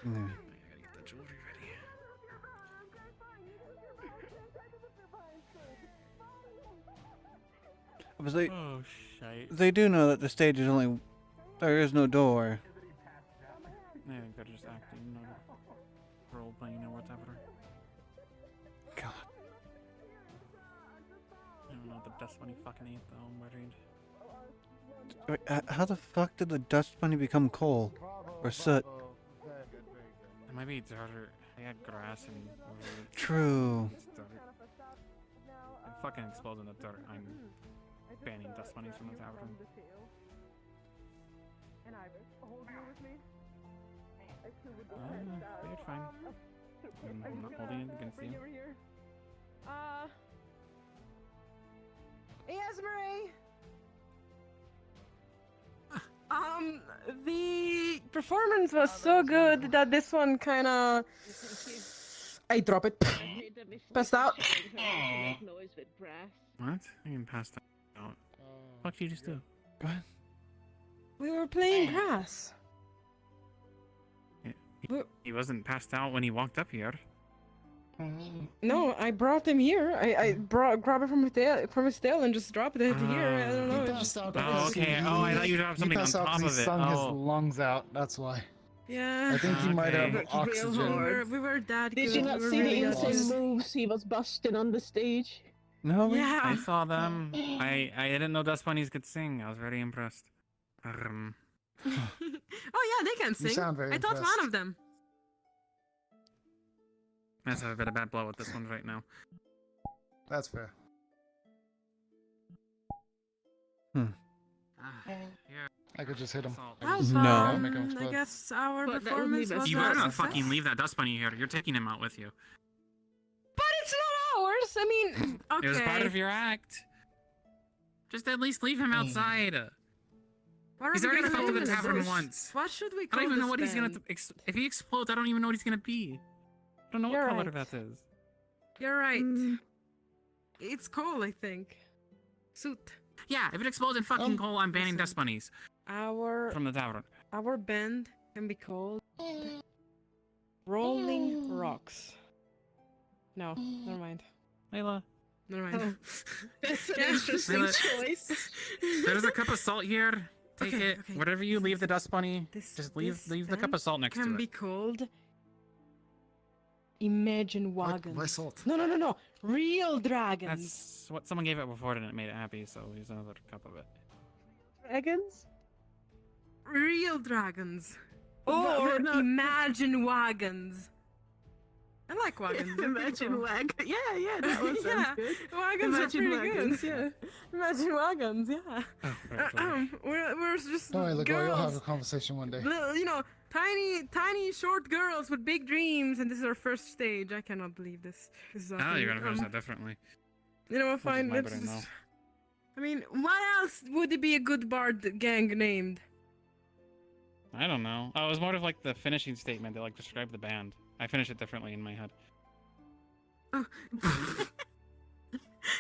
Yeah. I gotta get the jewelry ready. But they, Oh, shite. they do know that the stage is only, there is no door. I think they're just acting, not role playing or whatever. God. I don't know what the dust bunny fucking ate though, I'm worried. Wait, how the fuck did the dust bunny become coal? Or soot? It might be dirt. They had grass and True. It's dirt. It fucking explodes in the dirt. I'm banning dust bunnies from the tavern. You're fine. I'm not holding it against you. Esmeralda! The performance was so good that this one kinda... I drop it. Passed out. What? I can pass that out. What did you just do? Go ahead. We were playing grass. He wasn't passed out when he walked up here. No, I brought him here. I grabbed it from his tail and just dropped it here. I don't know. He it's passed just- out. Oh, okay. Oh, I thought you dropped something on He passed out top 'cause of he it. sung his Oh. lungs out. That's why. Yeah. I think he might have Okay. oxygen. We were that Did good. you not we were see the really insane good. moves he was busting on the stage? No, Yeah. I saw them. I didn't know dust bunnies could sing. I was very impressed. Oh yeah, they can sing. sound very I taught one impressed. of them. Yes, I've had a bad blow with this one right now. That's fair. I could just hit him. Well, No. I guess our But that would performance leave us was You a better not success. fucking leave that dust bunny here. You're taking him out with you. But it's not ours. I mean, okay. It was part of your act. Just at least leave him outside. What are He's we already gonna fucked call with the this? tavern once. What should we I call don't even know this what he's gonna. band? If he explodes, I don't even know what he's gonna be. I don't know what You're color right. that is. You're right. It's coal, I think. Suit. Yeah, if it explodes in fucking coal, I'm banning dust bunnies Our from the tavern. band can be called Rolling Rocks. No, never mind. Layla. Never mind. That's an Yeah. interesting Layla, choice. There's a cup of salt here. Take Okay, it. okay. Whatever you leave the dust bunny, just leave the cup band of salt next to can it. be called Imagine Wagons. Why salt? No. Real dragons. That's what someone gave it before and it made it happy, so here's another cup of it. Dragons? Real dragons. But Or we're not- Imagine Wagons. I like wagons. Imagine wagons. Yeah, that one sounds Yeah, good. wagons Imagine are pretty wagons, good. Imagine wagons, yeah. We're just Don't worry, look, you'll have a girls. conversation one day. Little, tiny, short girls with big dreams, and this is our first stage. I cannot believe this. This is Oh, happening. you're gonna finish that differently. You know what? Which is Fine. my Let's brain, just. though. I mean, what else would it be a good bard gang named? I don't know. Oh, it was more of like the finishing statement that like described the band. I finished it differently in my head.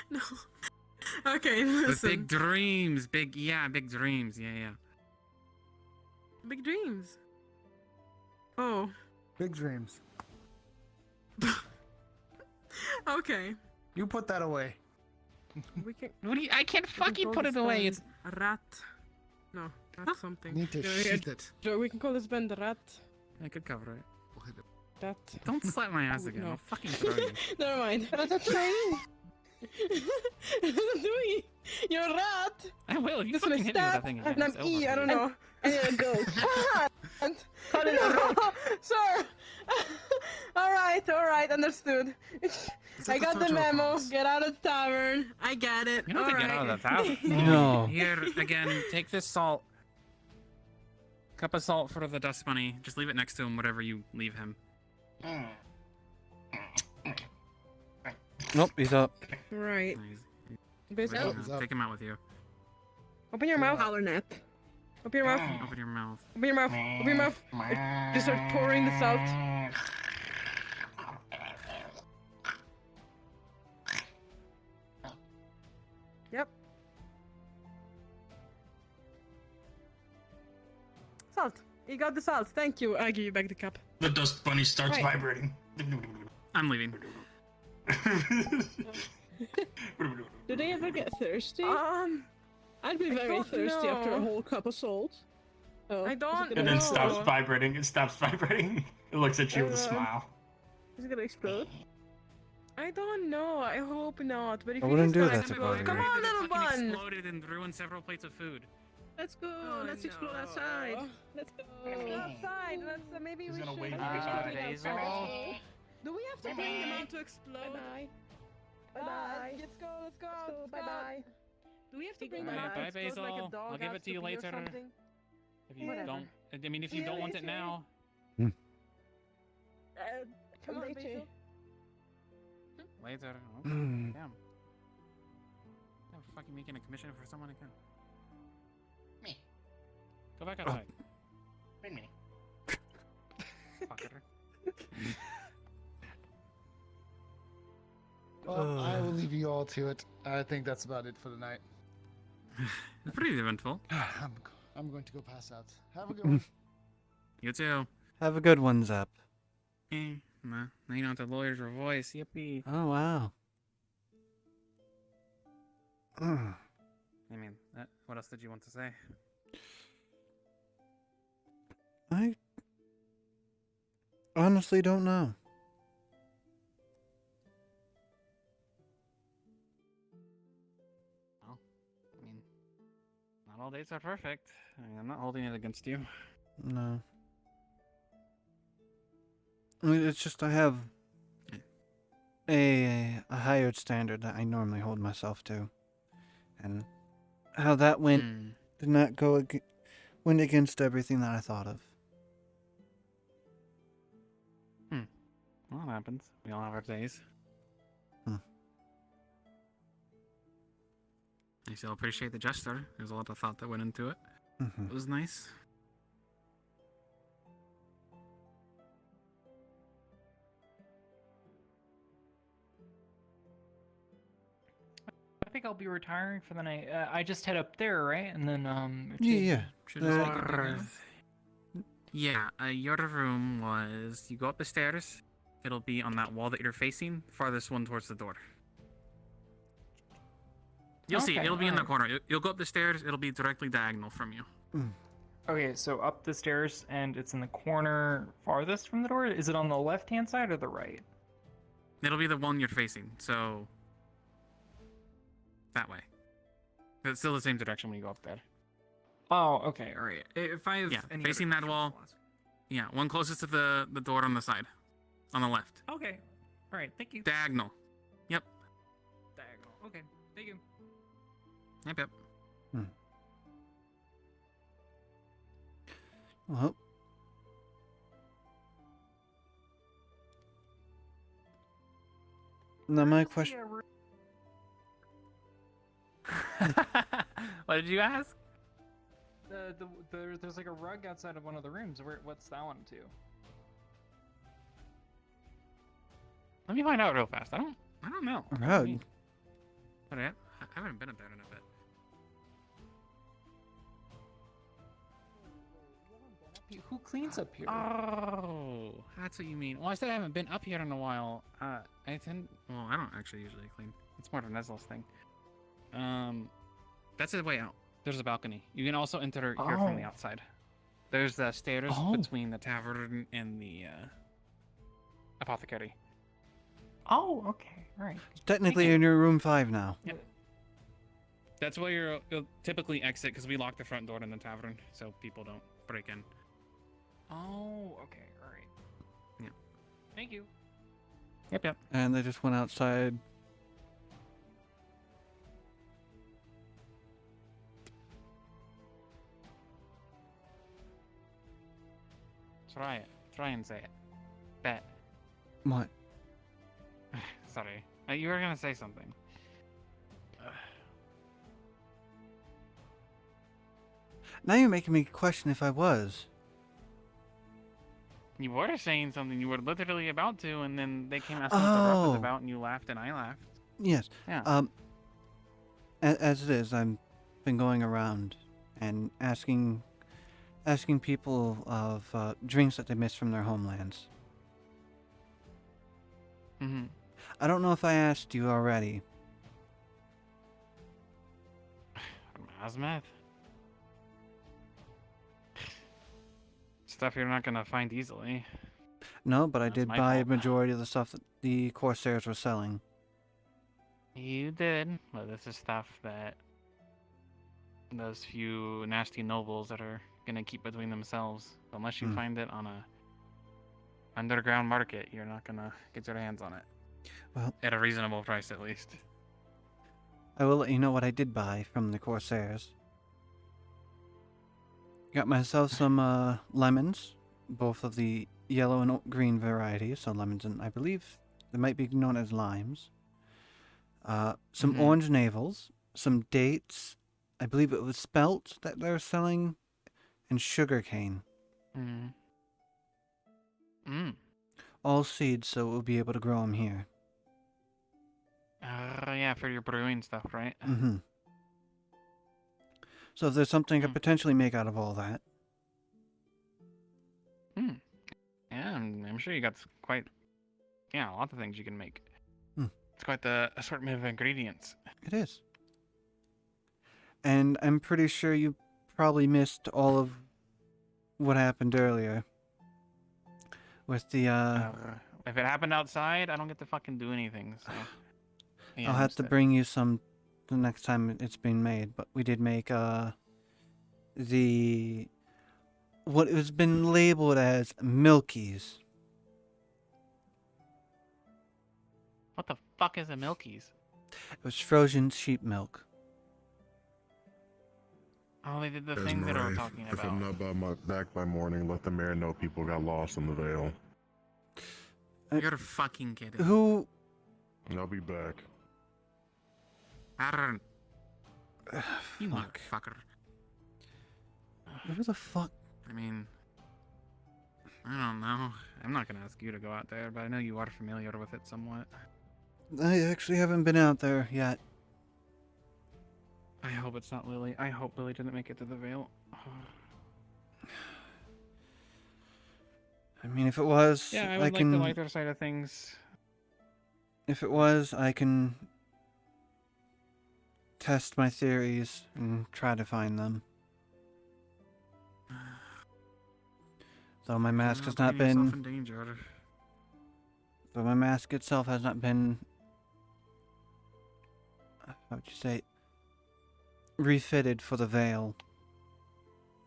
No. Okay, With listen. big dreams, big dreams, yeah. Big dreams. Oh. Big dreams. Okay. You put that away. We can. What do you? I can't we can fucking call put this it away. band It's a rat. No, that's something. Need to sheath it. So we can call this band a rat. I could cover it. Rat. Don't slap my ass again. No. I'll fucking throw you. Never mind. Doing you're a rat. I will. If you This one fucking is hit me with that stab, thing again, and I'm it's over E. for I don't you. know. And you're a goat. Cut it out, sir. All right, understood. I got the memo. Get out of the tavern. I get it. You don't have to get out of the tavern. No. Here, again, take this salt. Cup of salt for the dust bunny. Just leave it next to him, whatever you leave him. Nope, he's up. Right. Basically, take him out with you. Open your mouth. Power nap. Open your mouth. Open your mouth. Open your mouth. Open your mouth. Just start pouring the salt. Yep. Salt. You got the salt. Thank you. I give you back the cup. The dust bunny starts Right. vibrating. I'm leaving. Do they ever get thirsty? I'd be I very don't thirsty after a know. whole cup of salt. Oh, I don't And then know. stops vibrating. It stops vibrating. It looks at you with a smile. Is it gonna explode? I don't know. I hope not. But if I it wouldn't is do gonna that to explode, Bobby. come on, little Fucking bun. exploded and ruined several plates of food. Let's go. Oh, let's explore no. outside. Let's go. Let's go outside. Let's maybe He's we gonna should. wave you outside. guys Do we have to bring them out to explode? Bye. Bye. Let's go. Let's go. Bye bye. Do we have to bring them Alright, out bye, to explode like Basil. a dog I'll give out it to you pee or later. something? If you Whatever. don't, I mean, if See you you don't want it later. now, Come on, Later. Basil. later. Okay, Mm. damn. I'm fucking making a commission for someone again. Me. Go back outside. Wait a minute. Fucker. Well, I will leave you all to it. I think that's about it for the night. It's pretty eventful. I'm going to go pass out. Have a good one. You too. Have a good one, Zap. Nah, now you don't have to lower your voice. Yippee. Oh, wow. Mm. I mean, what else did you want to say? I honestly don't know. all dates are perfect. I'm not holding it against you. No. I mean, it's just I have a higher standard that I normally hold myself to, and how that went did not went against everything that I thought of. Well, it happens. We all have our days. I still appreciate the gesture. There's a lot of thought that went into it. It was nice. I think I'll be retiring for the night. I just head up there, right? And then Yeah. Yeah, your room was... You go up the stairs. It'll be on that wall that you're facing. Farthest one towards the door. You'll see it. It'll be in the corner. You'll go up the stairs. It'll be directly diagonal from you. Okay, so up the stairs, and it's in the corner farthest from the door? Is it on the left-hand side or the right? It'll be the one you're facing, so... That way. It's still the same direction when you go up there. Oh, okay, alright. If I have any facing that wall. Yeah, one closest to the door on the side. On the left. Okay. Alright, thank you. Diagonal. Yep. Diagonal. Okay, thank you. Yep. Well. Now my question. What did you ask? There's like a rug outside of one of the rooms. What's that one to? Let me find out real fast. I don't know. Rug. But I haven't been up there in a bit. Who cleans up here? Oh, that's what you mean. Well, I said I haven't been up here in a while. Well, I don't actually usually clean. It's more of a Neslos thing. That's the way out. There's a balcony. You can also enter here from the outside. There's the stairs between the tavern and the apothecary. Oh, okay. All right. Technically in your room 5 now. Yep. That's where you'll typically exit, because we lock the front door in the tavern, so people don't break in. Oh, okay. All right. Yeah. Thank you. Yep. And they just went outside. Try it. Try and say it. Bet. What? Sorry. You were gonna say something. Now you're making me question if I was. You were saying something. You were literally about to, and then they came asking what the rub was about, and you laughed, and I laughed. Yes. Yeah. As it is, I've been going around and asking people of drinks that they missed from their homelands. I don't know if I asked you already. Azmeth? Stuff you're not gonna find easily. No, but I did buy a fault. majority of the stuff that the Corsairs were selling. You did, but this is stuff that those few nasty nobles that are gonna keep between themselves. Unless you find it on a underground market, you're not gonna get your hands on it. Well, at a reasonable price, at least. I will let you know what I did buy from the Corsairs. Got myself some lemons, both of the yellow and green varieties. So lemons, and I believe they might be known as limes. Some orange navels, some dates. I believe it was spelt that they're selling, and sugar cane. All seeds, so we'll be able to grow them here. Yeah, for your brewing stuff, right? So if there's something I could potentially make out of all that. Yeah, I'm sure you got a lot of things you can make. It's quite the assortment of ingredients. It is. And I'm pretty sure you probably missed all of what happened earlier. With the, If it happened outside, I don't get to fucking do anything, so... Yeah, I'll have to bring you some the next time it's been made, but we did make, what has been labeled as Milkies. What the fuck is a Milky's? It was frozen sheep milk. Oh, they did the As thing that I was Marie, talking if I'm about. not back by morning, let the mayor know people got lost in the Vale. You're fucking kidding. Who? I'll be back. Aaron. You motherfucker. Who the fuck? I mean, I don't know. I'm not gonna ask you to go out there, but I know you are familiar with it somewhat. I actually haven't been out there yet. I hope it's not Lily. I hope Lily didn't make it to the Vale. I mean, if it was, Yeah, I would like the lighter side of things. If it was, I can test my theories and try to find them. Though my mask has not Putting yourself been. in danger. Though my mask itself has not been. How would you say? Refitted for the veil.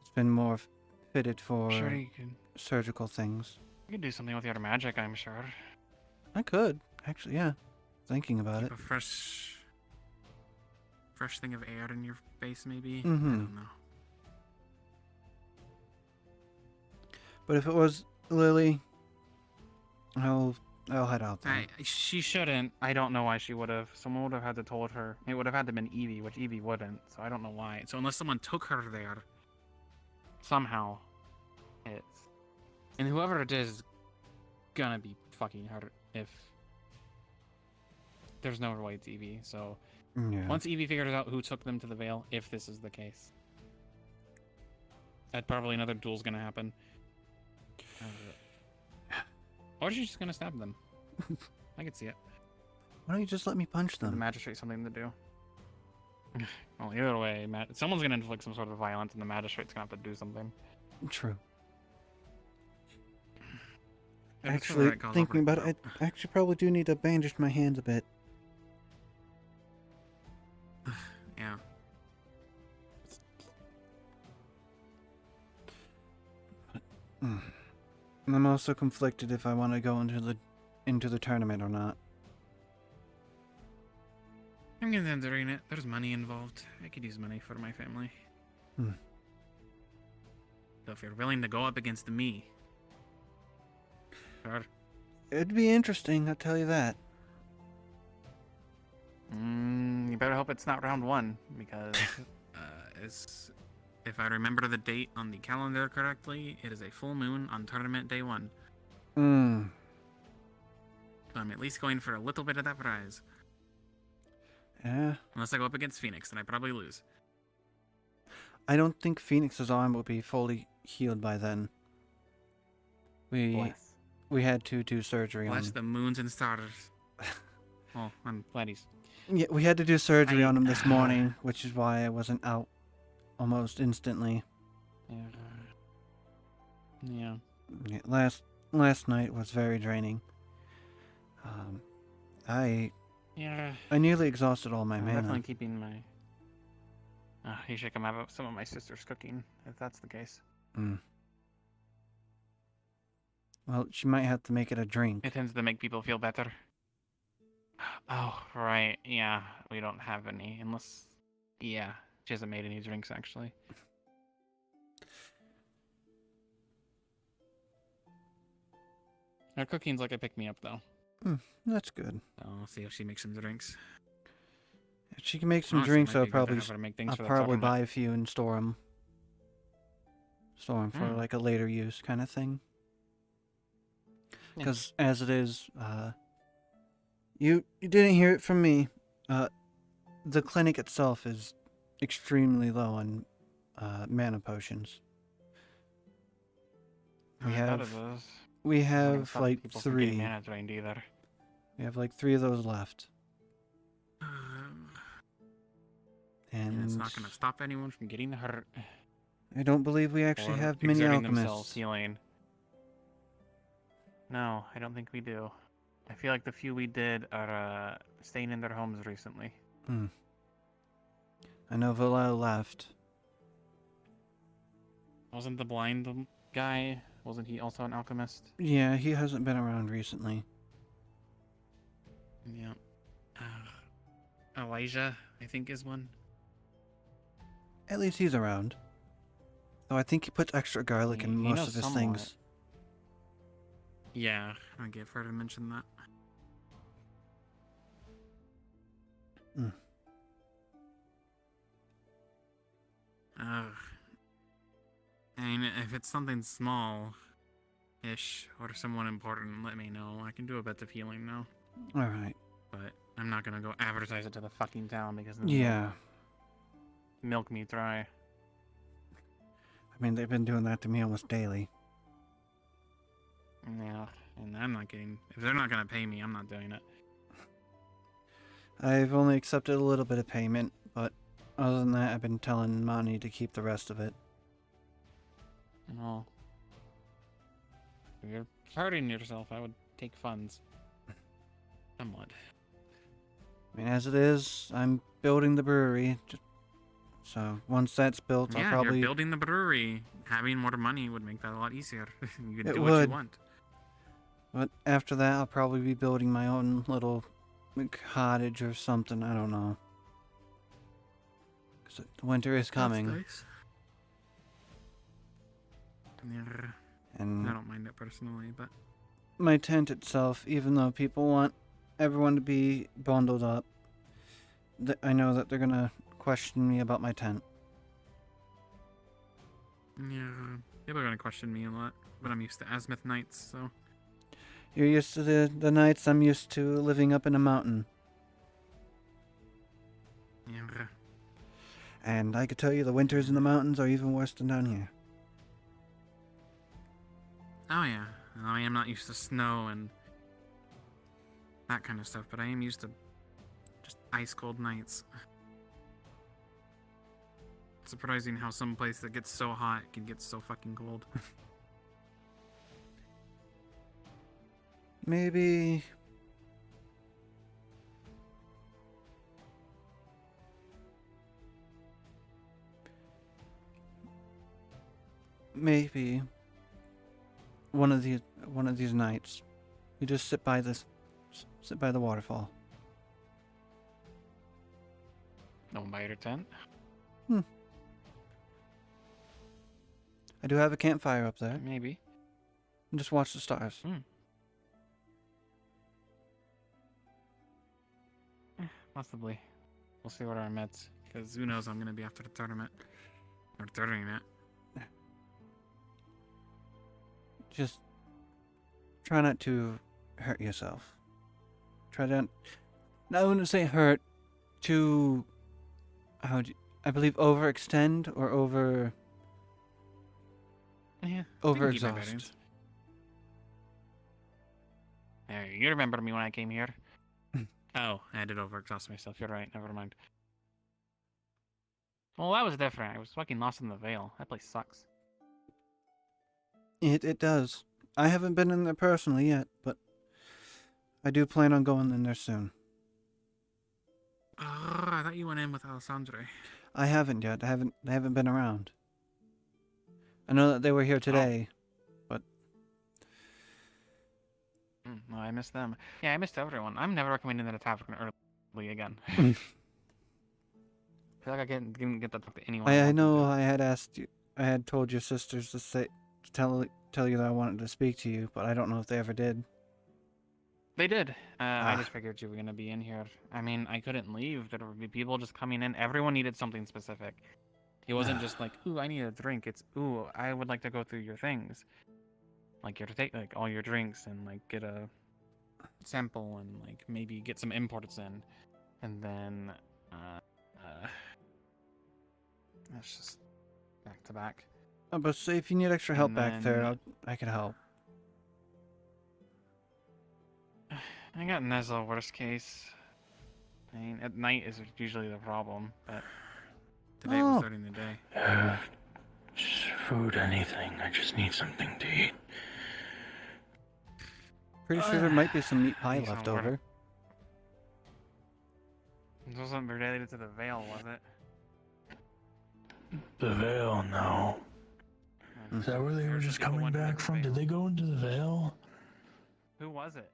It's been more fitted for Sure, you can. surgical things. You could do something with your magic, I'm sure. I could, actually, yeah. Thinking about Keep it. a fresh thing of air in your face, maybe. I Mhm. don't know. But if it was Lily, I'll head out there. She shouldn't. I don't know why she would have. Someone would have had to told her. It would have had to been Evie, which Evie wouldn't. So I don't know why. So unless someone took her there, somehow, it's and whoever it is gonna be fucking her if there's no way it's Evie. So Yeah. once Evie figures out who took them to the Vale, if this is the case, that probably another duel's gonna happen. Or she's just gonna stab them. I could see it. Why don't you just let me punch The them? magistrate something to do. Well, either way, someone's gonna inflict some sort of violence, and the magistrate's gonna have to do something. True. If it's for the Actually, right cause, I'll thinking break about it, it I actually probably do need to bandage my hands a bit. Yeah. I'm also conflicted if I want to go into the tournament or not. I'm considering it. There's money involved. I could use money for my family. Hmm. So if you're willing to go up against me, sure. It'd be interesting, I'll tell you that. You better hope it's not round one, because if I remember the date on the calendar correctly, it is a full moon on tournament day 1. Hmm. So I'm at least going for a little bit of that prize. Yeah. Unless I go up against Phoenix, then I probably lose. I don't think Phoenix's arm will be fully healed by then. We had to do surgery on Bless him. the moons and stars. Oh, I'm glad he's... Yeah, we had to do surgery on him this morning, which is why I wasn't out almost instantly. Yeah. Yeah, last night was very draining. I nearly exhausted all my I'm mana. definitely keeping my... you should come have some of my sister's cooking, if that's the case. Mm. Well, she might have to make it a drink. It tends to make people feel better. Oh, right. Yeah, we don't have any, unless... Yeah, she hasn't made any drinks, actually. Her cooking's like a pick-me-up, though. That's good. I'll see if she makes some drinks. If she can make some Honestly, drinks, might I'll be good to probably have her make things I'll for the probably tournament. buy a few and store them. Store them for like a later use kind of thing. Because as it is, you didn't hear it from me. The clinic itself is extremely low on mana potions. We I thought have it was. we I wouldn't have stop like people from getting 3. mana drained either. We have like 3 of those left. And it's And not going to stop anyone from getting hurt. I don't believe we actually or have many exerting themselves alchemists. healing. No, I don't think we do. I feel like the few we did are staying in their homes recently. I know Valel left. Wasn't the blind guy? Wasn't he also an alchemist? Yeah, he hasn't been around recently. Yeah. Elijah, I think, is one. At least he's around. Though I think he puts extra garlic in He most knows of his somewhat. things. Yeah, I get Fred to mention that. Mm. Ugh. I mean, if it's something small-ish or someone important, let me know. I can do a bit of healing now. Alright. But I'm not gonna go advertise it to the fucking town because then Yeah. they'll milk me dry. I mean, they've been doing that to me almost daily. Yeah, and I'm not getting... If they're not gonna pay me, I'm not doing it. I've only accepted a little bit of payment, but other than that, I've been telling Monty to keep the rest of it. No. If you're hurting yourself, I would take funds. Somewhat. I mean, as it is, I'm building the brewery. So once that's built, Yeah, I'll probably... you're building the brewery. Having more money would make that a lot easier. You can It do what would. you want. But after that, I'll probably be building my own little cottage or something. I don't know. Because winter is coming. That's nice. Yeah. And I don't mind it personally, but... my tent itself, even though people want everyone to be bundled up, I know that they're going to question me about my tent. Yeah, people are going to question me a lot, but I'm used to azimuth nights, so... You're used to the nights, I'm used to living up in a mountain. Yeah. And I could tell you the winters in the mountains are even worse than down here. Oh yeah, I mean, I'm not used to snow and that kind of stuff, but I am used to just ice cold nights. It's surprising how some place that gets so hot can get so fucking cold. Maybe... maybe one of these nights you just sit by the waterfall. No one by your tent? I do have a campfire up there. Maybe. And just watch the stars. Possibly. We'll see what our mets, because who knows I'm going to be after the tournament. Or during it. Just try not to hurt yourself. Try to... I wouldn't say hurt. To... I believe overextend or over... Yeah. Overexhaust. Hey, you remember me when I came here? Oh, I did overexhaust myself. You're right. Never mind. Well, that was different. I was fucking lost in the Vale. That place sucks. It does. I haven't been in there personally yet, but I do plan on going in there soon. I thought you went in with Alessandre. I haven't yet. They haven't been around. I know that they were here today, but... Well, I missed them. Yeah, I missed everyone. I'm never recommending that a tavern early again. I feel like I didn't get that to anyone. I know I had asked you... I had told your sisters to tell you that I wanted to speak to you, but I don't know if they ever did. They did. I just figured you were going to be in here. I mean, I couldn't leave. There would be people just coming in. Everyone needed something specific. It wasn't just like, ooh, I need a drink. It's, ooh, I would like to go through your things. Like, you have to take, like, all your drinks and, like, get a sample and, like, maybe get some imports in. And then, that's just back to back. But say if you need extra help back there, I can help. I got Nezla, worst case. I mean, at night is usually the problem, but today was starting the day. Just food, anything. I just need something to eat. Pretty sure there might be some meat pie left over. It wasn't related to the Vale, was it? The Vale, no. Is that where they were just coming back from? Did they go into the Vale? Who was it?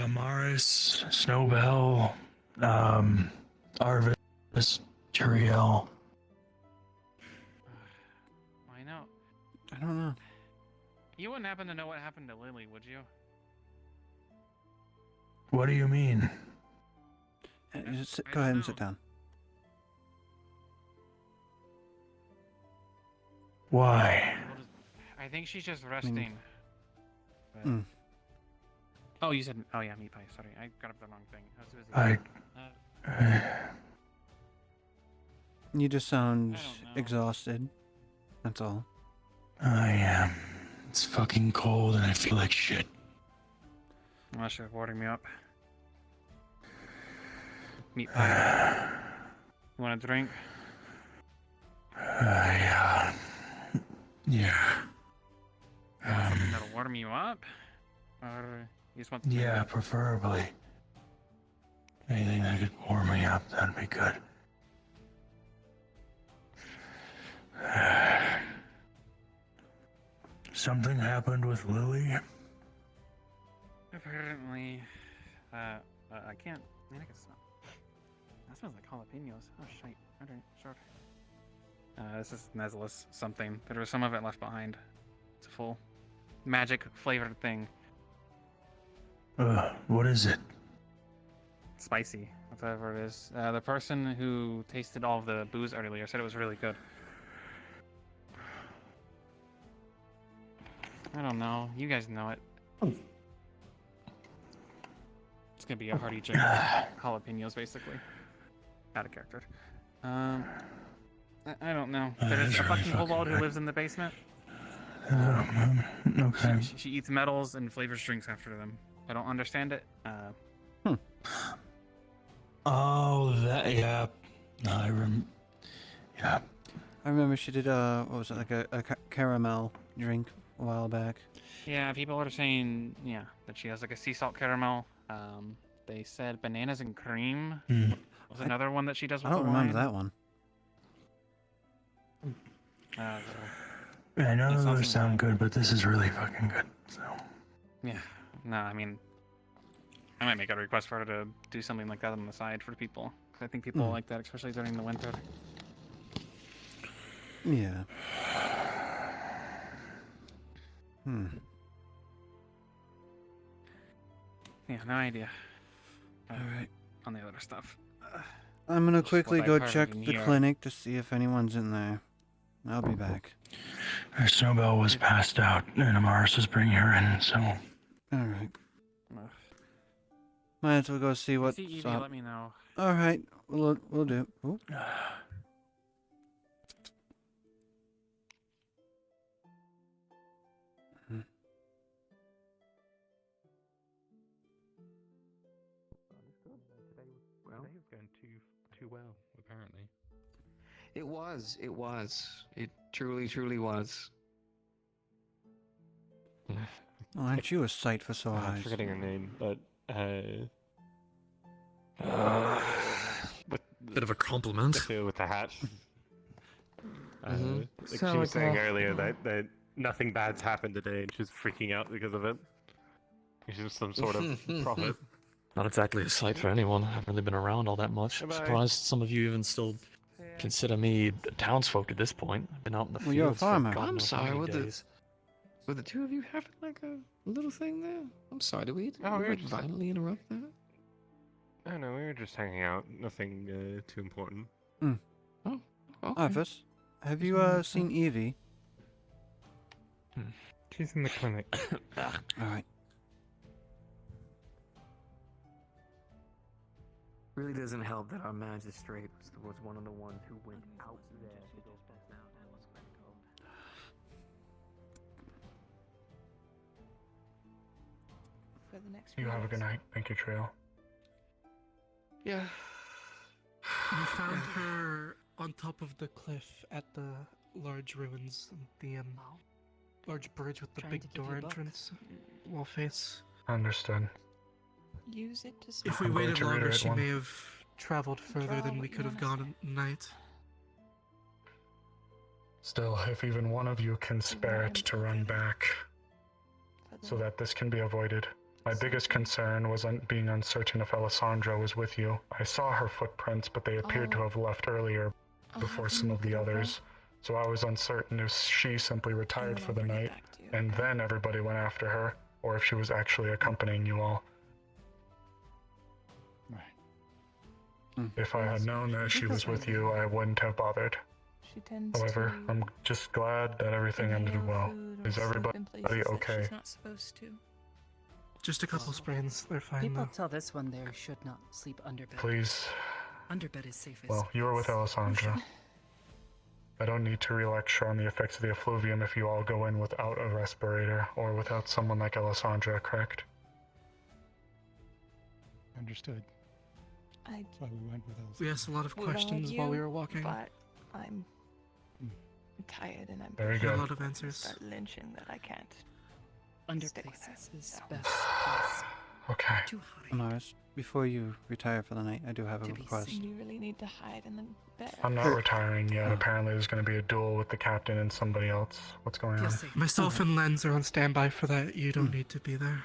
Maris, Snowbell, Arvis, Turiel. I know. I don't know. You wouldn't happen to know what happened to Lily, would you? What do you mean? Go ahead and sit down. Why? I think she's just resting. But- Mm. Oh, you said. Oh yeah, meat pie. Sorry, I got up the wrong thing. I was busy. You just sound exhausted. That's all. I am. It's fucking cold and I feel like shit. Unless you're warming me up. Meat pie. You want a drink? Yeah. Something that'll warm you up? Or you just want something Yeah, that- preferably. Anything that could warm me up, that'd be good. Something happened with Lily? Apparently, I can't. Man, I can smell. That smells like jalapenos. Oh shit. Alright, sure. This is Nezless something. There was some of it left behind. It's a full magic flavored thing. What is it? Spicy, whatever it is. The person who tasted all of the booze earlier said it was really good. I don't know. You guys know it. It's gonna be a hearty drink. Jalapenos, basically. Out of character. I don't know. There's a fucking kobold who lives in the basement. Okay. She eats metals and flavors drinks after them. I don't understand it. Oh, that, yeah. Yeah. I remember she did what was it, like a caramel drink a while back. Yeah, people are saying, that she has like a sea salt caramel. They said bananas and cream was another one that she does with I don't the remember wine. that one. Yeah, I know those sound good, but this is really fucking good, so. Yeah. No, I mean, I might make a request for her to do something like that on the side for people. 'Cause I think people like that, especially during the winter. Yeah. Yeah, no idea. Alright. On the other stuff. I'm gonna quickly what go I've heard check in the here. clinic to see if anyone's in there. I'll be back. Snowbell was passed out, and Amaris is bringing her in, so. Alright. Might as well go see what's See Evie, up. let me know. Alright, we'll do. Ooh. Today was going too well, apparently. It was. It truly was. Oh, aren't you a sight for sore I'm eyes? forgetting her name, but Bit of a compliment. With the hat. Mhm. Like she was saying earlier that nothing bad's happened today, and she's freaking out because of it. She's just some sort of prophet. Not exactly a sight for anyone. I haven't really been around all that much. I'm Goodbye. surprised some of you even still consider me townsfolk at this point. I've been out in the Well, you're a fields for farmer. God I'm knows how sorry, many what days. were the two of you having like a little thing there? I'm sorry, did we Oh, we were like, just- violently interrupt that? I know, we were just hanging out. Nothing too important. Oh, okay. Arvis, have you seen Evie? She's in the clinic. Alright. Really doesn't help that our magistrate was one of the ones who went out there to go bust down. For the next You have a good night. Thank you, Trail. Yeah. You found her on top of the cliff at the large ruins, the large bridge with the Trying big to give door you a book. entrance, wall face. Understood. Use it to If we I'm going waited to longer, reiterate she one. may have traveled further than we could have gone at night. Still, if even one of you can spare it to run back, so that this can be avoided. My biggest concern was being uncertain if Alessandra was with you. I saw her footprints, but they appeared to have left earlier before some of the others. So I was uncertain if she simply retired for the night, and then everybody went after her, or if she was actually accompanying you all. If I had known that she was with you, I wouldn't have bothered. She tends However, to I'm just glad that everything ended well. Is everybody okay? She's not supposed to. Just a couple sprains. They're fine People though. tell this one they should not sleep under bed. Please. Under bed is safest. Well, you were with Alessandra. I don't need to re-lecture on the effects of the effluvium if you all go in without a respirator, or without someone like Alessandra, correct? Understood. That's why we went with Elsa. We asked a lot of questions while we were walking. But I'm tired and I'm Very good. A lot of answers. Start lynching that I can't. Under stick with places her, is so. best place. Okay. Too hot. Mars, before you retire for the night, I do have a request. You really need to hide in the bed. I'm not retiring yet. Apparently there's going to be a duel with the captain and somebody else. What's going on? Myself and Lens are on standby for that. You don't need to be there.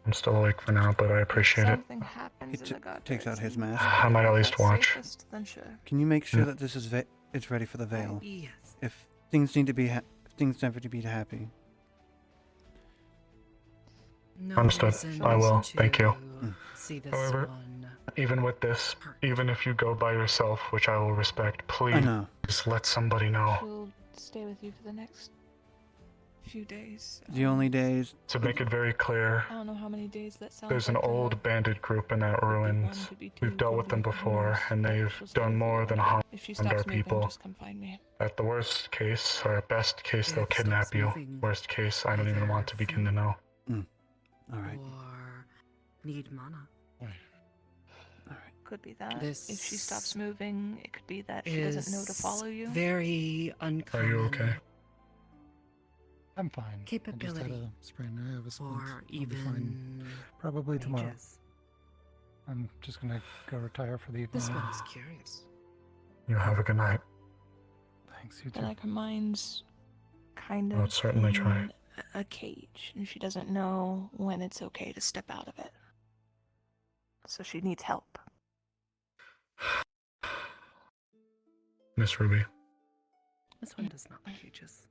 I'm still awake for now, but I appreciate it. Something happens in the gutters Takes out his and mask. I might at least watch. safest, then sure. Can you make sure Yeah. that this is it's ready for the veil? Yes. If things need to be, if things never to be happy. No Understood. reason I will. to Thank you. See this However, one. even with this, even if you go by yourself, which I will respect, please know. just let somebody know. She'll stay with you for the next few days. The only days. To make it very clear, I don't know how many days that sounds there's an like to old her. bandit group in that ruins. We've dealt with them before, and they've done more than harm If she our stops moving, people. just come find me. At the worst case, or best case, they'll kidnap you. Worst case, I don't even want to begin to know. Alright. Or need mana. Could be that. This If she stops moving, it could be that she doesn't know to follow you. Very uncommon. Are you okay? I'm fine. I just Capability. had a sprain. I have a splint. Or I'll be fine. even Probably tomorrow. mages. I'm just gonna go retire for the evening. This one is curious. You have a good night. Thanks, you too. And like her mind's kind of I'll certainly try. in a cage, and she doesn't know when it's okay to step out of it. So she needs help. Miss Ruby. This one does not like cages.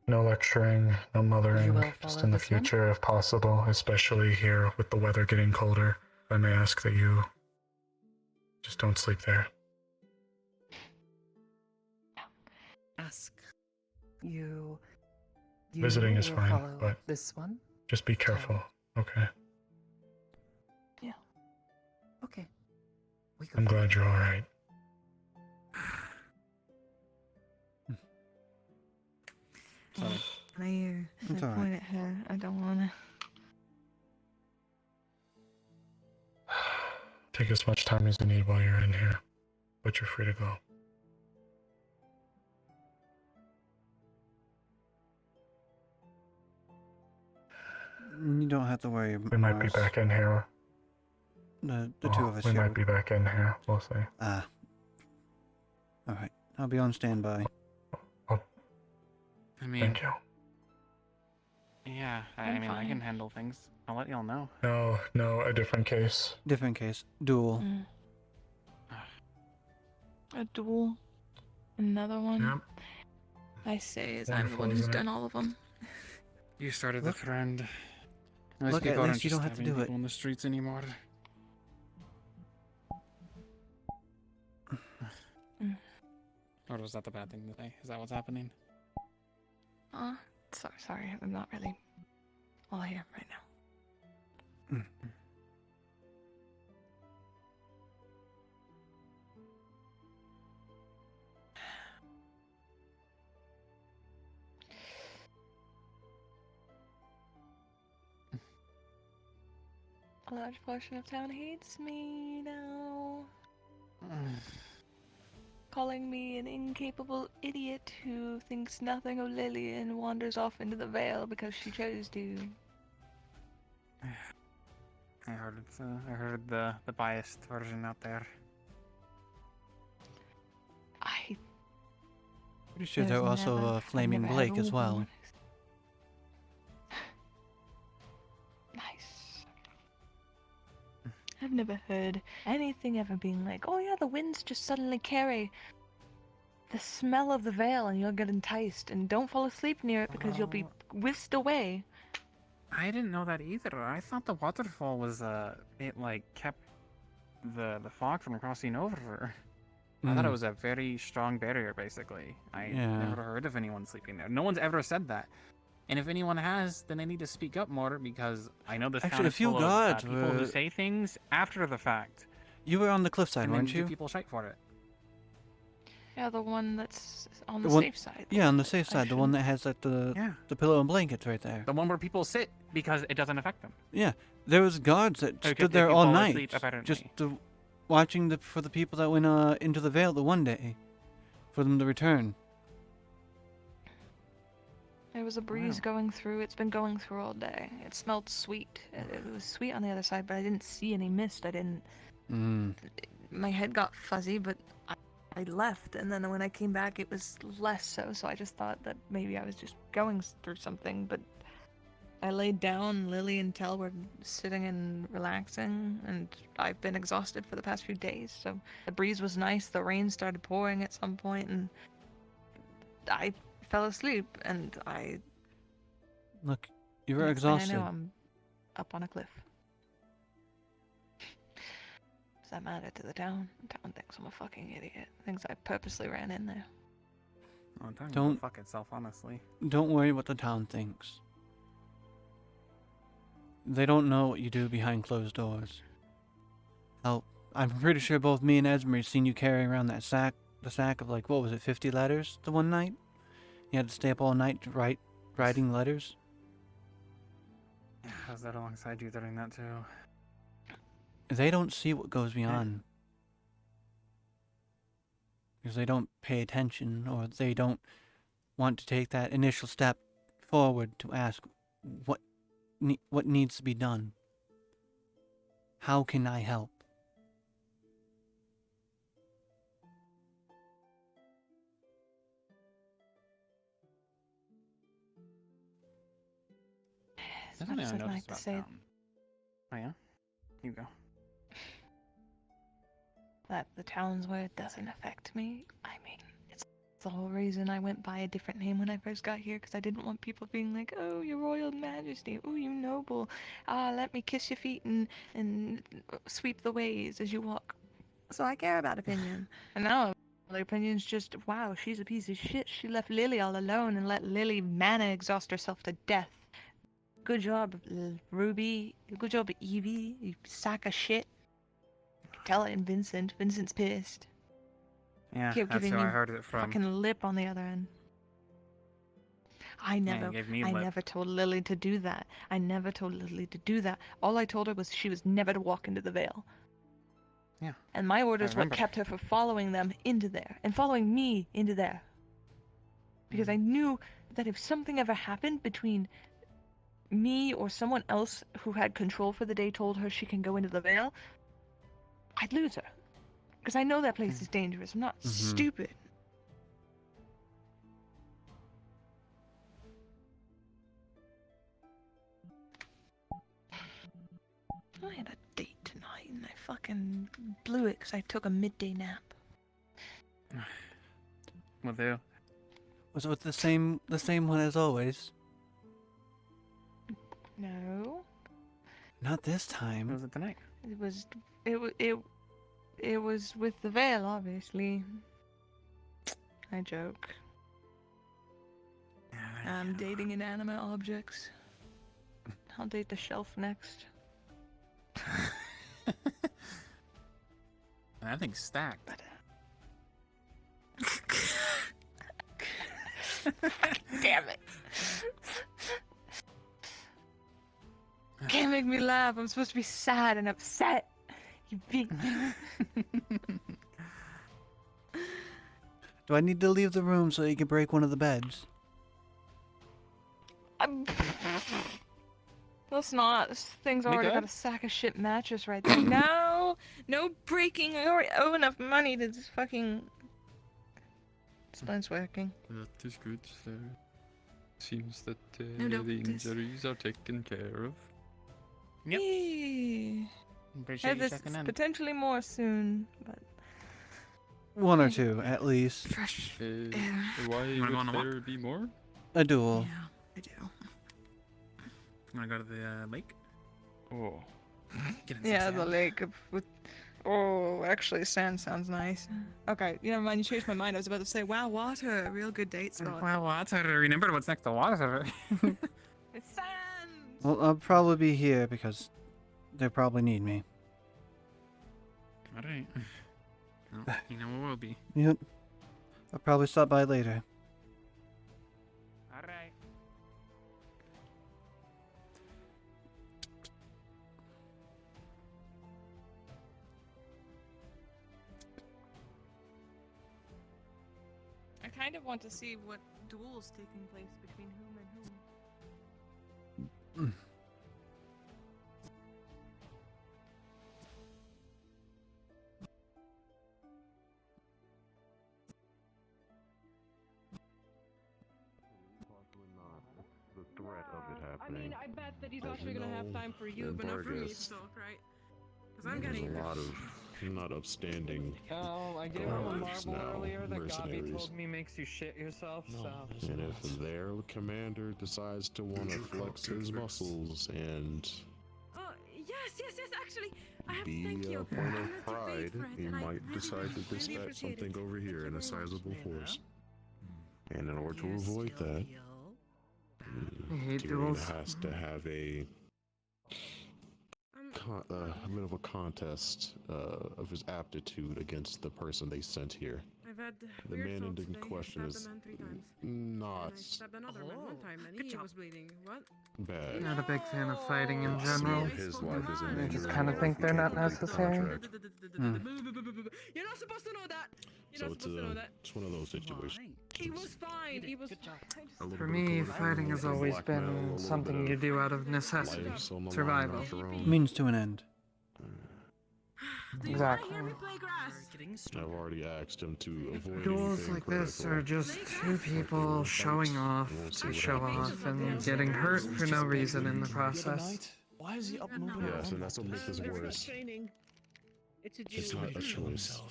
No lecturing, no mothering, You will just follow in the this one? future if possible, especially here with the weather getting colder. I may ask that you just don't sleep there. Ask. You Visiting is will fine, follow but this one? just be careful, okay? Okay. I'm glad you're alright. Sorry. Can It's I alright. point at her? I don't wanna. Take as much time as you need while you're in here, but you're free to go. You don't have to worry. We might be Mars. back in here. The two of us We here. might be back in here, we'll see. Ah. Alright. I'll be on standby. I mean, Thank you. yeah, I I'm mean, I can fine. handle things. I'll let y'all know. No, a different case. Different case. Duel. A duel. Another one. Yep. I say, as I'm the Wonderful, one who's isn't it? done all of them. You started the Look- trend. Nice look, at people aren't least you just don't have to stabbing do it. people in the streets anymore. Or was that the bad thing to say? Is that what's happening? Sorry, I'm not really all here right now. A large portion of town hates me now. Calling me an incapable idiot who thinks nothing of Lily and wanders off into the Vale because she chose to. I heard the biased version out there. Pretty sure There's they're also never- I've Flaming never had Blake as a well. woman Nice. I've never heard anything ever being like, oh yeah, the winds just suddenly carry the smell of the veil and you'll get enticed, and don't fall asleep near it because you'll be whisked away. I didn't know that either. I thought the waterfall was it like kept the fog from crossing over. I thought it was a very strong barrier, basically. I Yeah. never heard of anyone sleeping there. No one's ever said that. And if anyone has, then they need to speak up more, because I know this Actually, town a is few full of guards people who were- say things after the fact. You were on the cliffside, and weren't then give you? people shite for it. Yeah, the one that's on the one, safe side. Yeah, on the safe side, the one that has like the pillow and blankets right there. The one where people sit because it doesn't affect them. Yeah, there was guards that Because stood there if you all fall night, asleep, apparently. just watching for the people that went into the Vale the one day, for them to return. There was a breeze going through. It's been going through all day. It smelled sweet. It was sweet on the other side, but I didn't see any mist. I didn't. My head got fuzzy, but I left, and then when I came back, it was less so. So I just thought that maybe I was just going through something. But I laid down. Lily and Tel were sitting and relaxing, and I've been exhausted for the past few days. So the breeze was nice. The rain started pouring at some point, and I fell asleep, and I... Look, you were Next thing exhausted. I know, I'm up on a cliff. Does that matter to the town? The town thinks I'm a fucking idiot. Thinks I purposely ran in there. Oh, time Don't- to fuck itself, honestly. Don't worry what the town thinks. They don't know what you do behind closed doors. Hell, I'm pretty sure both me and Esme seen you carrying around the sack of like, what was it, 50 letters the one night? You had to stay up all night to writing letters? I was that alongside you during that too. They don't see what goes beyond. Because they don't pay attention, or they don't want to take that initial step forward to ask what needs to be done. How can I help? As much as I'd like to say Oh yeah? You go. that the towns where it doesn't affect me, I mean, it's the whole reason I went by a different name when I first got here, because I didn't want people being like, oh, your royal majesty, oh, you noble, let me kiss your feet and sweep the ways as you walk. So I care about opinion. And now the opinion's just, wow, she's a piece of shit. She left Lily all alone and let Lily mana exhaust herself to death. Good job, Ruby. Good job, Evie. You sack of shit. Tell it in Vincent. Vincent's pissed. Yeah, Kept that's giving who I you heard it from. fucking lip on the other end. I he never, gave me I lip. never told Lily to do that. I never told Lily to do that. All I told her was she was never to walk into the Vale. Yeah. And my orders what remember. kept her from following them into there and following me into there. Because I knew that if something ever happened between me or someone else who had control for the day told her she can go into the Vale, I'd lose her. Because I know that place is dangerous. I'm not stupid. I had a date tonight and I fucking blew it because I took a midday nap. Will do. Was it with the same one as always? No. Not this time. Was it tonight? It was with the veil, obviously. I joke. I'm dating inanimate objects. I'll date the shelf next. That thing's stacked. Damn it. Can't make me laugh. I'm supposed to be sad and upset. You beat me. Do I need to leave the room so you can break one of the beds? Let's not. This thing's We already good? got a sack of shit mattress right there. No! No breaking. I already owe enough money to just fucking... Splint's working. That is good. There seems that No, no, the this- injuries are taken care of. Yep. Yay. Appreciate you There's checking in. potentially more soon, but One or two, at least. fresh. Why You wanna go on would a walk? there be more? A duel. Yeah, I do. You wanna go to the lake? Oh. Get in some Yeah, sand. the lake with. Oh, actually, sand sounds nice. Okay, never mind. You changed my mind. I was about to say, wow, water, a real good date spot. Well, water. Remember what's next to water. It's sand. Well, I'll probably be here because they probably need me. Alright. Well, you know where we'll be. Yep. I'll probably stop by later. Alright. I kind of want to see what duels taking place between whom and whom. The threat of it I happening. mean, I bet that he's As actually you gonna have know, time for you, in but not for me to Burgess, talk, right? Because I'm There's getting. a lot of not upstanding I gave him a guards marble now, earlier that Gabi mercenaries. told me makes you shit yourself, so. And if their commander decides to want to flex his muscles and Oh, yes, actually, I have. be Thank you. a point I'm of not too pride, big for it, he and I might decide to really dispatch appreciate something it. over here in a Thank you very much. sizable force. And in order to avoid that, I hate Tyrion duels. has to have a bit of a contest of his aptitude against the person they sent here. I've had The weird man in thoughts today. question I is stabbed a man 3 times. not And I stabbed another man 1 time, and he was bleeding. What? bad. Not a big fan of fighting in So general. his life is in I danger. just kind of think they're not necessary. You're not supposed to know that. You're So not supposed to know that. it's one of those situations. He was fine. He was. A little For bit of me, political fighting has always blackmail, a been little something bit you of do out of necessity. lives on the line Survival. of your own. Means to an end. Exactly. I've already asked him to avoid Duels anything like this critical. are just two people showing off to show off and getting hurt for no reason in the process. Why is he up moving Yes, and that's what makes this worse. It's not a choice.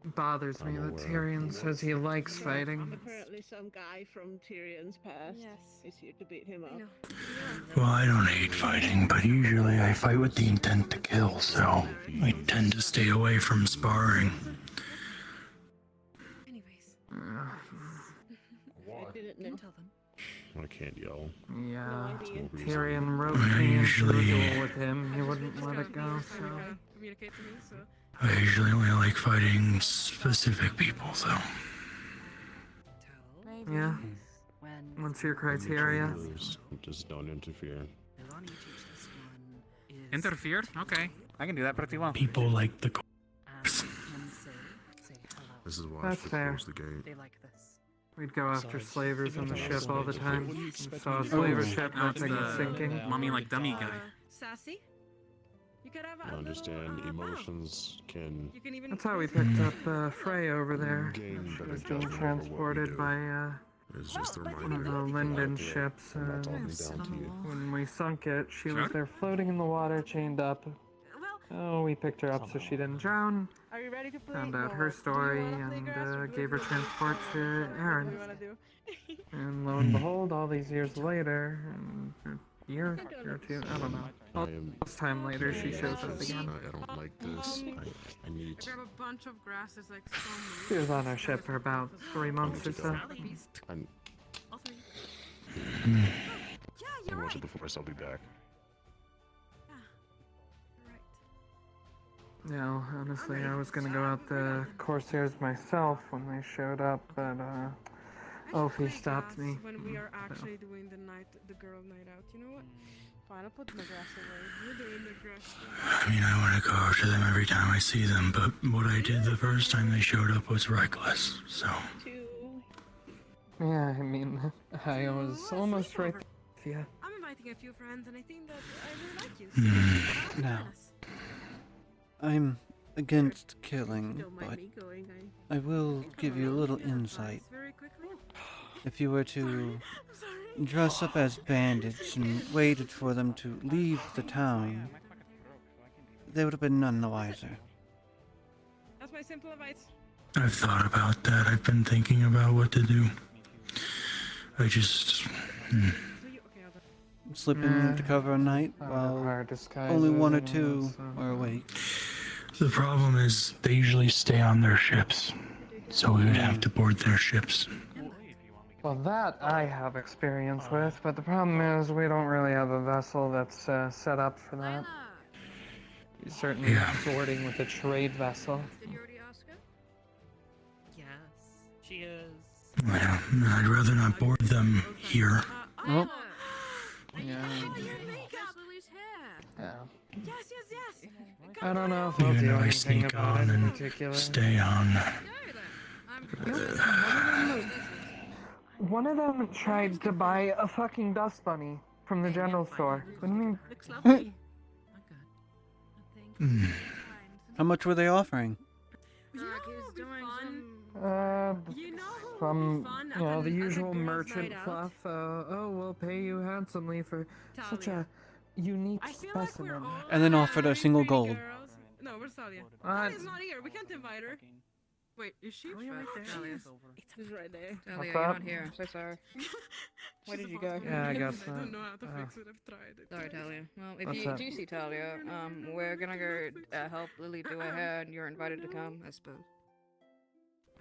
It bothers me that Tyrion says he likes fighting. Apparently, some guy from Tyrion's past is here to beat him up. Well, I don't hate fighting, but usually I fight with the intent to kill, so I tend to stay away from sparring. I didn't tell them. I can't yell. Yeah, There's no reason. Tyrion wrote I me into a usually- duel with him. He wouldn't let it go, so... Communicate to me, so. I usually only like fighting specific people, though. Yeah. What's your criteria? Just don't interfere. Interfere? Okay. I can do that pretty well. People like the This is why I That's should fair. close the gate. We'd go after slavers on the Besides, ship all the time. what do you We expect saw a me to do? slaver ship No, it's nothing the sinking. mummy like dummy guy. Sassy? You could have I understand emotions can You can even. That's how we picked up Frey over there. gain She better was being judgment over what we transported do. by It's just a one reminder. of the Linden Not to- ships. I'm not talking down to you. When we sunk it, she was Sure. there floating in the water, chained up. Oh, we picked her up so she didn't drown. Are you ready to play? Found out No. her Do you story wanna play and grass or gave her blue? transport to What do you Aaron. wanna do? And lo and behold, all these years later, a year or two, I don't know. All this time later, she shows up again. I don't like this. I need. Grab a bunch of grass. There's like so She many. was on our ship for about 3 months or so. I'm, Yeah, I want you before I'll be back. Yeah, honestly, I was gonna go out the Corsairs myself when they showed up, but Ophi stopped me. When we are actually doing the girl night out. You know what? Fine, I'll put my grass away. We're doing the grass thing. I mean, I want to go after them every time I see them, but what I did the first time they showed up was reckless, so. Yeah, I mean, I was almost right there with you. I'm inviting a few friends, and I think that I really like you. So Now, I'm against killing, Don't mind but me going. I will give you a little insight. Very quickly. If you were to dress up as bandits and waited for them to leave the town, they would have been none the wiser. That's my simple advice. I've thought about that. I've been thinking about what to do. I just... Slip into cover at night while only one or two are awake. The problem is they usually stay on their ships, so we would have to board their ships. Well, that I have experience with, but the problem is we don't really have a vessel that's set up for that. You're certainly boarding with a trade vessel. Did you already ask her? Yes, she is. Well, I'd rather not board them here. Oh. Yeah. Yeah. Yes, yes, yes. I don't know if I'll Even do though I anything sneak about on it in and particular. stay on. One of them tried to buy a fucking dust bunny from the general store. What do you mean? Looks lovely. How much were they offering? Some, you know, the usual merchant fluff. Oh, we'll pay you handsomely for such a unique specimen. And then offered a single gold. No, where's Talia? Talia's not here. We can't invite her. Wait, is she right there? She's right there. Talia, you're not here. I'm so sorry. Where did you go? Yeah, I guess I don't know how to fix it. I've tried it. Sorry, Talia. Well, if What's you up? do see Talia, we're gonna go help Lily do her hair, and you're invited to come, I suppose.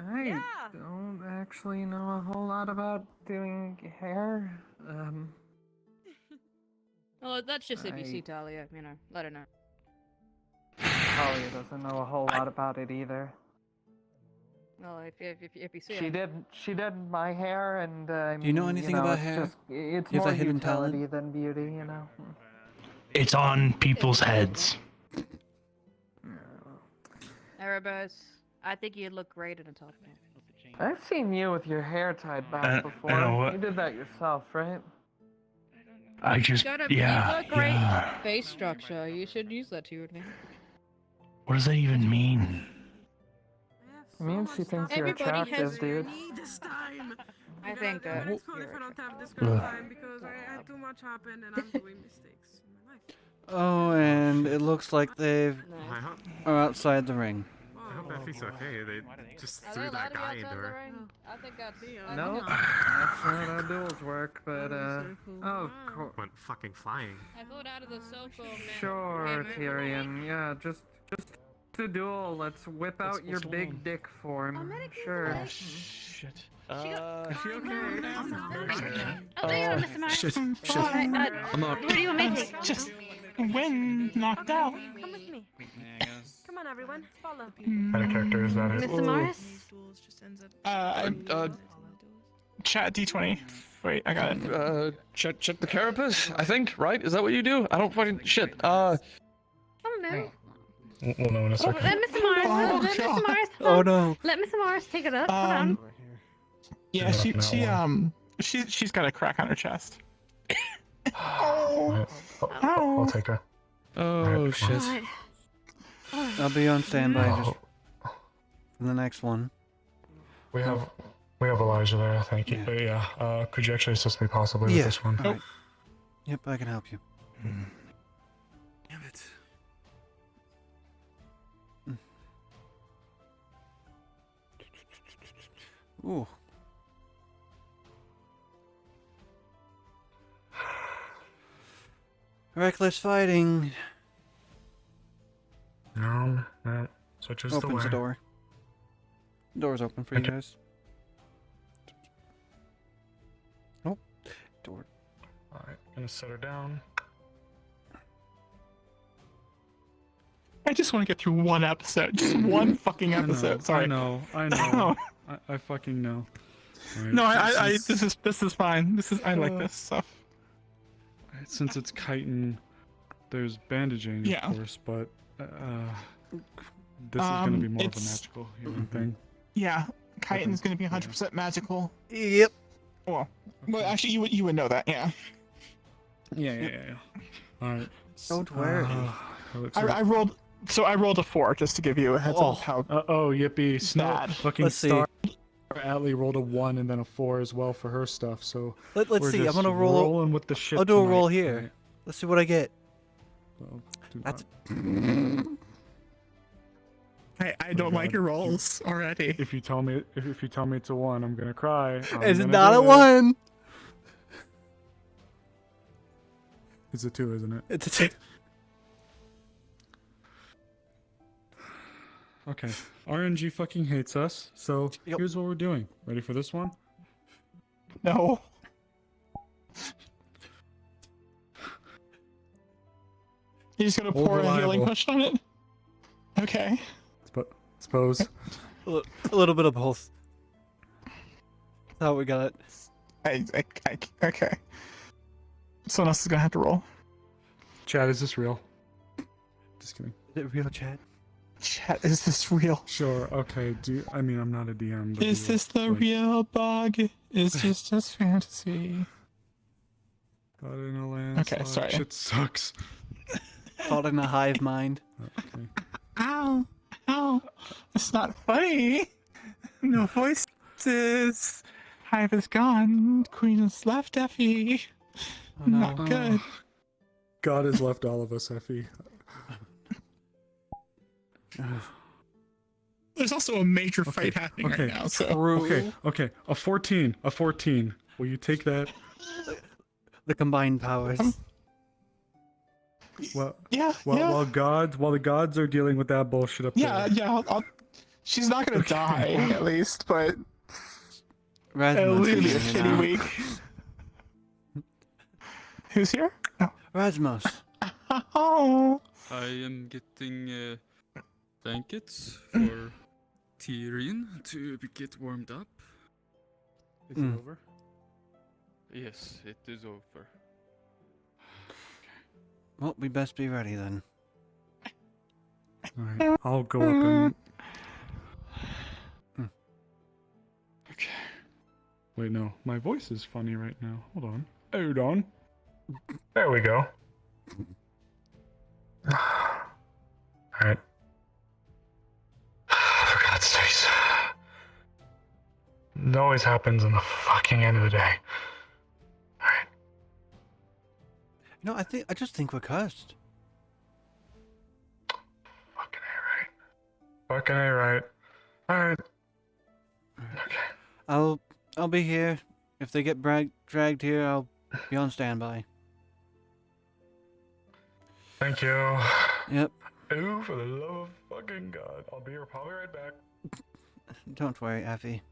I don't actually know a whole lot about doing hair. Well, that's just if you I- see Talia, you know, let her know. Talia doesn't know a whole lot about it either. Well, if you see She her. did my hair, and Do you know anything about it's hair? Just, it's You have more that hidden talent? utility than beauty, you know. It's on people's heads. Erebus, I think you'd look great in a top hat. I've seen you with your hair tied back I know before. what- You did that yourself, right? I just, You've got yeah, a great yeah. face structure. You should use that to your advantage. What does that even mean? It means she thinks you're Everybody has attractive, dude. This time. I think that. It's funny if I don't have this kind of time because I had too much happen and I'm doing mistakes in my life. Oh, and it looks like they are outside the ring. I hope Effie's okay. They just Are threw they allowed that to be guy outside into the her. ring? I think that's. No, that's not how duels work, but of course. Went fucking flying. I thought out of the circle, man. Sure, Tyrion. Yeah, just to duel. Let's whip out your big dick form. Sure. Shit. Is she okay? Oh, there you are, Mr. Morris. Shit. I'm not. Where do you want me to take? Just when knocked out. Come with me. Come on, everyone, follow. What kind of character is that? Mr. Morris? Chat D20. Wait, I got it. Check the carapace, I think, right? Is that what you do? I don't fucking shit. Oh no. We'll know in a second. Let Mr. Morris. Oh, Let God. Mr. Morris. Oh no. Let Mr. Morris take it up. Hold on. Yeah, she's got a crack on her chest. I'll take her. Oh shit. Alright. I'll be on standby just for the next one. We have Elijah there. Thank you. Yeah. Could you actually assist me possibly with this one? All right. Yep, I can help you. Damn it. Ooh. Reckless fighting. No. Such as the Opens way. the door. Door's open for you guys. Oh, door. Alright, gonna set her down. I just want to get through one episode. Just one fucking episode. Sorry. I know. I fucking know. Alright, No, this is fine. I like this stuff. Alright, since it's chitin, there's bandaging, Yeah. of course, but this is gonna be more of a it's- magical healing thing. Yeah, chitin's going to be 100% magical. Yep. Well, actually, you would know that, yeah. Yeah. Alright. Don't worry. looks I like- rolled So I rolled a 4 just to give you a heads up of how yippee! Snow bad. fucking Let's see. Star Atlee rolled a 1 and then a 4 as well for her stuff. So Let's we're see. I'm just gonna roll. rolling with the shit. I'll do a tonight. roll here. Alright. Let's see what I get. Well, do That's. I don't like your rolls already. If you tell me it's a 1, I'm gonna cry. It's not a 1. It's a 2, isn't it? It's a 2. Okay. RNG fucking hates us. So here's what we're doing. Ready for this one? No. You're just gonna Hold pour a healing reliable. potion on it? Okay. Suppose. A little bit of both. That's how we got it. Okay. Someone else is gonna have to roll. Chad, is this real? Just kidding. Is it real, Chad? Chat, is this real? Sure. Okay. I'm not a DM. But Is this the real bug? Is this just fantasy? Got in a landslide. Okay, sorry. Shit sucks. Caught in a hive mind. Okay. Ow! Ow! It's not funny. No voices. Hive is gone. Queen has left, Effie. Not good. God has left all of us, Effie. There's also a major fight happening right now. So Okay. A 14. Will you take that? The combined powers. While the gods are dealing with that bullshit up there. She's not gonna die at least, but Rasmus it'll be a is here shitty now. week. Who's here? No. Rasmus. Oh. I am getting blankets for Tyrion to get warmed up. Is it over? Yes, it is over. Well, we best be ready then. Alright, I'll go up and... Okay. Wait, no. My voice is funny right now. Hold on. Hold on. There we go. Alright. For God's sakes. It always happens in the fucking end of the day. No, I just think we're cursed. Fucking A, right. Alright. I'll be here. If they get dragged here, I'll be on standby. Thank you. Yep. Ooh, for the love of fucking God. I'll be probably right back. Don't worry, Effie.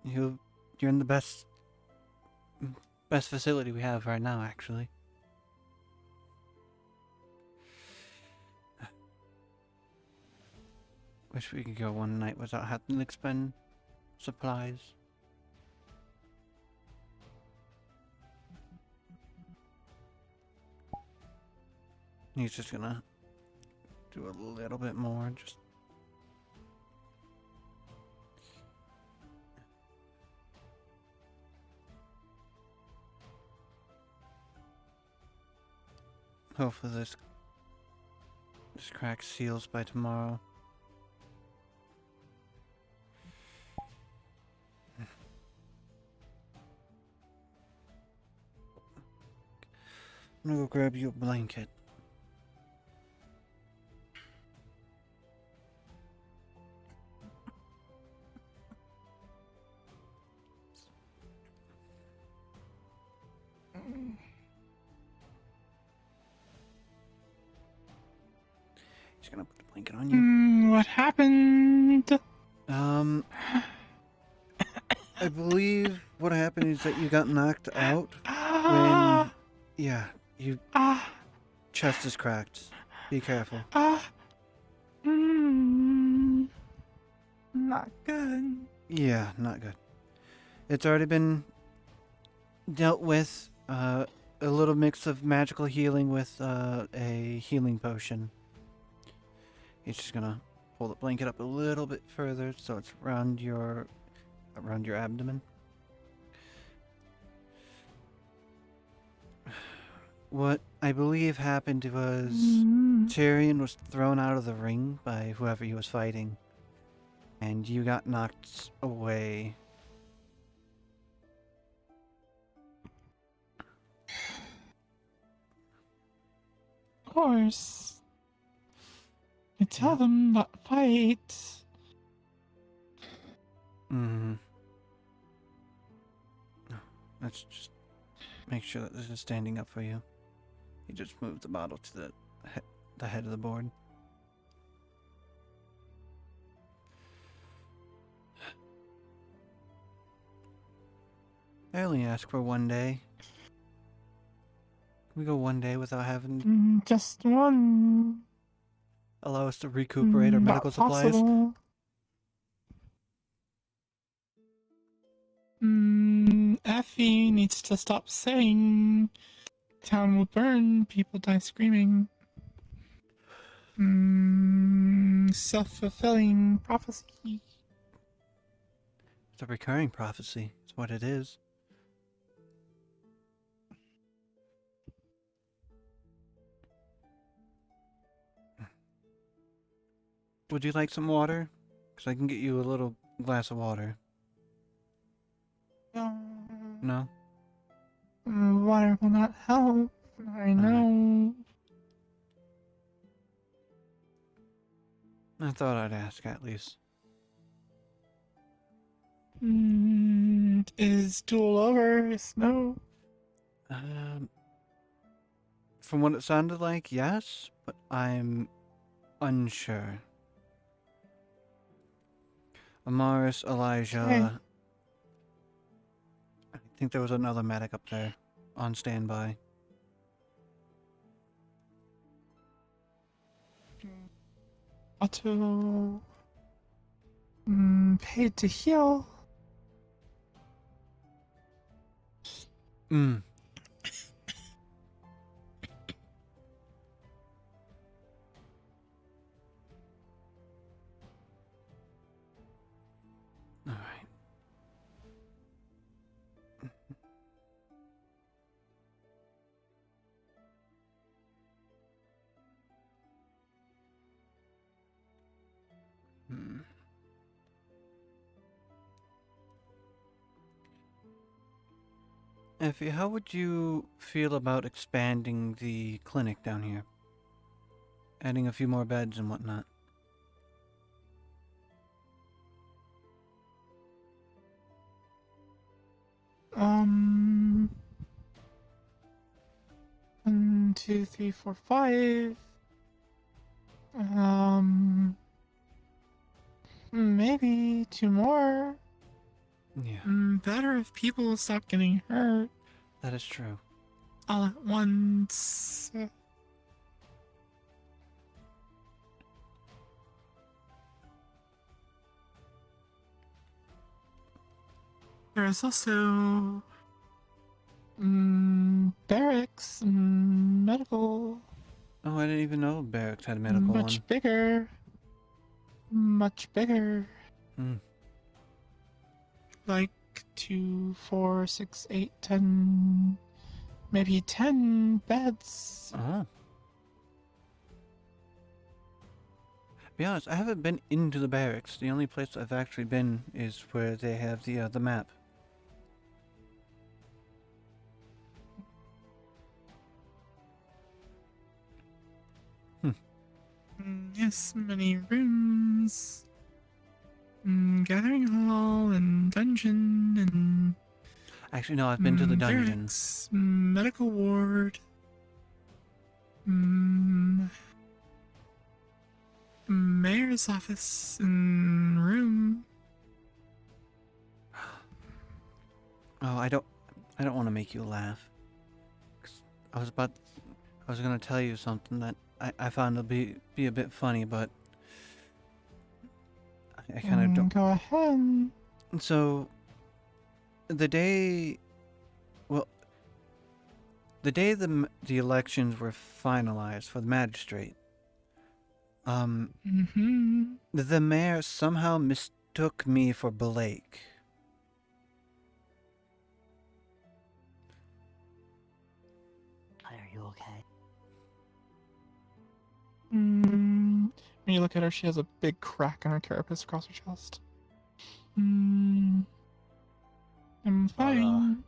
You're in the best facility we have right now, actually. Wish we could go one night without having to expend supplies. He's just gonna do a little bit more, just... Hopefully this crack seals by tomorrow. I'm gonna go grab you a blanket. He's gonna put the blanket on you. What happened? I believe what happened is that you got knocked out when... Yeah, you... Chest is cracked. Be careful. Not good. Yeah, not good. It's already been dealt with. A little mix of magical healing with a healing potion. He's just gonna pull the blanket up a little bit further so it's around your abdomen. What I believe happened was Tyrion was thrown out of the ring by whoever he was fighting, and you got knocked away. Of course. I tell them not to fight. Mm-hmm. Let's just make sure that this is standing up for you. You just move the bottle to the head of the board. I only ask for one day. Can we go one day without having Just one. allow us to recuperate our medical Not supplies? possible. Effie needs to stop saying town will burn, people die screaming. Self-fulfilling prophecy. It's a recurring prophecy. It's what it is. Would you like some water? Because I can get you a little glass of water. No? Water will not help. I know. I thought I'd ask at least. Is duel over? No. From what it sounded like, yes, but I'm unsure. Amaris, Elijah. Okay. I think there was another medic up there on standby. Otto. Paid to heal. Mm. All right. Effie, how would you feel about expanding the clinic down here? Adding a few more beds and whatnot. One, two, three, four, five. Maybe two more. Yeah. Better if people stop getting hurt That is true. all at once. There's also barracks, medical. Oh, I didn't even know barracks had a medical Much one. bigger. Much bigger. Like 2, 4, 6, 8, 10, maybe 10 beds. Oh. Be honest, I haven't been into the barracks. The only place I've actually been is where they have the map. Yes, many rooms. Gathering hall and dungeon and. Actually, no, I've been to the dungeon. Barracks, medical ward. Mayor's office and room. Oh, I don't want to make you laugh. 'Cause I was gonna tell you something that I found to be a bit funny, but I kind of don't. Go ahead. So, the day the elections were finalized for the magistrate, the mayor somehow mistook me for Blake. Are you okay? When you look at her, she has a big crack in her carapace across her chest. I'm fine.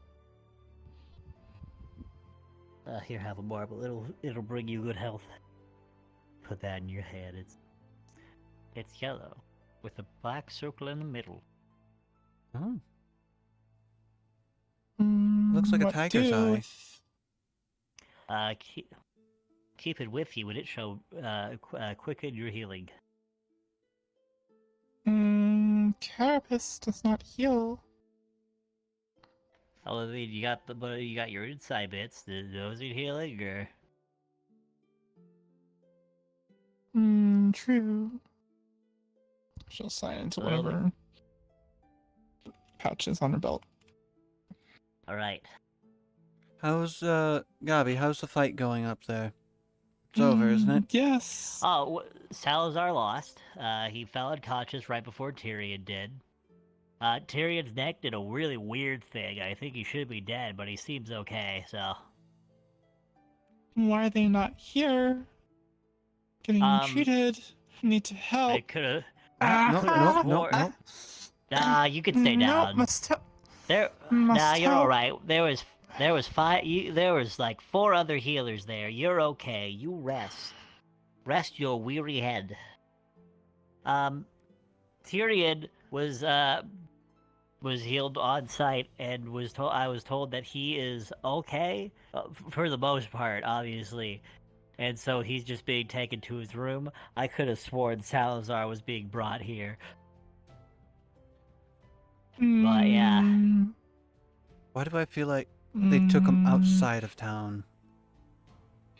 Here, have a marble. It'll bring you good health. Put that in your head. It's yellow, with a black circle in the middle. Oh. Looks like a what tiger's do? eye. Keep it with you, and it shall quicken your healing. Carapace does not heal. Oh, I mean, you got your inside bits. Those are healing, or? True. She'll sign into one of her pouches on her belt. Alright. How's, Gabi, how's the fight going up there? It's over, isn't it? Yes. Oh, Salazar lost. He fell unconscious right before Tyrion did. Tyrion's neck did a really weird thing. I think he should be dead, but he seems okay, so... Why are they not here? Getting treated. Need to help. I could've... No. Nah, you can stay down. Nah, you're alright. There was like 4 other healers there. You're okay. You rest. Rest your weary head. Tyrion was healed on site and I was told that he is okay for the most part, obviously. And so he's just being taken to his room. I could have sworn Salazar was being brought here. But yeah. Why do I feel like they took him outside of town?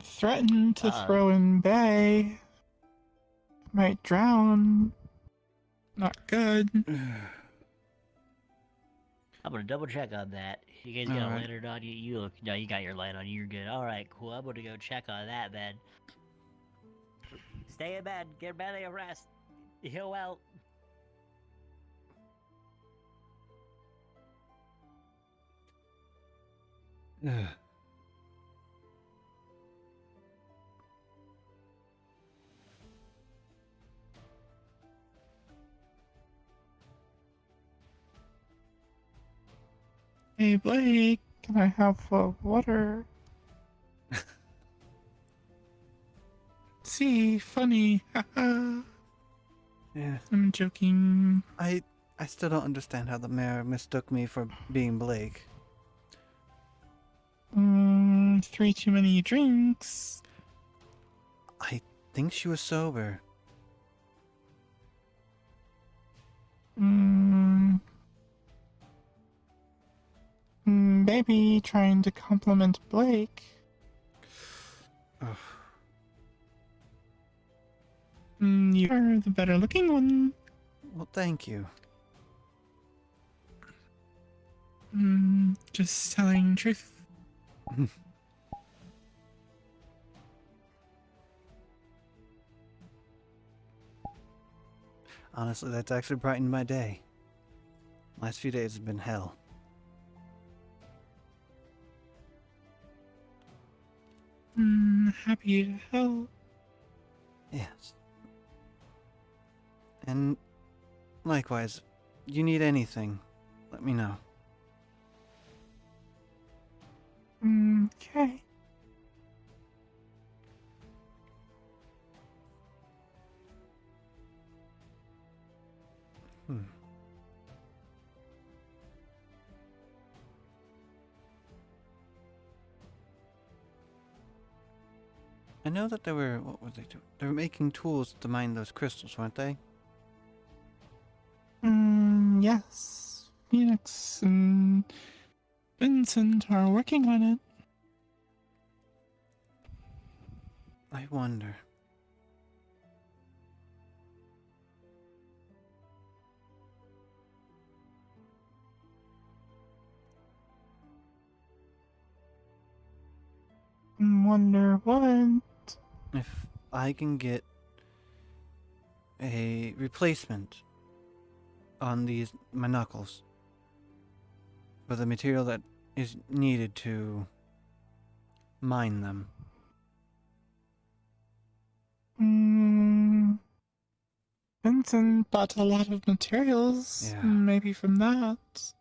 Threatened to throw in bay. Might drown. Not good. I'm gonna double check on that. You guys got a Alright. lantern on you? No, you got your light on. You're good. Alright, cool. I'm gonna go check on that, then. Stay in bed. Get plenty of rest. Heal well. Hey Blake, can I have water? See, funny. Haha. Yeah. I'm joking. I still don't understand how the mayor mistook me for being Blake. 3 too many drinks. I think she was sober. Baby trying to compliment Blake. Ugh. You are the better looking one. Well, thank you. Just telling truth. Honestly, that's actually brightened my day. Last few days have been hell. Happy to help. Yes. And likewise, you need anything, let me know. Okay. I know that they were, what were they doing? They were making tools to mine those crystals, weren't they? Yes. Phoenix and Vincent are working on it. I wonder. Wonder what? If I can get a replacement on my knuckles for the material that is needed to mine them. mountain, but a lot of materials. Yeah. Maybe from that.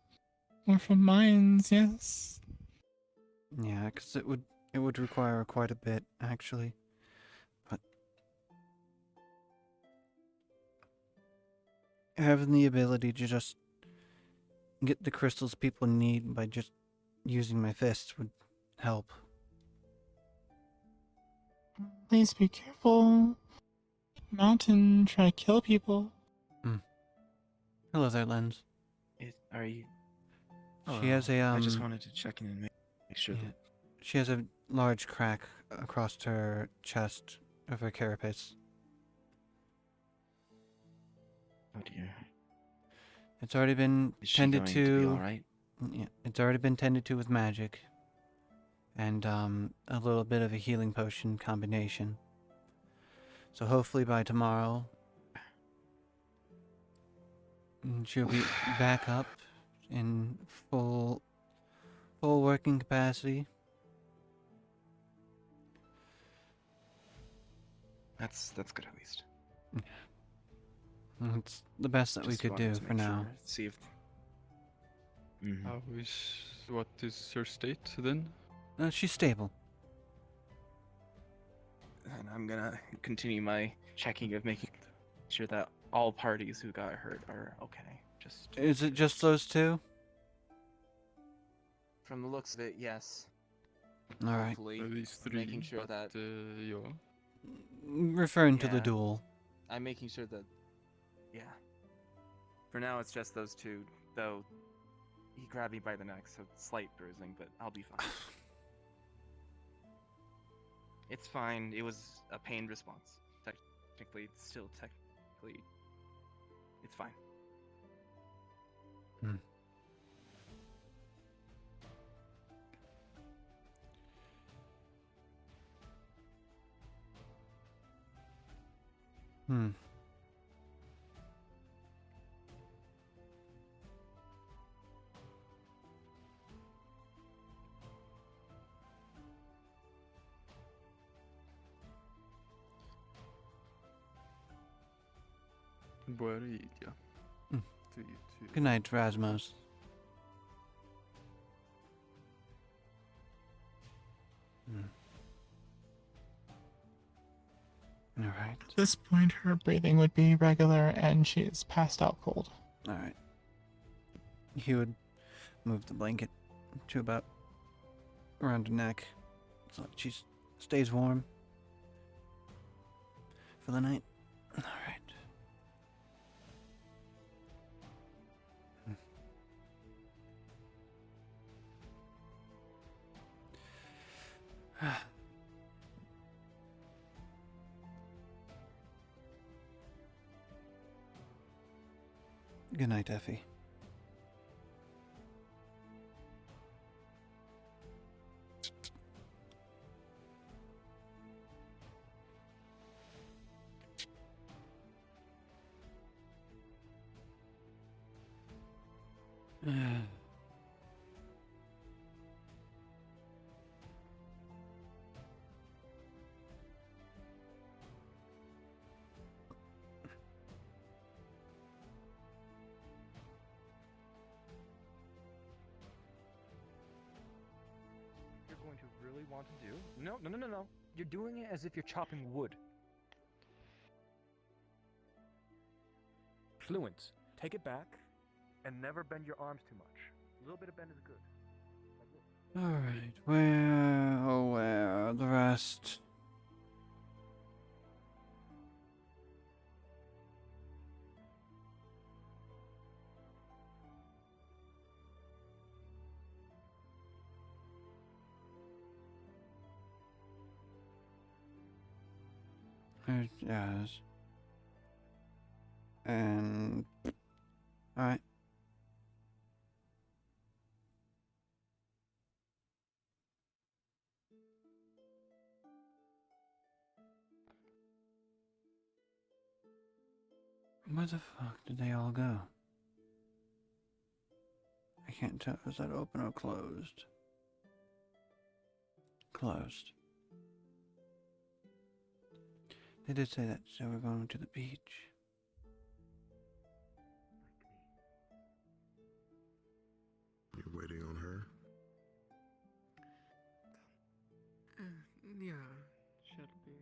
Or from mines, yes. Yeah, because it would require quite a bit, actually. But having the ability to just get the crystals people need by just using my fists would help. Please be careful. Mountain, try to kill people. Hello there, Lens. Are you? She has a I just wanted to check in and make sure yeah. that. She has a large crack across her chest of her carapace. Oh dear. It's already been Is she tended going to. to be all right? Yeah, it's already been tended to with magic, and a little bit of a healing potion combination. So hopefully by tomorrow, she'll be back up in full working capacity. That's good at least. It's the best that we Just could wanted do to for make now. sure, see if. What is her state then? She's stable. And I'm gonna continue my checking of making sure that all parties who got hurt are okay. Just Is it just those two? from the looks of it, yes. All right. Hopefully, These three, making sure that. yeah. Referring to the Yeah. duel. I'm making sure that. Yeah. For now, it's just those two, though. He grabbed me by the neck, so slight bruising, but I'll be fine. It's fine. It was a pain response. Technically, it's still technically. It's fine. Bueria. Mm. To you too. Good night, Rasmus. All right. At this point, her breathing would be regular and she is passed out cold. All right. He would move the blanket to about around her neck so that she stays warm for the night. All right. Good night, Effie. You're going to really want to do? No. You're doing it as if you're chopping wood. Fluent. Take it back, and never bend your arms too much. A little bit of bend is good. All right. Where are the rest? Yes. And all right. Where the fuck did they all go? I can't tell. Is that open or closed? Closed. They did say that, so we're going to the beach. waiting on her? Yeah, should be.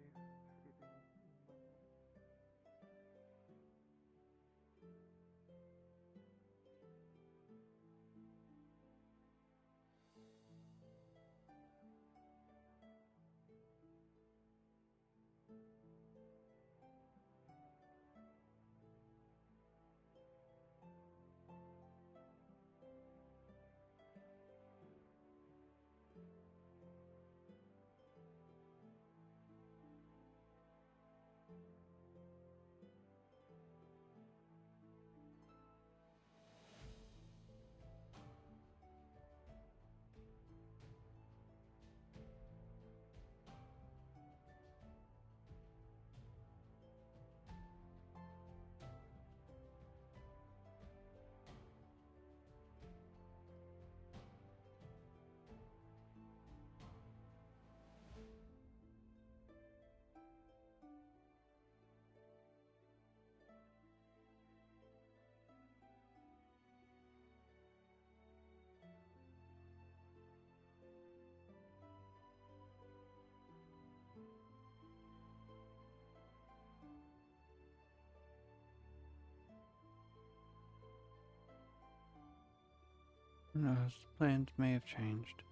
No, his plans may have changed.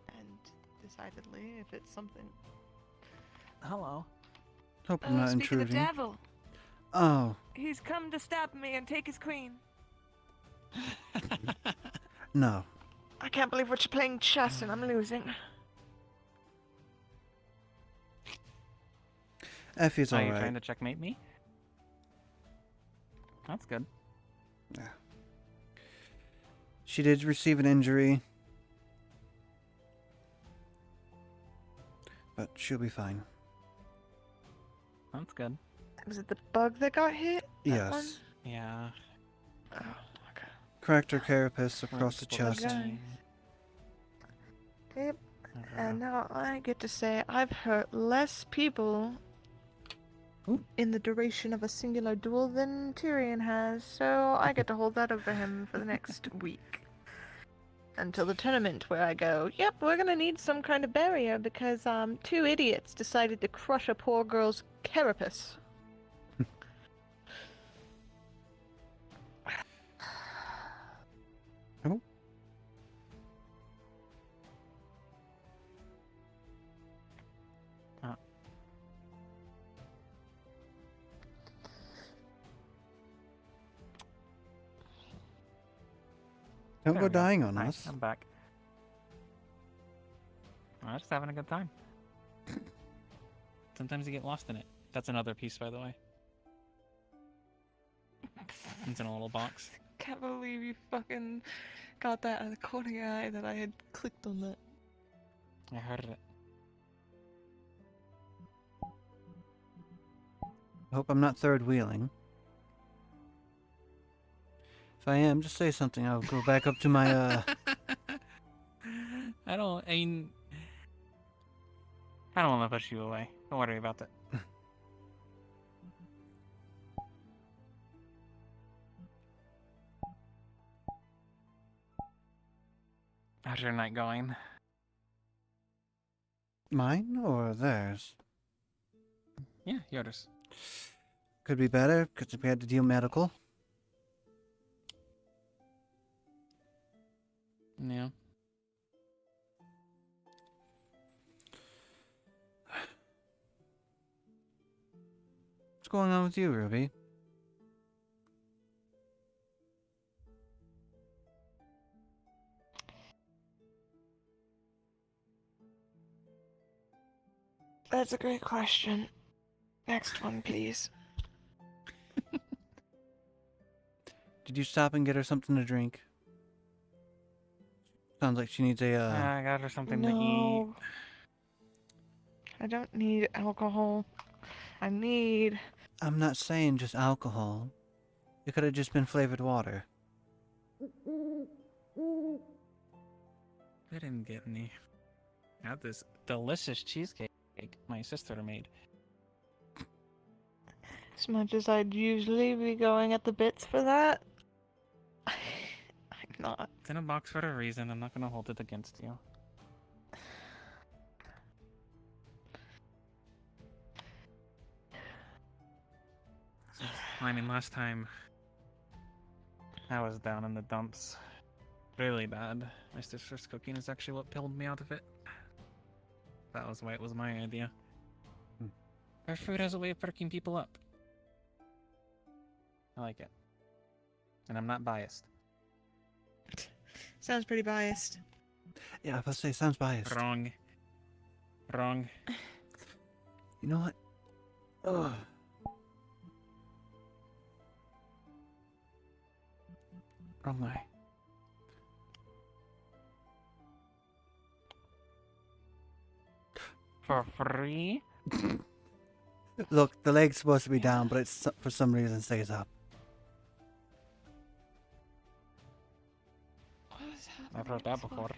And decidedly, if it's something. Hello. Hope I'm not Speak of the intruding. devil. Oh, He's come to stab me and take his queen. no. I can't believe we're playing chess and I'm losing. Effie's Are you alright. trying to checkmate me? That's good. Yeah. She did receive an injury, but she'll be fine. That's good. Was it the bug that got hit? That Yes. one? Yeah. Oh, okay. Cracked her carapace across the chest. Okay. Yep. And now I get to say I've hurt less people in the duration of a singular duel than Tyrion has, so I get to hold that over him for the next week. Until the tournament where I go, yep, we're gonna need some kind of barrier because two idiots decided to crush a poor girl's carapace. Oh. Don't There go we go. dying on Hi, us. I'm back. I'm just having a good time. Sometimes you get lost in it. That's another piece, by the way. It's in a little box. Can't believe you fucking got that out of the corner of your eye that I had clicked on that. I heard it. I hope I'm not third wheeling. If I am, just say something. I'll go back up to my I mean, I don't want to push you away. Don't worry about that. How's your night going? Mine or theirs? Yeah, yours. Could be better because we had to deal medical. Yeah. What's going on with you, Ruby? That's a great question. Next one, please. Did you stop and get her something to drink? Sounds like she needs a, I got her something to eat. No. I don't need alcohol. I need... I'm not saying just alcohol. It could have just been flavored water. I didn't get any. I had this delicious cheesecake my sister made. As much as I'd usually be going at the bits for that, I'm not. It's in a box for a reason. I'm not gonna hold it against you. I mean, last time I was down in the dumps really bad. My sister's cooking is actually what pulled me out of it. That was why it was my idea. Her food has a way of perking people up. I like it. And I'm not biased. Sounds pretty biased. Yeah, I was about to say, sounds biased. Wrong. Wrong. You know what? Ugh. Wrong way. For free? Look, the leg's supposed to be down, but it's for some reason stays up. What is happening? I've heard that before.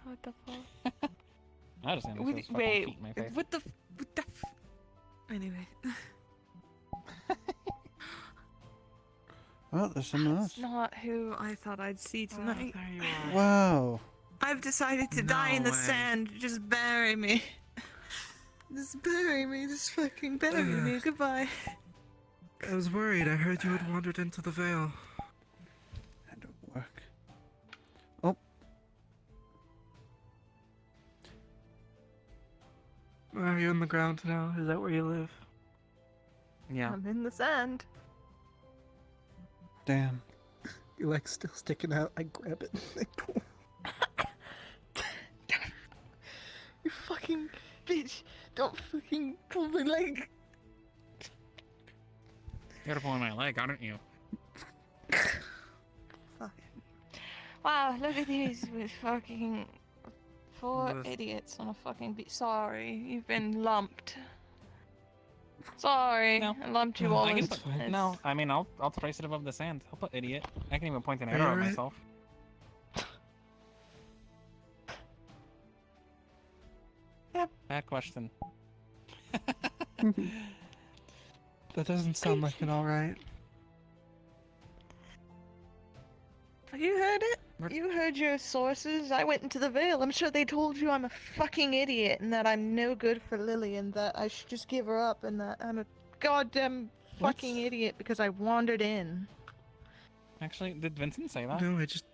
What the fuck? I just think Wait, it's fucking feet in my face. what the Anyway. Well, there's someone else. That's not who I thought I'd see tonight. There you are. Wow. I've decided to die in the sand. Just bury me. Just bury me. Just fucking bury me. Goodbye. I was worried. I heard you had wandered into the Vale. That don't work. Oh. Are you in the ground now? Is that where you live? Yeah. I'm in the sand. Damn. Your leg's still sticking out. I grab it and I pull. You fucking bitch. Don't fucking pull my leg. You're pulling my leg, aren't you? Wow, look at these with fucking 4 idiots on a fucking beach. Sorry, you've been lumped. Sorry, No. I lumped you all I can in. put, no, I mean, I'll trace it above the sand. I'll put idiot. I can even point an Are you arrow at alright? myself. Yep. Bad question. That doesn't sound like it alright. You heard it? You heard your sources. I went into the Vale. I'm sure they told you I'm a fucking idiot and that I'm no good for Lily and that I should just give her up and that I'm a goddamn fucking idiot because I wandered in. Actually, did Vincent say that? No, I just...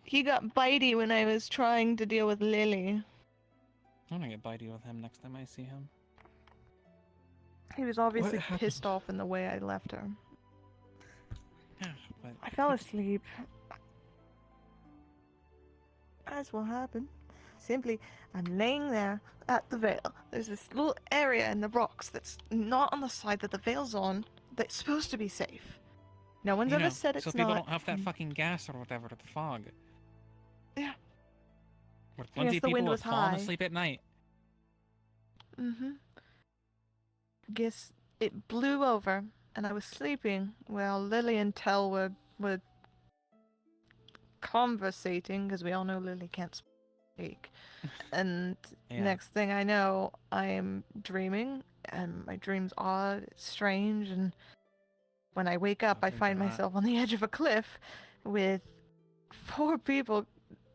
He got bitey when I was trying to deal with Lily. I'm gonna get bitey with him next time I see him. He was obviously happened? pissed off in the way I left her. Yeah, but I fell asleep. As will happen. Simply, I'm laying there at the Vale. There's this little area in the rocks that's not on the side that the Vale's on that's supposed to be safe. No one's you ever know, said it's so people not. don't have that fucking gas or whatever, the fog. Yeah. Where I plenty guess of the people wind have was fallen high. asleep at night. Mm-hmm. Guess it blew over, and I was sleeping while Lily and Tell were conversating, because we all know Lily can't speak. And Yeah. next thing I know, I am dreaming, and my dream's odd, it's strange, and when I wake up, I Something find to that. myself on the edge of a cliff with 4 people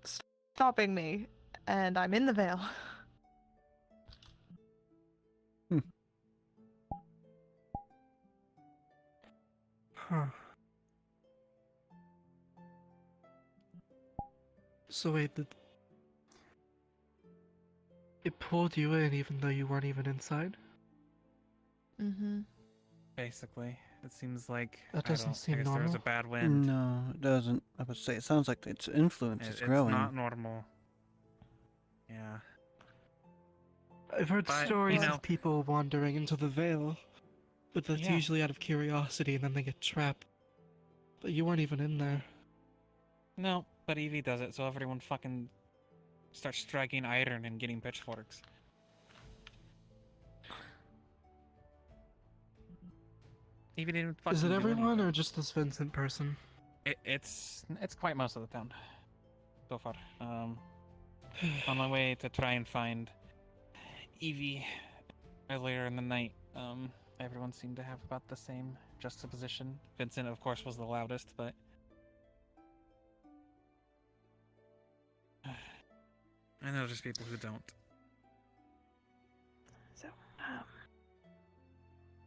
stopping me, and I'm in the Vale. Huh. So wait, it pulled you in even though you weren't even inside? Mm-hmm. Basically, it seems like That doesn't seem I guess there was a normal. bad wind. No, it doesn't. I would say it sounds like its influence is It's growing. not normal. Yeah. I've heard But, stories you know- of people wandering into the Vale, but that's Yeah. usually out of curiosity and then they get trapped. But you weren't even in there. No, but Evie does it, so everyone fucking starts striking iron and getting pitchforks. Evie didn't Is fucking it do everyone anything. or just this Vincent person? It's quite most of the town so far. On my way to try and find Evie earlier in the night, everyone seemed to have about the same juxtaposition. Vincent, of course, was the loudest, but I know there's people who don't. So,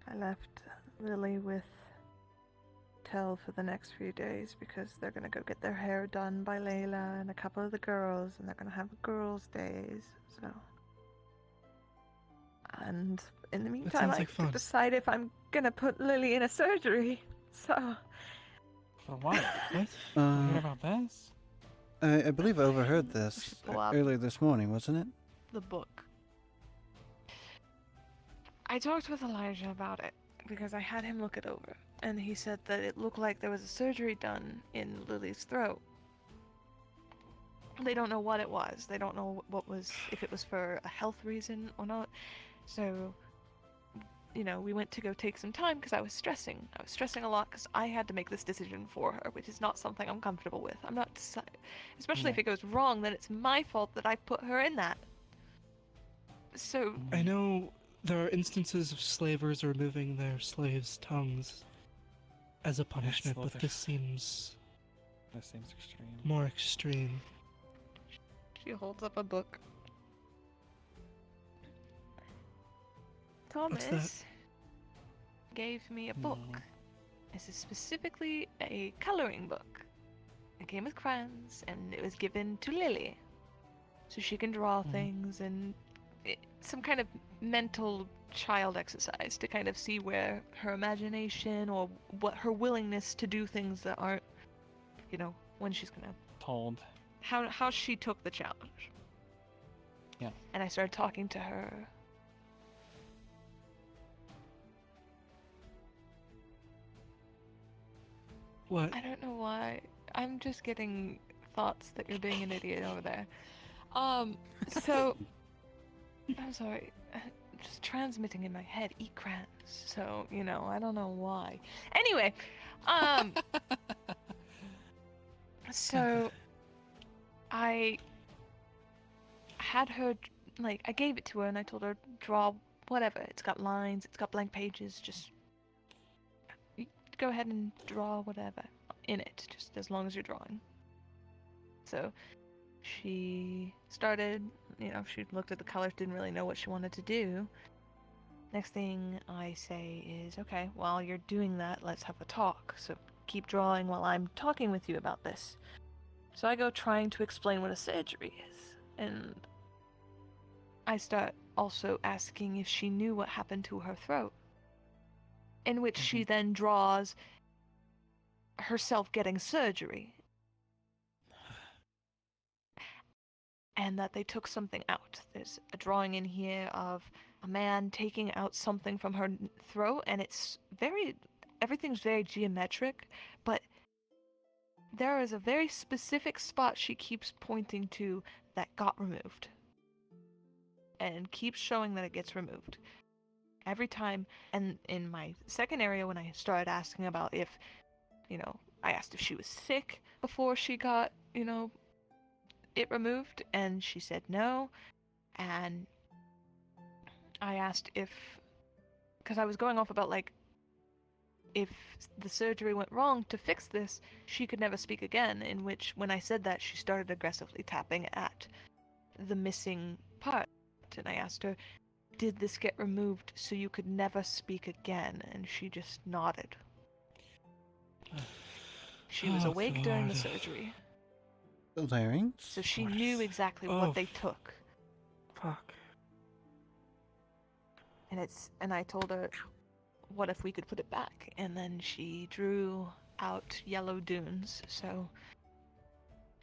I left Lily with Tell for the next few days because they're gonna go get their hair done by Layla and a couple of the girls, and they're gonna have girls' days. So, and in the meantime, sounds I like have to fun. decide if I'm gonna put Lily in a surgery. So, For what? What? Uh, You heard about this? I believe I overheard this pull up earlier this morning, wasn't it? the book. I talked with Elijah about it because I had him look it over, and he said that it looked like there was a surgery done in Lily's throat. They don't know what it was. They don't know if it was for a health reason or not. So, we went to go take some time because I was stressing. I was stressing a lot because I had to make this decision for her, which is not something I'm comfortable with. I'm not, especially if it goes wrong, then it's my fault that I've put her in that. So I know there are instances of slavers removing their slaves' tongues as a punishment, but this seems extreme. more extreme. She holds up a book. Thomas gave me a book. This is specifically a coloring book. It came with crayons, and it was given to Lily, so she can draw things and some kind of mental child exercise to kind of see where her imagination or what her willingness to do things that aren't, when she's gonna Told. how she took the challenge. Yeah. And I started talking to her. What? I don't know why. I'm just getting thoughts that you're being an idiot over there. So I'm sorry. Just transmitting in my head, eat crayons. So, I don't know why. Anyway, so I had her, I gave it to her and I told her, draw whatever. It's got lines, it's got blank pages, just go ahead and draw whatever in it, just as long as you're drawing. So she started, she looked at the colors, didn't really know what she wanted to do. Next thing I say is, okay, while you're doing that, let's have a talk. So keep drawing while I'm talking with you about this. So I go trying to explain what a surgery is. And I start also asking if she knew what happened to her throat. In which she then draws herself getting surgery. And that they took something out. There's a drawing in here of a man taking out something from her throat, and everything's very geometric, but there is a very specific spot she keeps pointing to that got removed. And keeps showing that it gets removed. Every time, and in my second area when I started asking about if, I asked if she was sick before she got, it removed, and she said no. And I asked because I was going off about if the surgery went wrong to fix this, she could never speak again, in which when I said that, she started aggressively tapping at the missing part. And I asked her, did this get removed so you could never speak again? And she just nodded. She was awake during the surgery. Larynx? So she knew exactly what they took. Fuck. And I told her, what if we could put it back? And then she drew out yellow dunes. So,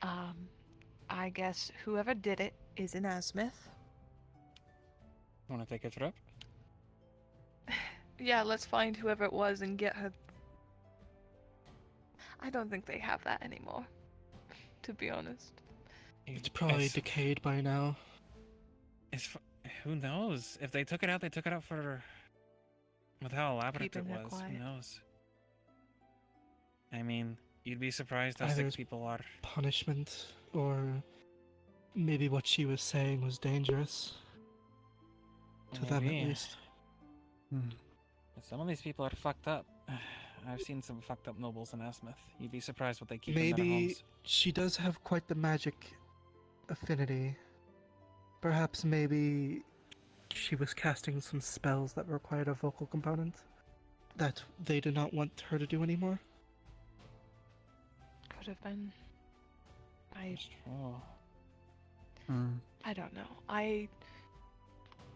I guess whoever did it is in Asmith. Want to take a trip? Yeah, let's find whoever it was and get her. I don't think they have that anymore, to be honest. It's probably decayed by now. Who knows? If they took it out, they took it out for With how elaborate it keeping her was, quiet. who knows? I mean, you'd be surprised how Either sick as people are. punishment, or maybe what she was saying was dangerous. To them, at Maybe. least. Some of these people are fucked up. I've seen some fucked up nobles in Asmith. You'd be surprised what they keep in their Maybe homes. she does have quite the magic affinity. Perhaps maybe she was casting some spells that required a vocal component that they did not want her to do anymore. Could have been. Oh. I don't know.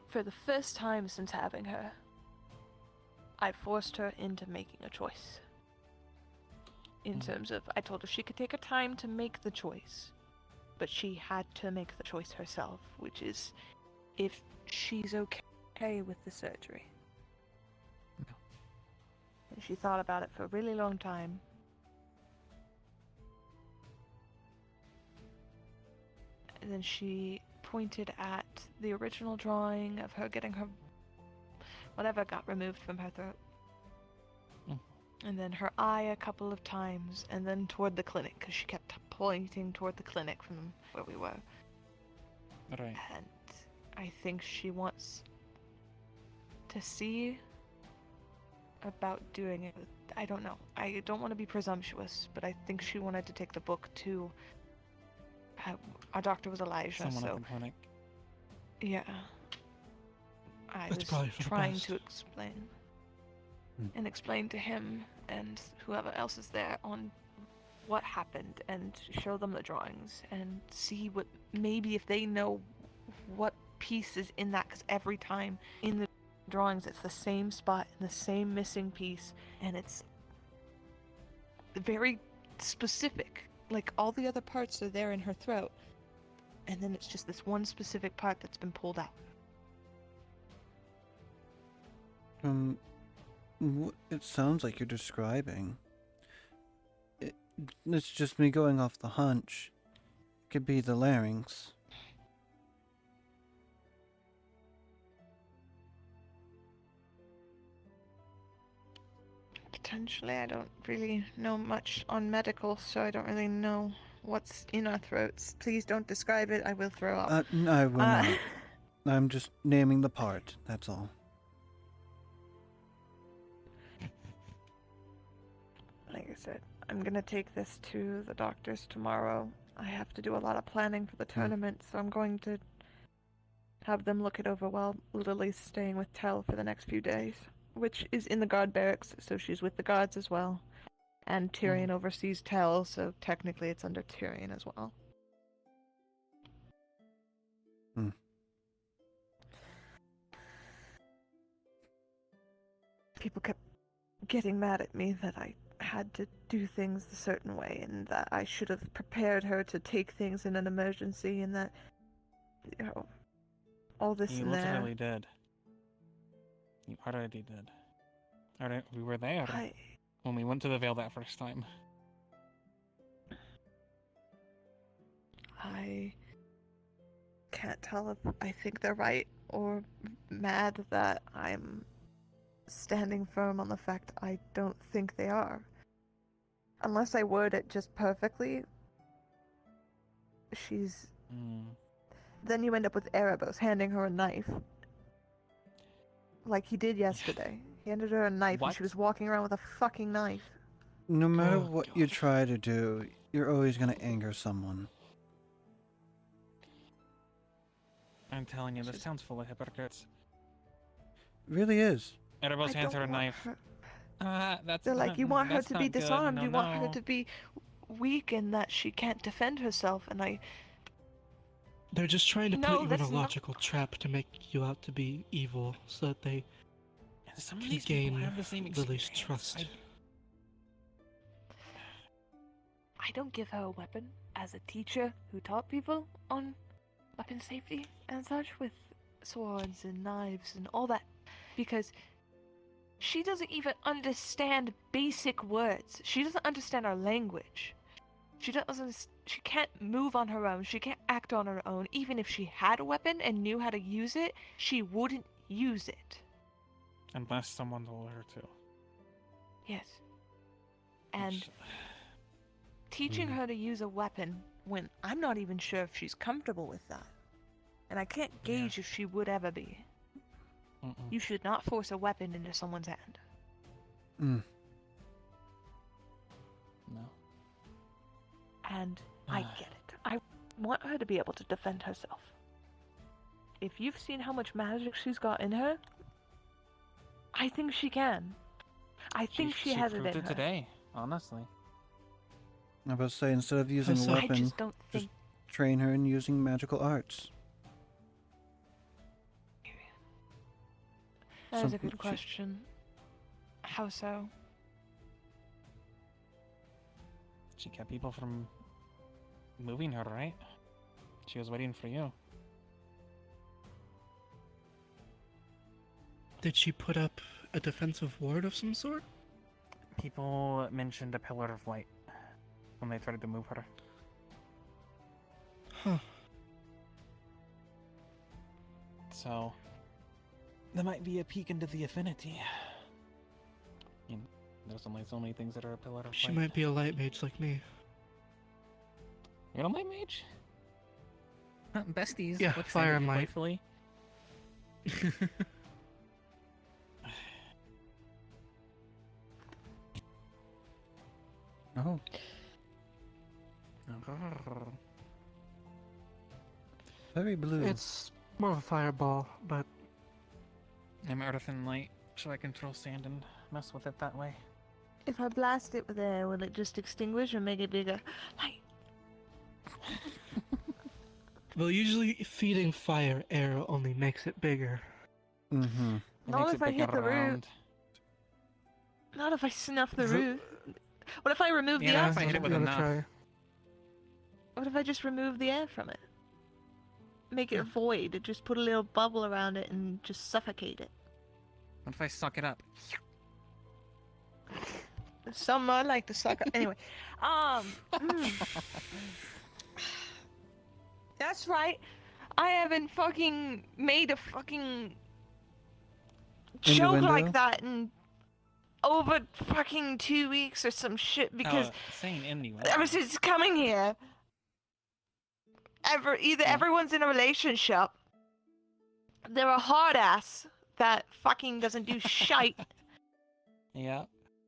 For the first time since having her, I forced her into making a choice. In terms of, I told her she could take her time to make the choice, but she had to make the choice herself, which is if she's okay with the surgery. And she thought about it for a really long time. And then she pointed at the original drawing of her getting her whatever got removed from her throat. And then her eye a couple of times, and then toward the clinic, because she kept pointing toward the clinic from where we were. Right. And I think she wants to see about doing it. I don't know. I don't want to be presumptuous, but I think she wanted to take the book to... our doctor was Elijah, Someone so... at the clinic. Yeah. I That's was probably for the trying best. to explain. And explain to him and whoever else is there on what happened and show them the drawings and see what, maybe if they know what piece is in that, because every time in the drawings it's the same spot and the same missing piece, and it's very specific. Like all the other parts are there in her throat, and then it's just this one specific part that's been pulled out. What it sounds like you're describing. It's just me going off the hunch. It could be the larynx. Potentially, I don't really know much on medical, so I don't really know what's in our throats. Please don't describe it, I will throw up. No, I will not. I'm just naming the part, that's all. Like I said, I'm gonna take this to the doctors tomorrow. I have to do a lot of planning for the tournament, so I'm going to have them look it over while Lily's staying with Tell for the next few days, which is in the guard barracks, so she's with the guards as well. And Tyrion oversees Tell, so technically it's under Tyrion as well. People kept getting mad at me that I had to do things a certain way, and that I should have prepared her to take things in an emergency, and that, you know, all this You and that. literally did. You already did. Alright, we were there when we went to the Vale that first time. I can't tell if I think they're right or mad that I'm standing firm on the fact I don't think they are. Unless I word it just perfectly, she's... Then you end up with Erebos handing her a knife. Like he did yesterday. He handed her a knife and she was walking around with a fucking knife. No matter what you try to do, you're always going to anger someone. I'm telling you, this town's full of hypocrites. Really is. Erebos hands her a knife. That's They're like, you want her that's to be not good. disarmed, No, you want her no. to be weak and that she can't defend herself, and They're just trying to No, put you in that's a not- logical trap to make you out to be evil, so that they Some of can these people gain have the same Lily's experience. trust. I don't give her a weapon as a teacher who taught people on weapon safety and such with swords and knives and all that, because she doesn't even understand basic words. She doesn't understand our language. She can't move on her own. She can't act on her own. Even if she had a weapon and knew how to use it, she wouldn't use it. Unless someone told her to. Yes. And teaching her to use a weapon when I'm not even sure if she's comfortable with that. And I can't gauge if she would ever be. You should not force a weapon into someone's hand. Mm. No. And I get it. I want her to be able to defend herself. If you've seen how much magic she's got in her, I think she can. I think she has it proved in it her. today, honestly. I was say instead of using a I weapon, just don't think. train her in using magical arts. That is a Some- good question. How so? She kept people from moving her, right? She was waiting for you. Did she put up a defensive ward of some sort? People mentioned a pillar of light when they tried to move her. Huh. So, there might be a peek into the affinity. You know, there's only so many things that are a pillar of She light. might be a light mage like me. You're a light mage? Besties. Yeah, look fire and Sandy light. playfully. Oh. Very blue. It's more of a fireball, but I'm earth and light, so I control sand and mess with it that way. If I blast it with air, will it just extinguish or make it bigger? Light. well, usually feeding fire air only makes it bigger. Mm-hmm. Not if I hit the root. Not if I snuff the roof. What if I remove the air? If I hit it with enough. Try. What if I just remove the air from it? Make it void. Just put a little bubble around it and just suffocate it. What if I suck it up? Some I like to suck up. Anyway, That's right. I haven't fucking made a fucking joke Innuendo? like that in over fucking 2 weeks or some shit because Saying anyway. ever since coming here, either everyone's in a relationship, they're a hard ass that fucking doesn't do shite. Yeah.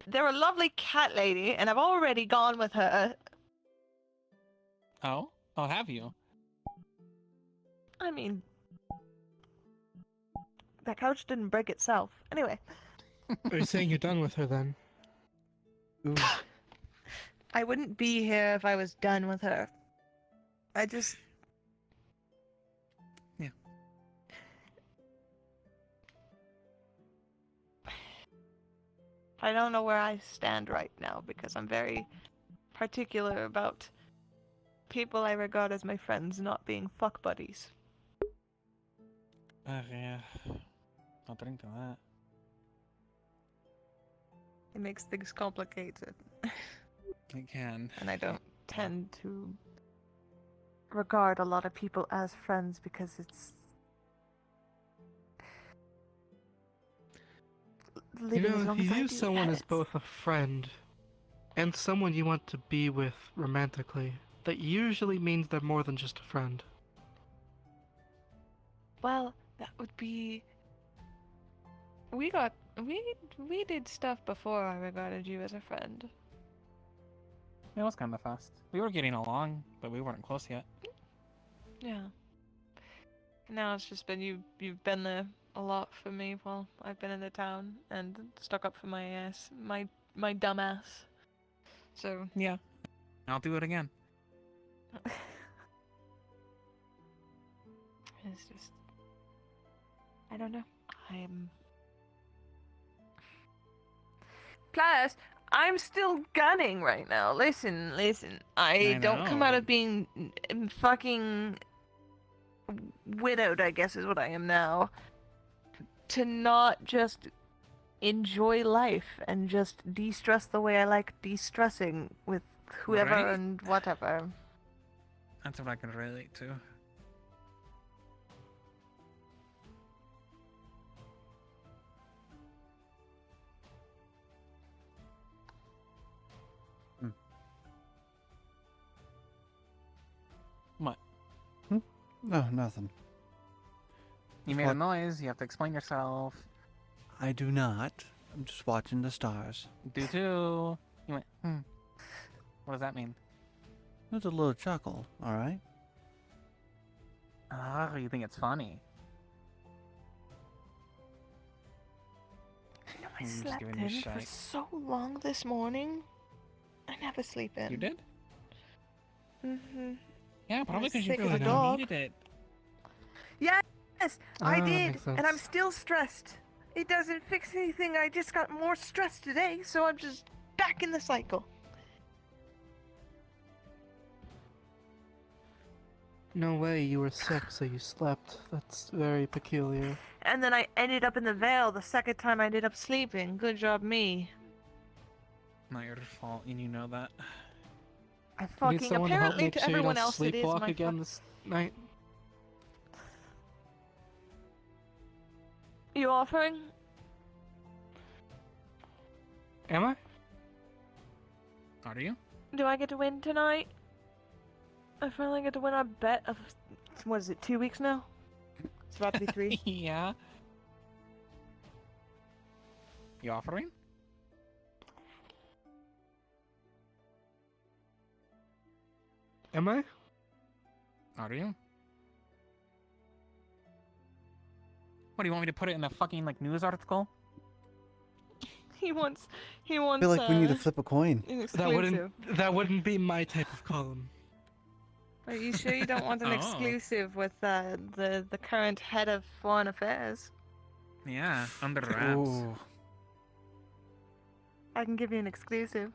They're a lovely cat lady, and I've already gone with her. Oh? Oh, have you? I mean, that couch didn't break itself. Anyway. Are you saying you're done with her then? Ooh. I wouldn't be here if I was done with her. I just... Yeah. I don't know where I stand right now because I'm very particular about people I regard as my friends not being fuck buddies. Yeah. I'll drink to that. It makes things complicated. It can. And I don't tend to regard a lot of people as friends because it's... You know, if you view someone as both a friend and someone you want to be with romantically, that usually means they're more than just a friend. Well, that would be... We did stuff before I regarded you as a friend. It was kind of fast. We were getting along, but we weren't close yet. Yeah. Now it's just been you've been there a lot for me while I've been in the town and stuck up for my ass, my dumb ass. So yeah, I'll do it again. It's just, I don't know. Plus, I'm still gunning right now. Listen. I don't come out of being fucking widowed, I guess is what I am now, to not just enjoy life and just de-stress the way I like de-stressing with whoever Right? and whatever. That's what I can relate to. What? No, nothing. You Just made a wa- noise. You have to explain yourself. I do not. I'm just watching the stars. Do too. You went, What does that mean? There's a little chuckle, alright? Oh, you think it's funny? I Just slept giving you in for shite. so long this morning. I never sleep in. You did? Mm-hmm. Yeah, probably because you sick as a really dog. needed it. Yes, I that did, makes and sense. I'm still stressed. It doesn't fix anything. I just got more stressed today, so I'm just back in the cycle. No way, you were sick, so you slept. That's very peculiar. And then I ended up in the Vale the second time I ended up sleeping. Good job, me. Not your fault, and you know that. I You need fucking someone to help apparently make to sure you everyone don't else it is sleepwalk my again this night. You offering? Am I? Are you? Do I get to win tonight? I finally get to win our bet of, what is it, 2 weeks now? It's about to be 3. Yeah. You offering? Am I? Are you? What do you want me to put it in a fucking like news article? He wants. I feel like we need to flip a coin. An That exclusive. wouldn't be my type of column. Are you sure you don't want an Oh. exclusive with the current head of foreign affairs? Yeah, under wraps. Ooh. I can give you an exclusive.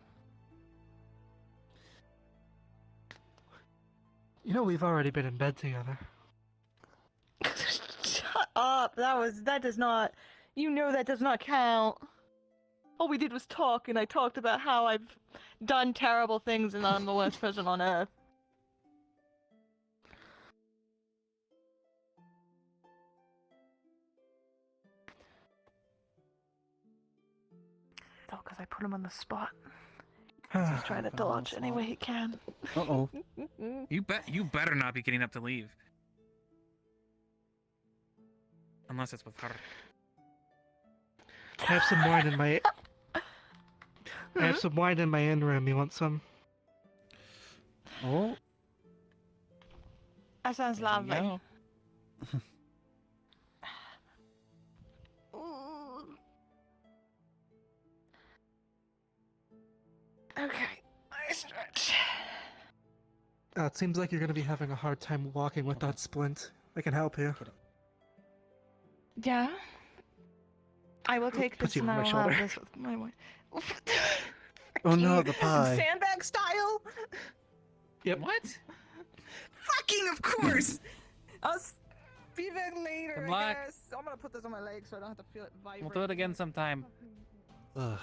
You know we've already been in bed together. Shut up. That does not. You know that does not count. All we did was talk, and I talked about how I've done terrible things and I'm the worst person on earth. It's all because I put him on the spot. He's trying to dodge any way he can. Uh-oh. You better not be getting up to leave. Unless it's with her. I have some wine in my. I have some wine in my inn room. You want some? Oh. That sounds lovely. No. Okay, I stretch. It seems like you're gonna be having a hard time walking with that splint. I can help you. Yeah. I will take Puts this you and on I my will have shoulder. this with my wife. Oh no, the pie. Sandbag style? Yep. What? Fucking of course! I'll be back later, Good I luck. guess. I'm gonna put this on my leg so I don't have to feel it vibrate. We'll do it again sometime. Ugh.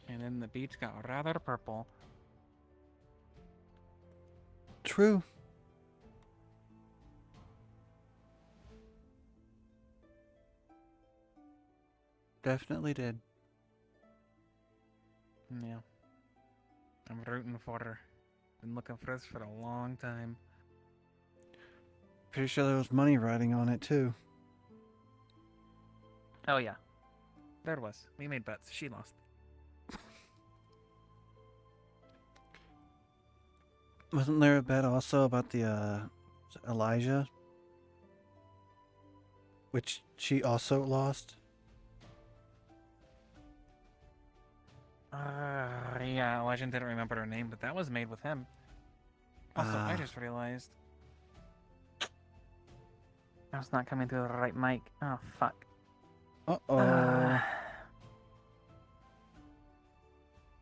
And then the beach got rather purple. True. Definitely did. Yeah. I'm rooting for her. Been looking for this for a long time. Pretty sure there was money riding on it too. Oh yeah. There it was. We made bets. She lost. Wasn't there a bet also about the Elijah? Which she also lost? Yeah, Legend didn't remember her name, but that was made with him. Also, I Ah. just realized I was not coming to the right mic. Oh fuck. Uh-oh.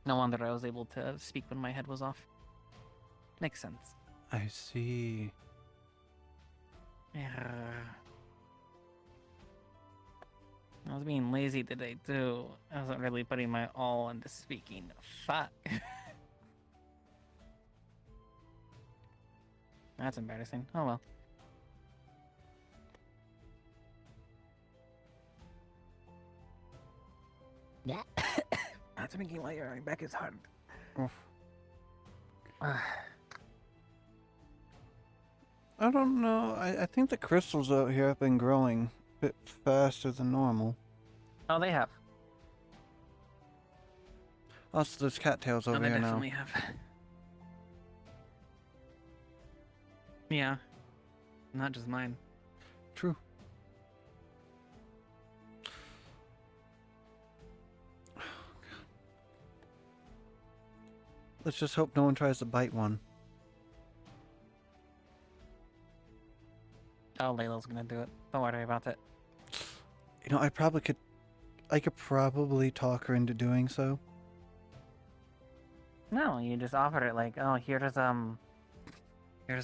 No wonder I was able to speak when my head was off. Makes sense. I see. I was being lazy today too. I wasn't really putting my all into speaking. Fuck. That's embarrassing. Oh well. Yeah. That's making while your back is hard. Oof. I don't know. I think the crystals out here have been growing a bit faster than normal. Oh, they have. Also, there's cattails over they here now. definitely have. Yeah. Not just mine. True. Let's just hope no one tries to bite one. Oh, Layla's gonna do it. Don't worry about it. You know, I could probably talk her into doing so. No, you just offer it like, oh, here's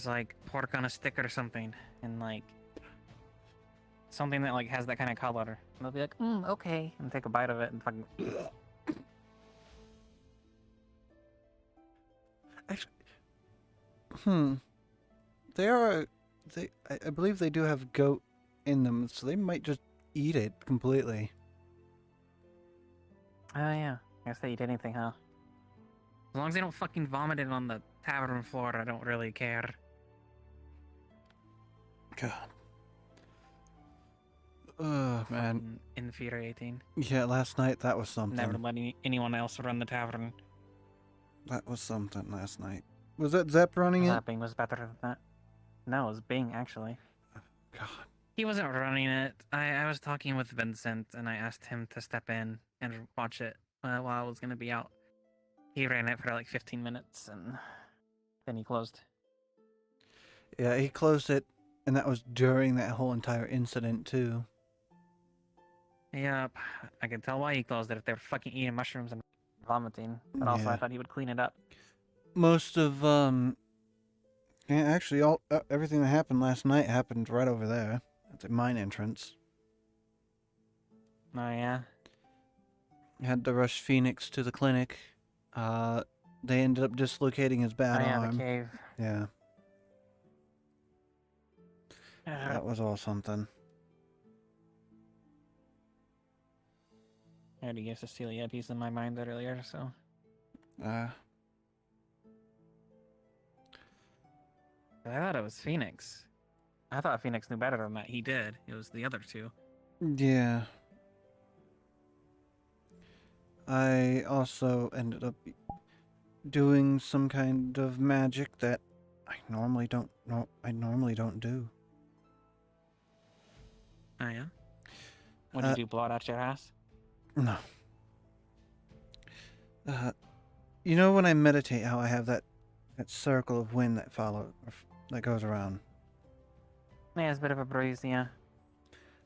like pork on a stick or something, and like something that like has that kind of color. And they'll be like, okay, and take a bite of it and fucking. Actually, I believe they do have goat in them, so they might just eat it completely. Oh yeah, I guess they eat anything, huh? As long as they don't fucking vomit it on the tavern floor, I don't really care. God. Oh, man. Fucking infuriating. Yeah, last night that was something. Never let anyone else run the tavern. That was something last night. Was that Zep running it? Zapping was better than that. No, it was Bing, actually. God. He wasn't running it. I was talking with Vincent, and I asked him to step in and watch it while I was going to be out. He ran it for like 15 minutes, and then he closed. Yeah, he closed it, and that was during that whole entire incident, too. Yep, I could tell why he closed it if they were fucking eating mushrooms and vomiting. But also, I Yeah. thought he would clean it up. Most of, yeah, actually, everything that happened last night happened right over there at the mine entrance. Oh, yeah? Had to rush Phoenix to the clinic. They ended up dislocating his bad Oh, yeah, arm. the cave. Yeah. That was all something. I already gave Cecilia a piece of my mind earlier, so. Uh, I thought it was Phoenix. I thought Phoenix knew better than that. He did. It was the other two. yeah. I also ended up doing some kind of magic that I normally don't do. Oh, yeah? What did you do, blow it out your ass? No. You know when I meditate, how I have that circle of wind that goes around? Yeah, it's a bit of a breeze, yeah.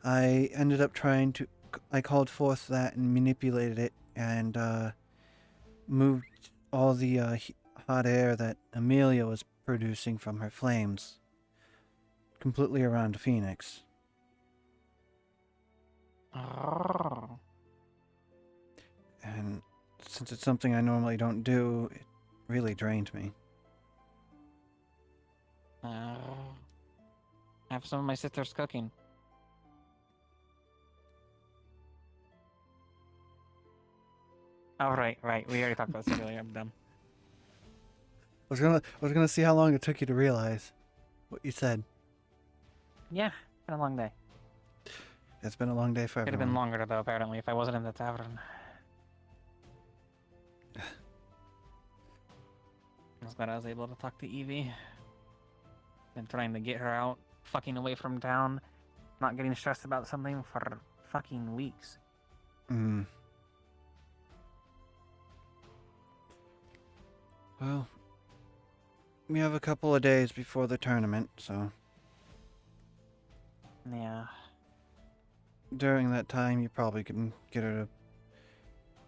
I ended up I called forth that and manipulated it and moved all the hot air that Amelia was producing from her flames completely around Phoenix. Oh. And since it's something I normally don't do, it really drained me. Have some of my sister's cooking. Oh, right. We already talked about this earlier. I'm dumb. I was gonna see how long it took you to realize what you said. Yeah, it's been a long day. It's been a long day for Could have everyone. been longer, though, apparently, if I wasn't in the tavern. I was glad I was able to talk to Evie. Been trying to get her out, fucking away from town, not getting stressed about something for fucking weeks. Well, we have a couple of days before the tournament, so Yeah. during that time you probably can get her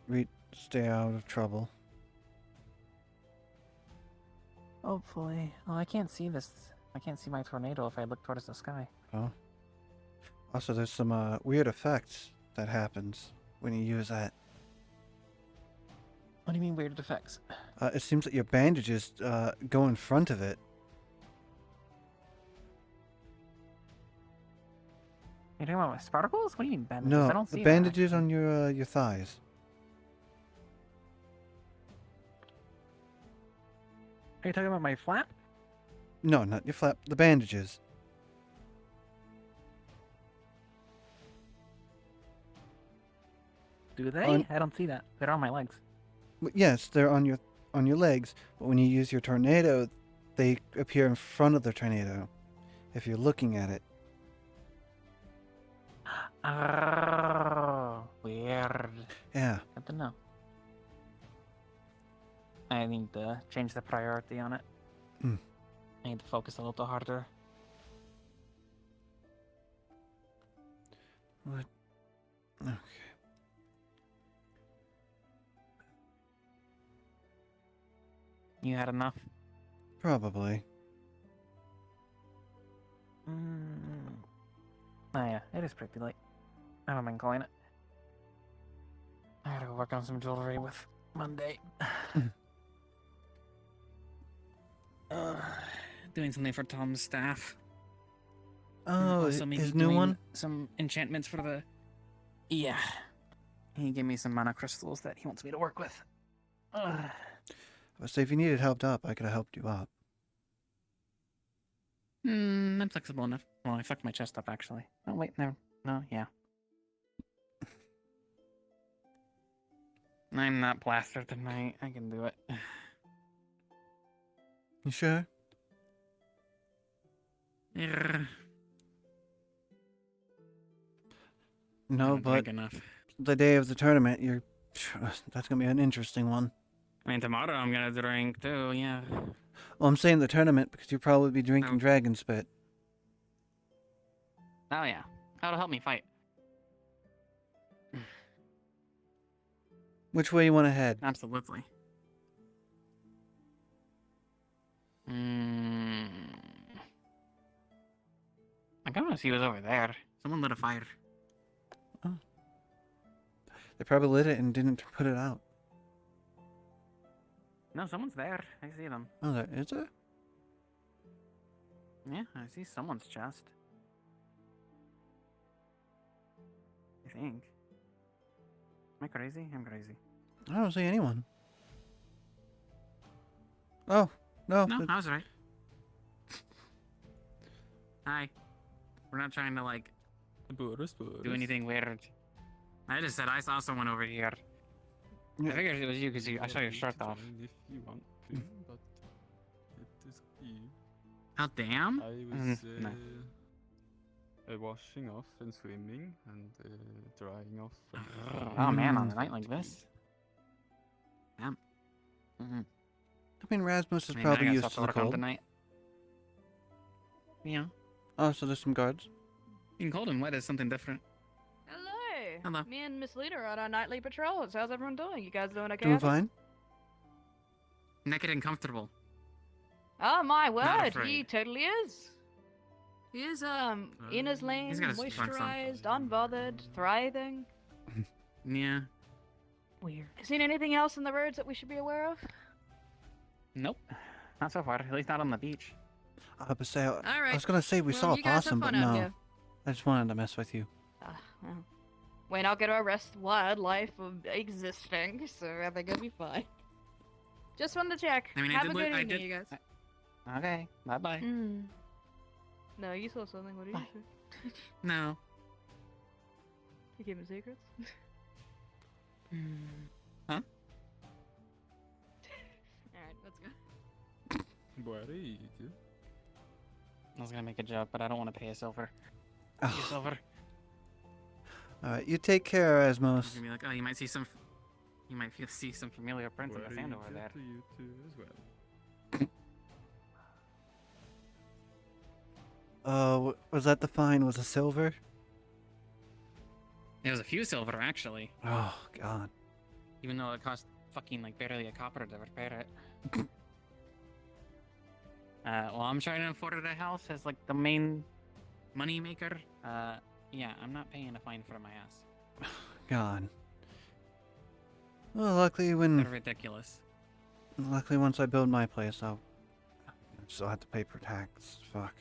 to stay out of trouble. Hopefully. Oh, I can't see this. I can't see my tornado if I look towards the sky. Oh. Also, there's some weird effects that happens when you use that. What do you mean weird effects? It seems that your bandages go in front of it. You're talking about my sparkles? What do you mean bandages? No, I don't see the that, bandages actually. on your thighs. Are you talking about my flap? No, not your flap. The bandages. Do they? On- I don't see that. They're on my legs. Yes, they're on your legs, but when you use your tornado, they appear in front of the tornado. If you're looking at it. Oh, weird. Yeah. Good to know. I need to change the priority on it. Hmm. I need to focus a little harder. What? Okay. You had enough? Probably. Oh yeah, it is pretty late. I don't mind calling it. I gotta go work on some jewelry with Monday. Doing something for Tom's staff. Oh, Also maybe his new doing one? Some enchantments for the... Yeah. He gave me some mana crystals that he wants me to work with. I would say if you needed helped up, I could have helped you up. I'm flexible enough. Well, I fucked my chest up, actually. Oh, wait, no. No, yeah. I'm not plastered tonight. I can do it. You sure? Yeah. No, don't but drink enough. the day of the tournament, that's gonna be an interesting one. I mean, tomorrow I'm gonna drink too, yeah. Well, I'm saying the tournament because you'll probably be drinking dragon spit. Oh, yeah. That'll help me fight. Which way you want to head? Absolutely. I kind of want to see what's over there. Someone lit a fire. Oh. They probably lit it and didn't put it out. No, someone's there. I see them. Oh, there is there? Yeah, I see someone's chest. I think. Am I crazy? I'm crazy. I don't see anyone. Oh, no. No, I was right. Hi. We're not trying to, like, do anything weird. I just said I saw someone over here. I figured it was you because I saw your shirt off. If you want to, but it is up to you. Oh, damn? I was No. Washing off and swimming and drying off. Oh, man, on a night like this? Damn. I mean, Rasmus is I mean, probably I got used stuff to the work on cold. tonight. Yeah. Oh, so there's some guards? Being cold and wet is something different. Hello. Hello. Me and Miss Leader are on our nightly patrols. How's everyone doing? You guys doing okay? Doing fine? Naked and comfortable. Oh my Not word, afraid. he totally is. He is in his lane, he's got his trunks on. moisturized, unbothered, thriving. Yeah. Weird. Seen anything else in the roads that we should be aware of? Nope. Not so far. At least not on the beach. I was say, I right. was gonna say we Well, saw a you guys have possum, but fun out no. here. I just wanted to mess with you. Well, we're not gonna arrest wildlife for existing, so I think it'll be fine. Just wanted to check. I mean, Have a I good evening, did. you guys. Okay. Bye-bye. No, you saw something. What did you say? No. You keeping secrets? Huh? Alright, let's go. What are you do? I was gonna make a joke, but I don't want to pay a silver. Oh. Pay a silver. Alright, you take care, He's Asmos. gonna be like, oh, you might see some. You might See some familiar prints in the sand over there. To you too as well. Was that the fine? Was a silver? It was a few silver, actually. Oh, God. Even though it cost fucking like barely a copper to repair it. Well, I'm trying to afford a house as like the main money maker. Yeah, I'm not paying a fine for my ass. God. Well, luckily when... They're ridiculous. Luckily once I build my place, I'll still have to pay for tax. Fuck.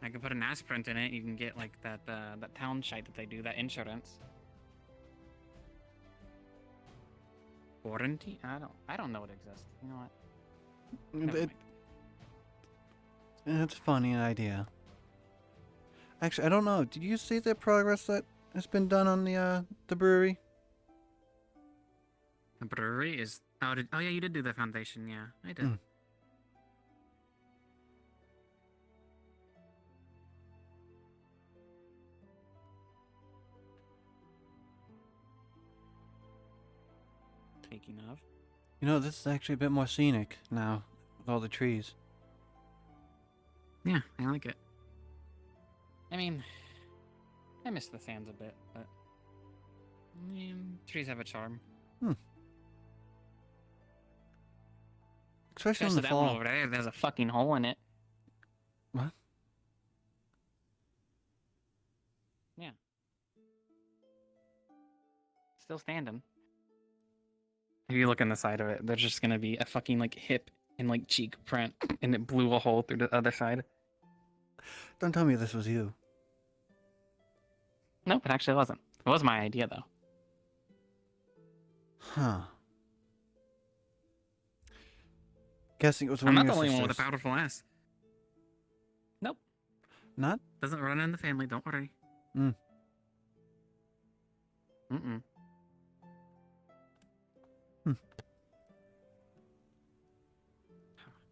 I could put an aspirant in it. You can get like that that town shite that they do, that insurance. Warranty? I don't know it exists. You know what? It's a funny idea. Actually, I don't know. Did you see the progress that has been done on the brewery? The brewery is. Oh yeah, you did do the foundation. Yeah, I did. Speaking of. You know, this is actually a bit more scenic now with all the trees. Yeah, I like it. I mean, I miss the sands a bit, but trees have a charm. Especially in the that fall. one over there. There's a fucking hole in it. What? Yeah. Still standing. If you look on the side of it, there's just gonna be a fucking like hip and like cheek print, and it blew a hole through the other side. Don't tell me this was you. Nope, it actually wasn't. It was my idea though. Huh. Guessing it was I'm one not of the your only one with a sisters. powerful ass. Nope. Not? Doesn't run in the family. Don't worry. Mm. Mm-mm.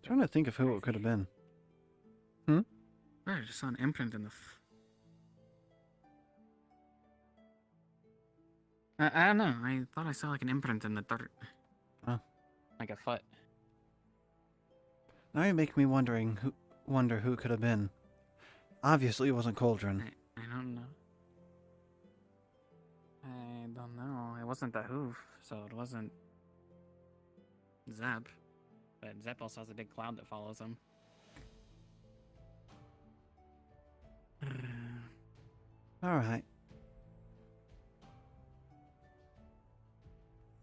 Trying to think of who it could have been. I just saw an imprint in the. I don't know. I thought I saw like an imprint in the dirt. Oh. Like a foot. Now you make me wonder who it could have been. Obviously, it wasn't Cauldron. I don't know. I don't know. It wasn't the hoof, so it wasn't Zep. But Zep also has a big cloud that follows him. All right.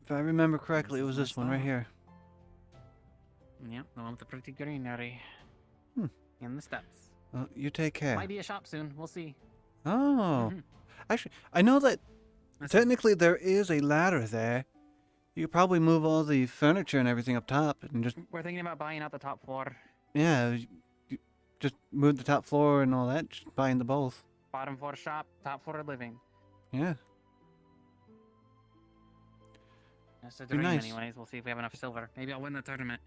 If I remember correctly, it was this one right here. Yep, the one with the pretty greenery. And the steps. Well, you take care. Might be a shop soon. We'll see. Oh. Actually, I know that technically there is a ladder there. You could probably move all the furniture and everything up top and just... We're thinking about buying out the top floor. Yeah, just move the top floor and all that, just buying the both. Bottom floor shop, top floor living. Yeah. That's the Be dream nice. anyways. We'll see if we have enough silver. Maybe I'll win the tournament.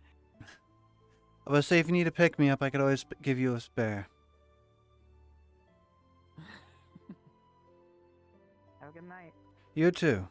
I was say if you need to pick me up, I could always give you a spare. Have a good night. You too.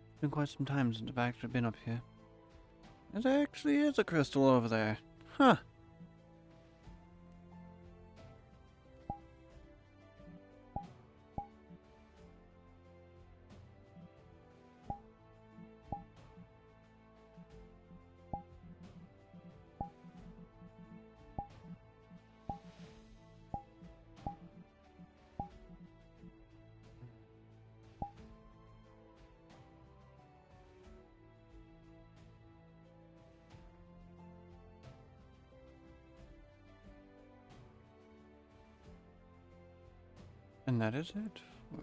It's been quite some time since I've actually been up here. There actually is a crystal over there. Huh. And that is it for